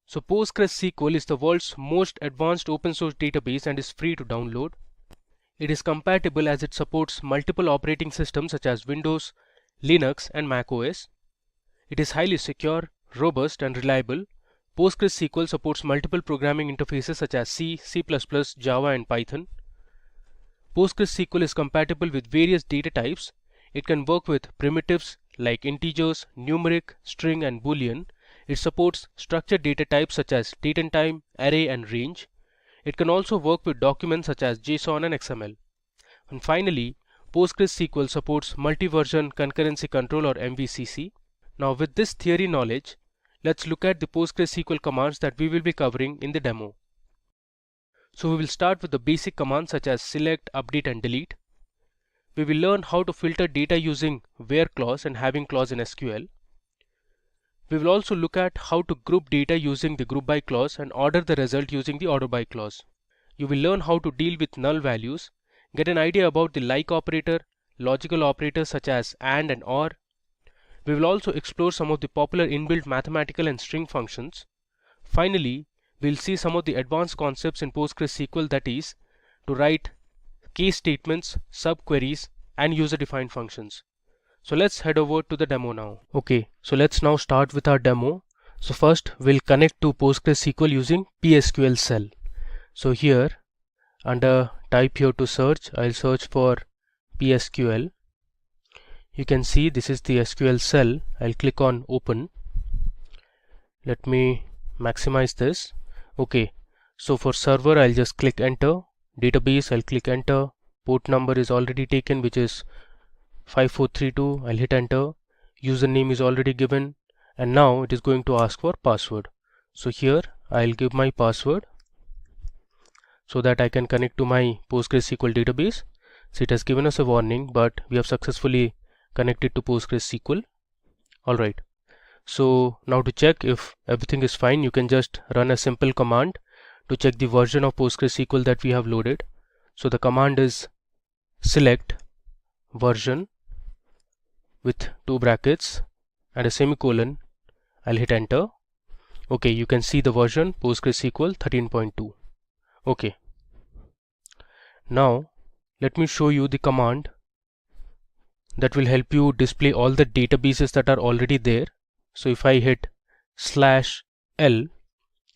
So PostgreSQL is the world's most advanced open source database and is free to download. It is compatible as it supports multiple operating systems such as Windows, Linux, and Mac OS. It is highly secure, robust, and reliable. PostgreSQL supports multiple programming interfaces such as C, C++, Java, and Python. PostgreSQL is compatible with various data types. It can work with primitives like integers, numeric, string, and boolean. It supports structured data types such as date and time, array, and range. It can also work with documents such as JSON and XML. And finally, PostgreSQL supports multi-version concurrency control or MVCC. Now with this theory knowledge, let's look at the PostgreSQL commands that we will be covering in the demo. So we will start with the basic commands such as select, update, and delete. We will learn how to filter data using where clause and having clause in SQL. We will also look at how to group data using the group by clause and order the result using the order by clause. You will learn how to deal with null values, get an idea about the like operator, logical operators such as AND and OR. We will also explore some of the popular inbuilt mathematical and string functions. Finally, we will see some of the advanced concepts in PostgreSQL, that is, to write case statements, subqueries, and user-defined functions. So let's head over to the demo now. Okay, so let's now start with our demo. So first we'll connect to PostgreSQL using PSQL cell. So here under type here to search, I'll search for PSQL. You can see this is the SQL cell. I'll click on open. Let me maximize this. Okay, so for server I'll just click enter. Database I'll click enter. Port number is already taken, which is 5432. I'll hit enter. Username is already given, and now it is going to ask for password. So here I'll give my password so that I can connect to my PostgreSQL database. So it has given us a warning, but we have successfully connected to PostgreSQL. Alright, so now to check if everything is fine, you can just run a simple command to check the version of PostgreSQL that we have loaded. So the command is select version with two brackets and a semicolon. I'll hit enter. Okay, you can see the version PostgreSQL 13.2. Okay, now let me show you the command that will help you display all the databases that are already there. So if I hit /L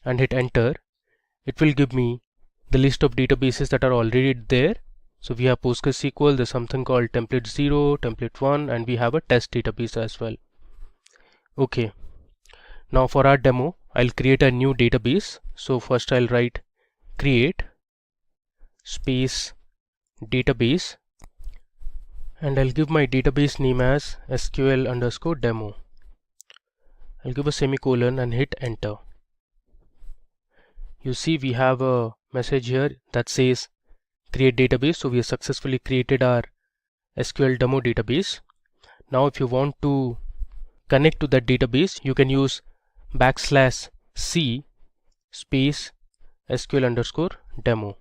and hit enter, it will give me the list of databases that are already there. So we have PostgreSQL, there's something called template 0, template 1, and we have a test database as well. Okay, now for our demo, I'll create a new database. So first I'll write create space database, and I'll give my database name as SQL_demo. I'll give a semicolon and hit enter. You see we have a message here that says create database. So we have successfully created our SQL demo database. Now if you want to connect to that database, you can use \c space SQL_demo.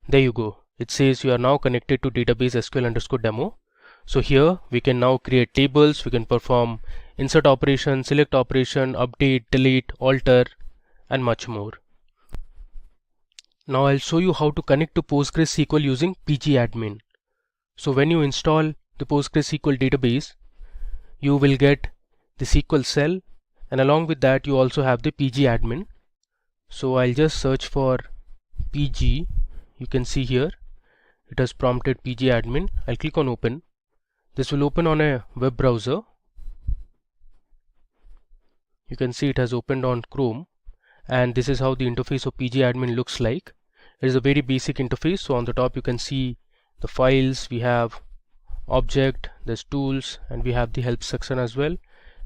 There you go. It says you are now connected to database SQL_demo. So here we can now create tables, we can perform insert operation, select operation, update, delete, alter, and much more. Now I'll show you how to connect to PostgreSQL using pgadmin. So when you install the PostgreSQL database, you will get the SQL cell, and along with that you also have the pgadmin. So I'll just search for pg. You can see here it has prompted pgadmin. I'll click on open. This will open on a web browser. You can see it has opened on Chrome, and this is how the interface of pgadmin looks like. It is a very basic interface. So on the top you can see the files, we have object, there's tools, and we have the help section as well.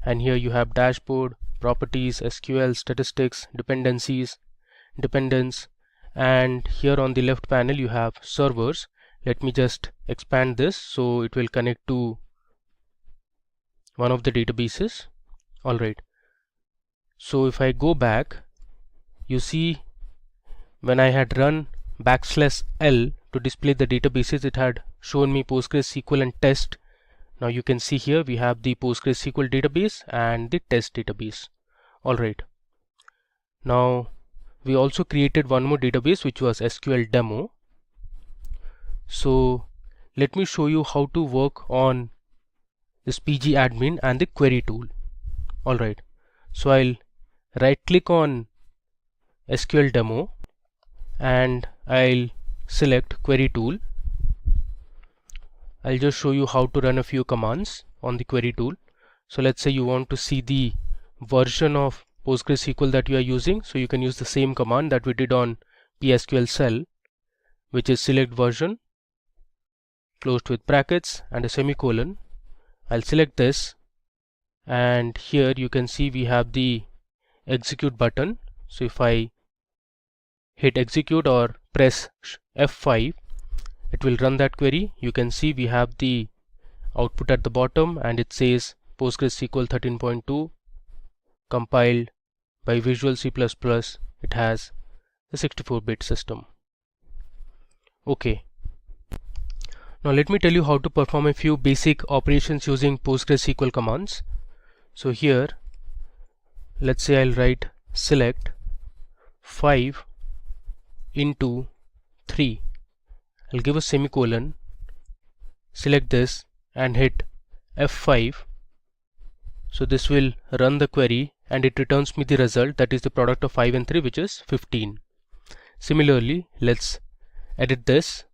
And here you have dashboard, properties, SQL, statistics, dependencies, dependence, and here on the left panel you have servers. Let me just expand this so it will connect to one of the databases. Alright, so if I go back, you see when I had run \L to display the databases, it had shown me PostgreSQL and test. Now you can see here we have the PostgreSQL database and the test database. Alright, now we also created one more database which was SQL demo. So let me show you how to work on this pgadmin and the query tool. Alright, so I'll right click on SQL demo and I'll select query tool. I'll just show you how to run a few commands on the query tool. So let's say you want to see the version of PostgreSQL that you are using, so you can use the same command that we did on PSQL cell, which is select version closed with brackets and a semicolon. I'll select this, and here you can see we have the execute button. So if I hit execute or press F5, it will run that query. You can see we have the output at the bottom, and it says PostgreSQL 13.2 compiled by Visual C++. It has a 64-bit system. Okay, now let me tell you how to perform a few basic operations using PostgreSQL commands. So here let's say I'll write select 5 into 3. I'll give a semicolon, select this and hit F5. So this will run the query and it returns me the result, that is the product of 5 and 3, which is 15. Similarly, let's edit this.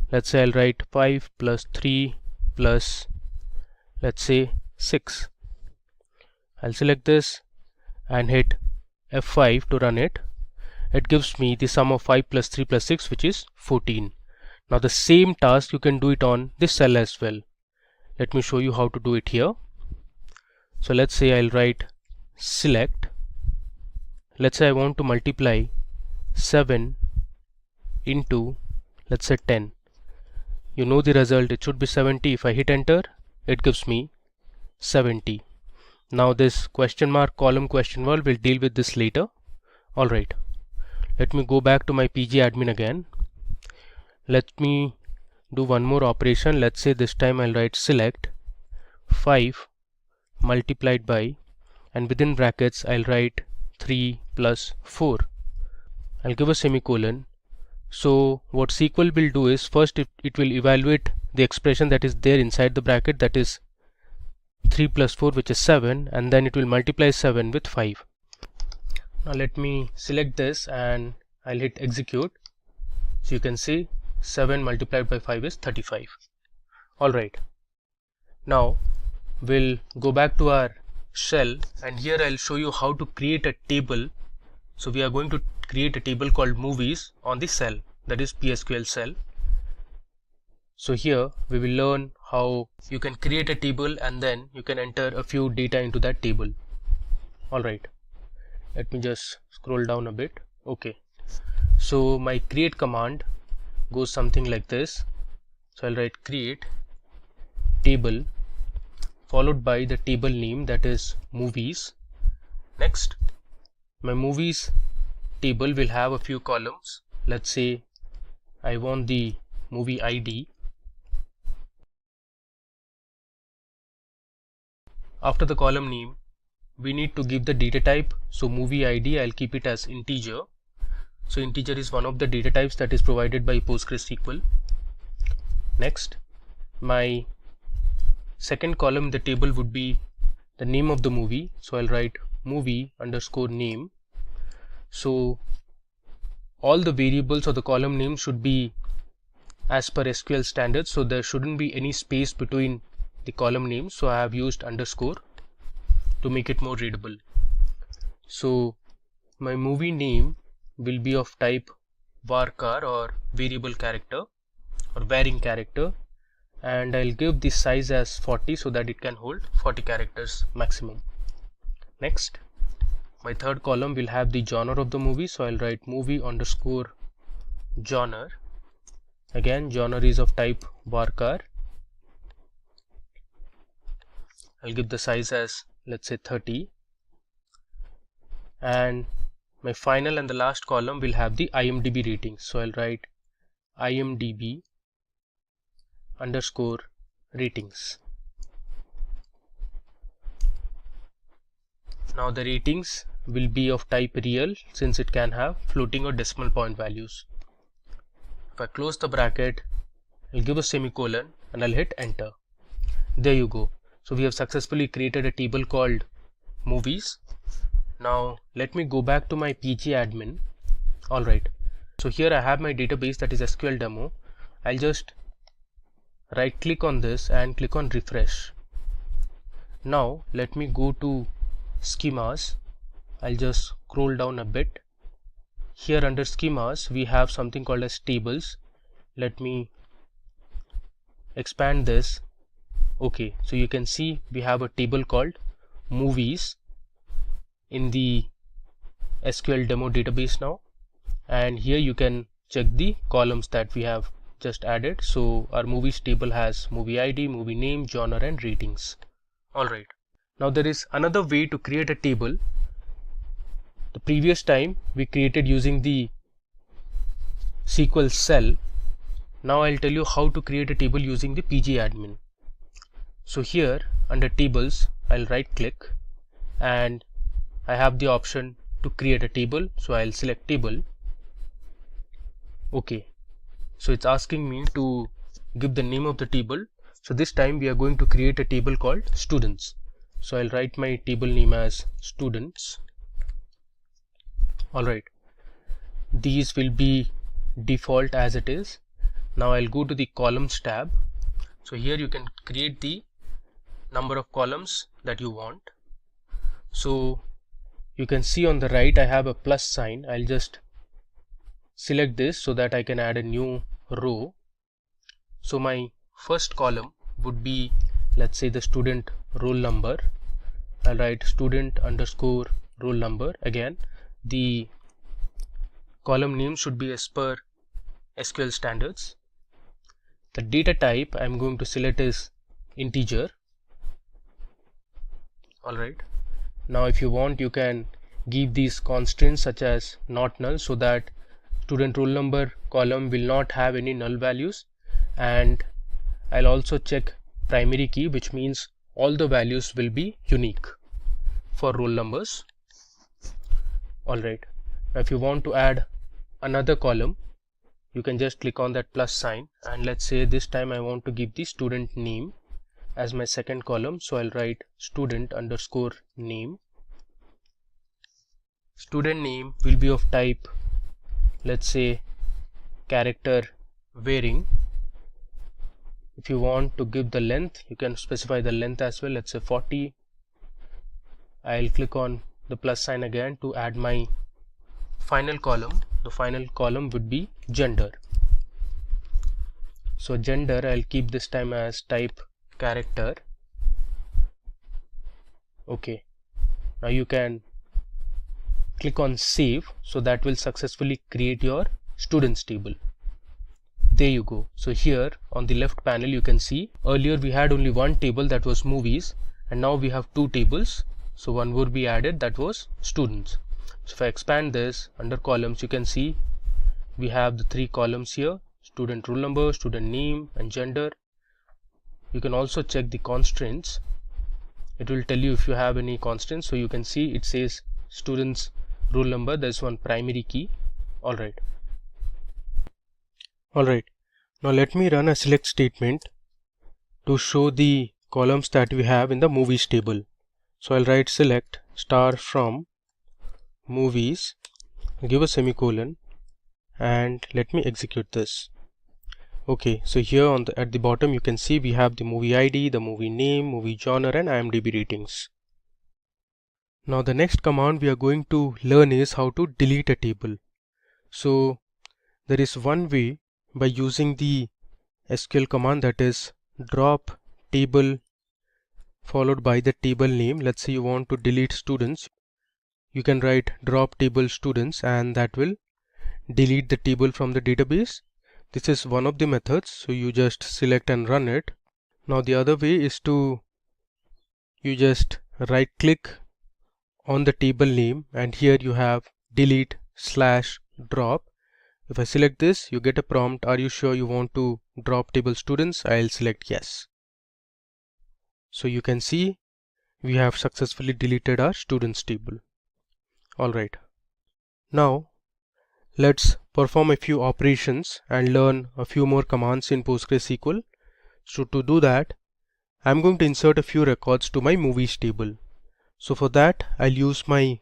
Let's say I'll write 5 plus 3 plus, let's say, 6. I'll select this and hit F5 to run it. It gives me the sum of 5 plus 3 plus 6, which is 14. Now the same task you can do it on this cell as well. Let me show you how to do it here. So let's say I'll write select. Let's say I want to multiply 7 into, let's say, 10. You know the result, it should be 70. If I hit enter, it gives me 70. Now this question mark column question wall will deal with this later. Alright, let me go back to my pgadmin again. Let me do one more operation. Let's say this time I'll write select 5 multiplied by, and within brackets I'll write 3 plus 4. I'll give a semicolon. So what SQL will do is, first it will evaluate the expression that is there inside the bracket, that is 3 plus 4, which is 7, and then it will multiply 7 with 5. Now let me select this and I'll hit execute. So you can see 7 multiplied by 5 is 35. Alright, now we'll go back to our shell, and here I'll show you how to create a table. So we are going to create a table called movies on the cell, that is PSQL cell. So here we will learn how you can create a table and then you can enter a few data into that table. Alright, let me just scroll down a bit. Okay, so my create command goes something like this. So I'll write create table followed by the table name, that is movies. Next, my movies table will have a few columns. Let's say I want the movie ID, After the column name, we need to give the data type. So movie ID, I'll keep it as integer. So integer is one of the data types that is provided by PostgreSQL. Next, my second column in the table would be the name of the movie. So I'll write movie underscore name. So all the variables or the column names should be as per SQL standards. So there shouldn't be any space between the column names. So I have used underscore to make it more readable. So my movie name will be of type varchar or variable character or varying character, and I'll give this size as 40 so that it can hold 40 characters maximum. Next, my third column will have the genre of the movie, so I'll write movie underscore genre. Again, genre is of type varchar. I'll give the size as, let's say, 30. And my final and the last column will have the IMDb rating, so I'll write IMDb underscore ratings. Now the ratings will be of type real, since it can have floating or decimal point values. If I close the bracket, I'll give a semicolon and I'll hit enter. There you go. So we have successfully created a table called movies. Now let me go back to my PG admin. Alright, so here I have my database, that is SQL demo. I'll just right click on this and click on refresh. Now let me go to schemas. I'll just scroll down a bit. Here under schemas we have something called as tables. Let me expand this. Okay, so you can see we have a table called movies in the SQL demo database now, and here you can check the columns that we have just added. So our movies table has movie ID, movie name, genre and ratings. Alright, now there is another way to create a table. The previous time we created using the SQL cell. Now I'll tell you how to create a table using the PG admin. So here under tables, I'll right click and I have the option to create a table. So I'll select table. Okay, so it's asking me to give the name of the table. So this time we are going to create a table called students. So I'll write my table name as students. Alright, these will be default as it is. Now I'll go to the columns tab. So here you can create the number of columns that you want. So you can see on the right I have a plus sign. I'll just select this so that I can add a new row. So my first column would be, let's say, the student roll number. I'll write student underscore roll number. Again, the column name should be as per SQL standards. The data type I'm going to select is integer. Alright, now if you want, you can give these constraints such as not null, so that student roll number column will not have any null values. And I'll also check primary key, which means all the values will be unique for roll numbers. Alright, now if you want to add another column, you can just click on that plus sign, and let's say this time I want to give the student name as my second column. So I'll write student underscore name. Student name will be of type, let's say, character varying. If you want to give the length, you can specify the length as well, let's say 40. I'll click on the plus sign again to add my final column. The final column would be gender. So gender, I'll keep this time as type character. Okay, now you can click on save, so that will successfully create your students table. There you go. So here on the left panel you can see earlier we had only one table, that was movies, and now we have two tables. So one would be added, that was students. So if I expand this under columns, you can see we have the three columns here: student roll number, student name and gender. You can also check the constraints. it will tell you if you have any constants. So you can see it says students roll number, there's one primary key. Alright, now let me run a select statement to show the columns that we have in the movies table. So I'll write select star from movies, give a semicolon, and let me execute this. Okay, so here at the bottom you can see we have the movie ID, the movie name, movie genre, and IMDb ratings. Now the next command we are going to learn is how to delete a table. So there is one way by using the SQL command, that is drop table followed by the table name. Let's say you want to delete students, you can write drop table students and that will delete the table from the database. This is one of the methods, so you just select and run it. Now the other way is to you just right click on the table name and here you have delete / drop. If I select this, you get a prompt, are you sure you want to drop table students? I'll select yes. So you can see we have successfully deleted our students table. Alright, now let's perform a few operations and learn a few more commands in PostgreSQL. So to do that, I'm going to insert a few records to my movies table. So for that, I'll use my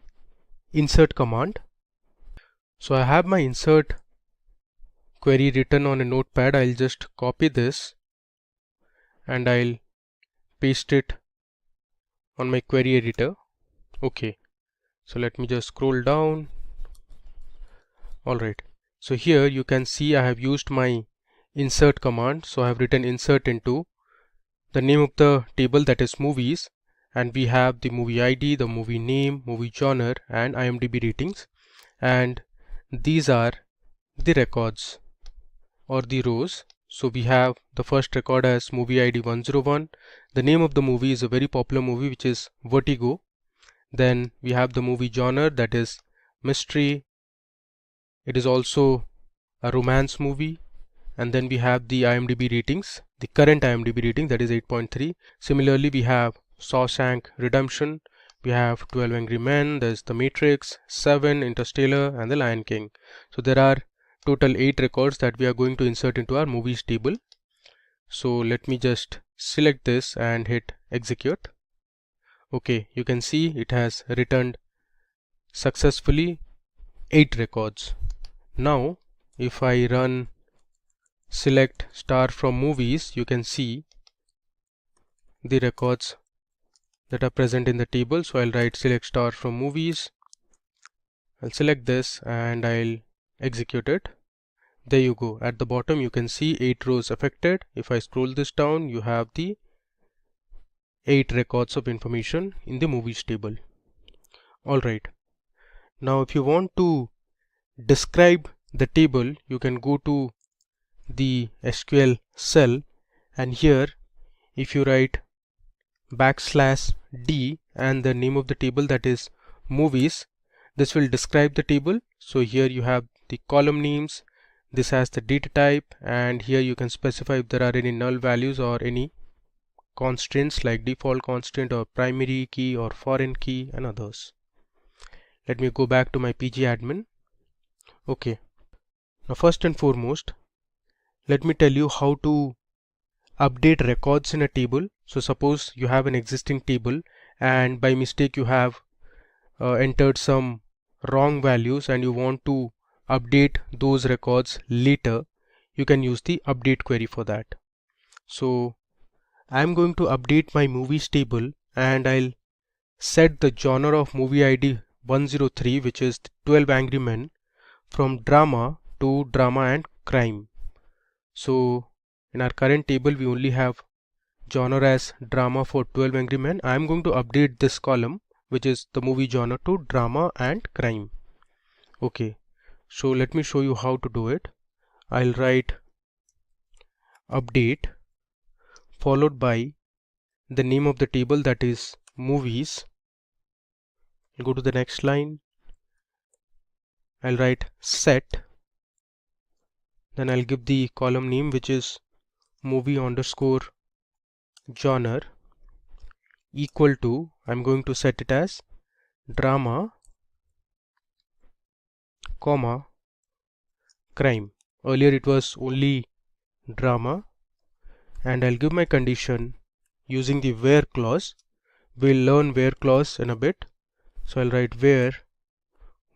insert command. So I have my insert query written on a notepad. I'll just copy this and I'll paste it on my query editor. Okay, so let me just scroll down. Alright, so here you can see I have used my insert command. So I have written insert into the name of the table, that is movies, and we have the movie ID, the movie name, movie genre, and IMDb ratings, and these are the records or the rows. So we have the first record as movie ID 101. The name of the movie is a very popular movie which is Vertigo. Then we have the movie genre, that is mystery. It is also a romance movie. And then we have the IMDb ratings, the current IMDb rating, that is 8.3. Similarly, we have Shawshank Redemption, we have 12 Angry Men, there's The Matrix, 7, Interstellar, and The Lion King. So there are total 8 records that we are going to insert into our movies table. So let me just select this and hit execute. Okay, you can see it has returned successfully 8 records. Now if I run select star from movies, you can see the records that are present in the table. So I'll write select star from movies, I'll select this and I'll execute it. There you go. At the bottom you can see 8 rows affected. If I scroll this down, you have the 8 records of information in the movies table. Alright, now if you want to describe the table, you can go to the SQL cell and here if you write \d and the name of the table, that is movies, this will describe the table. So here you have the column names, this has the data type, and here you can specify if there are any null values or any constraints like default constant or primary key or foreign key and others. Let me go back to my pgadmin. Okay, now first and foremost, let me tell you how to update records in a table. So suppose you have an existing table and by mistake you have entered some wrong values and you want to update those records later. You can use the update query for that. So I'm going to update my movies table and I'll set the genre of movie ID 103, which is 12 Angry Men, from drama to drama and crime. So in our current table we only have genre as drama for 12 Angry Men. I am going to update this column, which is the movie genre, to drama and crime. Okay, so let me show you how to do it. I'll write update followed by the name of the table, that is movies. I'll go to the next line. I'll write set, then I'll give the column name which is movie underscore genre. equal to, I'm going to set it as drama, comma, crime. Earlier it was only drama, and I'll give my condition using the where clause. We'll learn where clause in a bit. So I'll write where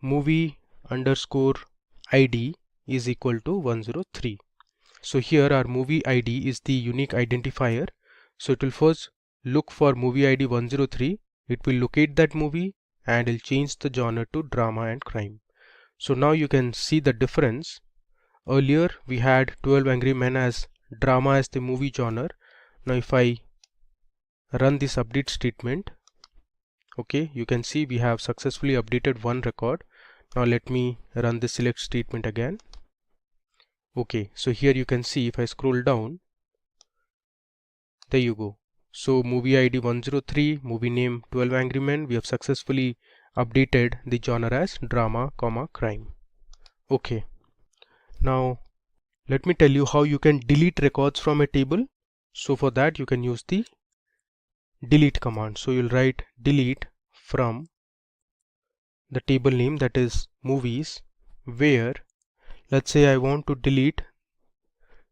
movie underscore ID is equal to 103. So here our movie ID is the unique identifier. So it will first look for movie ID 103. It will locate that movie and it'll change the genre to drama and crime. So now you can see the difference. Earlier we had 12 Angry Men as drama as the movie genre. Now if I run this update statement, okay, you can see we have successfully updated one record. Now let me run the select statement again. Okay, so here you can see if I scroll down, there you go. So movie ID 103, movie name 12 Angry Men, we have successfully updated the genre as drama, comma, crime. Okay, now let me tell you how you can delete records from a table. So for that you can use the delete command. So you'll write delete from the table name, that is movies, where let's say I want to delete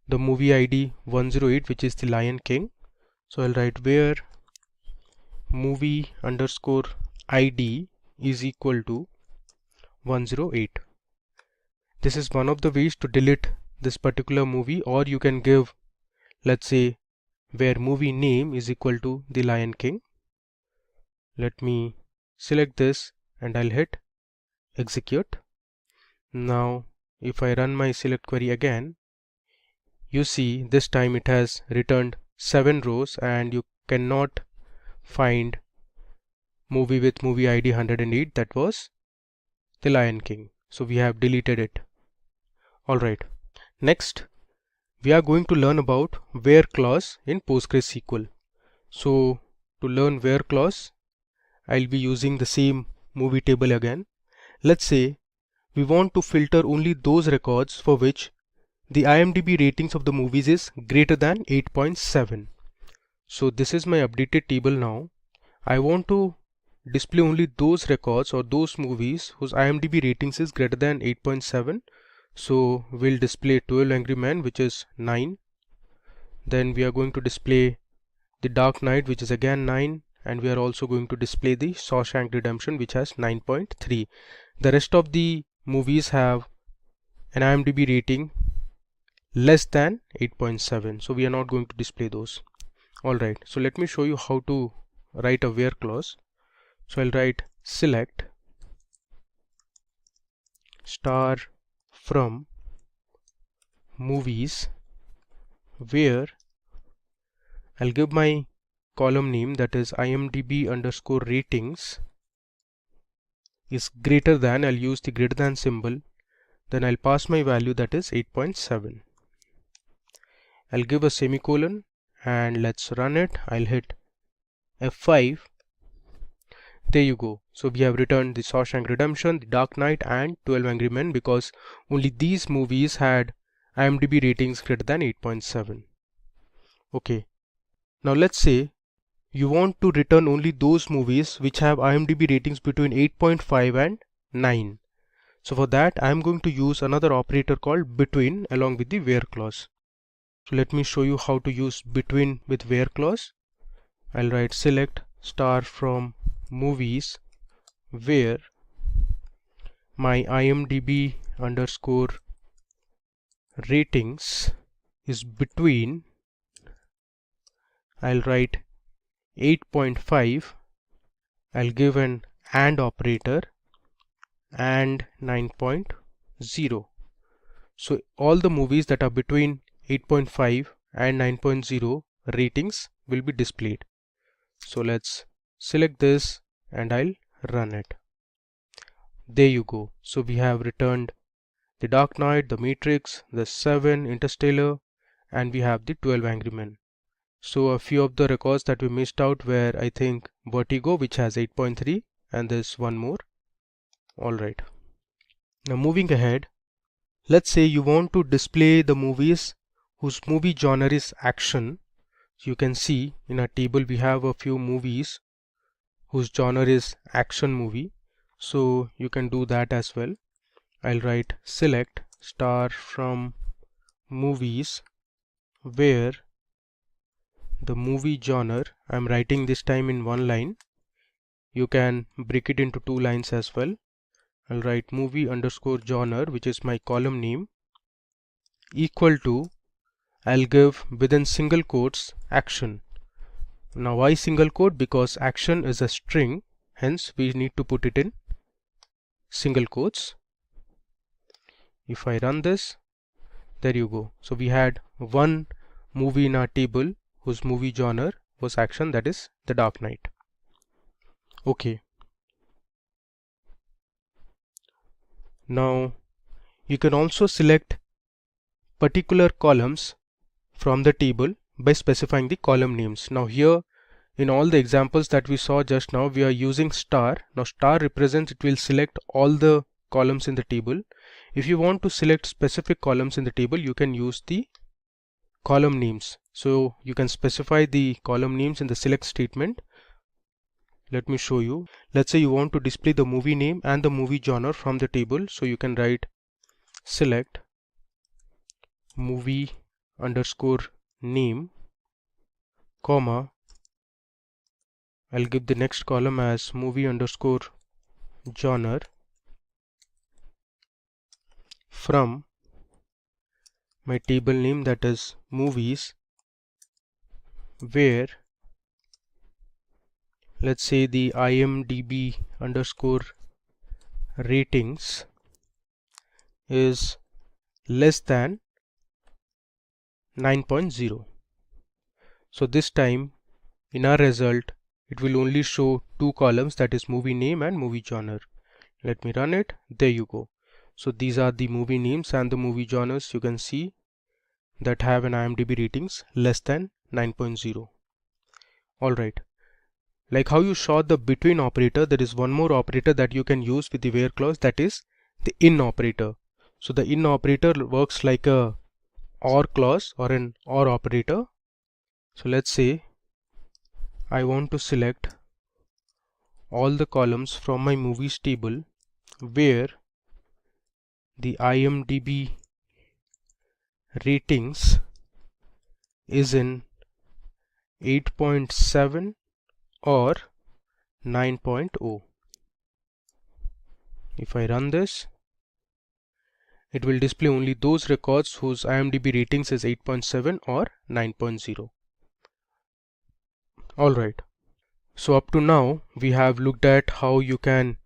the movie ID 108, which is the Lion King. So I'll write where movie underscore ID is equal to 108. This is one of the ways to delete this particular movie, or you can give, let's say, where movie name is equal to the Lion King. Let me select this and I'll hit execute. Now if I run my select query again, you see this time it has returned 7 rows and you cannot find movie with movie ID 108, that was the Lion King. So we have deleted it. Alright, next we are going to learn about where clause in PostgreSQL. So to learn where clause, I'll be using the same movie table again. Let's say we want to filter only those records for which the IMDb ratings of the movies is greater than 8.7. So this is my updated table now. I want to display only those records or those movies whose IMDb ratings is greater than 8.7. So we'll display 12 Angry Men, which is 9. Then we are going to display The Dark Knight, which is again 9. And we are also going to display the Shawshank Redemption, which has 9.3. The rest of the movies have an IMDb rating less than 8.7. So we are not going to display those. Alright, so let me show you how to write a where clause. So I'll write select star from movies where I'll give my column name, that is IMDb underscore ratings is greater than, I'll use the greater than symbol, then I'll pass my value, that is 8.7. I'll give a semicolon and let's run it. I'll hit F5. There you go. So we have returned the Shawshank Redemption, The Dark Knight and 12 Angry Men because only these movies had IMDb ratings greater than 8.7. Okay. Now let's say you want to return only those movies which have IMDb ratings between 8.5 and 9. So for that I am going to use another operator called between along with the where clause. So let me show you how to use between with where clause. I'll write select star from movies where my IMDb underscore ratings is between, I'll write 8.5, I'll give an AND operator and 9.0. So all the movies that are between 8.5 and 9.0 ratings will be displayed. So let's select this and I'll run it. There you go. So we have returned The Dark Knight, The Matrix, The 7, Interstellar, and we have the 12 Angry Men. So a few of the records that we missed out were, I think, Vertigo, which has 8.3, and there's one more. Alright. Now moving ahead, let's say you want to display the movies whose movie genre is action. So you can see in our table we have a few movies whose genre is action movie. So you can do that as well. I'll write select star from movies where the movie genre, I'm writing this time in one line. You can break it into two lines as well. I'll write movie underscore genre, which is my column name, equal to, I'll give within single quotes action. Now why single quote? Because action is a string, hence we need to put it in single quotes. If I run this, there you go. So we had one movie in our table whose movie genre was action, that is The Dark Knight. Okay. Now you can also select particular columns from the table by specifying the column names. Now here in all the examples that we saw just now, we are using star. Now star represents, it will select all the columns in the table. If you want to select specific columns in the table, you can use the column names. So you can specify the column names in the select statement. Let me show you. Let's say you want to display the movie name and the movie genre from the table. So you can write select movie underscore name, comma, I'll give the next column as movie underscore genre from my table name, that is movies, where let's say the IMDb underscore ratings is less than 9.0. So this time in our result it will only show two columns, that is movie name and movie genre. Let me run it. There you go. So these are the movie names and the movie genres you can see that have an IMDb ratings less than 9.0. Alright. Like how you saw the between operator, there is one more operator that you can use with the where clause, that is the in operator. So the in operator works like a or clause or an or operator. So let's say I want to select all the columns from my movies table where the IMDb ratings is in 8.7 or 9.0. If I run this, it will display only those records whose IMDb ratings is 8.7 or 9.0. Alright. So up to now we have looked at how you can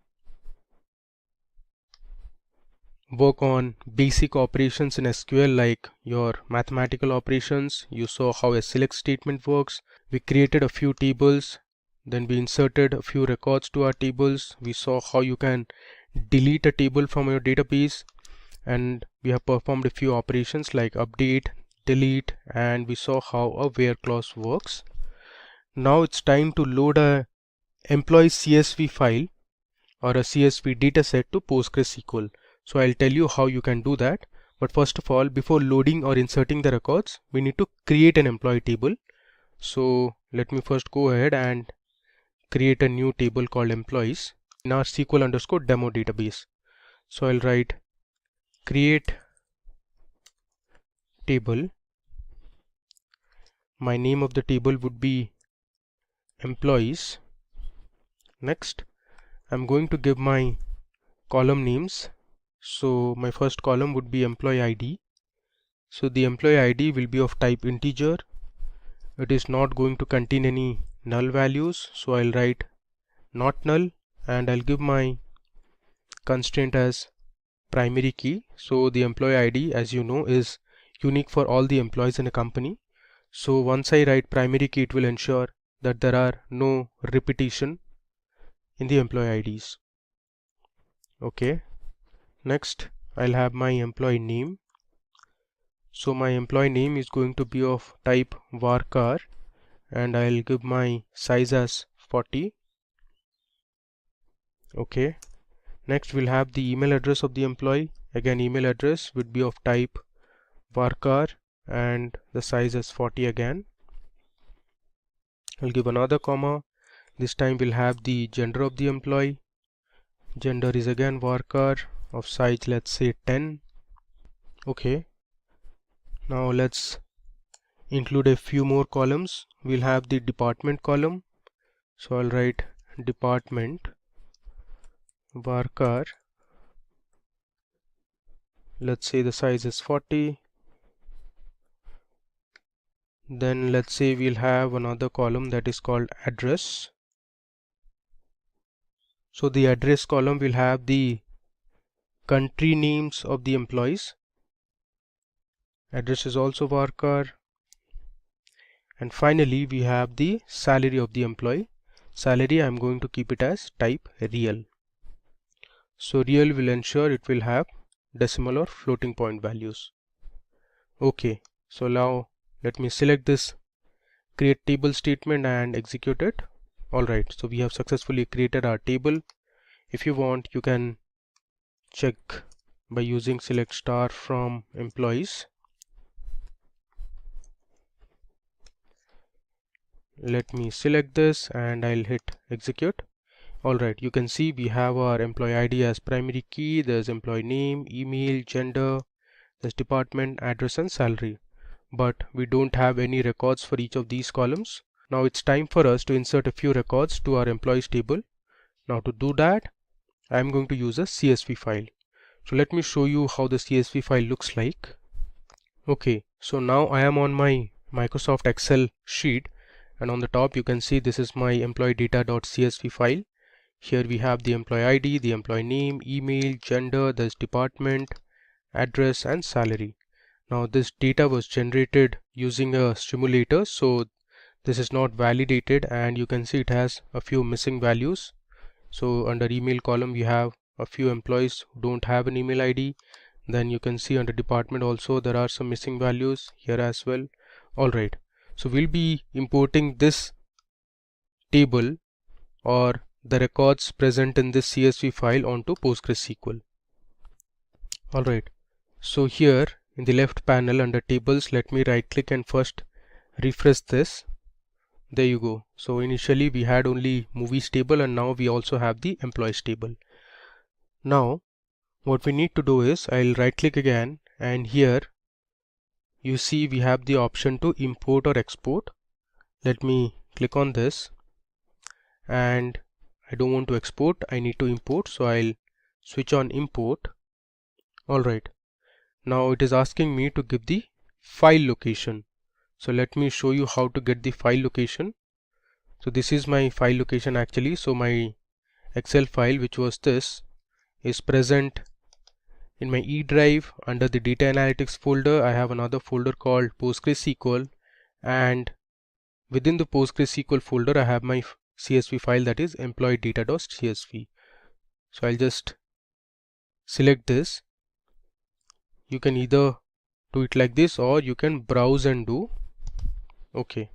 work on basic operations in SQL, like your mathematical operations. You saw how a select statement works. We created a few tables, then we inserted a few records to our tables. We saw how you can delete a table from your database, and we have performed a few operations like update, delete, and we saw how a where clause works. Now it's time to load a employee CSV file or a CSV dataset to PostgreSQL. So I'll tell you how you can do that. But first of all, before loading or inserting the records, we need to create an employee table. So let me first go ahead and create a new table called employees in our SQL underscore demo database. So I'll write create table. My name of the table would be employees. Next, I'm going to give my column names. So my first column would be employee ID. So the employee ID will be of type integer. It is not going to contain any null values, so I'll write not null, and I'll give my constraint as primary key. So the employee ID, as you know, is unique for all the employees in a company. So once I write primary key, it will ensure that there are no repetition in the employee IDs. Okay. Next, I'll have my employee name. So my employee name is going to be of type varchar, and I'll give my size as 40. Okay. Next, we'll have the email address of the employee. Again, email address would be of type varchar and the size is 40 again. I'll give another comma. This time we'll have the gender of the employee. Gender is again varchar of size, let's say 10. Okay, now let's include a few more columns. We'll have the department column, so I'll write department varchar, let's say the size is 40. Then let's say we'll have another column that is called address. So the address column will have the country names of the employees. Address is also varchar. And finally we have the salary of the employee. Salary, I'm going to keep it as type real. So real will ensure it will have decimal or floating point values. Okay, so now let me select this create table statement and execute it. Alright, so we have successfully created our table. If you want, you can check by using select star from employees. Let me select this and I'll hit execute. Alright, you can see we have our employee ID as primary key. There's employee name, email, gender, there's department, address and salary. But we don't have any records for each of these columns. Now it's time for us to insert a few records to our employees table. Now to do that, I'm going to use a CSV file. So let me show you how the CSV file looks like. Okay, so now I am on my Microsoft Excel sheet, and on the top you can see this is my employee data.csv file. Here we have the employee ID, the employee name, email, gender, this department, address and salary. Now this data was generated using a simulator, so this is not validated, and you can see it has a few missing values. So under email column we have a few employees who don't have an email ID. Then you can see under department also there are some missing values here as well. Alright, so we'll be importing this table or the records present in this CSV file onto PostgreSQL. Alright, so here in the left panel under tables, let me right click and first refresh this. There you go. So initially we had only movies table, and now we also have the employees table. Now what we need to do is I'll right click again, and here you see we have the option to import or export. Let me click on this, and I don't want to export, I need to import, so I'll switch on import. Alright, now it is asking me to give the file location. So let me show you how to get the file location. So this is my file location actually. So my Excel file, which was this, is present in my E drive under the data analytics folder. I have another folder called PostgreSQL, and within the PostgreSQL folder I have my CSV file, that is employee data.csv. So I'll just select this. You can either do it like this or you can browse and do. Okay,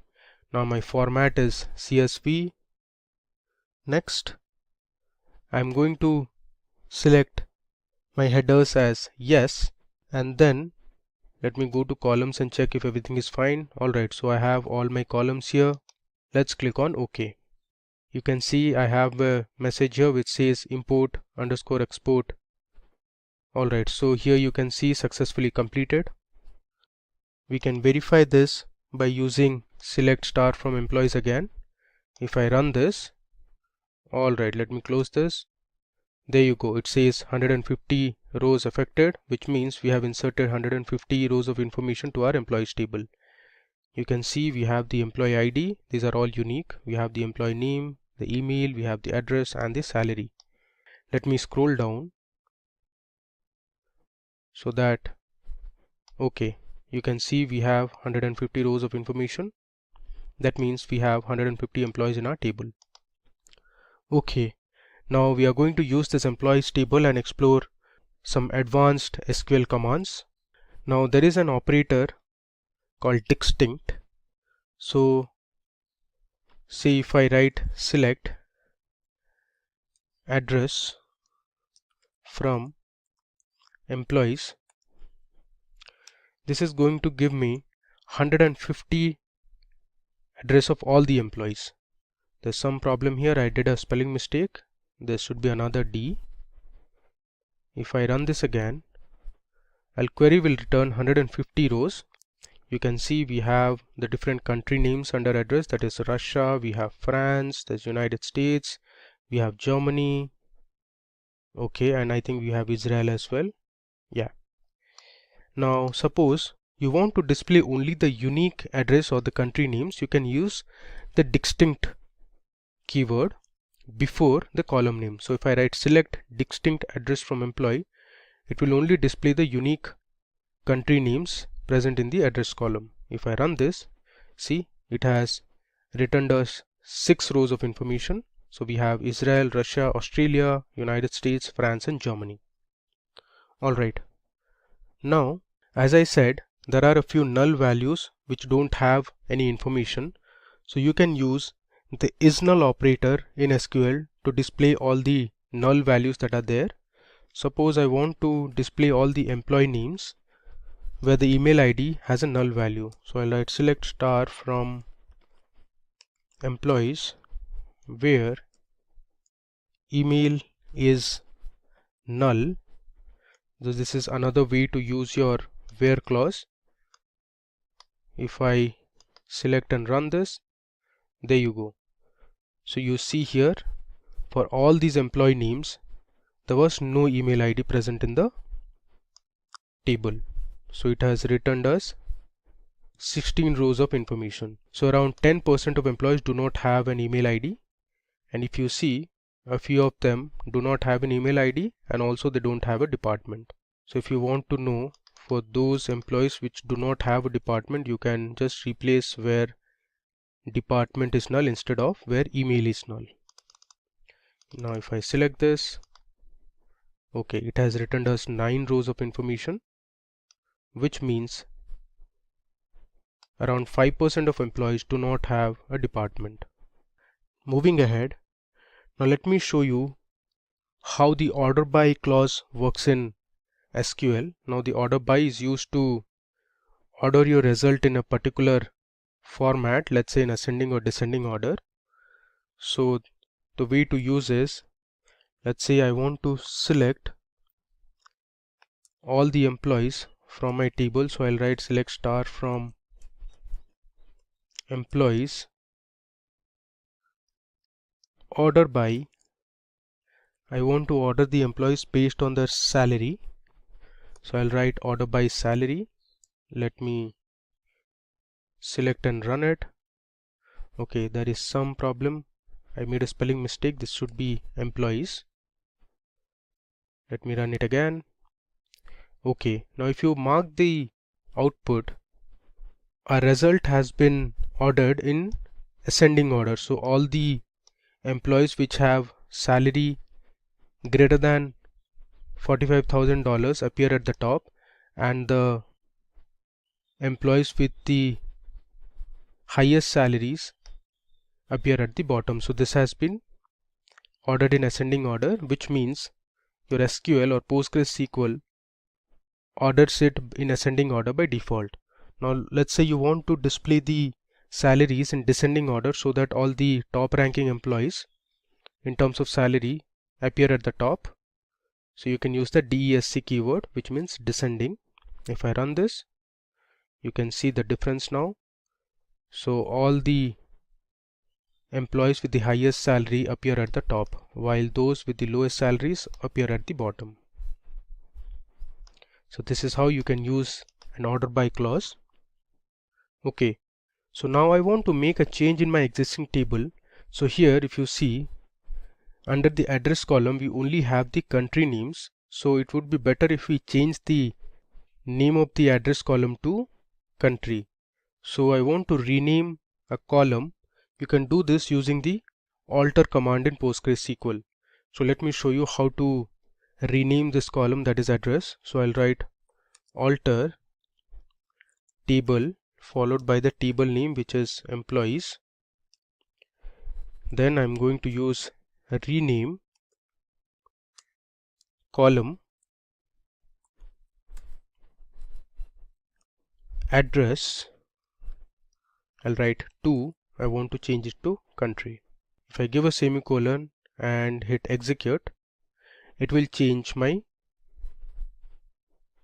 now my format is CSV. Next, I'm going to select my headers as yes, and then let me go to columns and check if everything is fine. Alright, so I have all my columns here. Let's click on OK. You can see I have a message here which says import underscore export. Alright, so here you can see successfully completed. We can verify this by using select star from employees again. If I run this, alright, let me close this. There you go, it says 150 rows affected, which means we have inserted 150 rows of information to our employees table. You can see we have the employee ID, these are all unique. We have the employee name, the email, we have the address and the salary. Let me scroll down so that, okay, you can see we have 150 rows of information. That means we have 150 employees in our table. Okay, now we are going to use this employees table and explore some advanced SQL commands. Now there is an operator called distinct. So say if I write select address from employees, this is going to give me 150 address of all the employees. There's some problem here, I did a spelling mistake. There should be another D. If I run this again, our query will return 150 rows. You can see we have the different country names under address, that is Russia, we have France, there's United States, we have Germany, okay, and I think we have Israel as well. Yeah. Now suppose you want to display only the unique address or the country names, you can use the distinct keyword before the column name. So if I write select distinct address from employee, it will only display the unique country names present in the address column. If I run this, see, it has returned us 6 rows of information. So we have Israel, Russia, Australia, United States, France and Germany. Alright. Now, as I said, there are a few null values which don't have any information. So you can use the isNull operator in SQL to display all the null values that are there. Suppose I want to display all the employee names where the email ID has a null value. So I'll write select star from employees where email is null. So this is another way to use your where clause. If I select and run this, there you go. So you see here, for all these employee names, there was no email ID present in the table. So it has returned us 16 rows of information. So around 10% of employees do not have an email ID, and if you see, a few of them do not have an email ID and also they don't have a department. So if you want to know for those employees which do not have a department, you can just replace where department is null instead of where email is null. Now if I select this, okay, it has returned us 9 rows of information, which means around 5% of employees do not have a department. Moving ahead, now let me show you how the order by clause works in SQL. Now the order by is used to order your result in a particular format, let's say in ascending or descending order. So the way to use is, let's say I want to select all the employees from my table, so I'll write select star from employees order by. I want to order the employees based on their salary, so I'll write order by salary. Let me select and run it. Okay, there is some problem. I made a spelling mistake. This should be employees. Let me run it again. Okay, now if you mark the output, our result has been ordered in ascending order. So all the employees which have salary greater than $45,000 appear at the top, and the employees with the highest salaries appear at the bottom. So this has been ordered in ascending order, which means your SQL or PostgreSQL orders it in ascending order by default. Now let's say you want to display the salaries in descending order so that all the top ranking employees in terms of salary appear at the top. So you can use the DESC keyword, which means descending. If I run this, you can see the difference now. So all the employees with the highest salary appear at the top, while those with the lowest salaries appear at the bottom. So this is how you can use an order by clause. Okay, so now I want to make a change in my existing table. So here if you see, under the address column we only have the country names, so it would be better if we change the name of the address column to country. So I want to rename a column. You can do this using the alter command in PostgreSQL. So let me show you how to rename this column, that is address. So I'll write alter table followed by the table name, which is employees. Then I'm going to use rename column address. I'll write 2 I want to change it to country. If I give a semicolon and hit execute, it will change my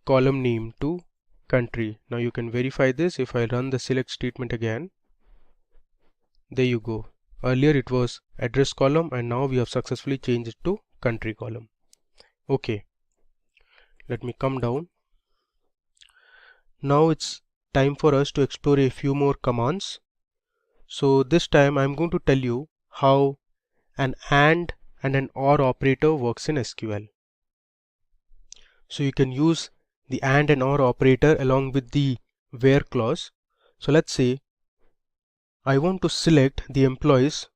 column name to country. Now you can verify this. If I run the select statement again, there you go. Earlier it was address column and now we have successfully changed it to country column. Okay, let me come down. Now it's time for us to explore a few more commands. So this time I'm going to tell you how an AND and an OR operator works in SQL. So you can use the AND and OR operator along with the where clause. So let's say I want to select the employees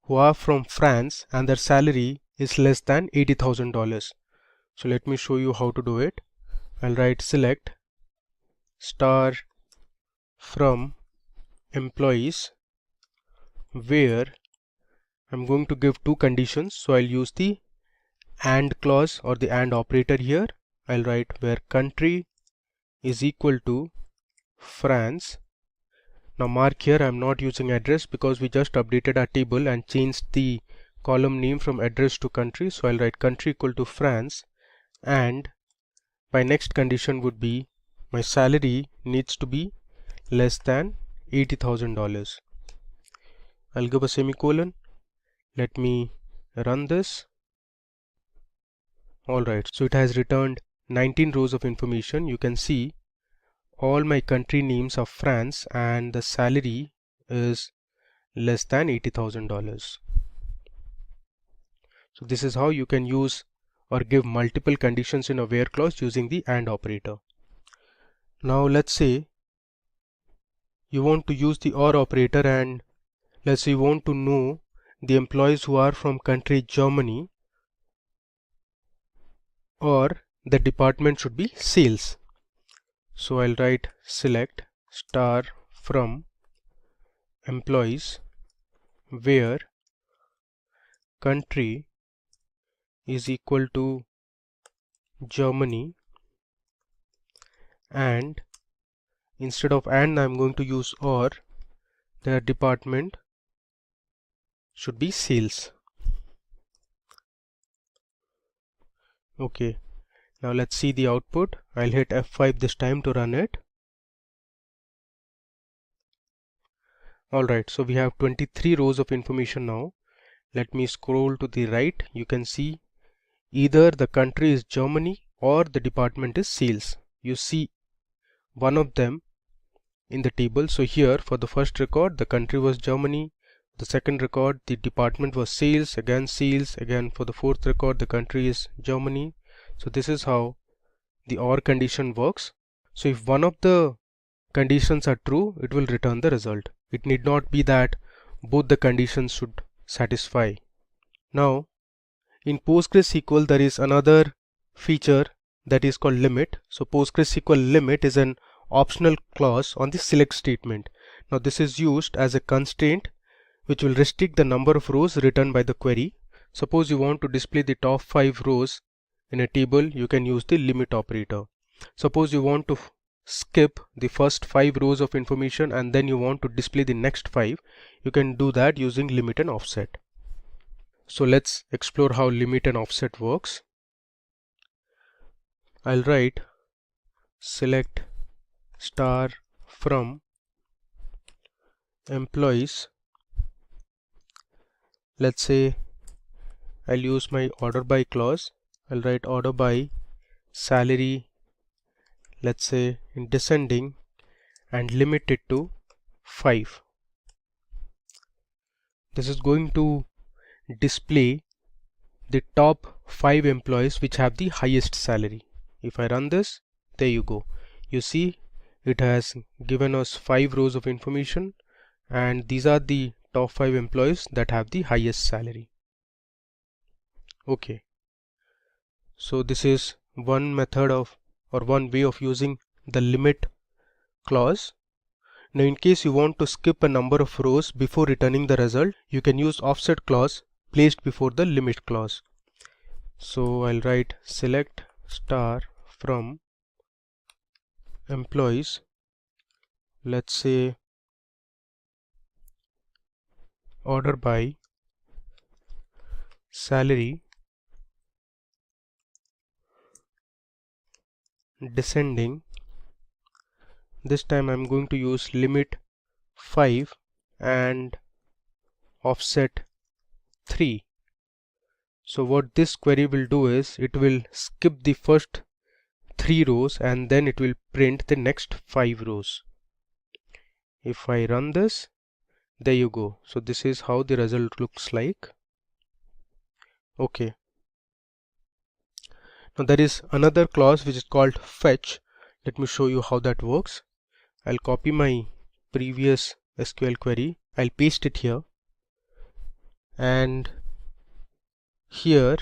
who are from France and their salary is less than $80,000. So let me show you how to do it. I'll write select star from employees where I'm going to give two conditions. So I'll use the AND clause or the AND operator here. I'll write where country is equal to France. Now mark here I'm not using address because we just updated our table and changed the column name from address to country. So I'll write country equal to France, and my next condition would be my salary needs to be less than $80,000. I'll give a semicolon. Let me run this. Alright, so it has returned 19 rows of information. You can see all my country names are France and the salary is less than $80,000. So this is how you can use or give multiple conditions in a where clause using the AND operator. Now let's say you want to use the OR operator and let's say you want to know the employees who are from country Germany, or the department should be sales. So I'll write select star from employees where country is equal to Germany, and instead of and I'm going to use or, their department should be sales. Okay, now let's see the output. I'll hit F5 this time to run it. Alright, so we have 23 rows of information now. Let me scroll to the right. You can see either the country is Germany or the department is sales. You see one of them in the table. So here for the first record the country was Germany, the second record the department was sales, again for the fourth record the country is Germany. So this is how the OR condition works. So if one of the conditions are true, it will return the result. It need not be that both the conditions should satisfy. Now in PostgreSQL there is another feature that is called limit. So PostgreSQL limit is an optional clause on the select statement. Now this is used as a constraint which will restrict the number of rows returned by the query. Suppose you want to display the top 5 rows in a table, you can use the limit operator. Suppose you want to skip the first 5 rows of information and then you want to display the next 5, you can do that using limit and offset. So let's explore how limit and offset works. I'll write select star from employees. Let's say I'll use my order by clause. I'll write order by salary, let's say in descending, and limit it to 5. This is going to display the top 5 employees which have the highest salary. If I run this, there you go. You see it has given us 5 rows of information and these are the top 5 employees that have the highest salary. Okay, so this is one method of or one way of using the limit clause. Now in case you want to skip a number of rows before returning the result, you can use offset clause placed before the limit clause. So I'll write select star from employees, let's say order by salary descending. This time I'm going to use limit 5 and offset 3. So what this query will do is it will skip the first 3 rows and then it will print the next 5 rows. If I run this, there you go. So this is how the result looks like. Okay. Now there is another clause which is called fetch. Let me show you how that works. I'll copy my previous SQL query. I'll paste it here. And here,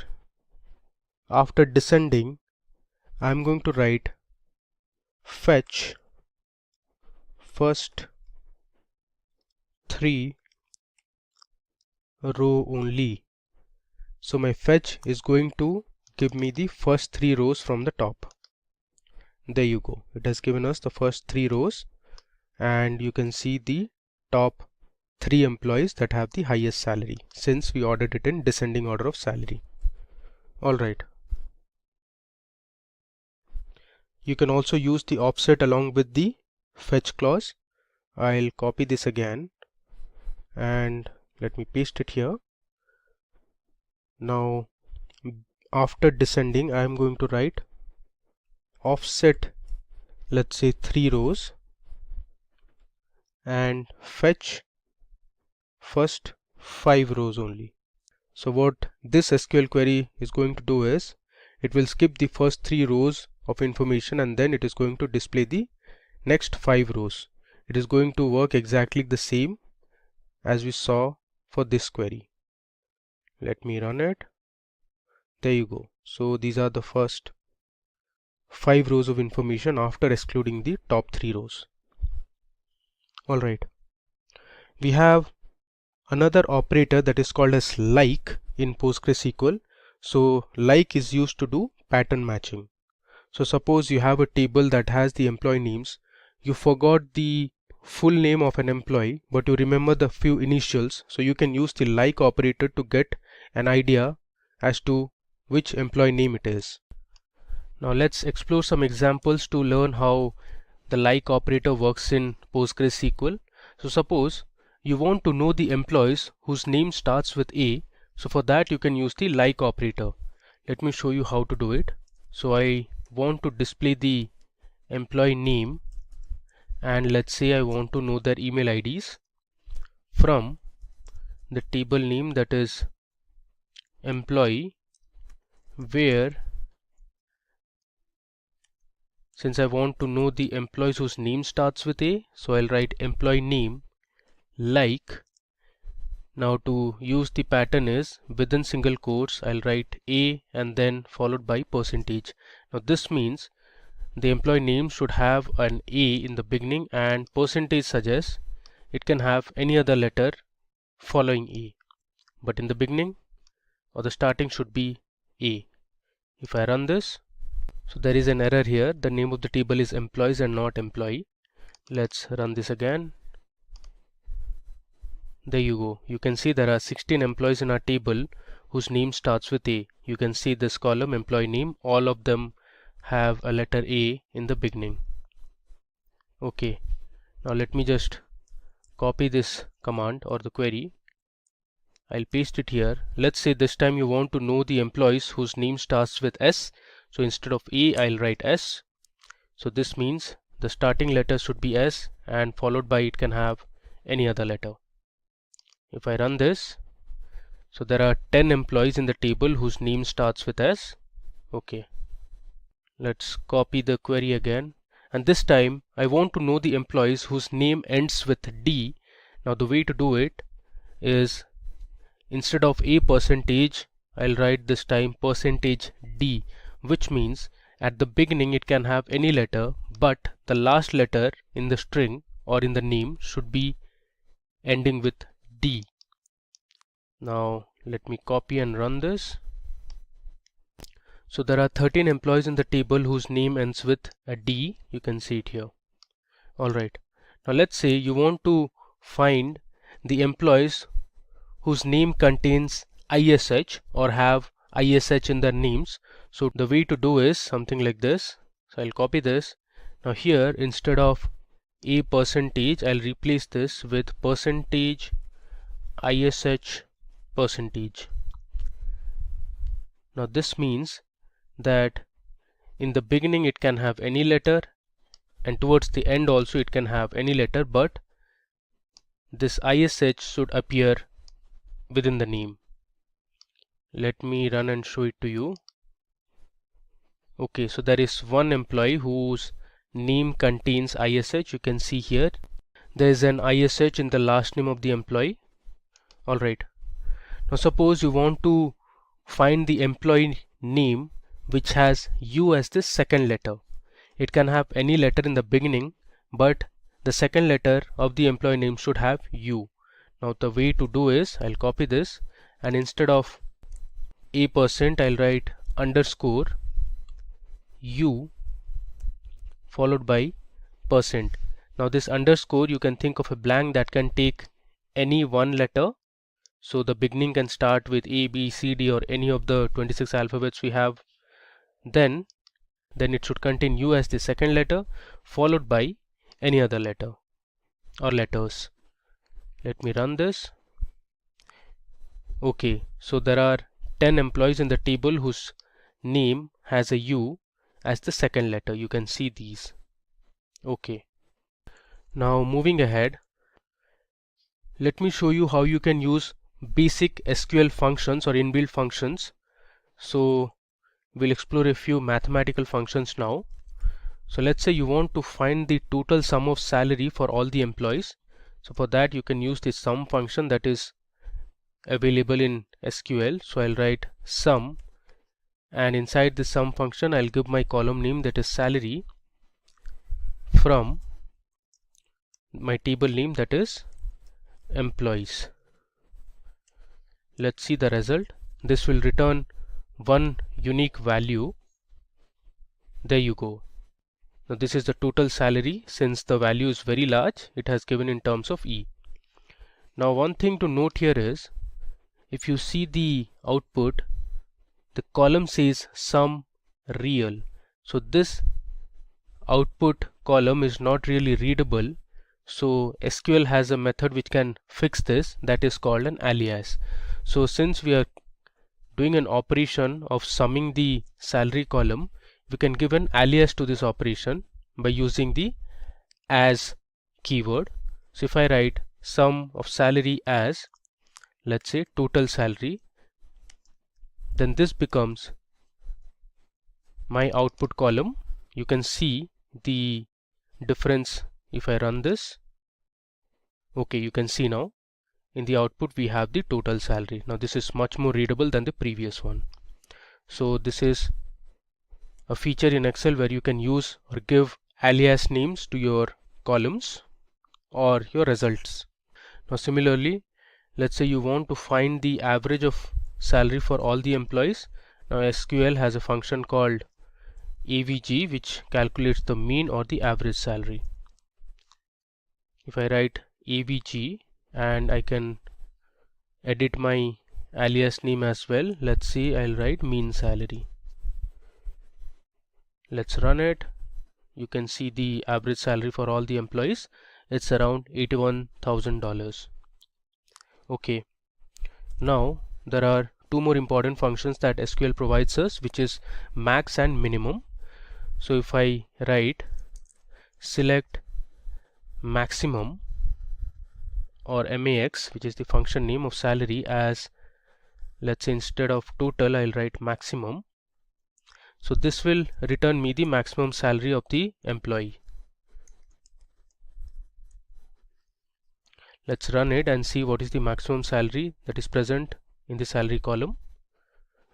after descending, I'm going to write fetch first 3 row only. So my fetch is going to give me the first 3 rows from the top. There you go. It has given us the first 3 rows and you can see the top 3 employees that have the highest salary since we ordered it in descending order of salary. Alright. You can also use the offset along with the fetch clause. I'll copy this again and let me paste it here. Now after descending I am going to write offset, let's say 3 rows, and fetch first 5 rows only. So what this SQL query is going to do is it will skip the first 3 rows of information and then it is going to display the next 5 rows. It is going to work exactly the same as we saw for this query. Let me run it. There you go. So these are the first 5 rows of information after excluding the top 3 rows. Alright. We have another operator that is called as like in PostgreSQL. So like is used to do pattern matching. So suppose you have a table that has the employee names. You forgot the full name of an employee, but you remember the few initials. So you can use the like operator to get an idea as to which employee name it is. Now let's explore some examples to learn how the like operator works in PostgreSQL. So suppose you want to know the employees whose name starts with A. So for that you can use the like operator. Let me show you how to do it. So I want to display the employee name and let's say I want to know their email IDs from the table name that is employee, where since I want to know the employees whose name starts with A, so I'll write employee name like. Now to use the pattern is within single quotes I'll write A and then followed by percentage. Now this means the employee name should have an A in the beginning and percentage suggests it can have any other letter following A, but in the beginning or the starting should be A. If I run this, so there is an error here. The name of the table is employees and not employee. Let's run this again. There you go. You can see there are 16 employees in our table whose name starts with A. You can see this column employee name, all of them have a letter A in the beginning. Okay, now let me just copy this command or the query. I'll paste it here. Let's say this time you want to know the employees whose name starts with S. So instead of A I'll write S. So this means the starting letter should be S and followed by it can have any other letter. If I run this, so there are 10 employees in the table whose name starts with S. Okay, let's copy the query again, and this time I want to know the employees whose name ends with D. Now the way to do it is instead of a percentage I'll write this time percentage D, which means at the beginning it can have any letter, but the last letter in the string or in the name should be ending with D. Now let me copy and run this. So there are 13 employees in the table whose name ends with a D. You can see it here. Alright, now let's say you want to find the employees whose name contains ISH or have ISH in their names. So the way to do is something like this. So I'll copy this. Now here, instead of a percentage, I'll replace this with percentage ISH percentage. Now this means that in the beginning it can have any letter, and towards the end also it can have any letter, but this ISH should appear within the name. Let me run and show it to you. Okay, so there is one employee whose name contains ISH. You can see here there is an ISH in the last name of the employee. Alright, now suppose you want to find the employee name which has U as the second letter. It can have any letter in the beginning, but the second letter of the employee name should have U. Now the way to do is, I'll copy this, and instead of a%, I'll write underscore U followed by %. Now this underscore, you can think of a blank that can take any one letter. So the beginning can start with A, B, C, D, or any of the 26 alphabets we have. Then it should contain U as the second letter, followed by any other letter or letters. Let me run this. Okay, so there are 10 employees in the table whose name has a U as the second letter. You can see these. Okay, now moving ahead, let me show you how you can use basic SQL functions or inbuilt functions. So we'll explore a few mathematical functions now. So let's say you want to find the total sum of salary for all the employees. So for that you can use the sum function that is available in SQL. So I'll write sum, and inside the sum function I'll give my column name, that is salary, from my table name, that is employees. Let's see the result. This will return one unique value. There you go. Now this is the total salary. Since the value is very large, it has given in terms of E. Now one thing to note here is, if you see the output, the column says sum real. So this output column is not really readable. So SQL has a method which can fix this, that is called an alias. So since we are doing an operation of summing the salary column, we can give an alias to this operation by using the as keyword. So if I write sum of salary as, let's say, total salary, then this becomes my output column. You can see the difference if I run this. Okay, you can see now in the output we have the total salary. Now this is much more readable than the previous one. So this is a feature in Excel where you can use or give alias names to your columns or your results. Now similarly, let's say you want to find the average of salary for all the employees. Now SQL has a function called AVG which calculates the mean or the average salary. If I write AVG, and I can edit my alias name as well. Let's see, I'll write mean salary. Let's run it. You can see the average salary for all the employees. It's around $81,000. Okay, now there are two more important functions that SQL provides us, which is max and minimum. So if I write select maximum or max, which is the function name of salary, as, let's say, instead of total I'll write maximum. So this will return me the maximum salary of the employee. Let's run it and see what is the maximum salary that is present in the salary column.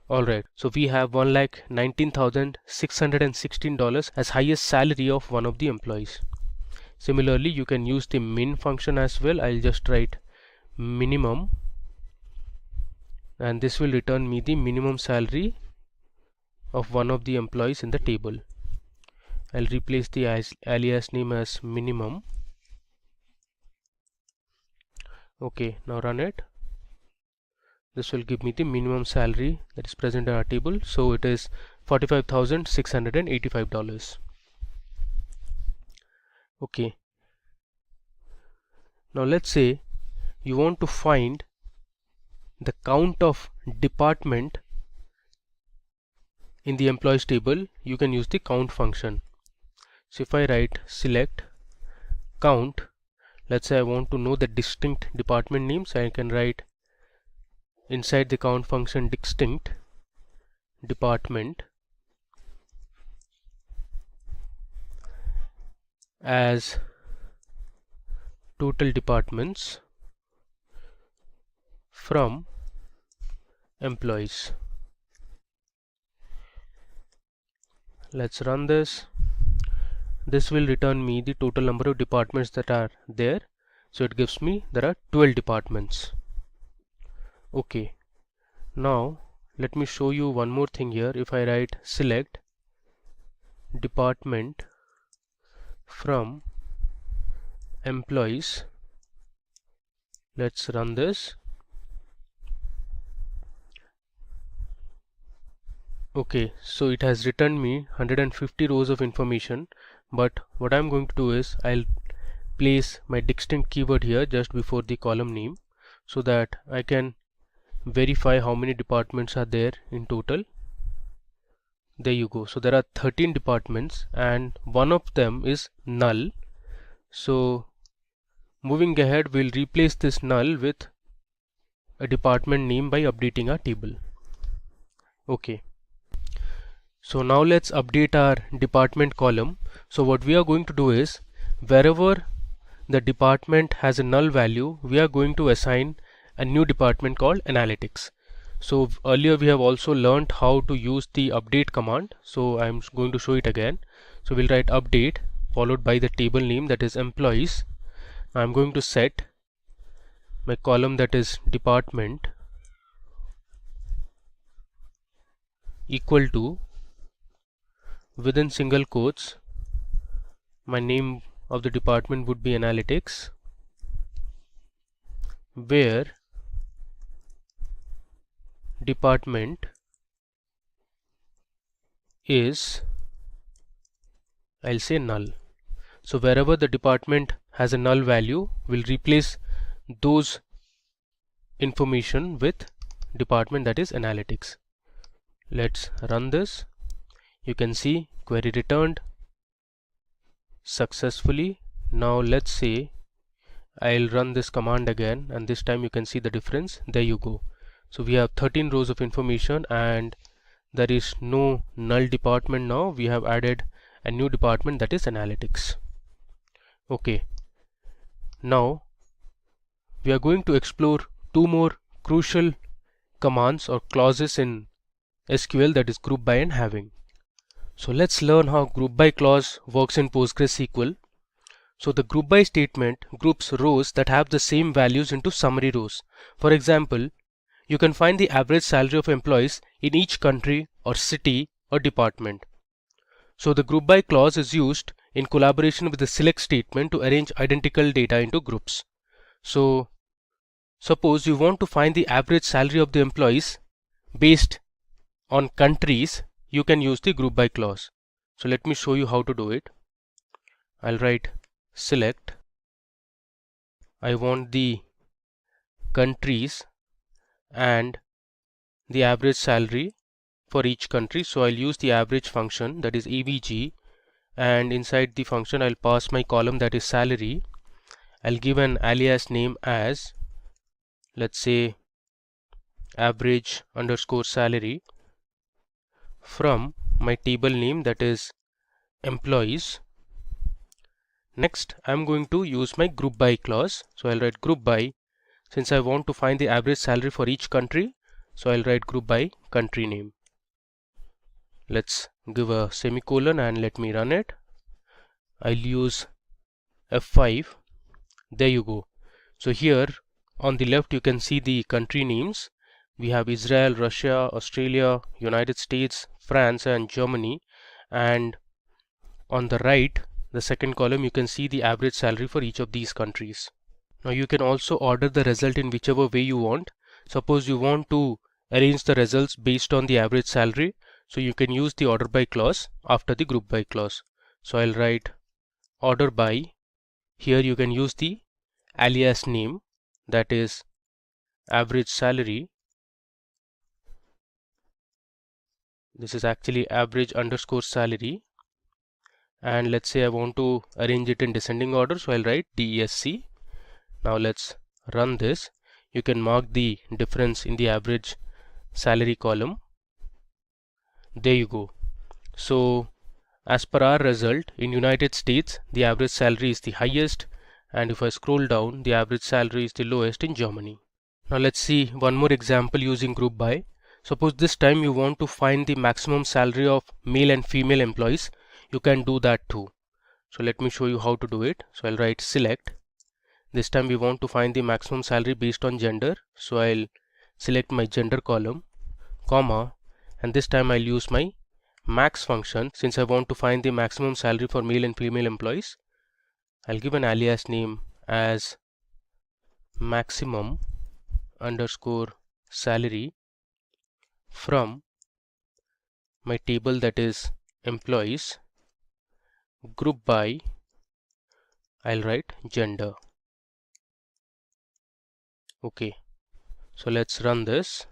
Alright, so we have $1,19,616 as highest salary of one of the employees. Similarly, you can use the min function as well. I'll just write minimum, and this will return me the minimum salary of one of the employees in the table. I'll replace the alias name as minimum. Okay, now run it. This will give me the minimum salary that is present in our table. So it is $45,685. Okay. Now let's say you want to find the count of department in the employees table. You can use the count function. So if I write select count, let's say I want to know the distinct department names, I can write inside the count function distinct department as total departments from employees. Let's run this. This will return me the total number of departments that are there. So it gives me there are 12 departments. Okay, now let me show you one more thing here. If I write select department from employees, let's run this. Okay, so it has returned me 150 rows of information, but what I'm going to do is I'll place my distinct keyword here just before the column name so that I can verify how many departments are there in total. There you go. So there are 13 departments and one of them is null. So moving ahead, we'll replace this null with a department name by updating our table. Okay. So now let's update our department column. So what we are going to do is wherever the department has a null value, we are going to assign a new department called analytics. So earlier we have also learned how to use the update command. So I'm going to show it again. So we'll write update followed by the table name, that is employees. I'm going to set my column, that is department, equal to, within single quotes, my name of the department would be analytics, where department is, I'll say null. So wherever the department has a null value, we'll replace those information with department, that is analytics. Let's run this. You can see query returned successfully. Now let's say I'll run this command again, and this time you can see the difference. There you go. So we have 13 rows of information and there is no null department now. We have added a new department, that is analytics. Okay, now we are going to explore two more crucial commands or clauses in SQL, that is group by and having. So let's learn how group by clause works in PostgreSQL. So the group by statement groups rows that have the same values into summary rows. For example, you can find the average salary of employees in each country or city or department. So the group by clause is used in collaboration with the select statement to arrange identical data into groups. So suppose you want to find the average salary of the employees based on countries, you can use the group by clause. So let me show you how to do it. I'll write select. I want the countries and the average salary for each country. So I'll use the average function, that is avg, and inside the function I'll pass my column, that is salary. I'll give an alias name as, let's say, average underscore salary from my table name, that is employees. Next I'm going to use my group by clause. So I'll write group by. Since I want to find the average salary for each country, so I'll write group by country name. Let's give a semicolon and let me run it. I'll use F5. There you go. So here on the left you can see the country names. We have Israel, Russia, Australia, United States, France and Germany, and on the right, the second column, you can see the average salary for each of these countries. Now you can also order the result in whichever way you want. Suppose you want to arrange the results based on the average salary, so you can use the order by clause after the group by clause. So I'll write order by. Here you can use the alias name, that is average salary. This is actually average underscore salary, and let's say I want to arrange it in descending order, so I'll write DESC. Now let's run this. You can mark the difference in the average salary column. There you go. So as per our result, in United States the average salary is the highest, and if I scroll down, the average salary is the lowest in Germany. Now let's see one more example using group by. Suppose this time you want to find the maximum salary of male and female employees. You can do that too. So let me show you how to do it. So I'll write select. This time we want to find the maximum salary based on gender. So I'll select my gender column, comma, and this time I'll use my max function since I want to find the maximum salary for male and female employees. I'll give an alias name as maximum underscore salary from my table, that is employees, group by, I'll write gender. Okay, so let's run this.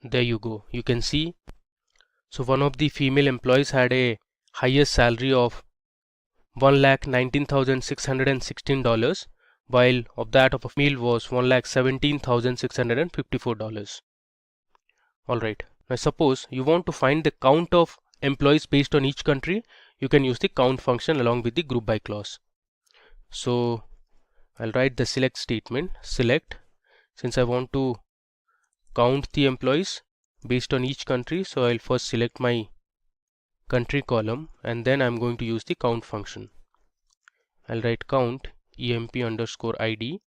There you go. You can see, so one of the female employees had a highest salary of $1,19,616, while of that of a male was $1,17,654. Alright, now suppose you want to find the count of employees based on each country. You can use the count function along with the group by clause. So I'll write the select statement, select, since I want to count the employees based on each country, so I'll first select my country column and then I'm going to use the count function. I'll write count emp underscore id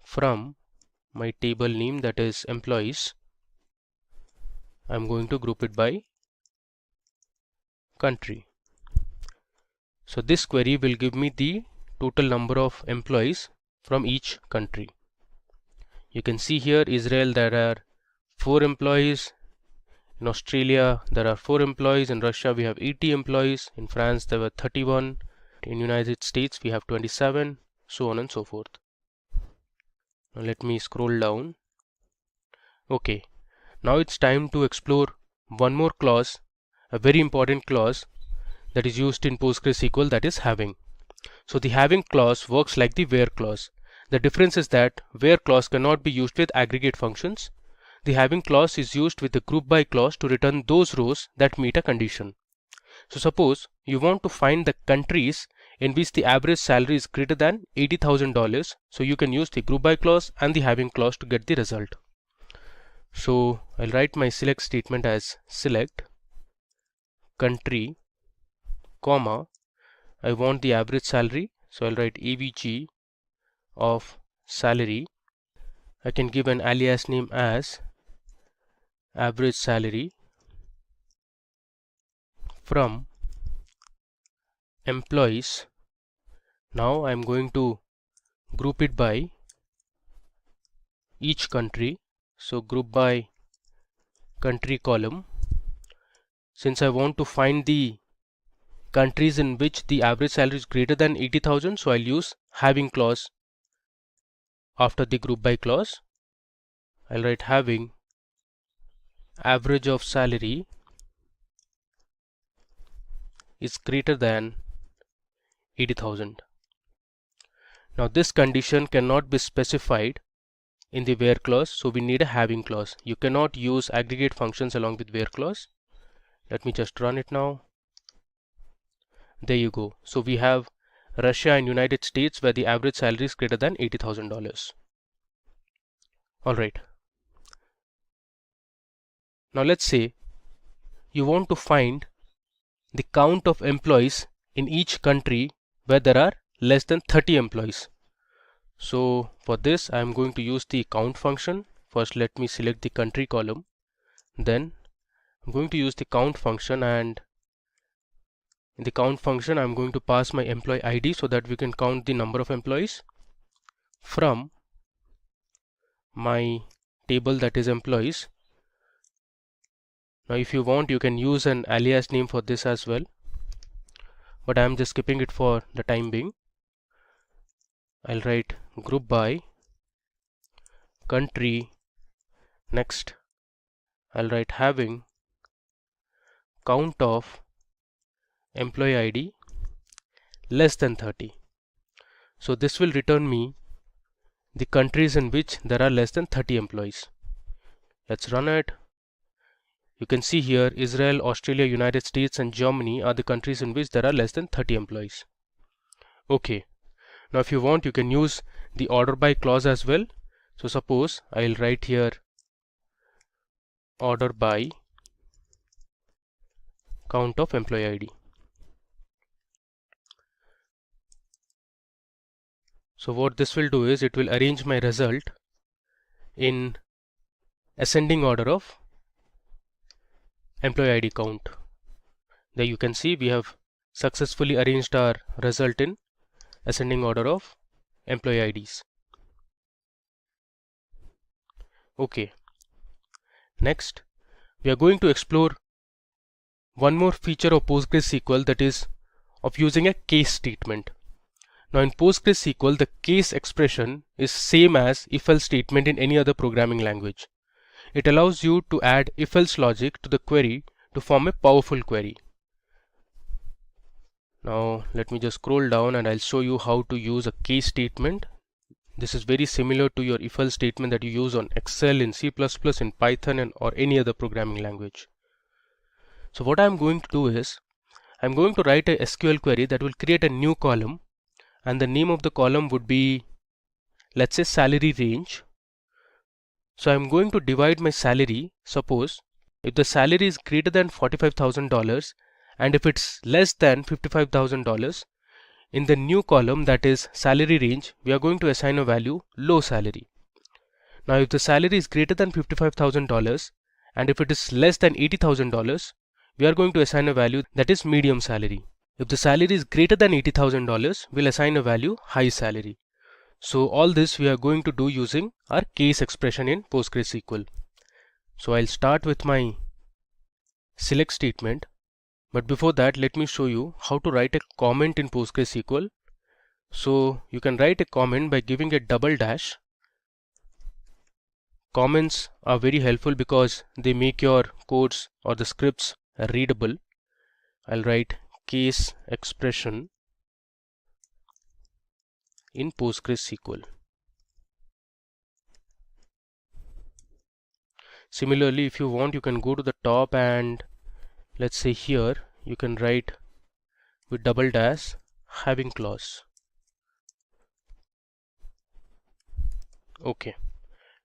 from my table name, that is employees. I'm going to group it by country. So this query will give me the total number of employees from each country. You can see here Israel there are 4 employees, in Australia there are 4 employees, in Russia we have 80 employees, in France there were 31, in United States we have 27, so on and so forth. Now let me scroll down. Okay, now it's time to explore one more clause, a very important clause that is used in PostgreSQL, that is having. So the having clause works like the where clause. The difference is that where clause cannot be used with aggregate functions. The having clause is used with the group by clause to return those rows that meet a condition. So suppose you want to find the countries in which the average salary is greater than $80,000. So you can use the group by clause and the having clause to get the result. So I'll write my select statement as select country, comma, I want the average salary, so I'll write avg of salary. I can give an alias name as average salary from employees. Now I'm going to group it by each country, so group by country column. Since I want to find the countries in which the average salary is greater than 80,000, so I'll use having clause after the group by clause. I'll write having average of salary is greater than 80,000. Now this condition cannot be specified in the where clause, so we need a having clause. You cannot use aggregate functions along with where clause. Let me just run it now. There you go. So we have Russia and United States where the average salary is greater than $80,000. Alright. Now let's say you want to find the count of employees in each country where there are less than 30 employees. So for this I am going to use the count function. First let me select the country column. Then I'm going to use the count function, and in the count function I'm going to pass my employee ID so that we can count the number of employees. from my table, that is employees. Now if you want, you can use an alias name for this as well, but I am just skipping it for the time being. I'll write group by country. Next I'll write having count of employee ID less than 30. So this will return me the countries in which there are less than 30 employees. Let's run it. You can see here Israel, Australia, United States and Germany are the countries in which there are less than 30 employees. Okay, now if you want, you can use the order by clause as well. So suppose I'll write here order by count of employee ID. So what this will do is it will arrange my result in ascending order of employee ID count. There you can see we have successfully arranged our result in ascending order of employee IDs. Okay, next we are going to explore one more feature of PostgreSQL, that is of using a case statement. Now in PostgreSQL, the case expression is same as if-else statement in any other programming language. It allows you to add if-else logic to the query to form a powerful query. Now let me just scroll down and I'll show you how to use a case statement. This is very similar to your if-else statement that you use on Excel, in C++, in Python or any other programming language. So what I'm going to do is I'm going to write a SQL query that will create a new column, and the name of the column would be, let's say, salary range. So I'm going to divide my salary. Suppose if the salary is greater than $45,000 and if it's less than $55,000, in the new column, that is salary range, we are going to assign a value low salary. Now if the salary is greater than $55,000 and if it is less than $80,000, we are going to assign a value that is medium salary. If the salary is greater than $80,000, we'll assign a value high salary. So all this we are going to do using our case expression in PostgreSQL. So I'll start with my select statement, but before that let me show you how to write a comment in PostgreSQL. So you can write a comment by giving a double dash. Comments are very helpful because they make your codes or the scripts readable. I'll write case expression in PostgreSQL. Similarly, if you want, you can go to the top and let's say here you can write with double dash having clause. Okay,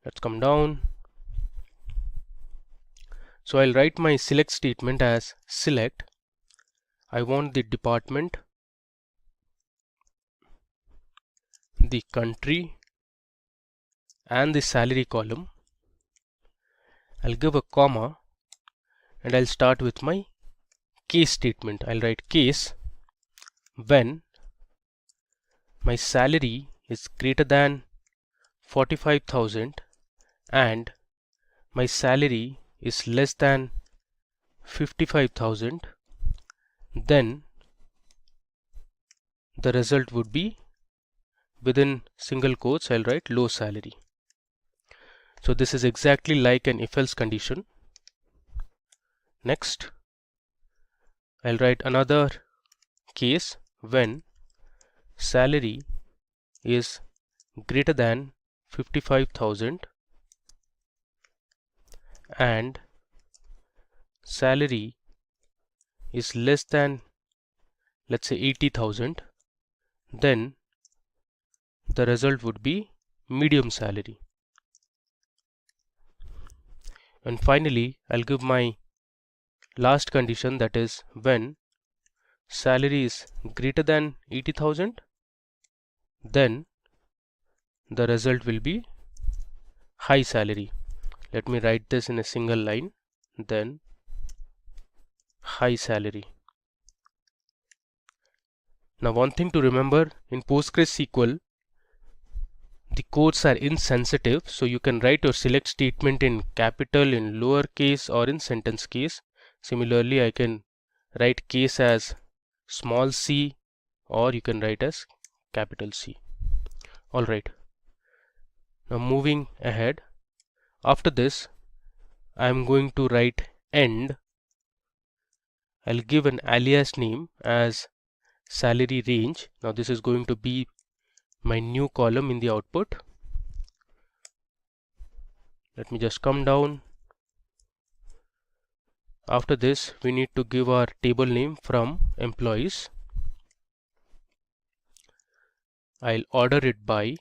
let's come down. So I'll write my select statement as select. I want the department, the country and the salary column. I'll give a comma and I'll start with my case statement. I'll write case when my salary is greater than 45,000 and my salary is less than 55,000, then the result would be, within single quotes, I'll write low salary. So this is exactly like an if-else condition. Next, I'll write another case when salary is greater than 55,000 and salary is less than, let's say, 80,000, then the result would be medium salary. And finally, I'll give my last condition, that is when salary is greater than 80,000, then the result will be high salary. Let me write this in a single line, then high salary. Now one thing to remember, in PostgreSQL the codes are insensitive, so you can write your select statement in capital, in lowercase, or in sentence case. Similarly, I can write case as small c, or you can write as capital C. Alright, now moving ahead, after this I am going to write end. I'll give an alias name as salary range. Now this is going to be my new column in the output. Let me just come down. After this we need to give our table name from employees. I'll order it by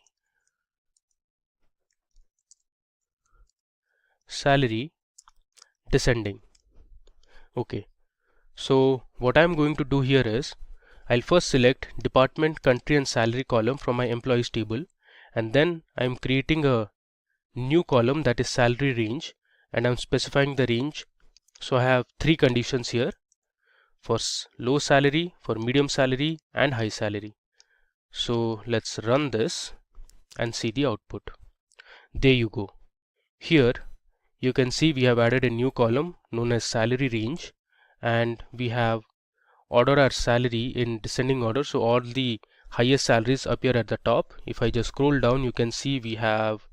salary descending. Okay, so what I'm going to do here is I'll first select department, country and salary column from my employees table, and then I'm creating a new column that is salary range, and I'm specifying the range. So I have three conditions here: for low salary, for medium salary and high salary. So let's run this and see the output. There you go. Here you can see we have added a new column known as salary range, and we have ordered our salary in descending order, so all the highest salaries appear at the top. If I just scroll down, you can see we have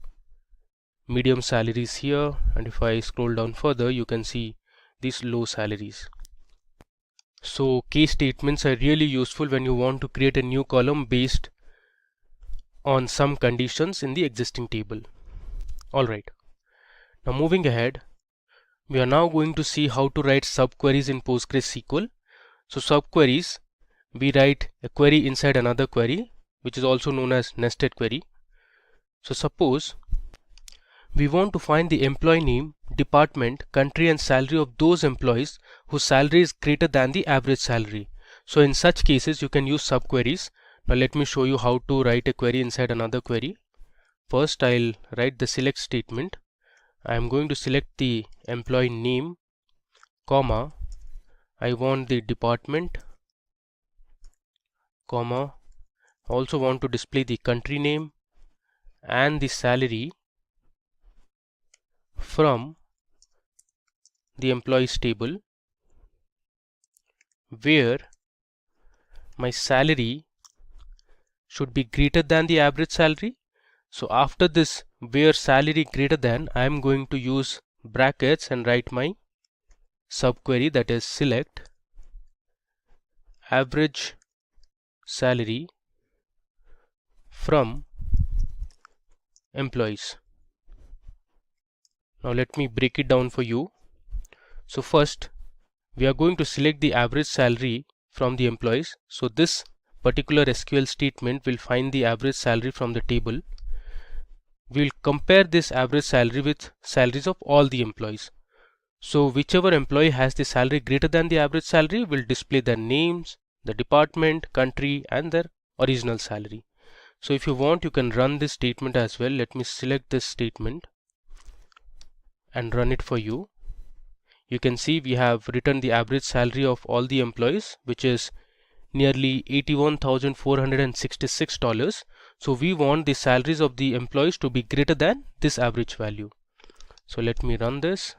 medium salaries here, and if I scroll down further, you can see these low salaries. So case statements are really useful when you want to create a new column based on some conditions in the existing table. Alright, now moving ahead, we are now going to see how to write subqueries in PostgreSQL. So subqueries, we write a query inside another query, which is also known as nested query. So suppose we want to find the employee name, department, country and salary of those employees whose salary is greater than the average salary. So in such cases you can use subqueries. Now let me show you how to write a query inside another query. First I'll write the select statement. I am going to select the employee name, comma, I want the department, comma, I also want to display the country name and the salary from the employees table, where my salary should be greater than the average salary. So after this where salary greater than, I am going to use brackets and write my subquery, that is select average salary from employees. Now let me break it down for you. So first we are going to select the average salary from the employees. So this particular SQL statement will find the average salary from the table. We'll compare this average salary with salaries of all the employees. So whichever employee has the salary greater than the average salary will display their names, the department, country and their original salary. So if you want, you can run this statement as well. Let me select this statement and run it for you. You can see we have written the average salary of all the employees, which is nearly $81,466. So we want the salaries of the employees to be greater than this average value. So let me run this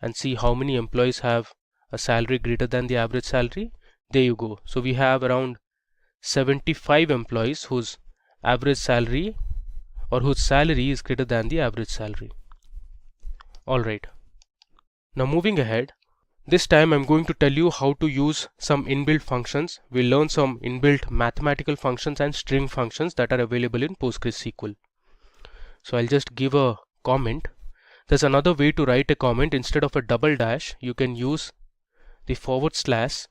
and see how many employees have a salary greater than the average salary. There you go. So we have around 75 employees whose average salary or whose salary is greater than the average salary. Alright, now moving ahead, this time I'm going to tell you how to use some inbuilt functions. We'll learn some inbuilt mathematical functions and string functions that are available in PostgreSQL. So I'll just give a comment. There's another way to write a comment. Instead of a double dash, you can use the forward slash,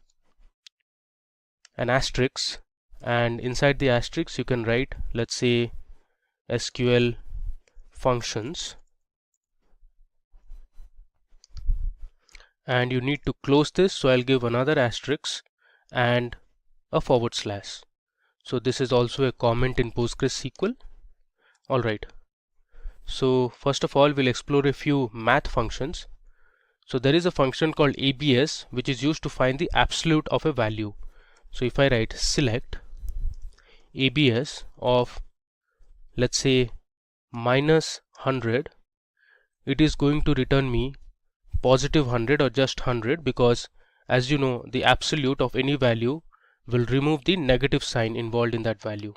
an asterisk, and inside the asterisk you can write, let's say, SQL functions, and you need to close this. So I'll give another asterisk and a forward slash. So this is also a comment in PostgreSQL. Alright, so first of all we'll explore a few math functions. So there is a function called ABS which is used to find the absolute of a value. So if I write select ABS of let's say -100, it is going to return me positive 100 or just 100, because as you know, the absolute of any value will remove the negative sign involved in that value.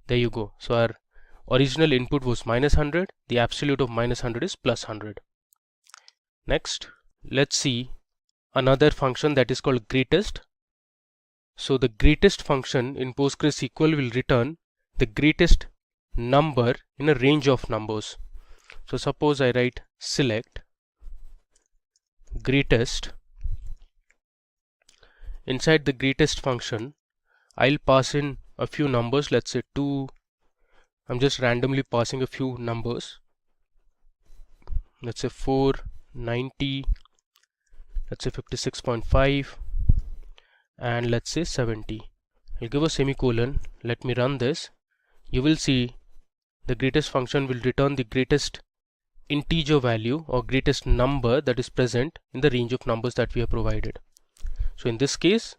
There you go. So our original input was -100, the absolute of -100 is +100. Next, let's see another function that is called greatest. So the greatest function in PostgreSQL will return the greatest number in a range of numbers. So suppose I write select greatest. Inside the greatest function, I'll pass in a few numbers, let's say 2. I'm just randomly passing a few numbers. Let's say 4, 90, let's say 56.5, and let's say 70. I'll give a semicolon. Let me run this. You will see the greatest function will return the greatest integer value or greatest number that is present in the range of numbers that we have provided. So in this case,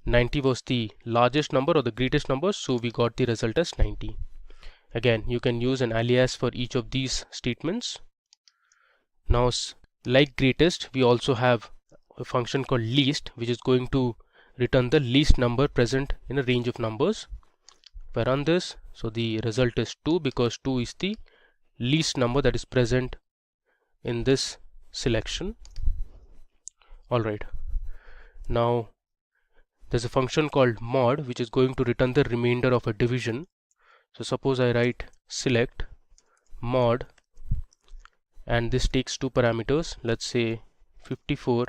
90 was the largest number or the greatest number, so we got the result as 90. Again, you can use an alias for each of these statements. Now, like greatest, we also have a function called least, which is going to return the least number present in a range of numbers. If I run this, so the result is 2, because 2 is the least number that is present in this selection. Alright, now there's a function called mod, which is going to return the remainder of a division. So suppose I write select mod, and this takes two parameters, let's say 54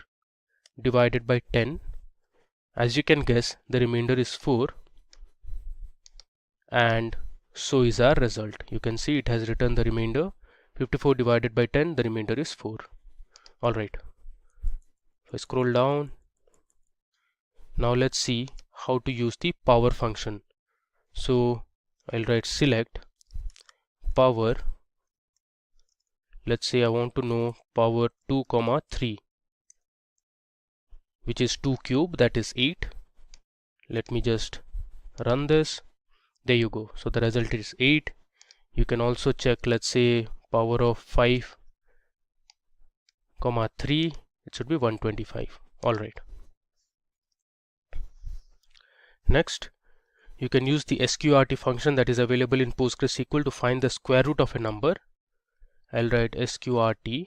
divided by 10. As you can guess, the remainder is 4, and so is our result. You can see it has returned the remainder. 54 divided by 10, the remainder is 4. Alright, if I scroll down, now let's see how to use the power function. So I'll write select power. Let's say I want to know power 2, 3, which is 2 cube, that is 8. Let me just run this. There you go. So the result is 8. You can also check, let's say power of 5, 3, it should be 125. Alright. Next, you can use the sqrt function that is available in PostgreSQL to find the square root of a number. I'll write sqrt,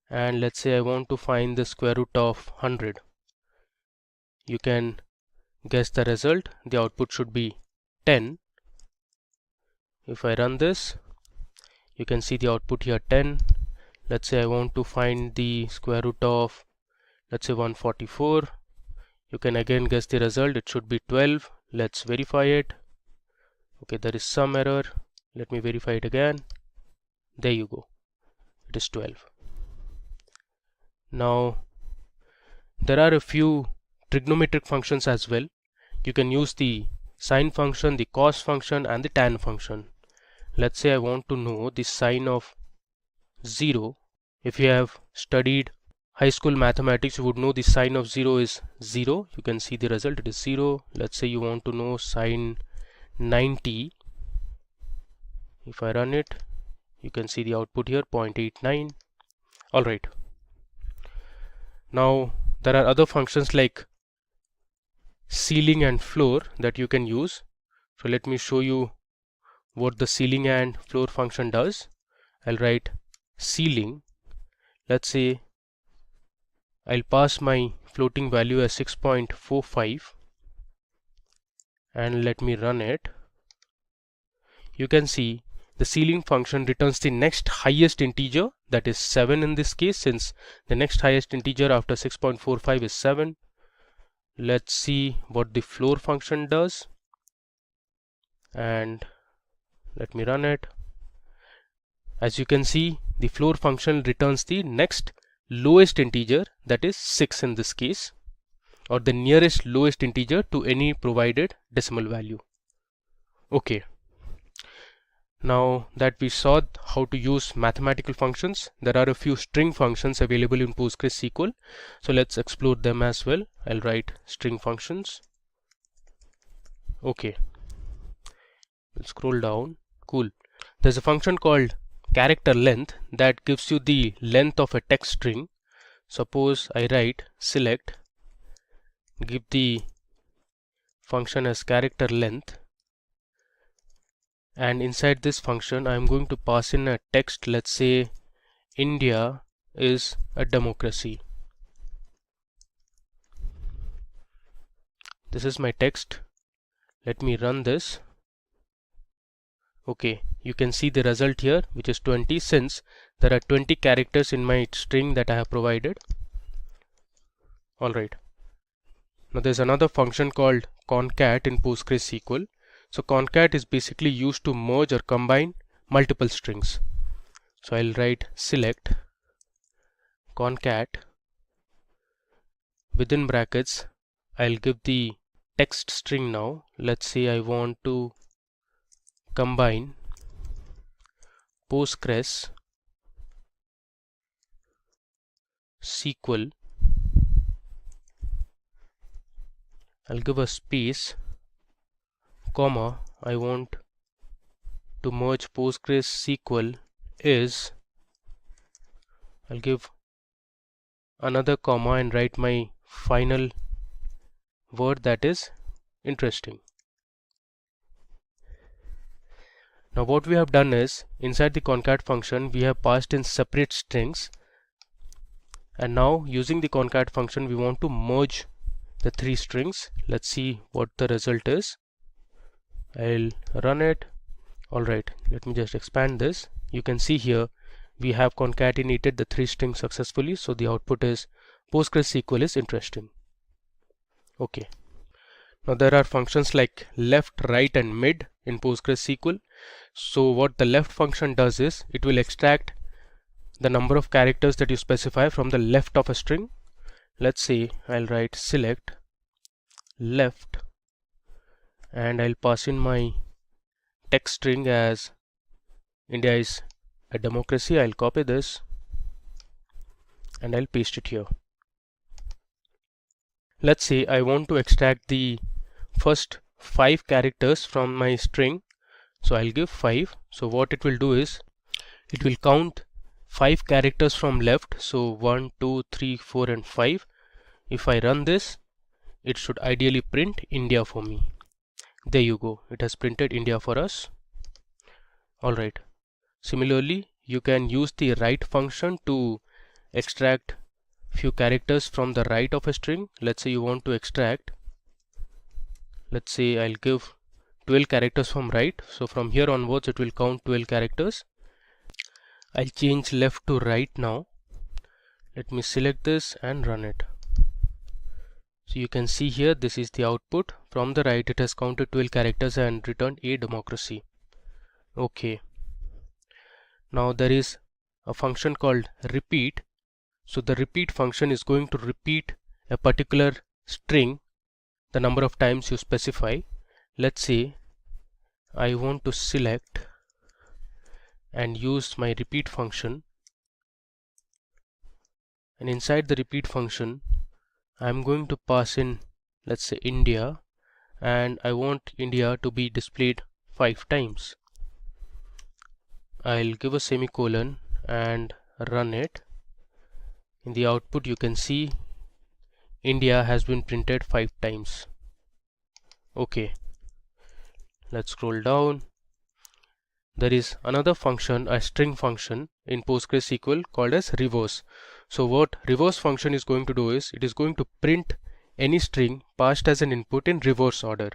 and let's say I want to find the square root of 100. You can guess the result. The output should be 10. If I run this, you can see the output here 10. Let's say I want to find the square root of, let's say 144. You can again guess the result. It should be 12. Let's verify it. Okay, there is some error. Let me verify it again. There you go. It is 12. Now, there are a few trigonometric functions as well. You can use the sine function, the cos function, and the tan function. Let's say I want to know the sine of 0. If you have studied high school mathematics, you would know the sine of 0 is 0. You can see the result, it is 0. Let's say you want to know sine 90. If I run it, you can see the output here 0.89. Alright. Now there are other functions like ceiling and floor that you can use. So let me show you what the ceiling and floor function does. I'll write ceiling. Let's say I'll pass my floating value as 6.45, and let me run it. You can see the ceiling function returns the next highest integer, that is 7 in this case, since the next highest integer after 6.45 is 7. Let's see what the floor function does, and let me run it. As you can see, the floor function returns the next lowest integer, that is 6 in this case, or the nearest lowest integer to any provided decimal value. Okay. Now that we saw how to use mathematical functions, there are a few string functions available in PostgreSQL. So let's explore them as well. I'll write string functions. Okay. Let's scroll down. Cool. There's a function called character length that gives you the length of a text string. Suppose I write select, give the function as character length, and inside this function I'm going to pass in a text. Let's say India is a democracy. This is my text. Let me run this. Okay, you can see the result here, which is 20, since there are 20 characters in my string that I have provided. Alright, now there's another function called concat in PostgreSQL. So concat is basically used to merge or combine multiple strings. So I'll write select concat, within brackets I'll give the text string. Now let's say I want to combine PostgreSQL, I'll give a space, comma, I want to merge PostgreSQL is, I'll give another comma and write my final word, that is interesting. Now what we have done is, inside the concat function we have passed in separate strings, and now using the concat function we want to merge the three strings. Let's see what the result is. I'll run it. Alright, let me just expand this. You can see here we have concatenated the three strings successfully, so the output is PostgreSQL is interesting. Okay, now there are functions like left, right and mid in PostgreSQL. So what the left function does is, it will extract the number of characters that you specify from the left of a string. Let's say I'll write select left, and I'll pass in my text string as India is a democracy. I'll copy this and I'll paste it here. Let's say I want to extract the first 5 characters from my string, so I'll give 5. So what it will do is, it will count 5 characters from left, so 1 2 3 4 and 5. If I run this, it should ideally print India for me. There you go, it has printed India for us. Alright, similarly you can use the right function to extract few characters from the right of a string. Let's say you want to extract, let's say I'll give 12 characters from right, so from here onwards it will count 12 characters. I'll change left to right now. Let me select this and run it. So you can see here, this is the output. From the right it has counted 12 characters and returned a democracy. Okay, now there is a function called repeat. So the repeat function is going to repeat a particular string the number of times you specify. Let's say I want to select and use my repeat function, and inside the repeat function I'm going to pass in, let's say India, and I want India to be displayed 5 times. I'll give a semicolon and run it. In the output you can see India has been printed 5 times. Okay, let's scroll down. There is another function, a string function in PostgreSQL called as reverse. So what reverse function is going to do is, it is going to print any string passed as an input in reverse order.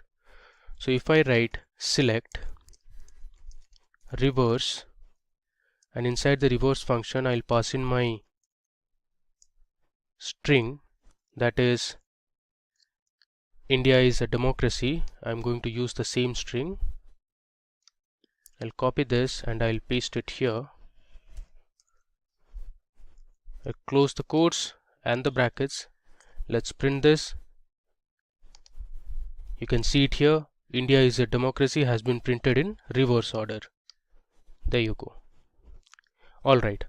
So if I write select reverse, and inside the reverse function I'll pass in my string, that is India is a democracy. I'm going to use the same string. I'll copy this and I'll paste it here. I'll close the quotes and the brackets. Let's print this. You can see it here, India is a democracy has been printed in reverse order. There you go. Alright,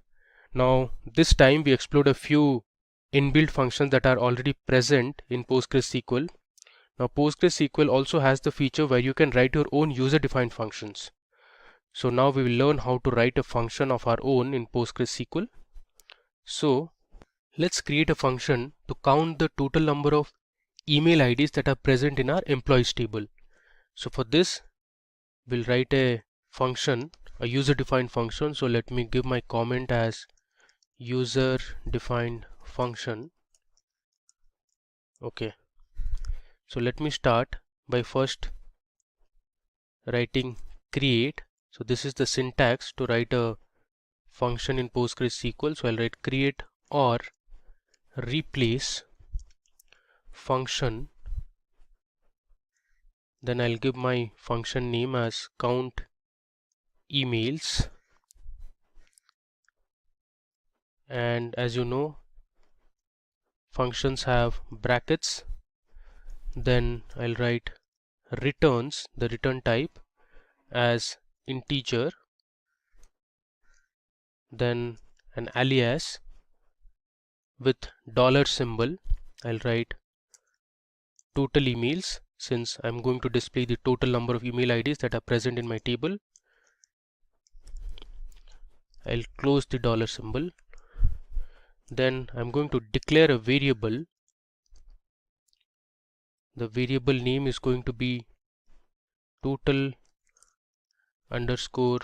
now this time we explored a few inbuilt functions that are already present in PostgreSQL. Now PostgreSQL also has the feature where you can write your own user-defined functions. So now we will learn how to write a function of our own in PostgreSQL. So let's create a function to count the total number of email IDs that are present in our employees table. So for this, we'll write a function, a user-defined function. So let me give my comment as user-defined function. Okay. So let me start by first writing create. So this is the syntax to write a function in PostgreSQL. So I'll write create or replace function. Then I'll give my function name as count emails. And as you know, functions have brackets. Then I'll write returns, the return type, as integer. Then an alias with dollar symbol. I'll write total emails, since I'm going to display the total number of email IDs that are present in my table. I'll close the dollar symbol. Then I'm going to declare a variable. The variable name is going to be total underscore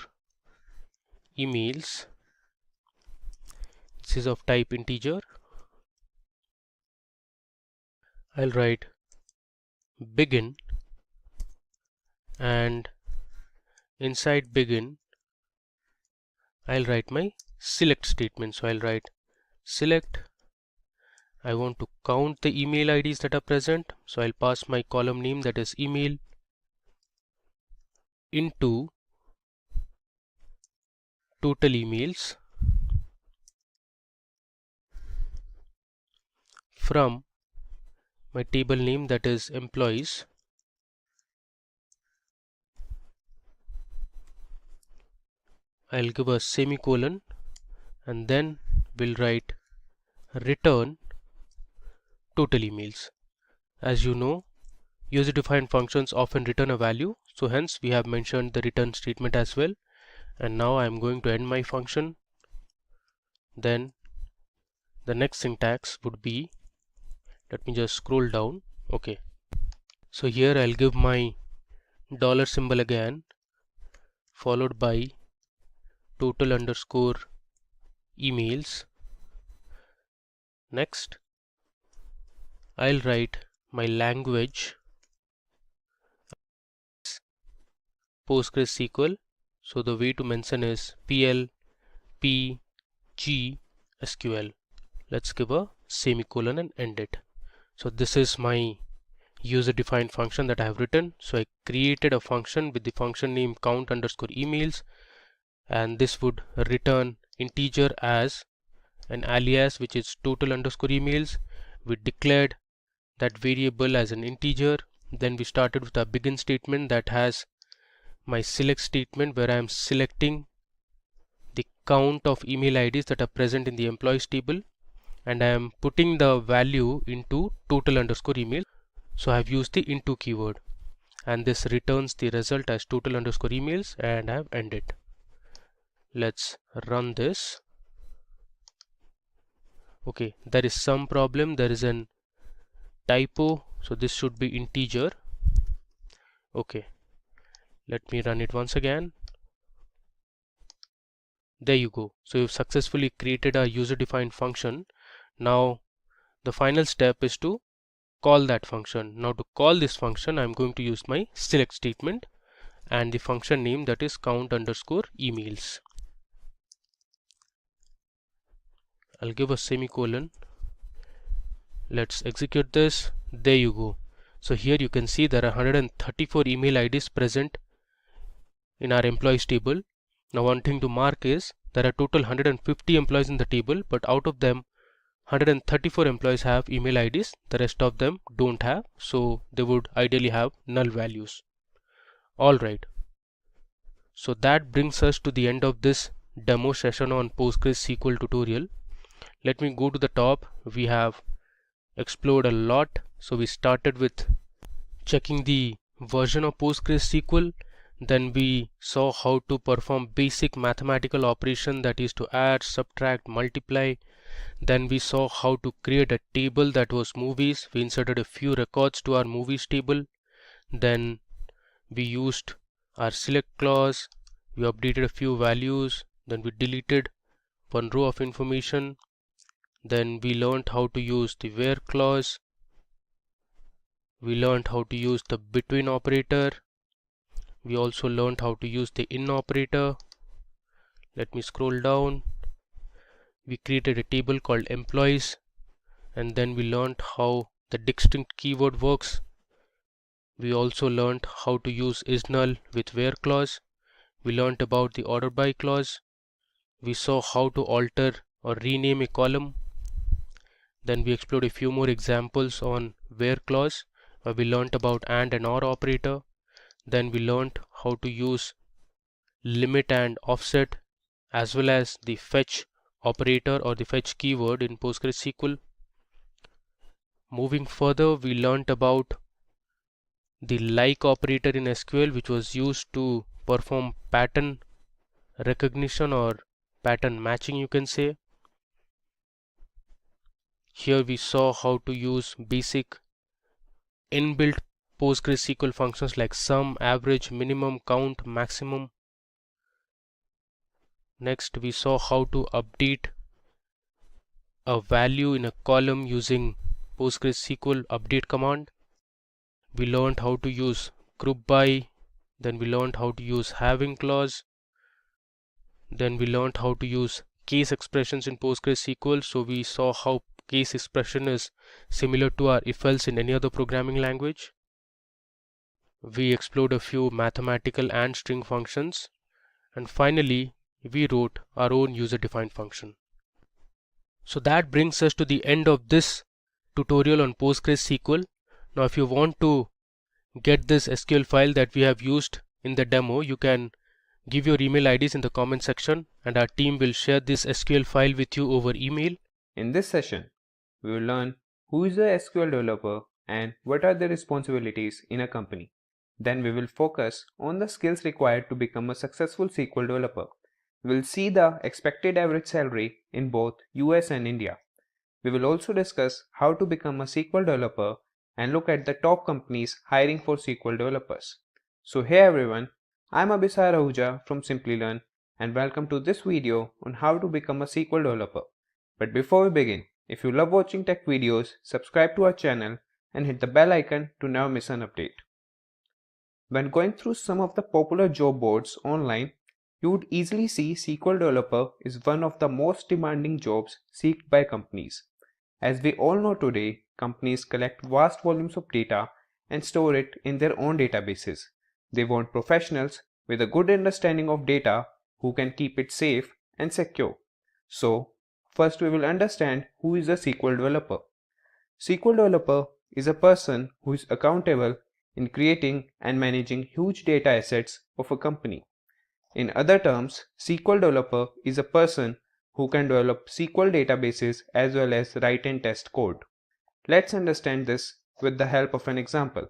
emails. This is of type integer. I'll write begin, and inside begin I'll write my select statement. So I'll write select. I want to count the email IDs that are present, so I'll pass my column name, that is email, into total emails from my table name, that is employees. I'll give a semicolon, and then we'll write return total emails. As you know, user-defined functions often return a value, so hence we have mentioned the return statement as well. And now I'm going to end my function. Then the next syntax would be, let me just scroll down. Okay, so here I'll give my dollar symbol again, followed by total underscore emails. Next, I'll write my language PostgreSQL. So the way to mention is PL PG SQL. Let's give a semicolon and end it. So this is my user-defined function that I have written. So I created a function with the function name count underscore emails, and this would return integer as an alias, which is total underscore emails. We declared that variable as an integer. Then we started with a begin statement that has my select statement, where I am selecting the count of email IDs that are present in the employees table, and I am putting the value into total underscore email. So I have used the into keyword, and this returns the result as total underscore emails, and I have ended. Let's run this. Okay, there is some problem. There is an typo, so this should be integer. Okay, let me run it once again. There you go. So you've successfully created a user-defined function. Now the final step is to call that function. Now to call this function, I'm going to use my select statement and the function name, that is count underscore emails. I'll give a semicolon. Let's execute this. There you go. So here you can see there are 134 email IDs present in our employees table. Now one thing to mark is there are total 150 employees in the table, but out of them 134 employees have email IDs, the rest of them don't have, so they would ideally have null values. Alright, so that brings us to the end of this demo session on PostgreSQL tutorial. Let me go to the top. We have explored a lot. So we started with checking the version of PostgreSQL. Then we saw how to perform basic mathematical operation, that is to add, subtract, multiply. Then we saw how to create a table that was movies. We inserted a few records to our movies table. Then we used our select clause. We updated a few values. Then we deleted one row of information. Then we learned how to use the where clause. We learned how to use the between operator. We also learned how to use the in operator. Let me scroll down. We created a table called employees, and then we learned how the distinct keyword works. We also learned how to use isNull with where clause. We learned about the order by clause. We saw how to alter or rename a column. Then we explored a few more examples on where clause, where we learned about and OR operator. Then we learned how to use limit and offset, as well as the fetch operator or the fetch keyword in PostgreSQL. Moving further, we learned about the like operator in SQL, which was used to perform pattern recognition or pattern matching, you can say. Here we saw how to use basic inbuilt PostgreSQL functions like sum, average, minimum, count, maximum. Next, we saw how to update a value in a column using PostgreSQL update command. We learned how to use group by. Then we learned how to use having clause. Then we learned how to use case expressions in PostgreSQL. So we saw how case expression is similar to our if else in any other programming language. We explored a few mathematical and string functions, and finally we wrote our own user-defined function. So that brings us to the end of this tutorial on PostgreSQL. Now if you want to get this SQL file that we have used in the demo, you can give your email IDs in the comment section, and our team will share this SQL file with you over email. In this session, we will learn who is a SQL developer and what are their responsibilities in a company. Then we will focus on the skills required to become a successful SQL developer. We will see the expected average salary in both US and India. We will also discuss how to become a SQL developer and look at the top companies hiring for SQL developers. So hey everyone, I'm Abhisar Ahuja from Simplilearn and welcome to this video on how to become a SQL developer. But before we begin, if you love watching tech videos, subscribe to our channel and hit the bell icon to never miss an update. When going through some of the popular job boards online, you would easily see SQL developer is one of the most demanding jobs sought by companies. As we all know today, companies collect vast volumes of data and store it in their own databases. They want professionals with a good understanding of data who can keep it safe and secure. So, first we will understand who is a SQL developer. SQL developer is a person who is accountable in creating and managing huge data assets of a company. In other terms, SQL developer is a person who can develop SQL databases as well as write and test code. Let's understand this with the help of an example.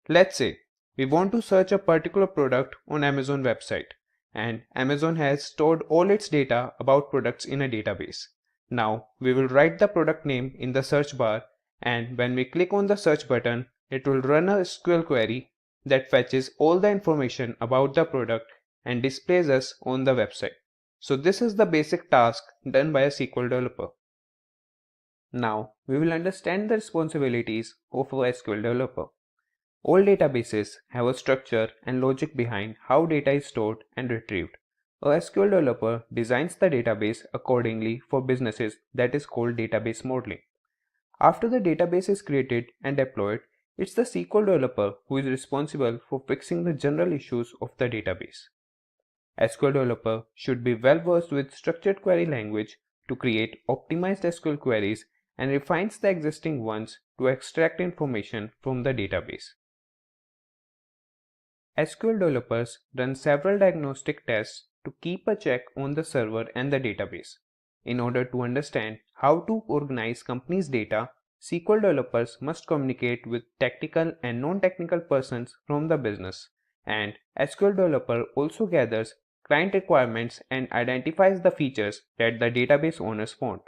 Let's say we want to search a particular product on Amazon website, and Amazon has stored all its data about products in a database. Now we will write the product name in the search bar, and when we click on the search button, it will run a SQL query that fetches all the information about the product and displays us on the website. So this is the basic task done by a SQL developer. Now we will understand the responsibilities of a SQL developer. All databases have a structure and logic behind how data is stored and retrieved. A SQL developer designs the database accordingly for businesses, that is called database modeling. After the database is created and deployed, it's the SQL developer who is responsible for fixing the general issues of the database. SQL developer should be well versed with structured query language to create optimized SQL queries and refines the existing ones to extract information from the database. SQL developers run several diagnostic tests to keep a check on the server and the database. In order to understand how to organize companies' data, SQL developers must communicate with technical and non-technical persons from the business, and SQL developer also gathers client requirements and identifies the features that the database owners want.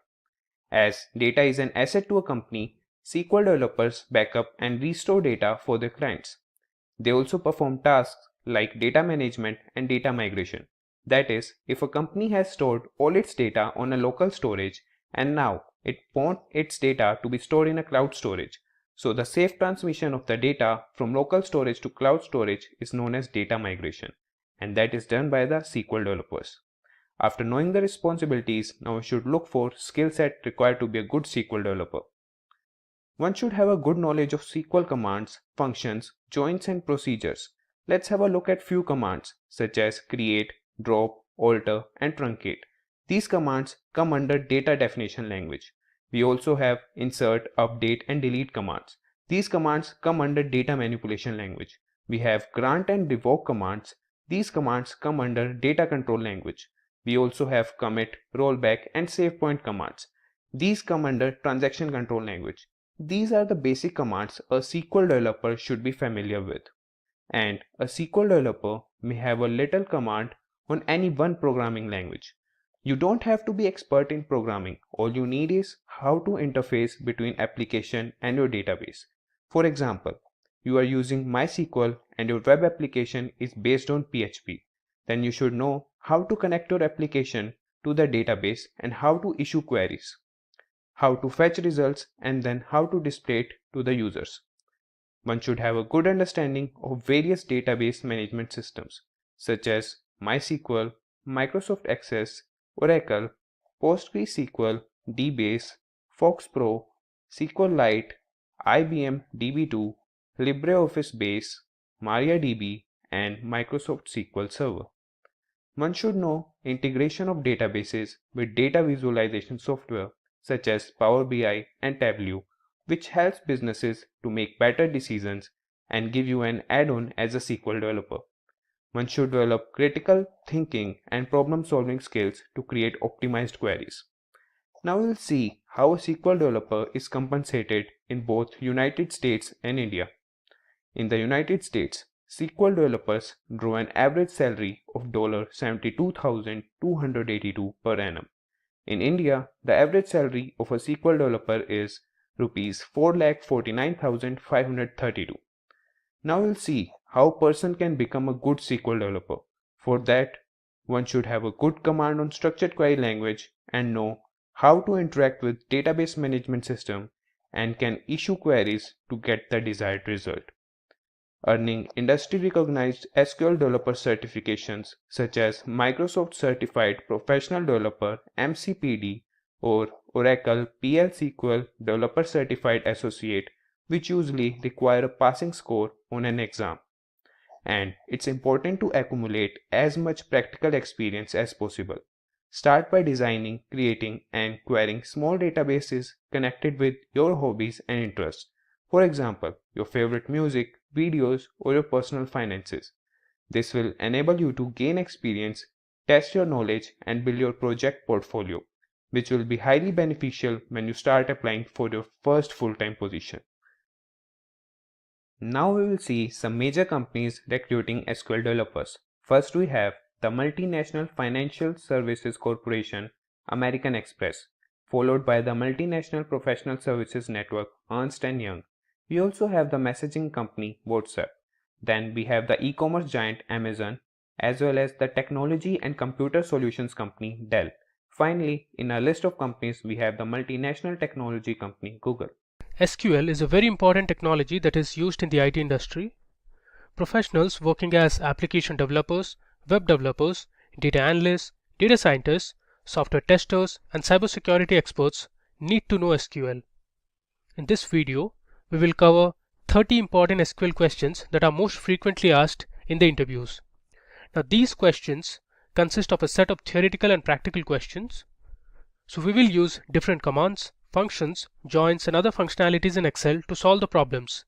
As data is an asset to a company, SQL developers backup and restore data for their clients. They also perform tasks like data management and data migration. That is, if a company has stored all its data on a local storage and now it wants its data to be stored in a cloud storage. So the safe transmission of the data from local storage to cloud storage is known as data migration, and that is done by the SQL developers. After knowing the responsibilities, now we should look for skill set required to be a good SQL developer. One should have a good knowledge of SQL commands, functions, joins and procedures. Let's have a look at few commands such as create, drop, alter and truncate. These commands come under data definition language. We also have insert, update and delete commands. These commands come under data manipulation language. We have grant and revoke commands. These commands come under data control language. We also have commit, rollback and save point commands. These come under transaction control language. These are the basic commands a SQL developer should be familiar with. And a SQL developer may have a little command on any one programming language. You don't have to be expert in programming. All you need is how to interface between application and your database. For example, you are using MySQL and your web application is based on PHP. Then you should know how to connect your application to the database and how to issue queries, how to fetch results, and then how to display it to the users. One should have a good understanding of various database management systems such as MySQL, Microsoft Access, Oracle, PostgreSQL, DBase, FoxPro, SQLite, IBM DB2, LibreOffice Base, MariaDB, and Microsoft SQL Server. One should know integration of databases with data visualization software such as Power BI and Tableau, which helps businesses to make better decisions and give you an add-on as a SQL developer. One should develop critical thinking and problem-solving skills to create optimized queries. Now we'll see how a SQL developer is compensated in both United States and India. In the United States, SQL developers draw an average salary of $72,282 per annum. In India, the average salary of a SQL developer is Rs 4,49,532. Now we'll see how a person can become a good SQL developer. For that, one should have a good command on structured query language and know how to interact with database management system and can issue queries to get the desired result. Earning industry-recognized SQL developer certifications such as Microsoft Certified Professional Developer (MCPD) or Oracle PL/SQL Developer Certified Associate, which usually require a passing score on an exam. And it's important to accumulate as much practical experience as possible. Start by designing, creating, and querying small databases connected with your hobbies and interests. For example, your favorite music, videos, or your personal finances. This will enable you to gain experience, test your knowledge, and build your project portfolio, which will be highly beneficial when you start applying for your first full-time position. Now we will see some major companies recruiting SQL developers. First we have the Multinational Financial Services Corporation, American Express, followed by the Multinational Professional Services Network, Ernst & Young. We also have the messaging company WhatsApp. Then we have the e-commerce giant Amazon, as well as the technology and computer solutions company Dell. Finally, in our list of companies, we have the multinational technology company Google. SQL is a very important technology that is used in the IT industry. Professionals working as application developers, web developers, data analysts, data scientists, software testers, and cybersecurity experts need to know SQL. In this video, we will cover 30 important SQL questions that are most frequently asked in the interviews. Now, these questions consist of a set of theoretical and practical questions. So we will use different commands, functions, joins, and other functionalities in Excel to solve the problems.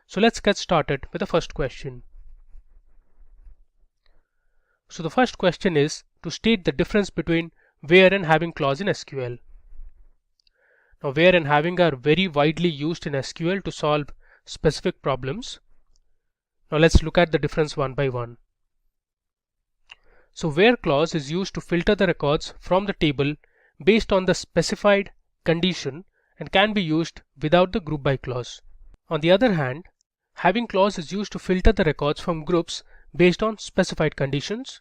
So let's get started with the first question. So the first question is to state the difference between where and having clause in SQL. Now where and having are very widely used in SQL to solve specific problems. Now let's look at the difference one by one. So where clause is used to filter the records from the table based on the specified condition and can be used without the group by clause. On the other hand, having clause is used to filter the records from groups based on specified conditions.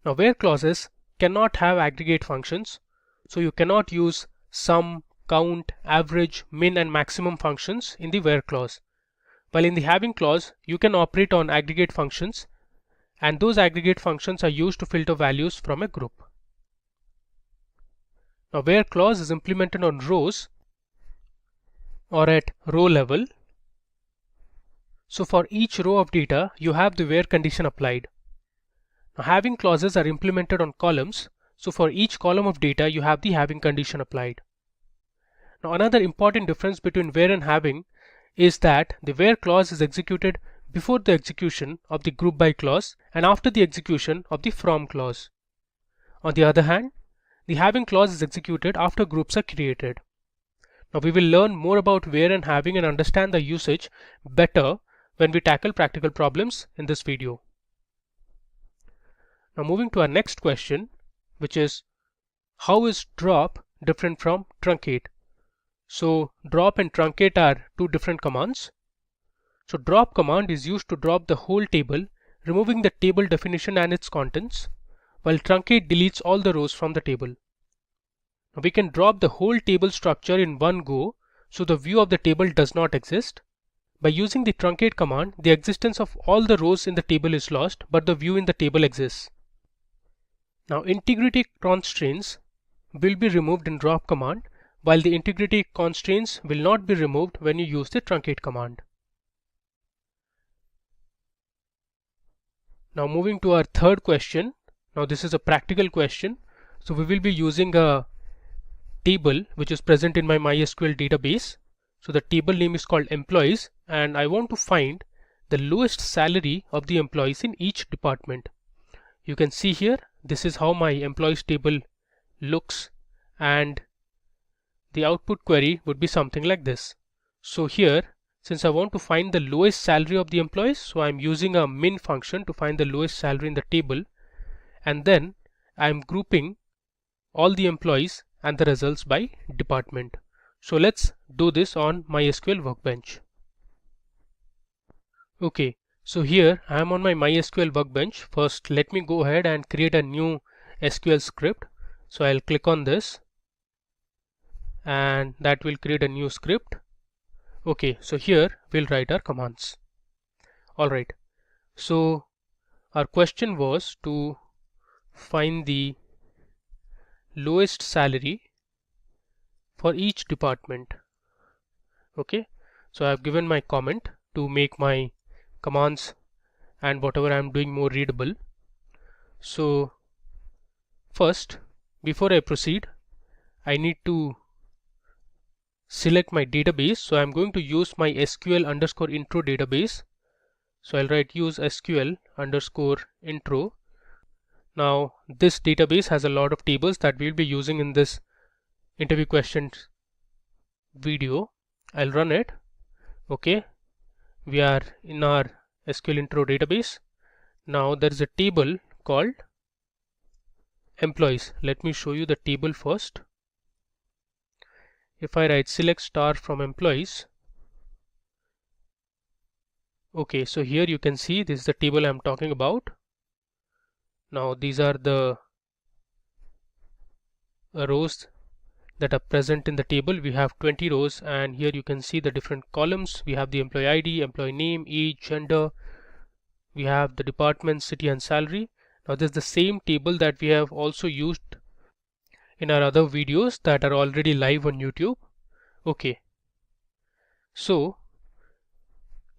Now where clauses cannot have aggregate functions, so you cannot use sum, count, average, min and maximum functions in the where clause. While in the having clause, you can operate on aggregate functions, and those aggregate functions are used to filter values from a group. Now where clause is implemented on rows or at row level. So for each row of data, you have the where condition applied. Now having clauses are implemented on columns, so for each column of data, you have the having condition applied. Now another important difference between where and having is that the where clause is executed before the execution of the group by clause and after the execution of the from clause. On the other hand, the having clause is executed after groups are created. Now we will learn more about where and having and understand the usage better when we tackle practical problems in this video. Now moving to our next question, which is how is drop different from truncate? So drop and truncate are two different commands. So drop command is used to drop the whole table, removing the table definition and its contents, while truncate deletes all the rows from the table. Now we can drop the whole table structure in one go, so the view of the table does not exist. By using the truncate command, the existence of all the rows in the table is lost, but the view in the table exists. Now integrity constraints will be removed in drop command, while the integrity constraints will not be removed when you use the truncate command. Now moving to our third question. Now this is a practical question. So we will be using a table which is present in my MySQL database. So the table name is called employees, and I want to find the lowest salary of the employees in each department. You can see here, this is how my employees table looks, and the output query would be something like this. So here, since I want to find the lowest salary of the employees, so I'm using a min function to find the lowest salary in the table, and then I'm grouping all the employees and the results by department. So let's do this on MySQL Workbench. Okay, so here I am on my MySQL Workbench. First, let me go ahead and create a new SQL script. So I'll click on this, and that will create a new script. Okay, so here we'll write our commands. Alright, so our question was to find the lowest salary for each department. Okay, so I've given my comment to make my commands and whatever I'm doing more readable. So first, before I proceed, I need to select my database. So I'm going to use my SQL underscore intro database. So I'll write use SQL underscore intro. Now this database has a lot of tables that we'll be using in this interview questions video. I'll run it. Okay, we are in our SQL intro database. Now there is a table called employees. Let me show you the table first. If I write select star from employees, okay, so here you can see this is the table I'm talking about. Now these are the rows that are present in the table. We have 20 rows, and here you can see the different columns. We have the employee ID, employee name, age, gender. We have the department, city and salary. Now this is the same table that we have also used in our other videos that are already live on YouTube. Okay, so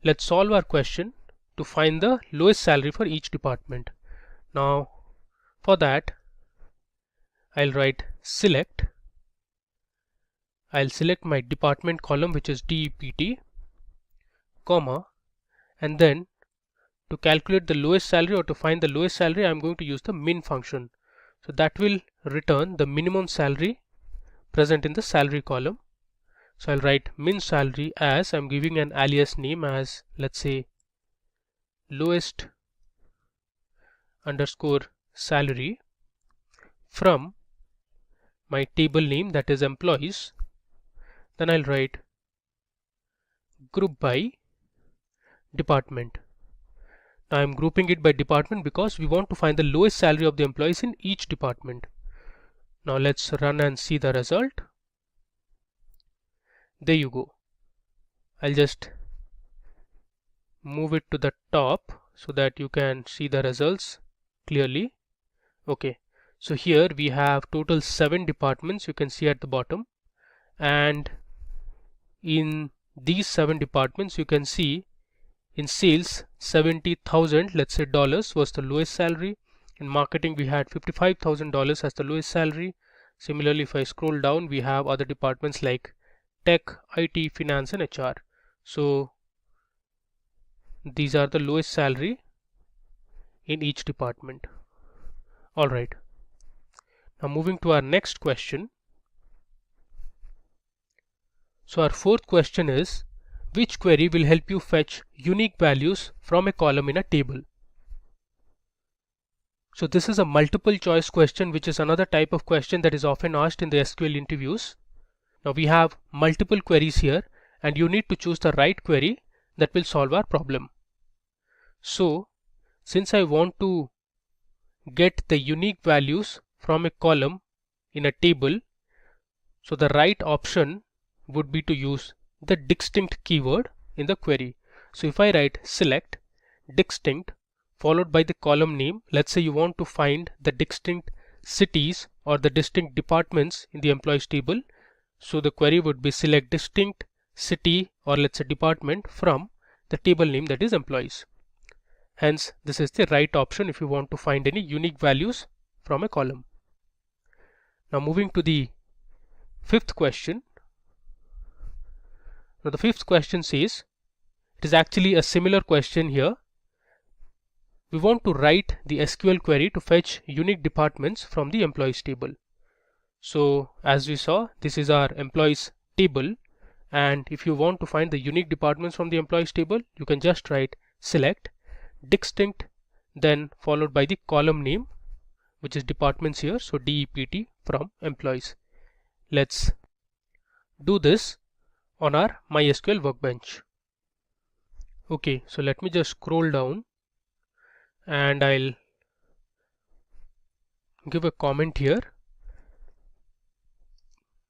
let's solve our question to find the lowest salary for each department. Now for that, I'll write select. I'll select my department column, which is DEPT, comma, and then to calculate the lowest salary or to find the lowest salary, I'm going to use the min function. So that will return the minimum salary present in the salary column. So I'll write min salary as I'm giving an alias name as, let's say, lowest underscore salary from my table name, that is employees. Then I'll write group by department. Now I'm grouping it by department because we want to find the lowest salary of the employees in each department. Now let's run and see the result. There you go. I'll just move it to the top so that you can see the results clearly. Okay, so here we have total 7 departments, you can see at the bottom, and in these 7 departments you can see in sales 70,000, let's say, dollars was the lowest salary. In marketing we had $55,000 as the lowest salary. Similarly, if I scroll down, we have other departments like tech, IT, finance and HR. So these are the lowest salary in each department. Alright, now moving to our next question. So our fourth question is, which query will help you fetch unique values from a column in a table? So this is a multiple choice question, which is another type of question that is often asked in the SQL interviews. Now we have multiple queries here and you need to choose the right query that will solve our problem. So since I want to get the unique values from a column in a table, so the right option would be to use the distinct keyword in the query. So if I write select distinct followed by the column name, let's say you want to find the distinct cities or the distinct departments in the employees table, so the query would be select distinct city or let's say department from the table name, that is employees. Hence this is the right option if you want to find any unique values from a column. Now moving to the fifth question. Now the fifth question says, it is actually a similar question here. We want to write the SQL query to fetch unique departments from the employees table. So as we saw, this is our employees table, and if you want to find the unique departments from the employees table, you can just write select distinct then followed by the column name, which is departments here, so DEPT from employees. Let's do this on our MySQL workbench. Okay, so let me just scroll down and I'll give a comment here,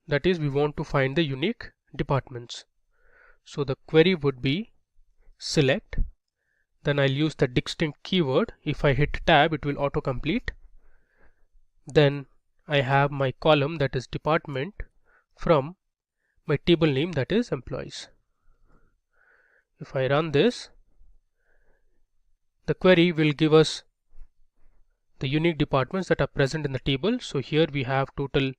that is we want to find the unique departments. So the query would be select, then I'll use the distinct keyword. If I hit tab, it will autocomplete. Then I have my column, that is department, from my table name, that is employees. If I run this, the query will give us the unique departments that are present in the table. So here we have total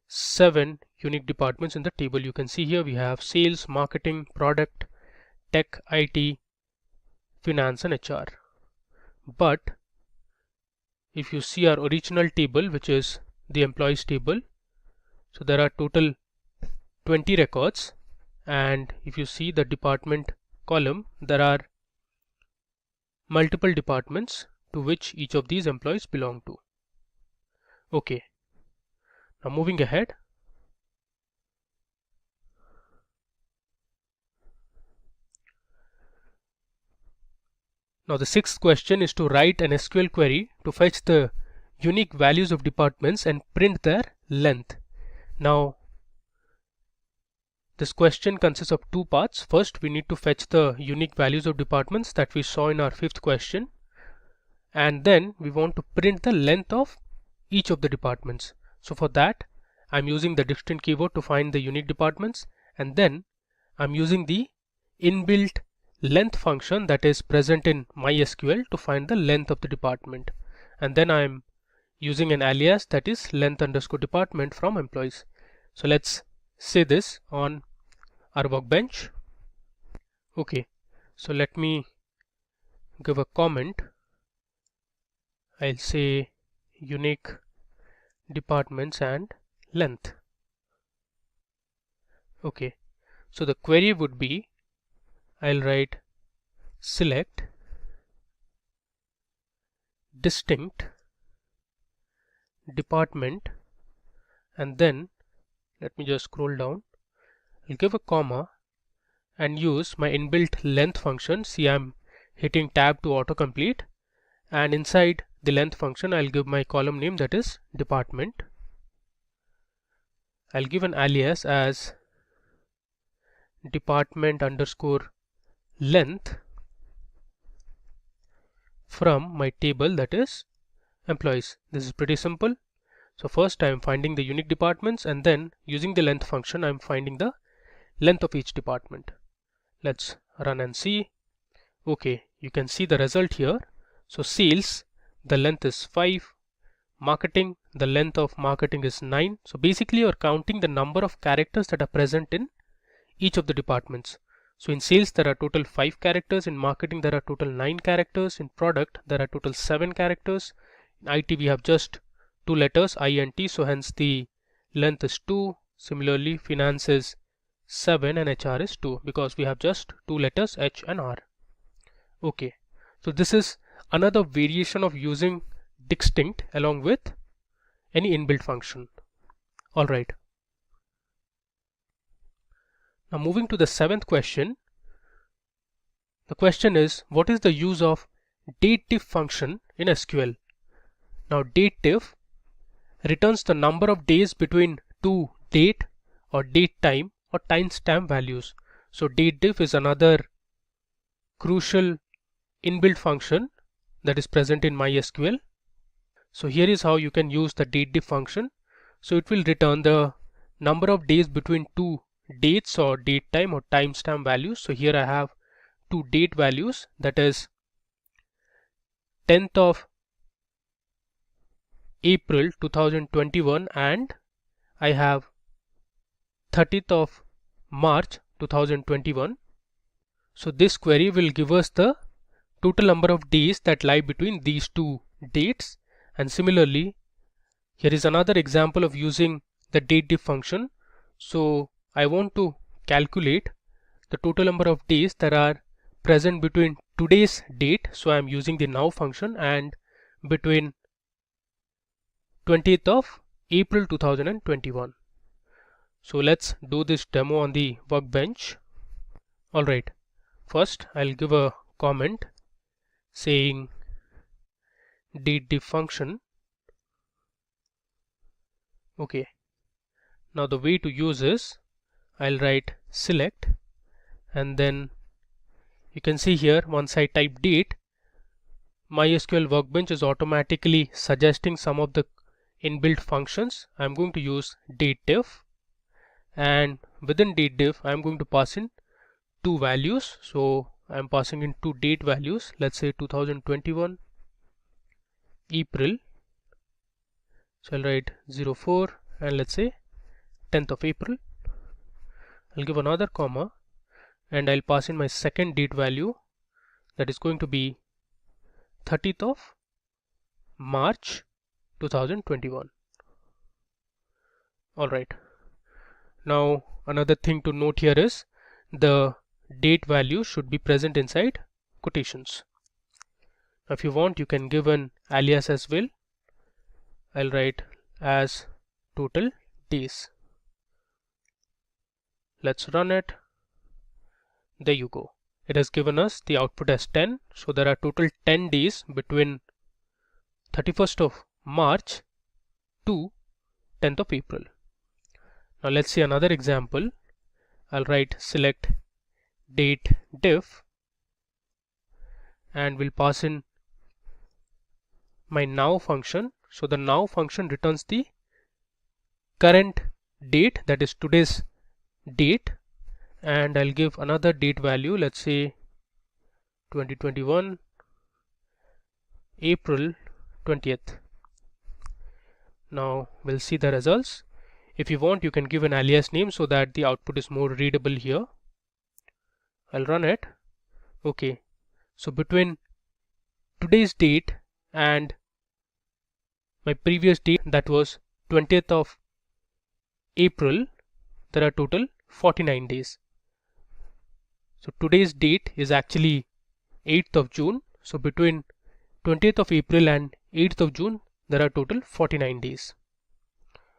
7 unique departments in the table. You can see here we have sales, marketing, product, tech, IT, finance and HR. But if you see our original table, which is the employees table, so there are total 20 records, and if you see the department column, there are multiple departments to which each of these employees belong to. Okay, now moving ahead. Now the sixth question is to write an SQL query to fetch the unique values of departments and print their length. Now this question consists of 2 parts. First, we need to fetch the unique values of departments that we saw in our fifth question, and then we want to print the length of each of the departments. So for that, I'm using the distinct keyword to find the unique departments, and then I'm using the inbuilt length function that is present in MySQL to find the length of the department, and then I'm using an alias, that is length underscore department from employees. So let's say this on our workbench. Okay, so let me give a comment. I'll say unique departments and length. Okay, so the query would be, I'll write select distinct department, and then let me just scroll down. I'll give a comma and use my inbuilt length function. See, I'm hitting tab to autocomplete, and inside the length function I'll give my column name, that is department. I'll give an alias as department underscore length from my table, that is employees. This is pretty simple. So first I'm finding the unique departments, and then using the length function I'm finding the length of each department. Let's run and see. Okay, you can see the result here. So sales, the length is 5. Marketing, the length of marketing is 9. So basically you're counting the number of characters that are present in each of the departments. So in sales there are total 5 characters, in marketing there are total 9 characters, in product there are total 7 characters, in IT we have just 2 letters I and T, so hence the length is 2. Similarly finance is 7 and HR is 2 because we have just 2 letters H and R. Okay, so this is another variation of using distinct along with any inbuilt function. Alright. Now moving to the 7th question. The question is, what is the use of dateDiff function in SQL? Now dateDiff returns the number of days between two date or date time or timestamp values. So dateDiff is another crucial inbuilt function that is present in MySQL. So here is how you can use the dateDiff function. So it will return the number of days between two dates or date time or timestamp values. So here I have two date values, that is 10th of April 2021 and I have 30th of March 2021. So this query will give us the total number of days that lie between these two dates. And similarly, here is another example of using the dateDiff function. So I want to calculate the total number of days that are present between today's date, so I am using the now function, and between 20th of April 2021. So let's do this demo on the workbench. Alright, first I'll give a comment saying dateDiff function. Okay, now the way to use is I'll write select, and then you can see here once I type date, MySQL workbench is automatically suggesting some of the inbuilt functions. I'm going to use dateDiff, and within dateDiff I'm going to pass in two values. So I'm passing in two date values, let's say 2021 April, so I'll write 04, and let's say 10th of April. I'll give another comma and I'll pass in my second date value, that is going to be 30th of March 2021. Alright, now another thing to note here is the date value should be present inside quotations. Now if you want, you can give an alias as well. I'll write as total days. Let's run it. There you go. It has given us the output as 10. So there are total 10 days between 31st of March to 10th of April. Now let's see another example. I'll write select dateDiff and we'll pass in my now function. So the now function returns the current date, that is today's date, and I'll give another date value, let's say 2021 April 20th. Now we'll see the results. If you want, you can give an alias name so that the output is more readable here. I'll run it. Okay, so between today's date and my previous date, that was 20th of April, there are total 49 days. So today's date is actually 8th of June. So between 20th of April and 8th of June, there are total 49 days.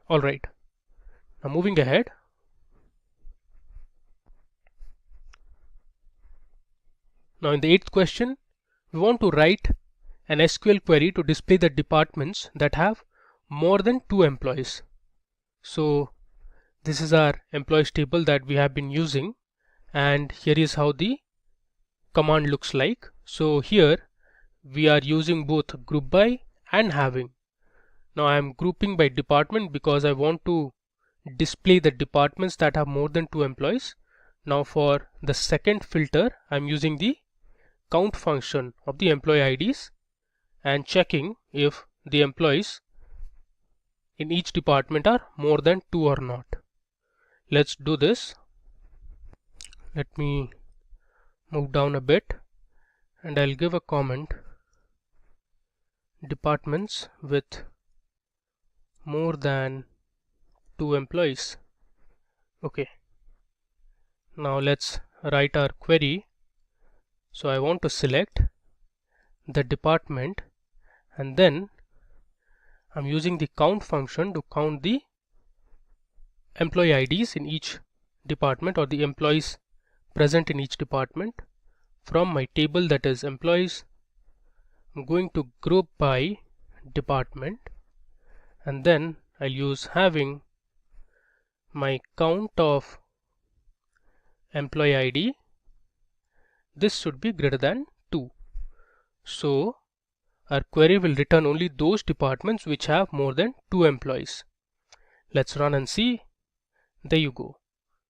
Alright, now moving ahead. Now in the 8th question, we want to write an SQL query to display the departments that have more than 2 employees. So this is our employees table that we have been using, and here is how the command looks like. So here we are using both group by and having. Now I am grouping by department because I want to display the departments that have more than 2 employees. Now for the second filter, I am using the count function of the employee IDs and checking if the employees in each department are more than 2 or not. Let's do this. Let me move down a bit and I'll give a comment: departments with more than 2 employees. Okay, now let's write our query. So I want to select the department and then I'm using the count function to count the employee IDs in each department, or the employees present in each department. From my table, that is employees, I'm going to group by department, and then I'll use having my count of employee ID. This should be greater than 2. So our query will return only those departments which have more than 2 employees. Let's run and see. There you go.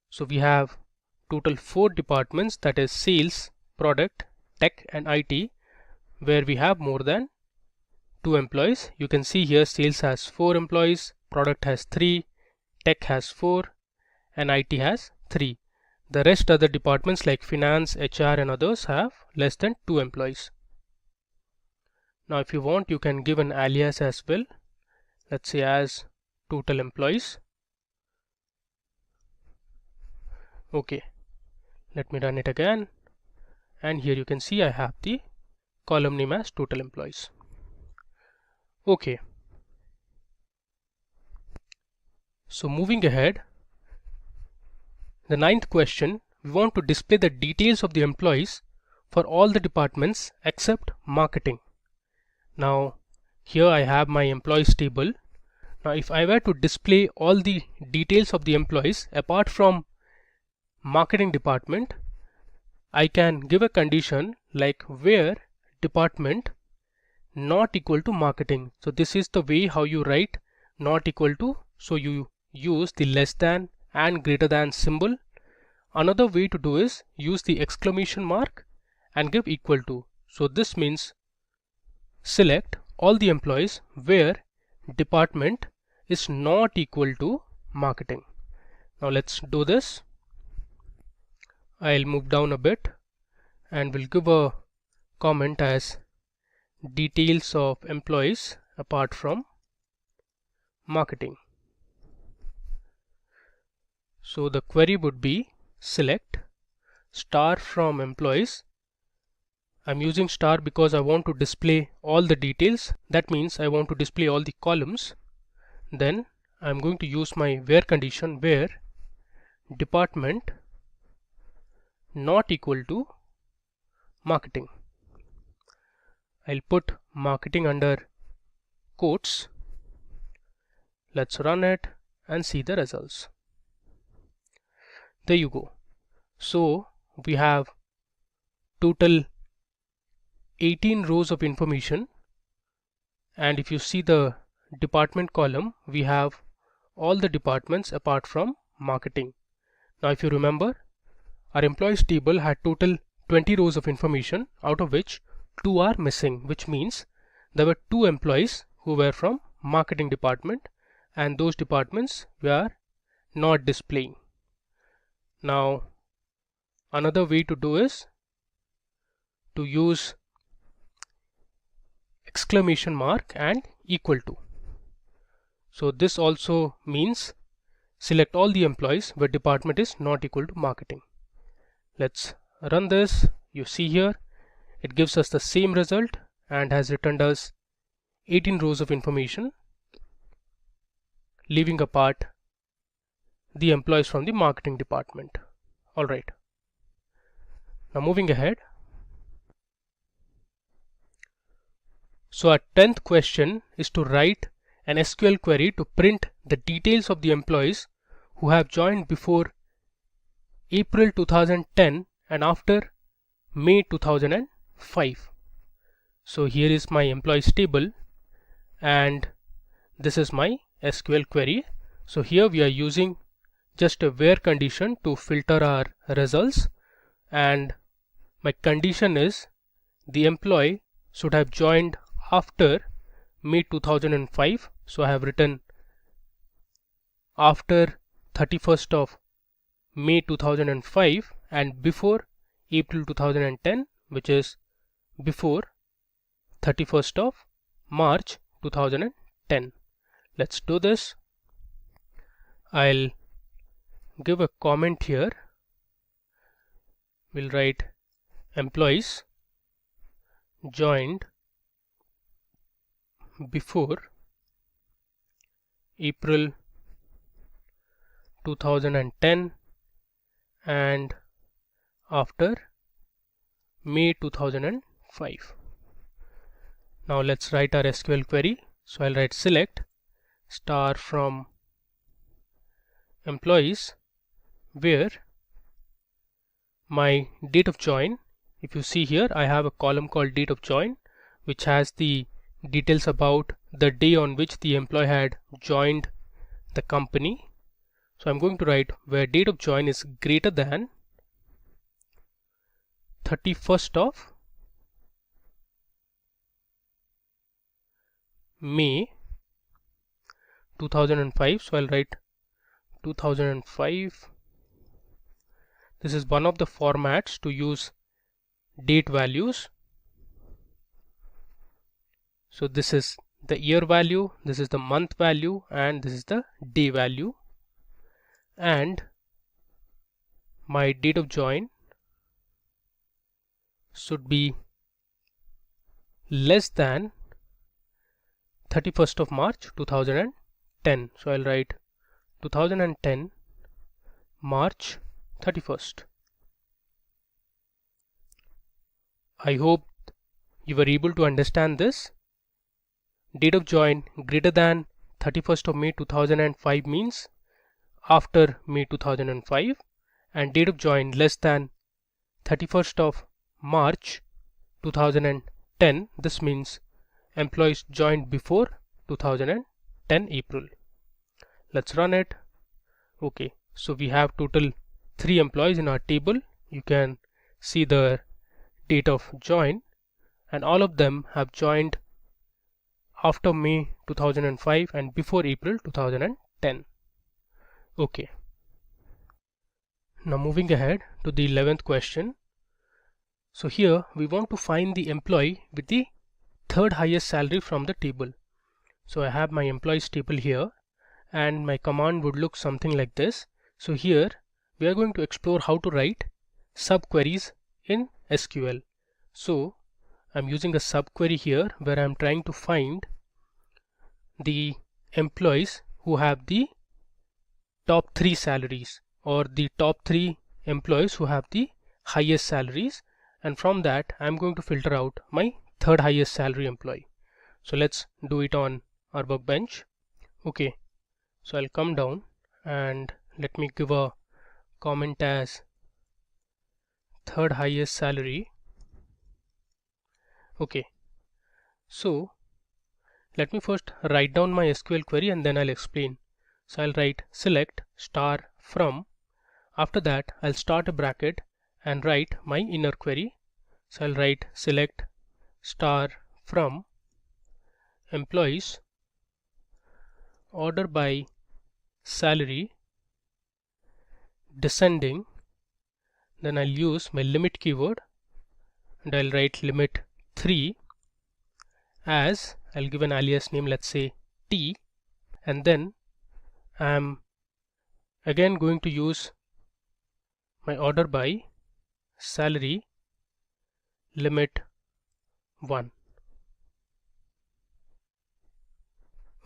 So we have total 4 departments, that is sales, product, tech and IT, where we have more than 2 employees. You can see here sales has 4 employees, product has 3, tech has 4 and IT has 3. The rest other departments like finance, HR and others have less than 2 employees. Now if you want, you can give an alias as well. Let's say as total employees. Okay, let me run it again, and here you can see I have the column name as total employees. Okay, so moving ahead, the 9th question, we want to display the details of the employees for all the departments except marketing. Now here I have my employees table. Now if I were to display all the details of the employees apart from marketing department, I can give a condition like where department not equal to marketing. So this is the way how you write not equal to. So you use the less than and greater than symbol. Another way to do is use the exclamation mark and give equal to. So this means select all the employees where department is not equal to marketing. Now let's do this. I'll move down a bit and will give a comment as details of employees apart from marketing. So the query would be select star from employees. I'm using star because I want to display all the details. That means I want to display all the columns. Then I'm going to use my where condition where department not equal to marketing. I'll put marketing under quotes. Let's run it and see the results. There you go. So we have total 18 rows of information, and if you see the department column, we have all the departments apart from marketing. Now if you remember, our employees table had total 20 rows of information, out of which 2 are missing, which means there were 2 employees who were from marketing department and those departments were not displaying. Now another way to do is to use exclamation mark and equal to. So this also means select all the employees where department is not equal to marketing. Let's run this. You see here it gives us the same result and has returned us 18 rows of information, leaving apart the employees from the marketing department. Alright, now moving ahead. So our 10th question is to write an SQL query to print the details of the employees who have joined before April 2010 and after May 2005. So here is my employees table and this is my SQL query. So here we are using just a where condition to filter our results, and my condition is the employee should have joined after May 2005. So I have written after 31st of May 2005 and before April 2010, which is before 31st of March 2010. Let's do this. I'll give a comment here. We'll write employees joined before April 2010 and after May 2005. Now let's write our SQL query. So I'll write select star from employees where my date of join. If you see here, I have a column called date of join, which has the details about the day on which the employee had joined the company. So I'm going to write where date of join is greater than 31st of May 2005. So I'll write 2005. This is one of the formats to use date values. So this is the year value, this is the month value, and this is the day value. And my date of join should be less than 31st of March 2010. So I'll write 2010 March 31st. I hope you were able to understand this. Date of join greater than 31st of May 2005 means after May 2005, and date of join less than 31st of March 2010, this means employees joined before 2010 April. Let's run it. Okay, so we have total 3 employees in our table. You can see the date of join, and all of them have joined after May 2005 and before April 2010. Okay. Now moving ahead to the 11th question. So here we want to find the employee with the third highest salary from the table. So I have my employees table here, and my command would look something like this. So here we are going to explore how to write subqueries in SQL. So I'm using a subquery here where I'm trying to find the employees who have the top 3 salaries, or the top 3 employees who have the highest salaries, and from that I'm going to filter out my third highest salary employee. So let's do it on our workbench. Okay, so I'll come down and let me give a comment as third highest salary. Okay, so let me first write down my SQL query and then I'll explain. So I'll write select star from. After that I'll start a bracket and write my inner query. So I'll write select star from employees order by salary descending. Then I'll use my limit keyword and I'll write limit 3 as I'll give an alias name, let's say T, and then I'm again going to use my order by salary limit 1.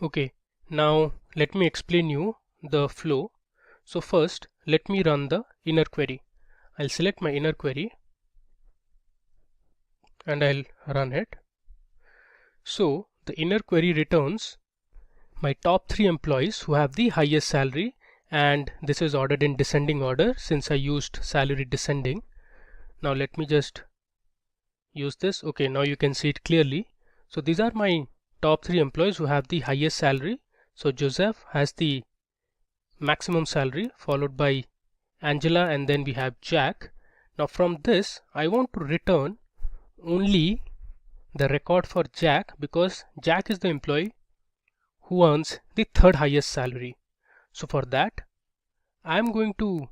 Okay, now let me explain you the flow. So first let me run the inner query. I'll select my inner query and I'll run it. So the inner query returns my top 3 employees who have the highest salary, and this is ordered in descending order since I used salary descending. Now let me just use this. Okay, now you can see it clearly. So these are my top 3 employees who have the highest salary. So Joseph has the maximum salary, followed by Angela, and then we have Jack. Now from this I want to return only the record for Jack, because Jack is the employee who earns the third highest salary. So for that I am going to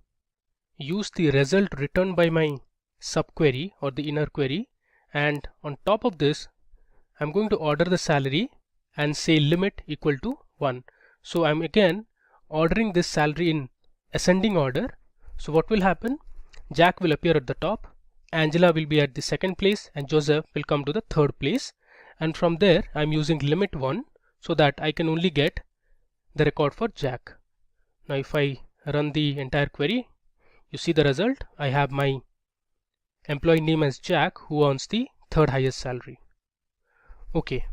use the result returned by my subquery or the inner query, and on top of this I'm going to order the salary and say limit equal to 1. So I'm again ordering this salary in ascending order. So what will happen? Jack will appear at the top, Angela will be at the second place, and Joseph will come to the third place. And from there I'm using limit 1 so that I can only get the record for Jack. Now if I run the entire query, you see the result. I have my employee name as Jack, who earns the third highest salary. Okay.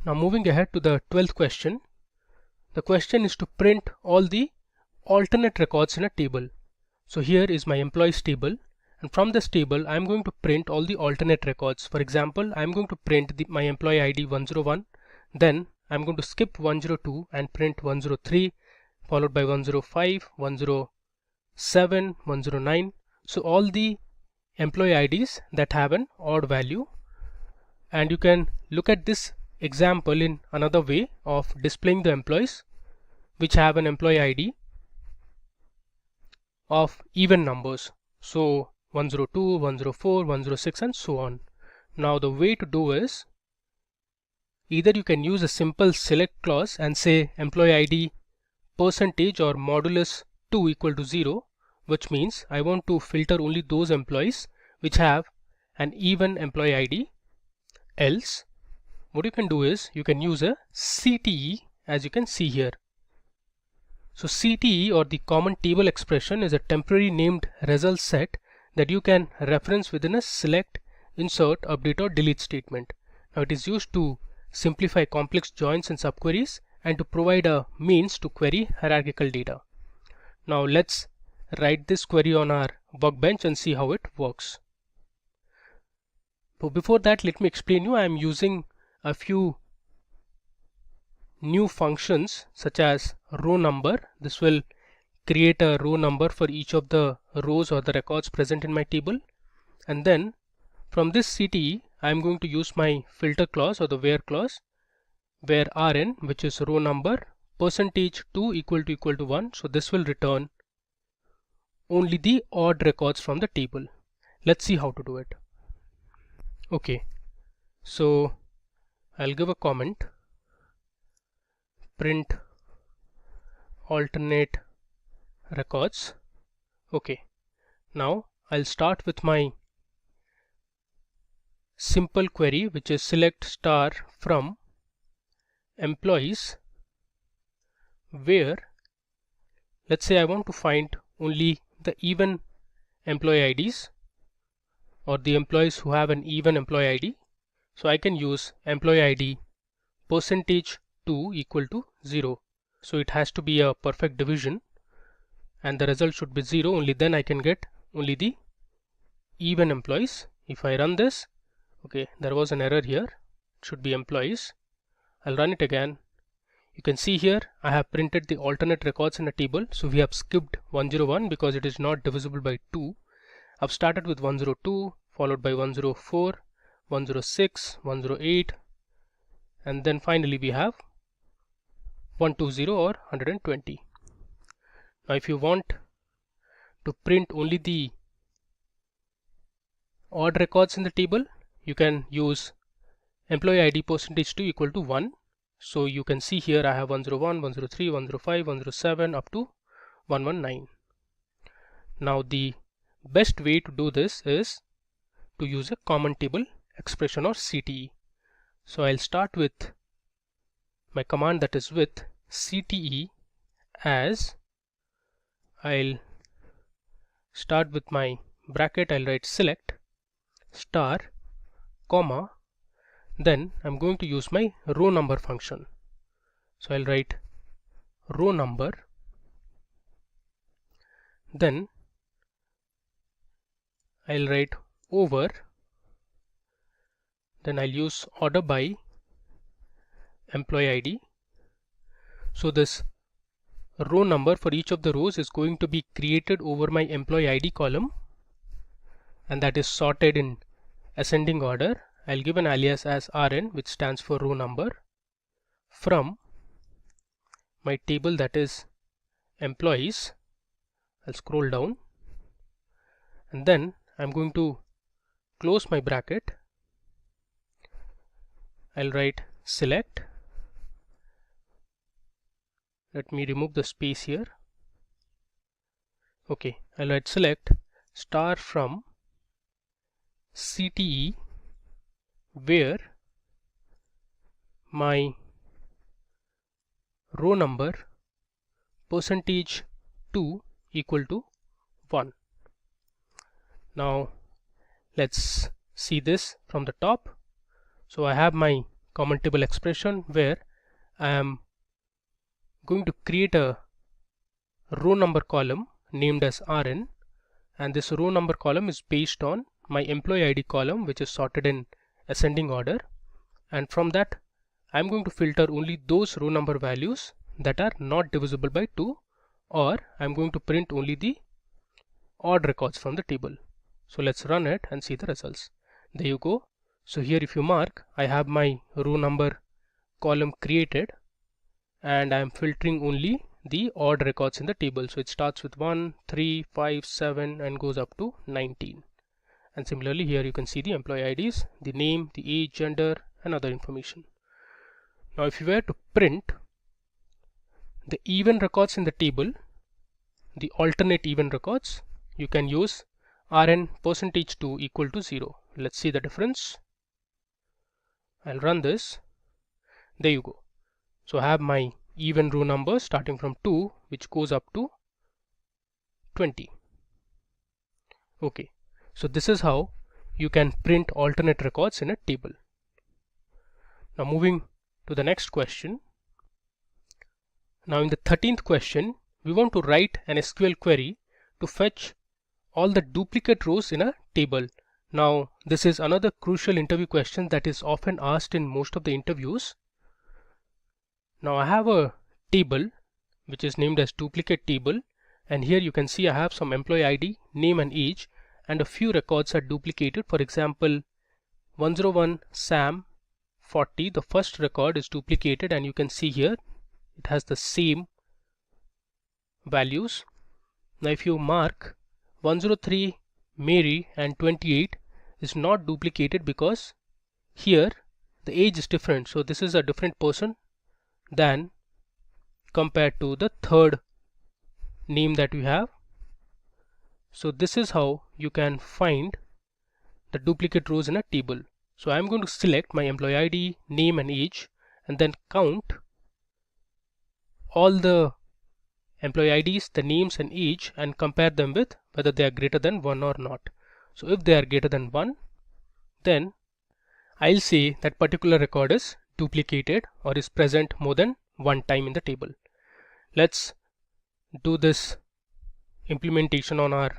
Now moving ahead to the 12th question. The question is to print all the alternate records in a table. So here is my employees table, and from this table I am going to print all the alternate records. For example, I am going to print my employee ID 101, then I am going to skip 102 and print 103, followed by 105, 107, 109. So all the employee IDs that have an odd value. And you can look at this example in another way of displaying the employees which have an employee ID of even numbers. So 102, 104, 106 and so on. Now the way to do is, either you can use a simple select clause and say employee ID percentage or modulus 2 equal to 0, which means I want to filter only those employees which have an even employee ID. Else what you can do is you can use a CTE, as you can see here. So CTE, or the common table expression, is a temporary named result set that you can reference within a select, insert, update or delete statement. Now it is used to simplify complex joins and subqueries and to provide a means to query hierarchical data. Now let's write this query on our workbench and see how it works. But before that, let me explain you. I am using a few new functions such as row number. This will create a row number for each of the rows or the records present in my table. And then from this CTE I am going to use my filter clause or the where clause, where rn, which is row number, percentage 2 equal to 1. So this will return only the odd records from the table. Let's see how to do it. Okay, so I'll give a comment, print alternate records. Okay, now I'll start with my simple query, which is select star from employees, where let's say I want to find only the even employee IDs or the employees who have an even employee ID. So I can use employee ID percentage 2 equal to 0. So it has to be a perfect division and the result should be 0. Only then I can get only the even employees. If I run this, okay, there was an error here. It should be employees. I'll run it again. You can see here I have printed the alternate records in a table. So we have skipped 101 because it is not divisible by 2. I've started with 102, followed by 104, 106, 108, and then finally we have 120 or 120. Now if you want to print only the odd records in the table, you can use employee ID percentage 2 equal to 1. So you can see here I have 101, 103, 105, 107 up to 119. Now the best way to do this is to use a common table expression or CTE. So I'll start with my command that is with CTE as I'll start with my bracket. I'll write select star comma, then I'm going to use my row number function. So I'll write row number, then I'll write over, then I'll use order by employee ID. So this row number for each of the rows is going to be created over my employee ID column, and that is sorted in ascending order. I'll give an alias as RN, which stands for row number, from my table that is employees. I'll scroll down, and then I'm going to close my bracket. I'll write select. Let me remove the space here. Okay, I'll write select star from CTE where my row number %2 equal to 1. Now let's see this from the top. So I have my common table expression where I am going to create a row number column named as RN, and this row number column is based on my employee ID column, which is sorted in ascending order, and from that I'm going to filter only those row number values that are not divisible by 2, or I'm going to print only the odd records from the table. So let's run it and see the results. There you go. So here if you mark, I have my row number column created, and I am filtering only the odd records in the table. So it starts with 1, 3, 5, 7 and goes up to 19. And similarly here you can see the employee IDs, the name, the age, gender and other information. Now if you were to print the even records in the table, the alternate even records, you can use RN %2 equal to 0. Let's see the difference. I'll run this. There you go. So I have my even row number starting from 2, which goes up to 20. Okay, so this is how you can print alternate records in a table. Now moving to the next question. Now in the 13th question, we want to write an SQL query to fetch all the duplicate rows in a table. Now this is another crucial interview question that is often asked in most of the interviews. Now I have a table which is named as duplicate table, and here you can see I have some employee ID, name and age, and a few records are duplicated. For example, 101 Sam 40, the first record is duplicated, and you can see here it has the same values. Now if you mark 103 Mary and 28 is not duplicated because here the age is different, so this is a different person than compared to the third name that we have. So this is how you can find the duplicate rows in a table. So I'm going to select my employee ID, name and age, and then count all the employee IDs, the names and age, and compare them with whether they are greater than 1 or not. So if they are greater than 1, then I'll say that particular record is duplicated or is present more than one time in the table. Let's do this implementation on our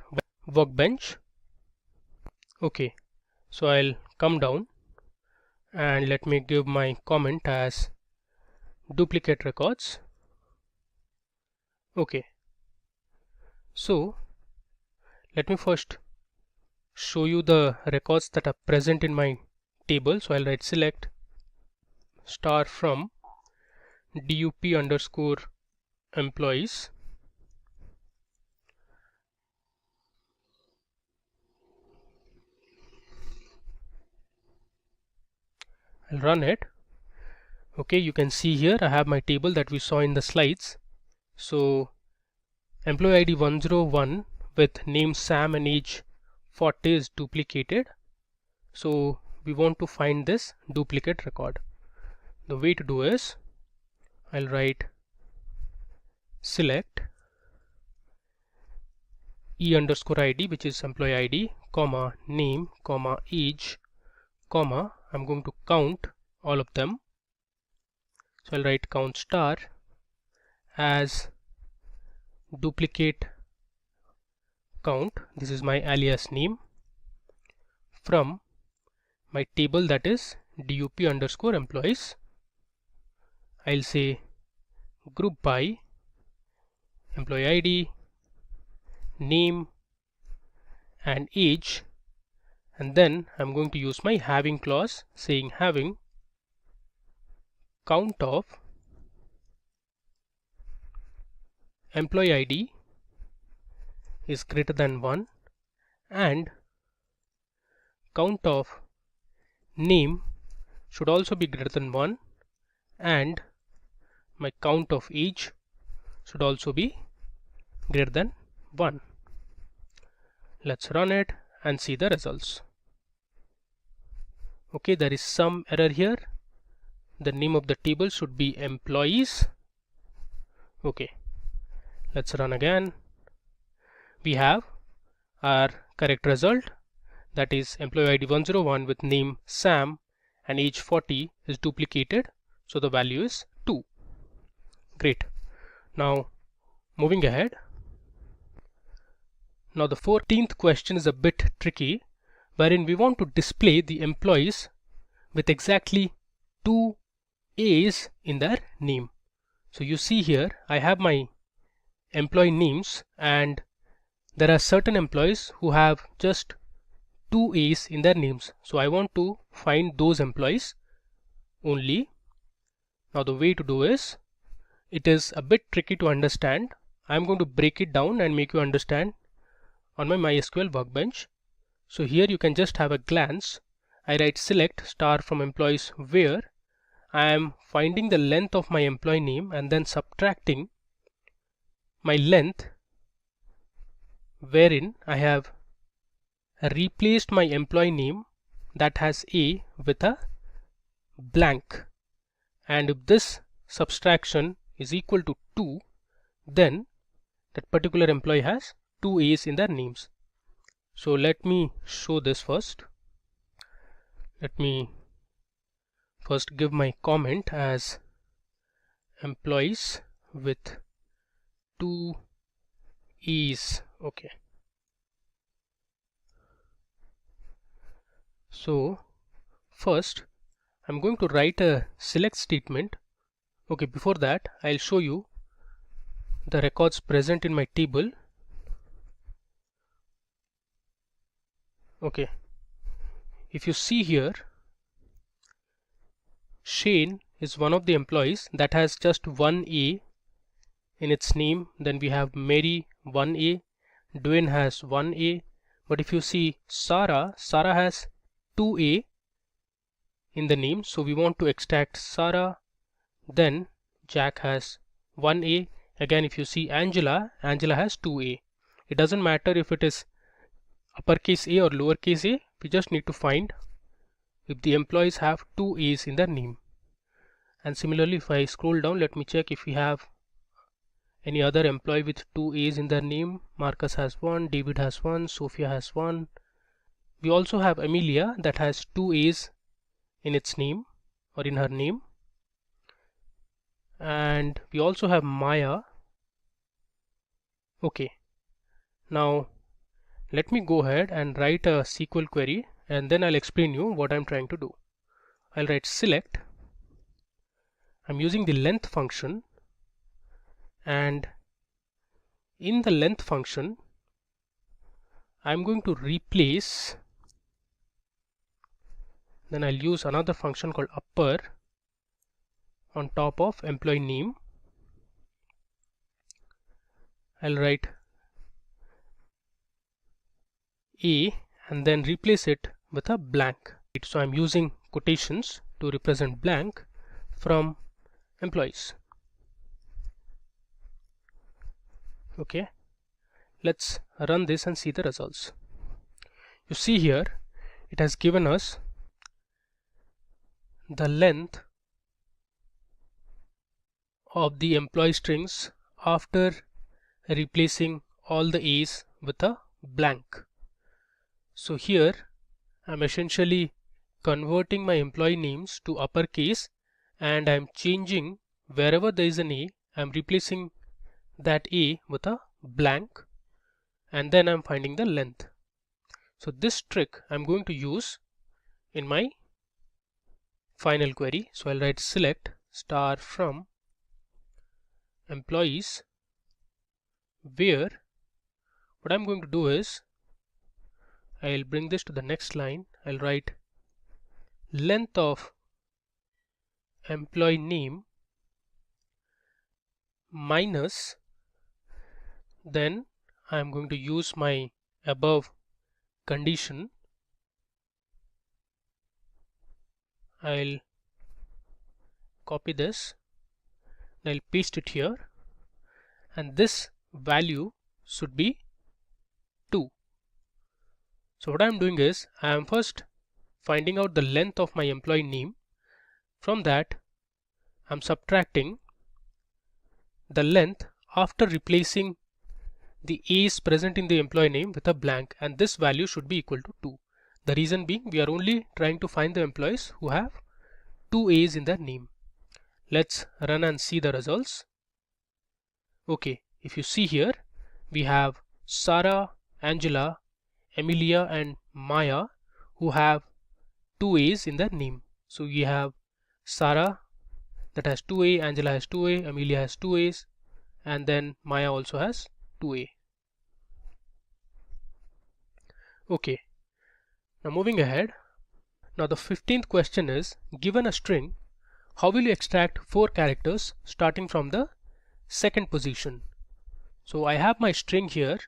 workbench. Okay, so I'll come down and let me give my comment as duplicate records. Okay, so let me first show you the records that are present in my table. So I'll write select star from dup underscore employees. I'll run it. Okay, you can see here I have my table that we saw in the slides. So employee ID 101 with name Sam and age 40 is duplicated. So we want to find this duplicate record. The way to do is I'll write select e_id, which is employee ID, comma name, comma age, comma I'm going to count all of them. So I'll write count star as duplicate count. This is my alias name from my table, that is dup_employees. I'll say group by employee ID, name and age, and then I'm going to use my having clause saying having count of employee ID is greater than 1 and count of name should also be greater than 1 and my count of age should also be greater than 1. Let's run it and see the results. Okay, there is some error here. The name of the table should be employees. Okay, let's run again. We have our correct result, that is employee ID 101 with name Sam and age 40 is duplicated, so the value is 2. Great. Now moving ahead. Now the 14th question is a bit tricky, wherein we want to display the employees with exactly 2 A's in their name. So you see here I have my employee names and there are certain employees who have just 2 A's in their names. So I want to find those employees only. Now the way to do is, it is a bit tricky to understand. I'm going to break it down and make you understand on my MySQL workbench. So here you can just have a glance. I write select star from employees where I am finding the length of my employee name and then subtracting my length wherein I have replaced my employee name that has A with a blank, and if this subtraction is equal to 2, then that particular employee has 2 A's in their names. So let me show this first. Let me first give my comment as employees with 2 A's. Okay. So first I'm going to write a select statement. Okay, before that I'll show you the records present in my table. Okay, if you see here, Shane is one of the employees that has just 1 A in its name. Then we have Mary 1 A, Dwayne has 1 A, but if you see Sarah has 2 A in the name, so we want to extract Sarah. Then Jack has 1 A. Again, if you see Angela has 2 A. It doesn't matter if it is uppercase A or lowercase a, we just need to find if the employees have 2 A's in their name. And similarly, if I scroll down, let me check if we have any other employee with 2 A's in their name. Marcus has 1, David has 1, Sophia has 1. We also have Amelia that has 2 A's in its name or in her name. And we also have Maya. Okay, now let me go ahead and write a SQL query and then I'll explain you what I'm trying to do. I'll write select. I'm using the length function, and in the length function I'm going to replace, then I'll use another function called upper on top of employee name. I'll write A and then replace it with a blank. So I'm using quotations to represent blank from employees. Okay, let's run this and see the results. You see here it has given us the length of the employee strings after replacing all the A's with a blank. So here I'm essentially converting my employee names to uppercase, and I'm changing wherever there is an A, I'm replacing that A with a blank, and then I'm finding the length. So this trick I'm going to use in my final query. So I'll write select star from employees, where what I'm going to do is I'll bring this to the next line. I'll write length of employee name minus, then I'm going to use my above condition. I'll copy this, I'll paste it here, and this value should be 2. So what I'm doing is I am first finding out the length of my employee name. From that I'm subtracting the length after replacing the A's present in the employee name with a blank, and this value should be equal to 2. The reason being we are only trying to find the employees who have 2 A's in their name. Let's run and see the results. Okay, if you see here we have Sarah, Angela, Emilia and Maya who have 2 A's in their name. So we have Sarah that has 2A, Angela has 2A, Emilia has 2 A's, and then Maya also has 2A. Okay, now moving ahead. Now the 15th question is, given a string, how will you extract 4 characters starting from the second position? So I have my string here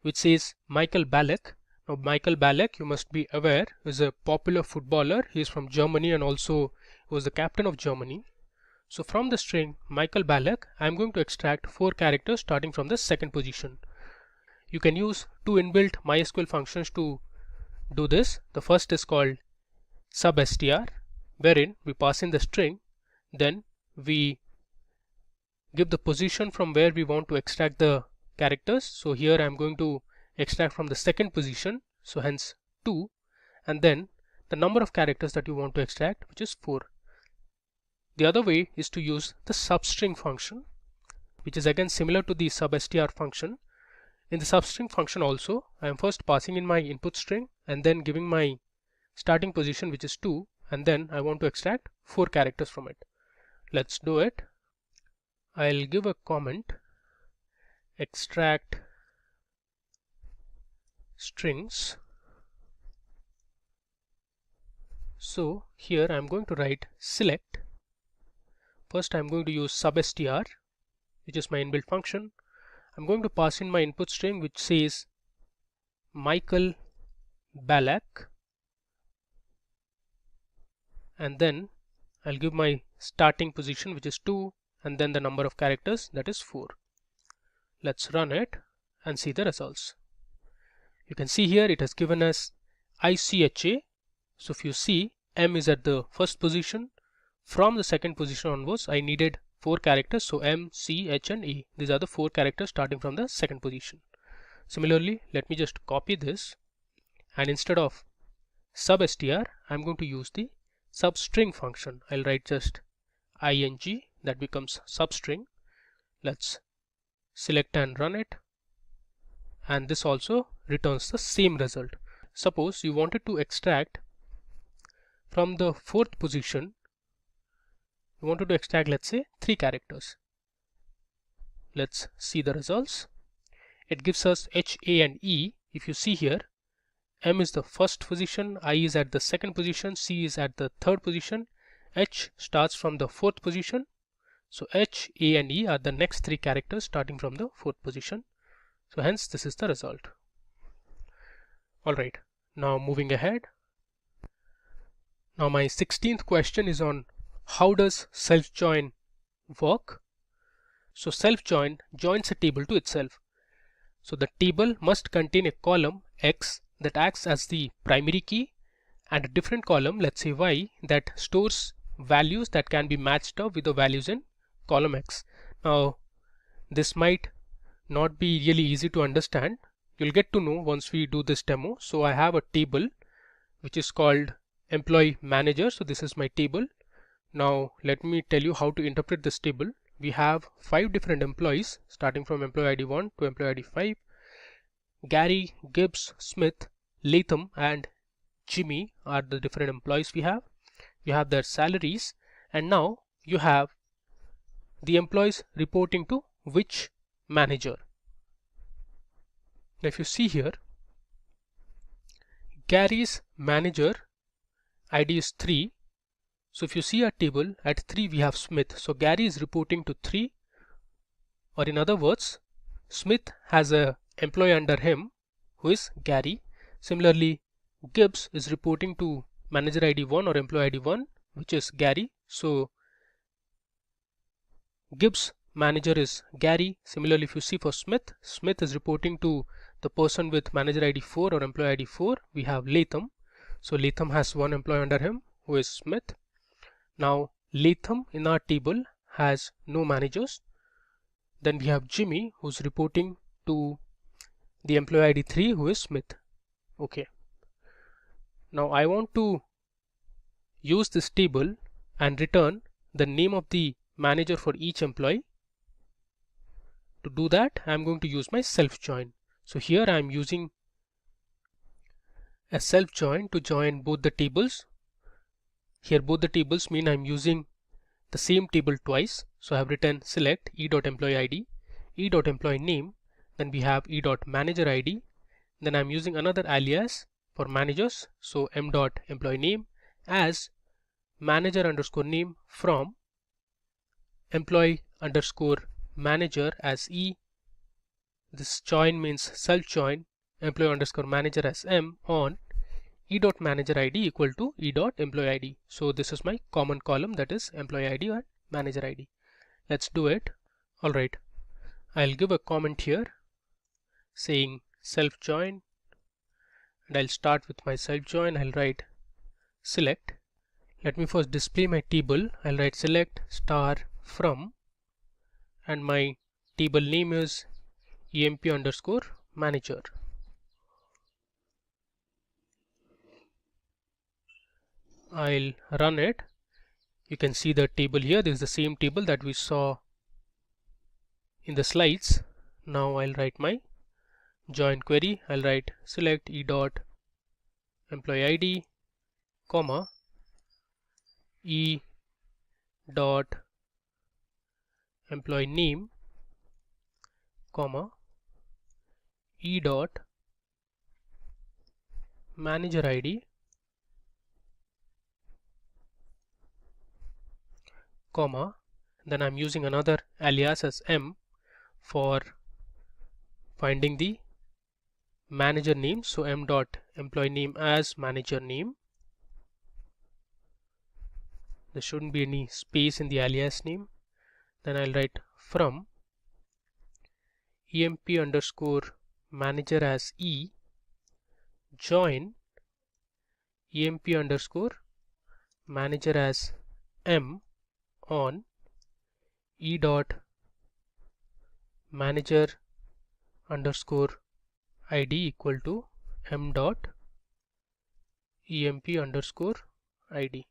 which says Michael Ballack. Now Michael Ballack, you must be aware, is a popular footballer. He is from Germany and also was the captain of Germany. So from the string Michael Ballack, I am going to extract 4 characters starting from the second position. You can use 2 inbuilt MySQL functions to do this. The first is called substr, wherein we pass in the string, then we give the position from where we want to extract the characters. So here I am going to extract from the second position, so hence 2, and then the number of characters that you want to extract, which is 4. The other way is to use the substring function, which is again similar to the substr function. In the substring function also I am first passing in my input string and then giving my starting position, which is 2, and then I want to extract 4 characters from it. Let's do it. I'll give a comment, extract strings. So here I'm going to write select. First I'm going to use substr, which is my inbuilt function. I'm going to pass in my input string which says Michael Ballack, and then I'll give my starting position, which is 2, and then the number of characters, that is 4. Let's run it and see the results. You can see here it has given us ICHA. So if you see, M is at the first position. From the second position onwards I needed 4 characters, so M, C, H and A. These are the 4 characters starting from the second position. Similarly, let me just copy this, and instead of substr I'm going to use the substring function. I'll write just ing, that becomes substring. Let's select and run it, and this also returns the same result. Suppose you wanted to extract from the 4th position, you wanted to extract, let's say, 3 characters. Let's see the results. It gives us H, A and E. If you see here, M is the first position, I is at the second position, C is at the third position, H starts from the 4th position. So H, A and E are the next 3 characters starting from the 4th position. So hence this is the result. Alright, now moving ahead. Now my 16th question is on How does self join work? So self join joins a table to itself. So the table must contain a column X that acts as the primary key and a different column, let's say Y, that stores values that can be matched up with the values in column X. Now this might not be really easy to understand. You'll get to know once we do this demo. So I have a table which is called employee manager. So this is my table. Now let me tell you how to interpret this table. We have 5 different employees starting from employee ID 1 to employee ID 5. Gary, Gibbs, Smith, Latham and Jimmy are the different employees we have. You have their salaries, and now you have the employees reporting to which manager. Now if you see here, Gary's manager ID is 3. So if you see our table, at 3 we have Smith. So Gary is reporting to 3, or in other words, Smith has a employee under him who is Gary. Similarly, Gibbs is reporting to manager ID 1 or employee ID 1, which is Gary. So Gibbs manager is Gary. Similarly, if you see for Smith, Smith is reporting to the person with manager ID 4 or employee ID 4. We have Latham. So Latham has one employee under him who is Smith. Now Latham in our table has no managers. Then we have Jimmy who's reporting to the employee ID 3 who is Smith. Okay. Now I want to use this table and return the name of the manager for each employee. To do that, I'm going to use my self join. So here I'm using a self join to join both the tables. Here both the tables mean I'm using the same table twice. So I have written select e.employee ID, e.employee name, then we have e.manager ID. Then I'm using another alias for managers. So m.employee name as manager underscore name from employee underscore manager as e. This join means self join employee underscore manager as m on e.manager ID equal to e.employee ID. So this is my common column, that is employee ID and manager ID. Let's do it. Alright, I'll give a comment here saying self join, and I'll start with my self join. I'll write select. Let me first display my table. I'll write select star from, and my table name is emp underscore manager. I'll run it. You can see the table here. This is the same table that we saw in the slides. Now I'll write my join query. I'll write select e dot employee ID comma e dot employee name comma e dot manager ID comma, then I'm using another alias as m for finding the manager name. So m dot employee name as manager name. There shouldn't be any space in the alias name. Then I'll write from emp underscore manager as e join emp underscore manager as m on e dot manager underscore ID equal to m dot emp underscore ID.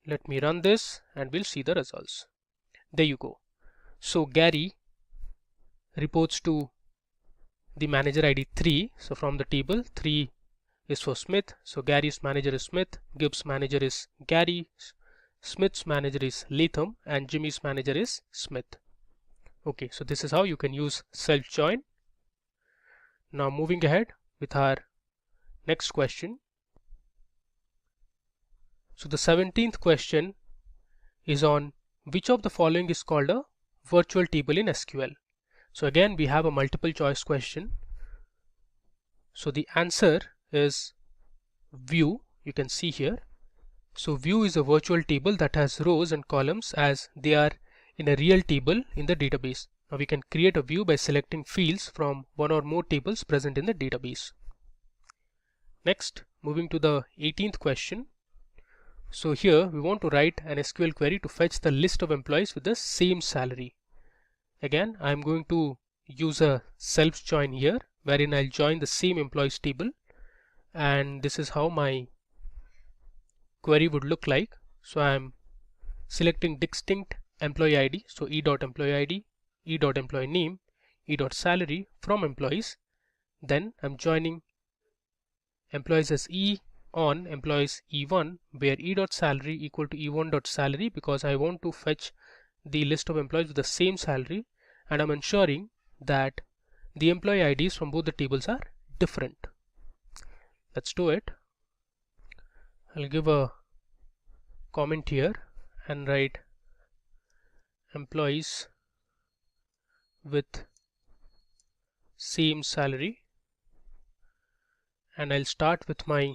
Let me run this and we'll see the results. There you go. So Gary reports to the manager ID 3. So from the table 3 is for Smith. So Gary's manager is Smith, Gibbs manager is Gary, Smith's manager is Latham, and Jimmy's manager is Smith. Okay, so this is how you can use self join. Now moving ahead with our next question. So the 17th question is on which of the following is called a virtual table in SQL. So again we have a multiple choice question. So the answer is view. You can see here. So view is a virtual table that has rows and columns as they are in a real table in the database. Now we can create a view by selecting fields from one or more tables present in the database. Next, moving to the 18th question. So here we want to write an SQL query to fetch the list of employees with the same salary. Again, I'm going to use a self join here, wherein I'll join the same employees table, and this is how my query would look like. So I'm selecting distinct employee ID, so e.employee ID, e.employee name, e.salary from employees. Then I'm joining employees as e on employees e1, where e.salary equal to e1.salary, because I want to fetch the list of employees with the same salary, and I'm ensuring that the employee IDs from both the tables are different. Let's do it. I'll give a comment here and write employees with same salary, and I'll start with my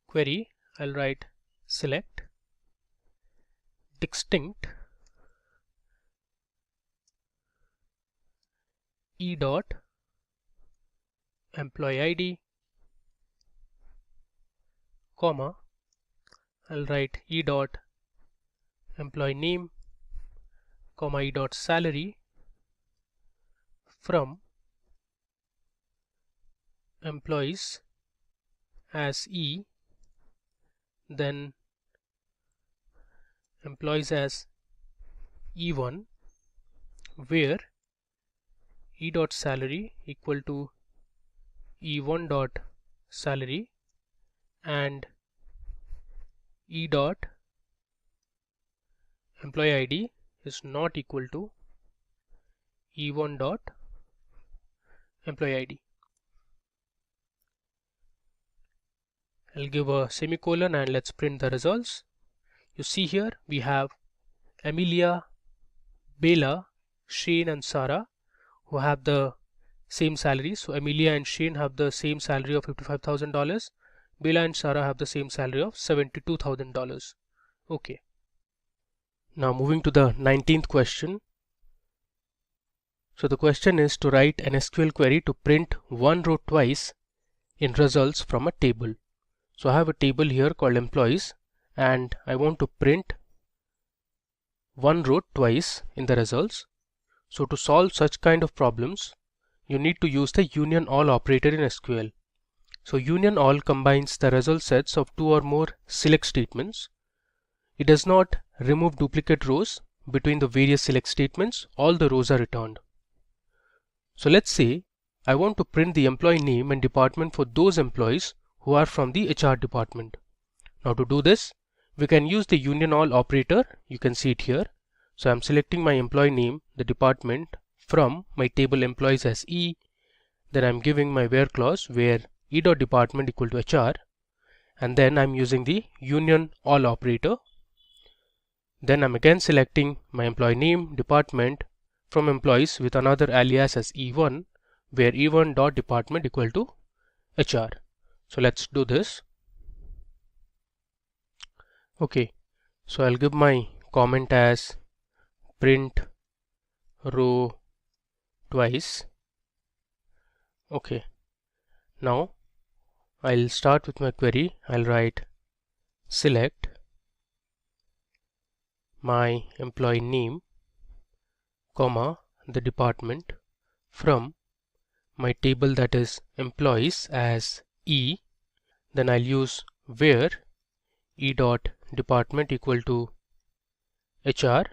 query. I'll write select distinct e dot employee ID, comma, I'll write e dot employee name, comma, e dot salary from employees as e, then employees as e1, where e dot salary equal to e1 dot salary and e dot employee ID is not equal to e1 dot employee ID. I'll give a semicolon and let's print the results. You see here we have Amelia, Bela, Shane and Sarah who have the same salary. So Amelia and Shane have the same salary of $55,000. Bela and Sarah have the same salary of $72,000. Okay. Now moving to the 19th question. So the question is to write an SQL query to print one row twice in results from a table. So I have a table here called employees, and I want to print one row twice in the results. So to solve such kind of problems, you need to use the union all operator in SQL. So union all combines the result sets of two or more select statements. It does not remove duplicate rows. Between the various select statements, all the rows are returned. So let's say I want to print the employee name and department for those employees who are from the HR department. Now to do this, we can use the union all operator. You can see it here. So I'm selecting my employee name, the department from my table employees as E. Then I'm giving my where clause where e.department equal to HR, and then I'm using the union all operator. Then I'm again selecting my employee name, department from employees with another alias as E1, where E1 dot department equal to HR. So let's do this. Okay, so I'll give my comment as print row twice. Okay, now I'll start with my query. I'll write select my employee name, comma, the department from my table that is employees as E. Then I'll use where e dot department equal to HR.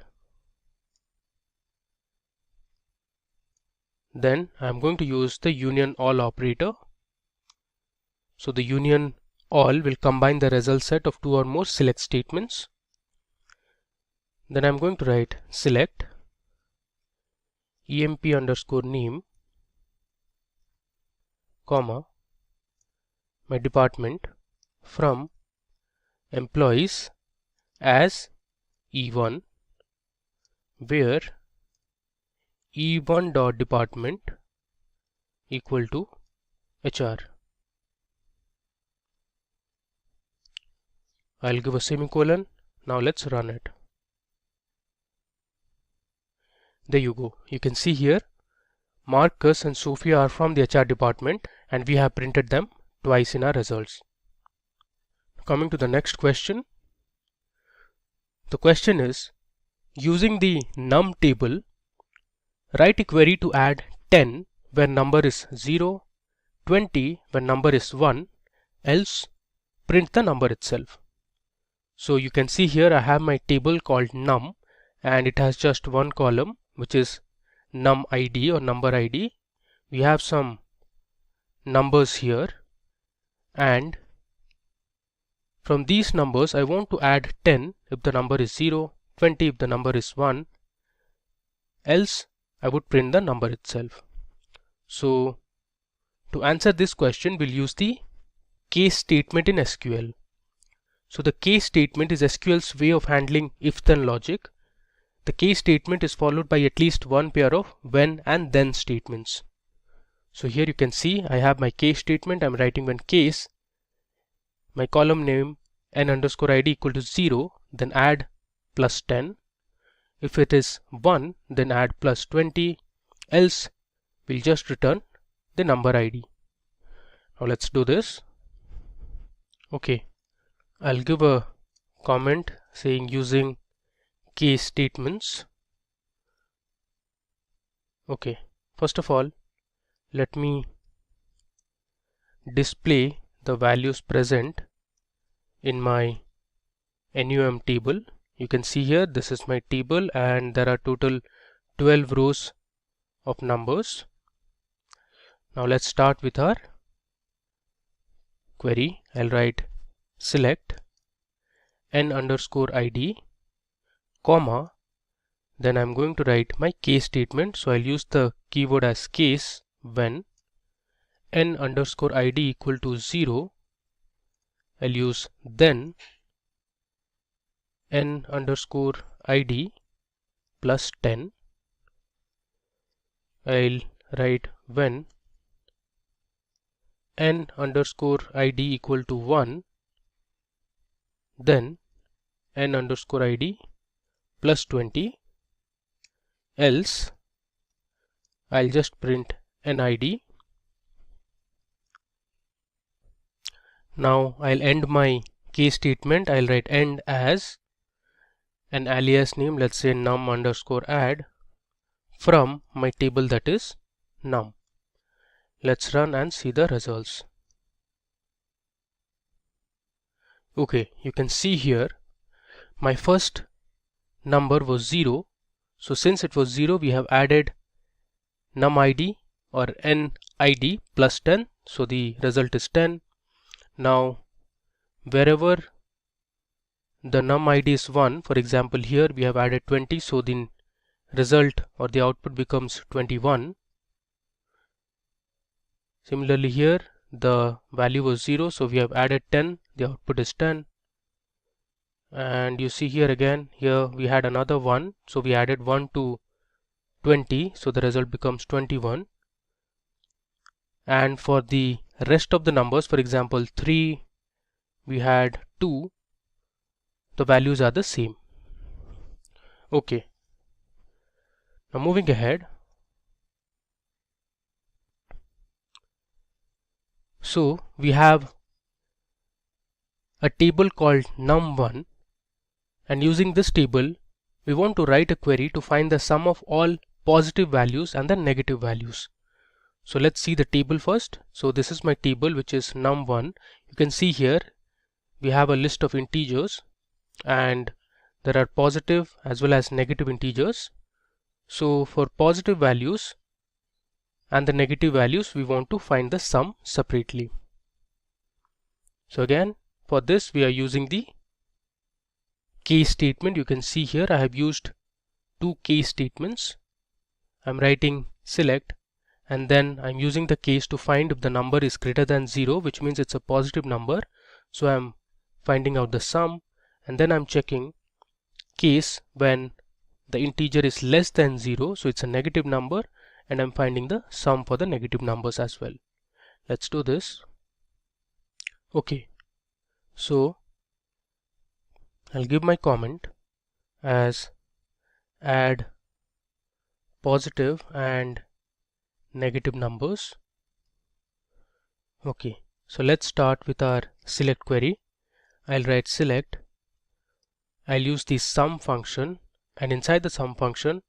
Then I'm going to use the union all operator. So the union all will combine the result set of two or more select statements. Then I'm going to write select emp underscore name, comma, my department from employees as E1, where E1 dot department equal to HR. I'll give a semicolon. Now let's run it. There you go. You can see here Marcus and Sophia are from the HR department and we have printed them twice in our results. Coming to the next question. The question is, using the num table, write a query to add 10 when number is 0, 20 when number is 1, else print the number itself. So you can see here I have my table called num and it has just one column, which is num ID or number ID. We have some numbers here, and from these numbers I want to add 10 if the number is 0, 20 if the number is 1, else I would print the number itself. So to answer this question, we'll use the case statement in SQL. So the case statement is SQL's way of handling if-then logic. The case statement is followed by at least one pair of when and then statements. So here you can see I have my case statement. I'm writing when case, my column name n_id equal to 0, then add plus 10. If it is 1, then add plus 20, else we'll just return the number ID. Now let's do this. Okay, I'll give a comment saying using case statements. Okay, first of all, let me display the values present in my NUM table. You can see here this is my table and there are total 12 rows of numbers. Now let's start with our query. I'll write select n_id, comma, then I'm going to write my case statement. So I'll use the keyword as case when n_id equal to 0. I'll use then n_id plus 10. I'll write when n_id equal to 1, then n_id plus 20, else I'll just print NID. Now I'll end my case statement. I'll write end as an alias name, let's say num_add from my table, that is num. Let's run and see the results. Okay, you can see here my first number was 0. So since it was 0, we have added numID or NID plus 10. So the result is 10. Now wherever the numID is 1, for example here we have added 20, so the result or the output becomes 21. Similarly here the value was 0, so we have added 10, the output is 10. And you see here again, here we had another 1, so we added 1 to 20, so the result becomes 21. And for the rest of the numbers, for example 3, we had 2, the values are the same. Okay, now moving ahead. So we have a table called num1, and using this table we want to write a query to find the sum of all positive values and the negative values. So let's see the table first. So this is my table, which is num1. You can see here we have a list of integers and there are positive as well as negative integers. So for positive values and the negative values, we want to find the sum separately. So again, for this we are using the case statement. You can see here I have used two case statements. I'm writing select and then I'm using the case to find if the number is greater than 0, which means it's a positive number. So I'm finding out the sum, and then I'm checking case when the integer is less than 0, so it's a negative number, and I'm finding the sum for the negative numbers as well. Let's do this. Okay, so I'll give my comment as add positive and negative numbers. Okay, so let's start with our select query. I'll write select. I'll use the sum function, and inside the sum function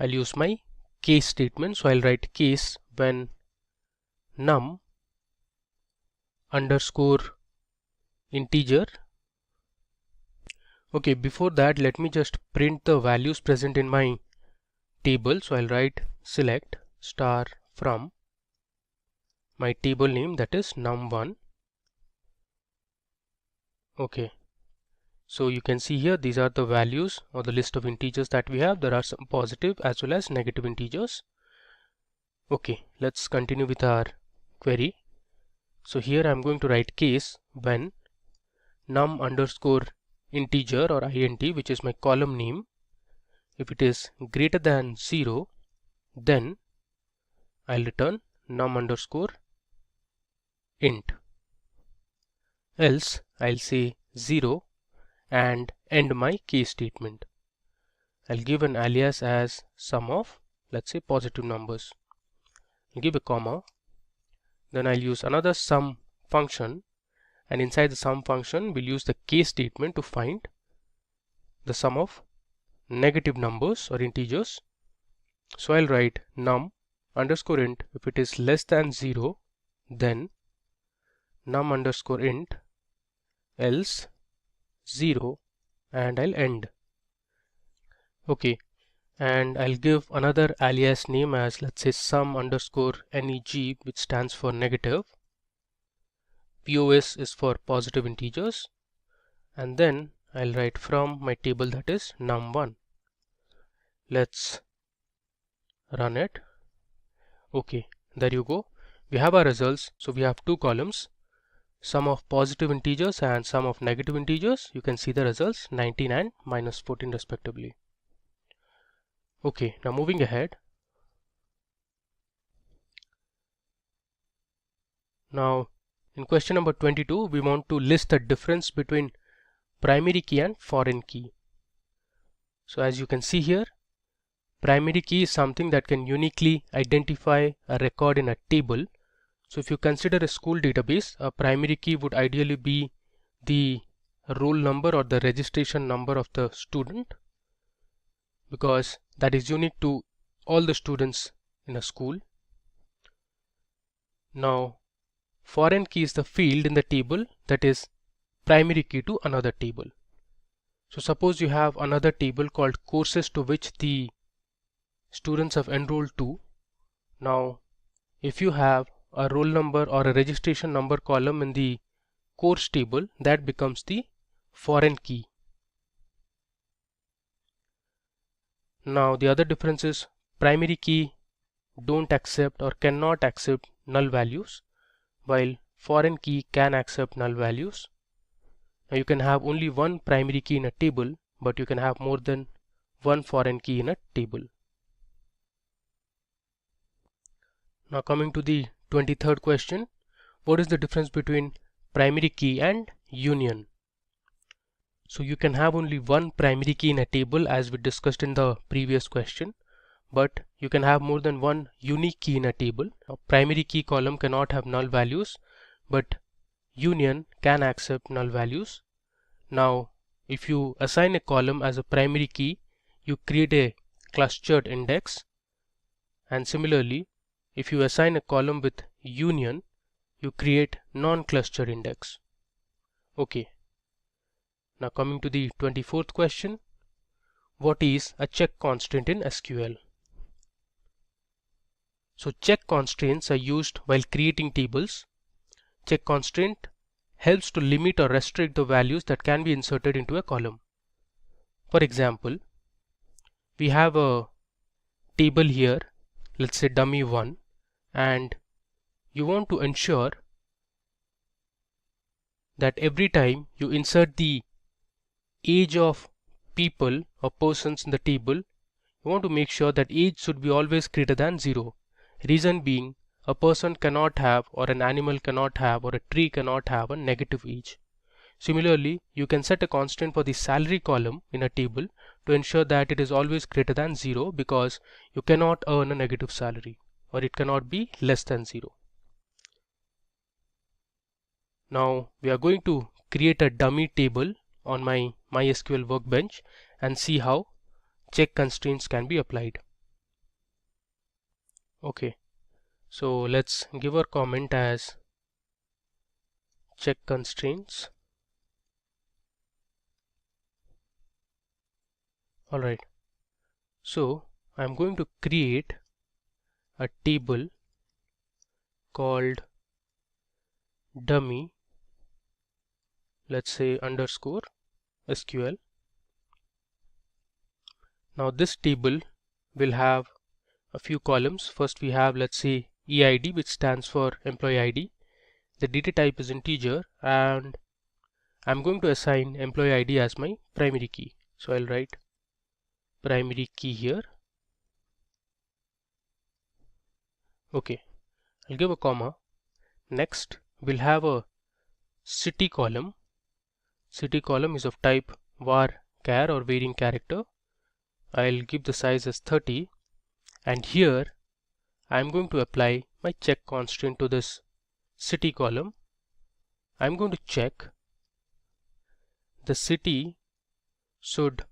I'll use my case statement. So I'll write case when num underscore integer. Okay, before that let me just print the values present in my table. So I'll write select star from my table name, that is num1. Okay, so you can see here these are the values or the list of integers that we have. There are some positive as well as negative integers. Okay, let's continue with our query. So here I'm going to write case when num underscore integer or int, which is my column name, if it is greater than 0, then I'll return num underscore int. Else I'll say 0 and end my case statement. I'll give an alias as sum of, let's say, positive numbers. I'll give a comma. Then I'll use another sum function, and inside the sum function we'll use the case statement to find the sum of negative numbers or integers. So I'll write num underscore int. If it is less than 0, then num underscore int, else 0, and I'll end. Okay, and I'll give another alias name as, let's say, sum underscore neg, which stands for negative. POS is for positive integers, and then I'll write from my table, that is num1. Let's run it. Okay, there you go. We have our results. So we have two columns, sum of positive integers and sum of negative integers. You can see the results 19 and -14 respectively. Okay, now moving ahead. Now in question number 22, we want to list the difference between primary key and foreign key. So as you can see here, primary key is something that can uniquely identify a record in a table. So if you consider a school database, a primary key would ideally be the roll number or the registration number of the student, because that is unique to all the students in a school. Now foreign key is the field in the table that is primary key to another table. So suppose you have another table called courses to which the students have enrolled to. Now if you have a roll number or a registration number column in the course table, that becomes the foreign key. Now the other difference is primary key don't accept or cannot accept null values, while foreign key can accept null values. Now you can have only one primary key in a table, but you can have more than one foreign key in a table. Now coming to the 23rd question, what is the difference between primary key and union? So you can have only one primary key in a table, as we discussed in the previous question, but you can have more than one unique key in a table. A primary key column cannot have null values, but union can accept null values. Now if you assign a column as a primary key, you create a clustered index, and similarly if you assign a column with union, you create non-clustered index. Okay, now coming to the 24th question, what is a check constraint in SQL? So check constraints are used while creating tables. Check constraint helps to limit or restrict the values that can be inserted into a column. For example, we have a table here, let's say dummy1, and you want to ensure that every time you insert the age of people or persons in the table, you want to make sure that age should be always greater than 0. Reason being, a person cannot have, or an animal cannot have, or a tree cannot have a negative age. Similarly, you can set a constant for the salary column in a table to ensure that it is always greater than 0, because you cannot earn a negative salary, or it cannot be less than 0. Now we are going to create a dummy table on my MySQL workbench and see how check constraints can be applied. Okay, so let's give our comment as check constraints. Alright, so I'm going to create a table called dummy, let's say underscore SQL. Now this table will have a few columns. First we have, let's say, EID, which stands for employee ID. The data type is integer, and I'm going to assign employee ID as my primary key. So I'll write primary key here. Okay, I'll give a comma. Next we'll have a city column. City column is of type var_char or varying character. I'll give the size as 30, and here I'm going to apply my check constraint to this city column. I'm going to check the city should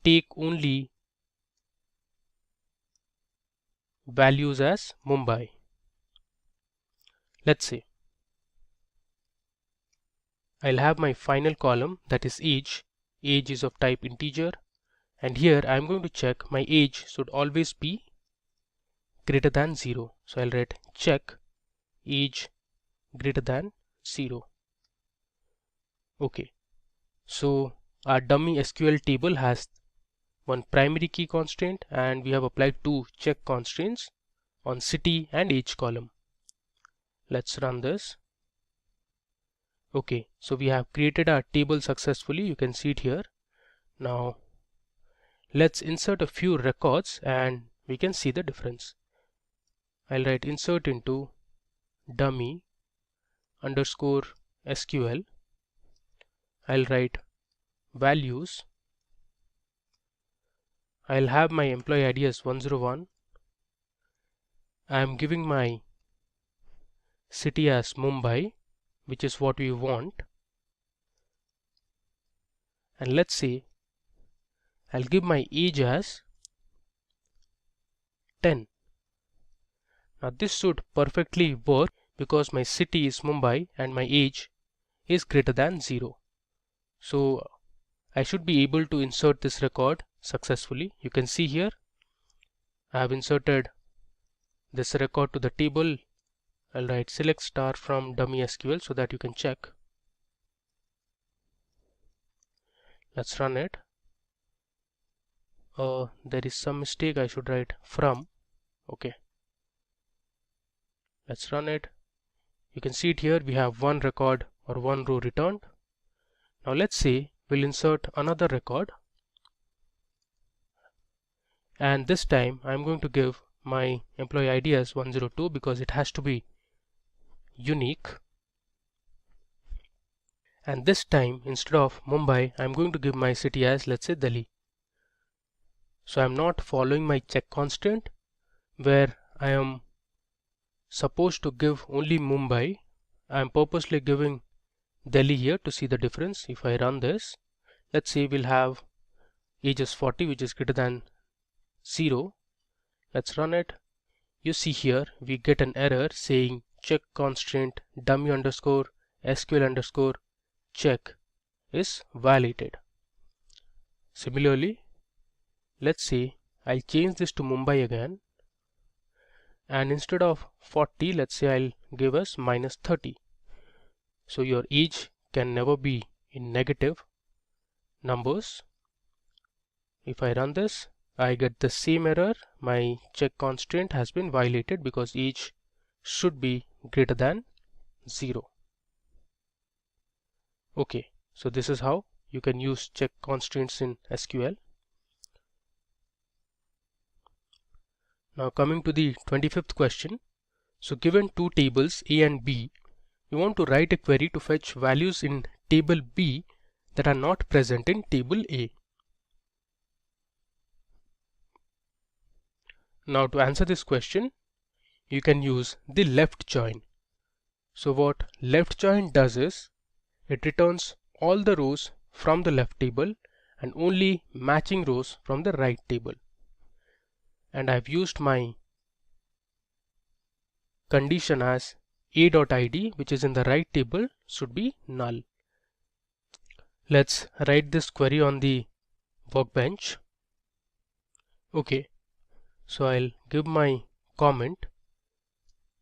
take only values as Mumbai. Let's say I'll have my final column, that is age. Age is of type integer, and here I'm going to check my age should always be greater than 0. So I'll write check age greater than 0. Okay, so our dummy SQL table has one primary key constraint, and we have applied two check constraints on city and age column. Let's run this. Okay, so we have created our table successfully. You can see it here. Now let's insert a few records and we can see the difference. I'll write insert into dummy underscore SQL. I'll write values. I'll have my employee ID as 101. I'm giving my city as Mumbai, which is what we want. And let's say I'll give my age as 10. Now this should perfectly work because my city is Mumbai and my age is greater than 0. So I should be able to insert this record successfully. You can see here I have inserted this record to the table. I'll write select star from dummy SQL so that you can check. Let's run it. There is some mistake. I should write from. Okay, let's run it. You can see it here. We have one record or one row returned. Now let's say we'll insert another record, and this time I'm going to give my employee ID as 102 because it has to be unique. And this time instead of Mumbai, I'm going to give my city as, let's say, Delhi. So I'm not following my check constraint where I am supposed to give only Mumbai. I'm purposely giving Delhi here to see the difference. If I run this, let's say we'll have age is 40, which is greater than 0. Let's run it. You see here we get an error saying check constraint dummy underscore SQL underscore check is violated. Similarly, let's say I'll change this to Mumbai again, and instead of 40, let's say I'll give us minus 30. So your age can never be in negative numbers. If I run this, I get the same error. My check constraint has been violated because age should be greater than 0. Okay, so this is how you can use check constraints in SQL. Now coming to the 25th question. So given two tables A and B, we want to write a query to fetch values in table B that are not present in table A. Now to answer this question, you can use the left join. So what left join does is, it returns all the rows from the left table and only matching rows from the right table. And I've used my condition as a.id, which is in the right table, should be null. Let's write this query on the workbench. Okay, so I'll give my comment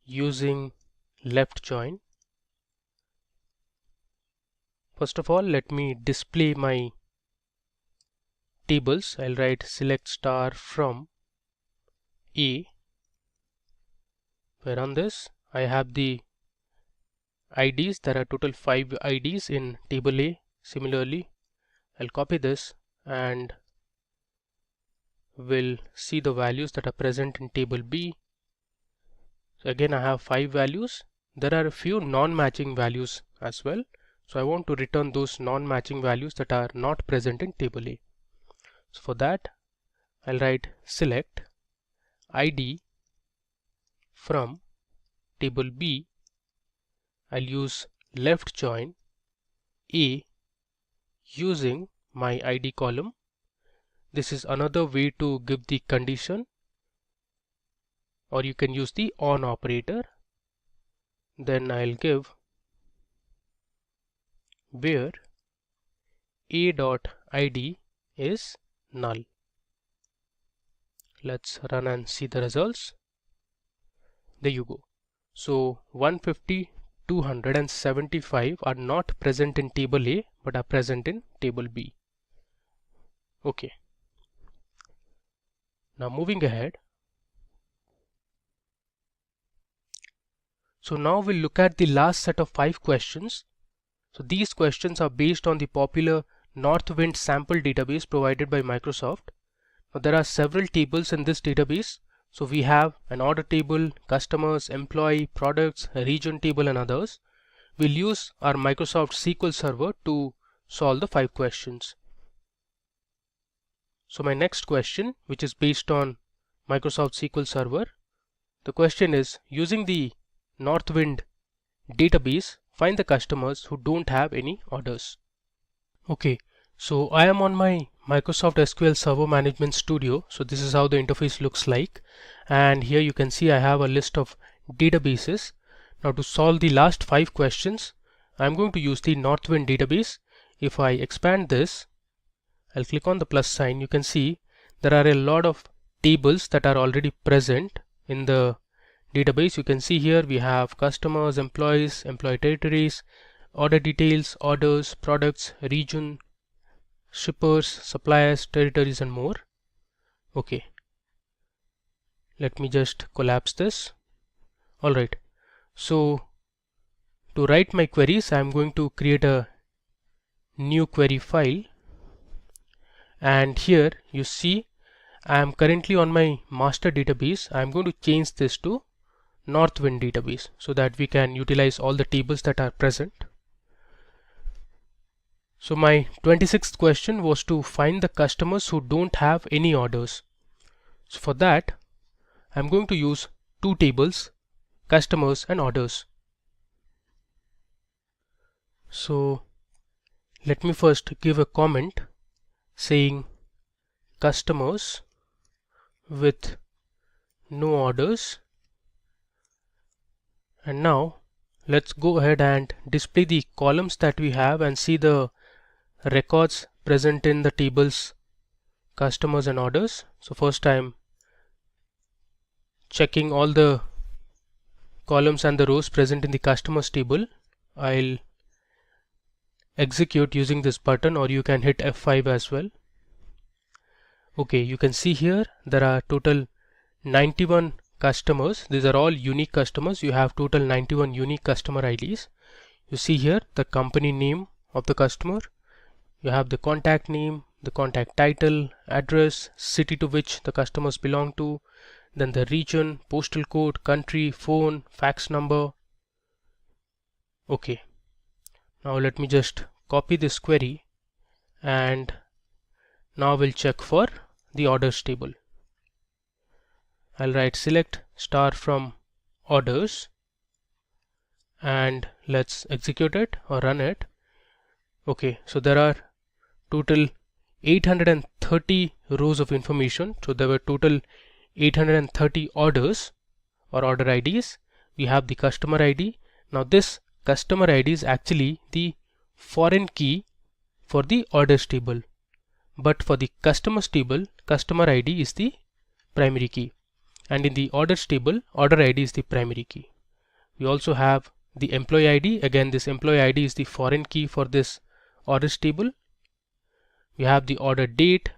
using left join. First of all, let me display my tables. I'll write select star from A, where on this I have the IDs. There are total 5 IDs in table A. Similarly, I'll copy this and we'll see the values that are present in table B. So again, I have 5 values. There are a few non-matching values as well. So I want to return those non-matching values that are not present in table A. So for that, I'll write select ID from table B. I'll use left join A using my ID column. This is another way to give the condition, or you can use the on operator. Then I'll give where a.id is null. Let's run and see the results. There you go. So 150, 275 are not present in table A but are present in table B. Okay. Now moving ahead. So now we'll look at the last set of 5 questions. So these questions are based on the popular Northwind sample database provided by Microsoft. Now there are several tables in this database. So we have an order table, customers, employee, products, a region table and others. We'll use our Microsoft SQL Server to solve the 5 questions. So my next question, which is based on Microsoft SQL Server, the question is, using the Northwind database, find the customers who don't have any orders. Okay, so I am on my Microsoft SQL Server Management Studio. So this is how the interface looks like, and here you can see I have a list of databases. Now to solve the last 5 questions, I'm going to use the Northwind database. If I expand this, I'll click on the plus sign. You can see there are a lot of tables that are already present in the database. You can see here we have customers, employees, employee territories, order details, orders, products, region, shippers, suppliers, territories and more. Okay, let me just collapse this. Alright, so to write my queries, I'm going to create a new query file, and here you see I am currently on my master database. I'm going to change this to Northwind database so that we can utilize all the tables that are present. So my 26th question was to find the customers who don't have any orders. So for that, I'm going to use 2 tables, customers and orders. So let me first give a comment saying customers with no orders. And now let's go ahead and display the columns that we have and see the records present in the tables customers and orders. So first I'm checking all the columns and the rows present in the customers table. I'll execute using this button, or you can hit F5 as well. Okay, you can see here there are total 91 customers. These are all unique customers. You have total 91 unique customer IDs. You see here the company name of the customer. You have the contact name, the contact title, address, city to which the customers belong to, then the region, postal code, country, phone, fax number, Okay, now let me just copy this query, and now we'll check for the orders table. I'll write select star from orders, and let's execute it or run it. Okay, so there are total 830 rows of information. So there were total 830 orders or order IDs. We have the customer ID. Now this customer ID is actually the foreign key for the orders table, but for the customers table, customer ID is the primary key, and in the orders table, order ID is the primary key. We also have the employee ID. Again, this employee ID is the foreign key for this orders table. We have the order date,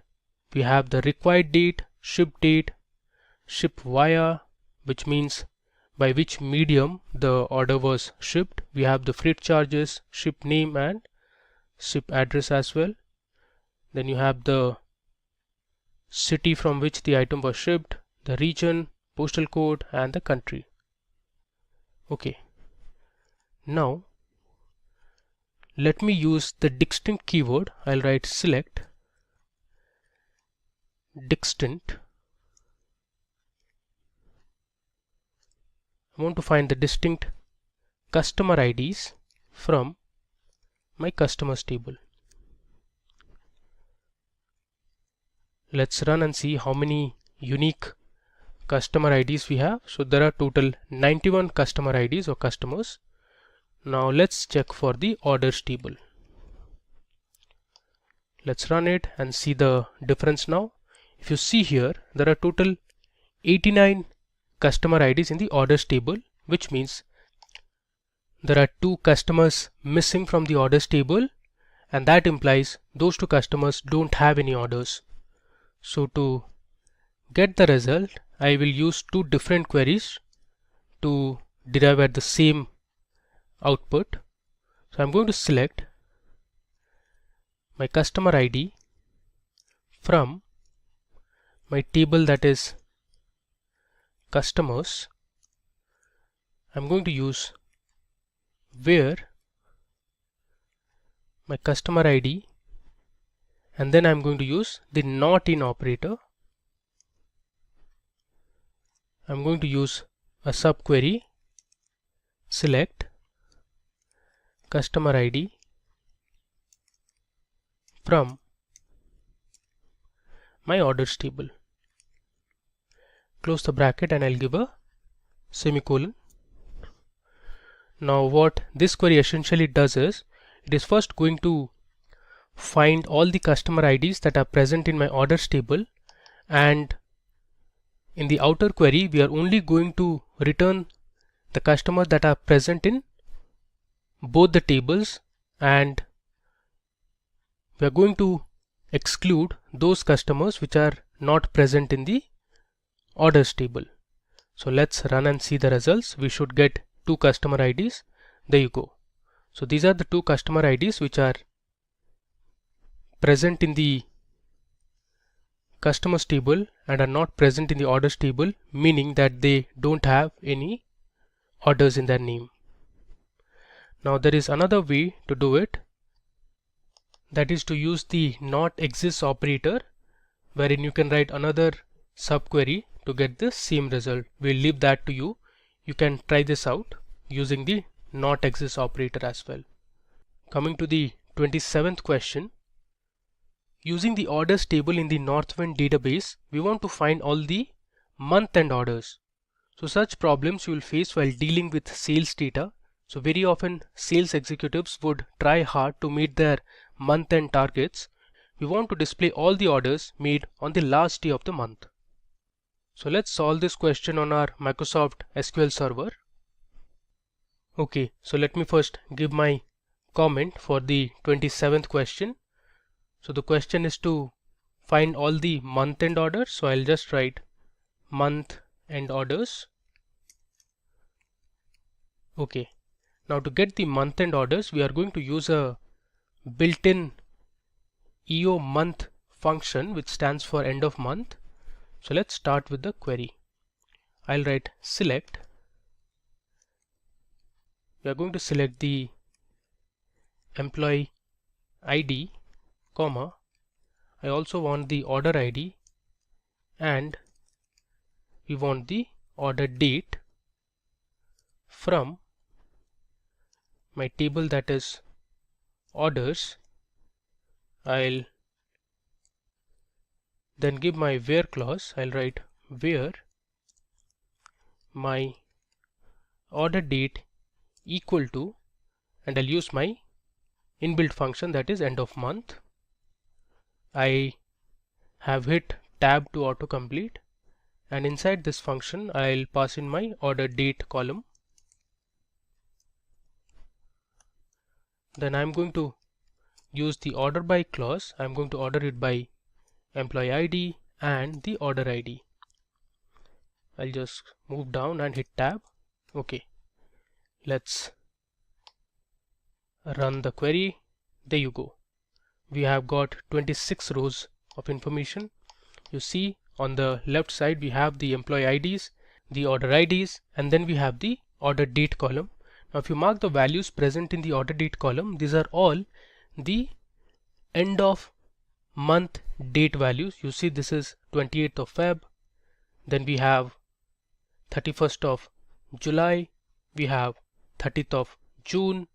we have the required date, ship via, which means by which medium the order was shipped. We have the freight charges, ship name, and ship address as well. Then you have the city from which the item was shipped, the region, postal code, and the country. Okay, now let me use the distinct keyword. I'll write select distinct. I want to find the distinct customer IDs from my customers table. Let's run and see how many unique customer IDs we have. So there are total 91 customer IDs or customers. Now let's check for the orders table. Let's run it and see the difference now. If you see here, there are total 89 customer IDs in the orders table, which means there are 2 customers missing from the orders table, and that implies those 2 customers don't have any orders. So to get the result, I will use 2 different queries to derive at the same output. So I'm going to select my customer ID from my table, that is customers. I'm going to use where my customer ID, and then I'm going to use the not in operator. I'm going to use a subquery select customer ID from my orders table. Close the bracket and I'll give a semicolon. Now what this query essentially does is, it is first going to find all the customer IDs that are present in my orders table, and in the outer query we are only going to return the customers that are present in both the tables, and we are going to exclude those customers which are not present in the orders table. So let's run and see the results. We should get 2 customer IDs. There you go. So these are the 2 customer IDs which are present in the customers table and are not present in the orders table, meaning that they don't have any orders in their name. Now there is another way to do it, that is to use the not exists operator, wherein you can write another subquery to get the same result. We'll leave that to you. You can try this out using the not exists operator as well. Coming to the 27th question. Using the orders table in the Northwind database, we want to find all the month-end orders. So such problems you will face while dealing with sales data. So very often sales executives would try hard to meet their month-end targets. We want to display all the orders made on the last day of the month. So let's solve this question on our Microsoft SQL Server. Okay, so let me first give my comment for the 27th question. So the question is to find all the month-end orders. So I'll just write month-end orders. Okay, now to get the month-end orders, we are going to use a built-in EO month function which stands for end of month. So let's start with the query. I'll write select we are going to select the employee ID, comma, I also want the order ID and we want the order date from my table that is orders. I'll then give my where clause. I'll write where my order date equal to, and I'll use my inbuilt function that is end of month. I have hit tab to autocomplete, and inside this function I'll pass in my order date column. Then I'm going to use the order by clause. I'm going to order it by employee ID and the order ID. I'll just move down and hit tab. Okay, let's run the query. There you go. We have got 26 rows of information. You see on the left side we have the employee IDs, the order IDs, and then we have the order date column. Now if you mark the values present in the order date column, these are all the end of month date values. You see this is 28th of Feb, then we have 31st of July, we have 30th of June,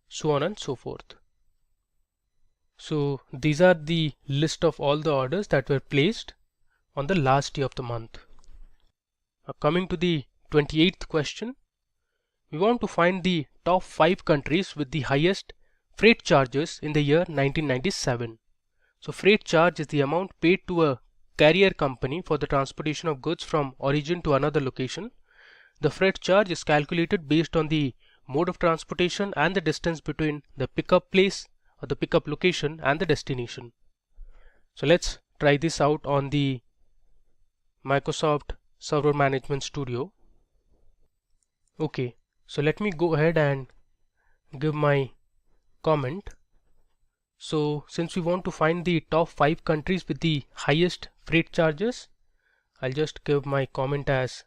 so on and so forth. So these are the list of all the orders that were placed on the last day of the month. Now coming to the 28th question, we want to find the top 5 countries with the highest freight charges in the year 1997. So freight charge is the amount paid to a carrier company for the transportation of goods from origin to another location. The freight charge is calculated based on the mode of transportation and the distance between the pickup place or the pickup location and the destination. So let's try this out on the Microsoft Server Management Studio. Okay, so let me go ahead and give my comment. So since we want to find the top 5 countries with the highest freight charges, I'll just give my comment as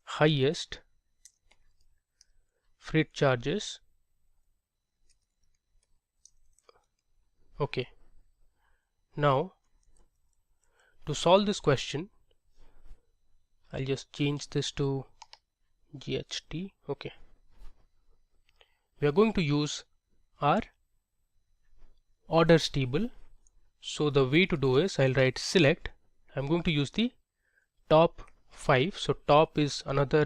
highest freight charges. Okay, now to solve this question, I'll just change this to GHT. Okay, we are going to use our orders table. So the way to do is I'll write select. I'm going to use the top 5. So top is another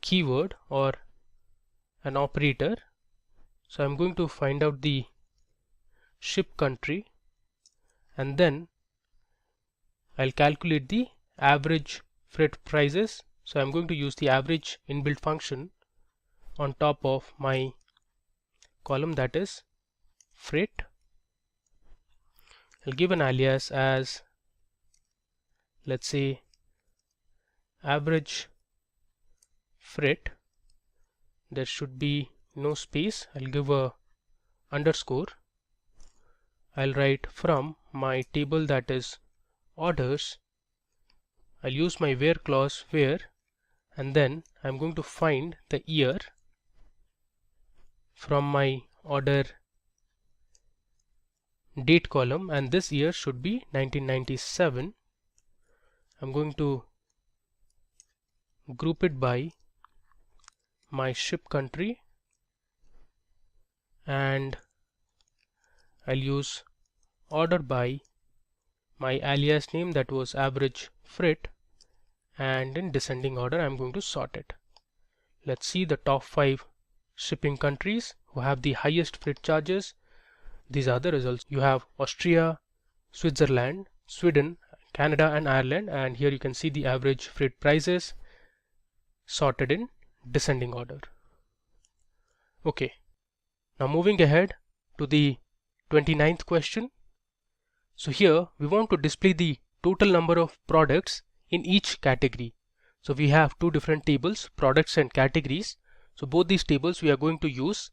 keyword or an operator. So I'm going to find out the ship country and then I'll calculate the average freight prices. So I'm going to use the average inbuilt function on top of my column that is freight. I'll give an alias as, let's say, average freight. There should be no space. I'll give a underscore. I'll write from my table that is orders. I'll use my where clause where, and then I'm going to find the year from my order date column, and this year should be 1997. I'm going to group it by my ship country and I'll use order by my alias name that was average freight, and in descending order I'm going to sort it. Let's see the top 5 shipping countries who have the highest freight charges. These are the results. You have Austria, Switzerland, Sweden, Canada and Ireland, and here you can see the average freight prices sorted in descending order. Okay, now moving ahead to the 29th question. So here we want to display the total number of products in each category. So we have two different tables, products and categories. So both these tables we are going to use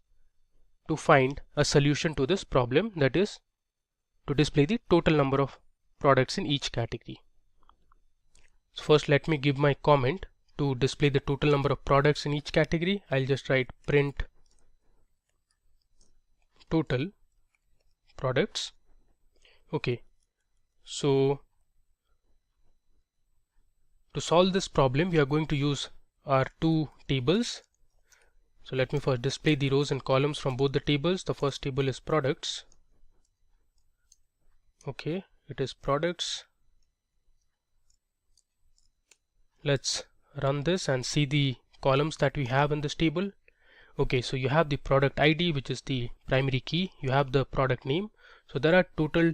to find a solution to this problem, that is to display the total number of products in each category. So first let me give my comment. to display the total number of products in each category, I'll just write print total products. Okay, so to solve this problem, we are going to use our two tables. So let me first display the rows and columns from both the tables. The first table is products. Okay, it is products. Let's run this and see the columns that we have in this table. Okay, so you have the product ID, which is the primary key. You have the product name. So there are total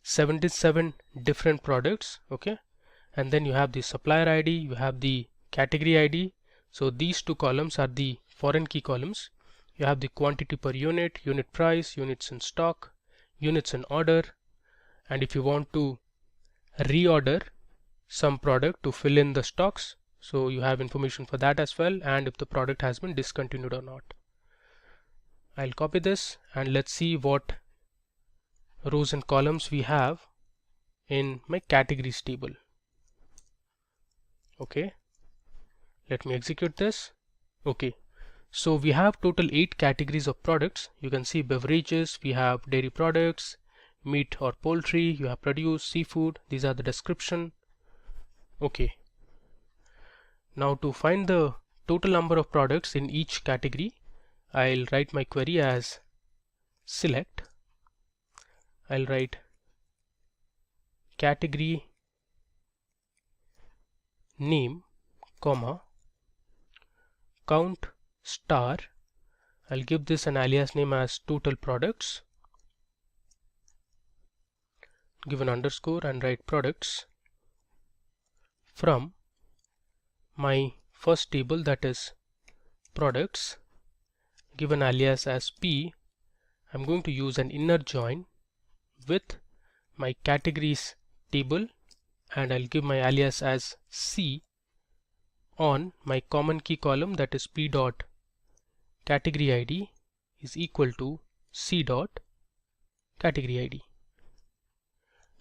77 different products. Okay, and then you have the supplier ID, you have the category ID. So these two columns are the foreign key columns. You have the quantity per unit, unit price, units in stock, units in order, and if you want to reorder some product to fill in the stocks, so you have information for that as well, and if the product has been discontinued or not. I'll copy this and let's see what rows and columns we have in my categories table. Okay, let me execute this. Okay, so we have total 8 categories of products. You can see beverages, we have dairy products, meat or poultry, you have produce, seafood. These are the description. Okay, now to find the total number of products in each category, I'll write my query as select. I'll write category name, comma, count star. I'll give this an alias name as total products, give an underscore and write products from my first table, that is products, give an alias as P. I'm going to use an inner join with my categories table, and I'll give my alias as C on my common key column, that is P dot category ID is equal to C dot category ID.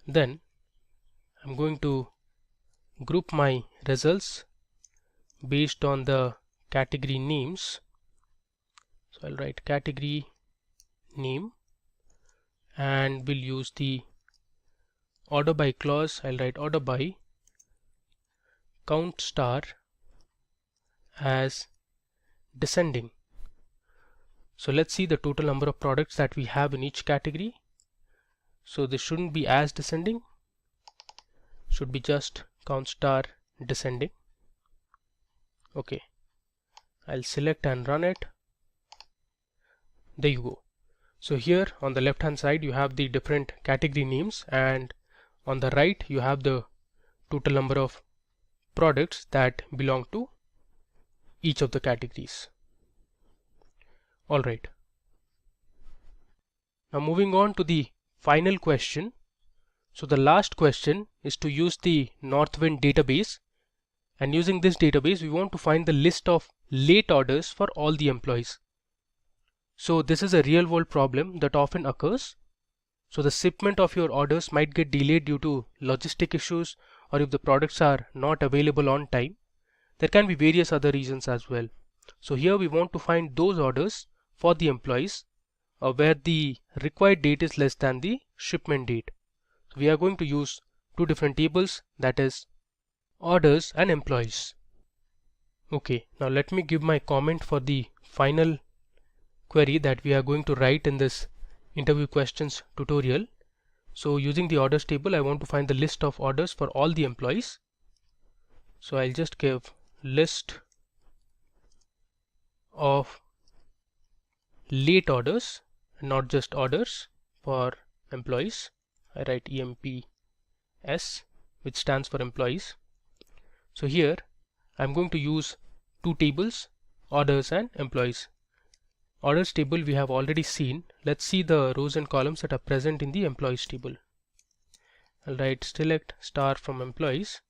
Then I'm going to group my results based on the category names. So I'll write category name and we'll use the order by clause. I'll write order by count star as descending. So let's see the total number of products that we have in each category. So this shouldn't be as descending, should be just count star descending. Okay, I'll select and run it. There you go. So here on the left hand side you have the different category names, and on the right you have the total number of products that belong to each of the categories. Alright, now moving on to the final question. So the last question is to use the Northwind database, and using this database we want to find the list of late orders for all the employees. So this is a real world problem that often occurs. So the shipment of your orders might get delayed due to logistic issues, or if the products are not available on time. There can be various other reasons as well. So here we want to find those orders for the employees where the required date is less than the shipment date. So we are going to use two different tables, that is orders and employees. Okay, now let me give my comment for the final query that we are going to write in this interview questions tutorial. So using the orders table, I want to find the list of orders for all the employees. So I'll just give list of late orders, not just orders, for employees. I write EMPS, which stands for employees. So here I'm going to use two tables, orders and employees. Orders table we have already seen. Let's see the rows and columns that are present in the employees table. I'll write select star from employees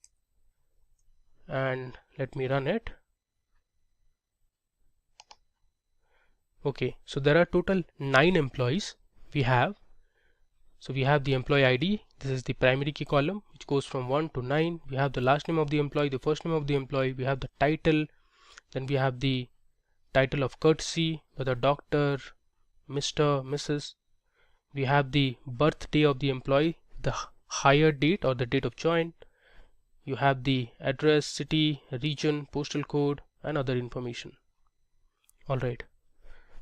and let me run it. Okay, so there are total 9 employees we have. So we have the employee ID. This is the primary key column which goes from 1 to 9. We have the last name of the employee, the first name of the employee. We have the title. Then we have the title of courtesy, whether doctor, Mr., Mrs. We have the birthday of the employee, the hire date or the date of join. You have the address, city, region, postal code, and other information. Alright,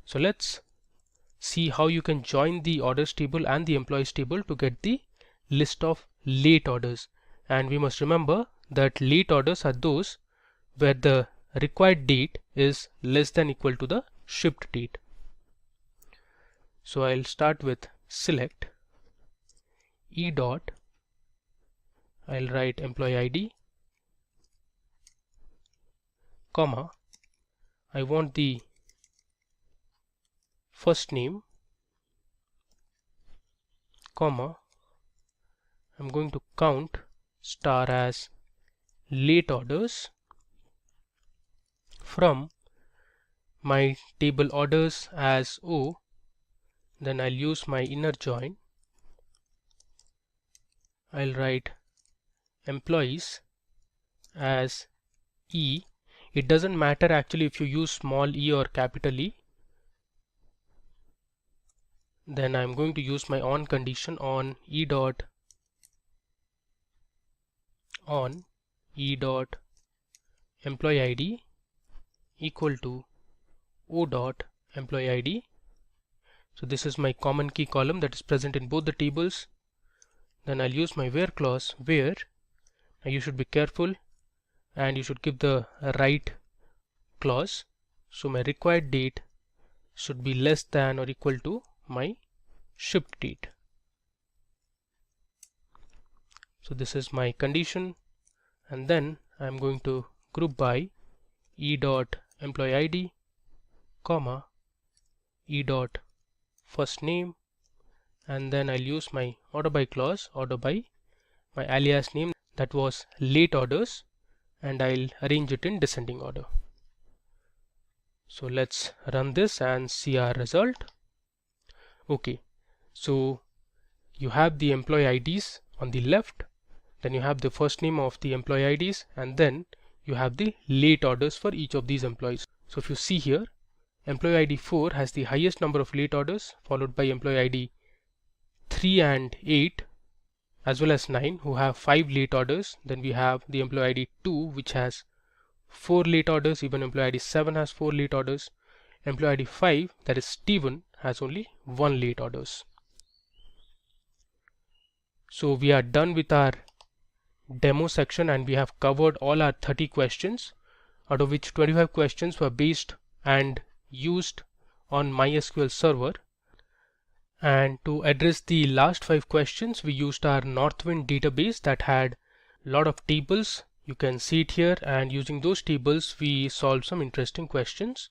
so let's see how you can join the orders table and the employees table to get the list of late orders. And we must remember that late orders are those where the required date is less than equal to the shipped date. So I'll start with select e dot, I'll write employee ID, comma, I want the first name, comma, I'm going to count star as late orders from my table orders as O. Then I'll use my inner join. I'll write employees as E. It doesn't matter actually if you use small e or capital E. Then I'm going to use my on condition on e dot on e dot employee ID equal to O dot employee ID. So this is my common key column that is present in both the tables. Then I'll use my where clause where. Now you should be careful and you should give the right clause. So my required date should be less than or equal to my shipped date. So this is my condition, and then I'm going to group by e dot employee ID, comma, e dot first name, and then I'll use my order by clause, order by my alias name that was late orders, and I'll arrange it in descending order. So let's run this and see our result. Okay, so you have the employee IDs on the left, then you have the first name of the employee IDs, and then you have the late orders for each of these employees. So if you see here, employee ID 4 has the highest number of late orders, followed by employee ID 3 and 8 as well as 9 who have 5 late orders. Then we have the employee ID 2 which has 4 late orders. Even employee ID 7 has 4 late orders. Employee ID 5, that is Steven, has only 1 late orders. So we are done with our demo section and we have covered all our 30 questions, out of which 25 questions were based and used on MySQL Server. And to address the last 5 questions, we used our Northwind database that had a lot of tables. You can see it here, and using those tables we solved some interesting questions.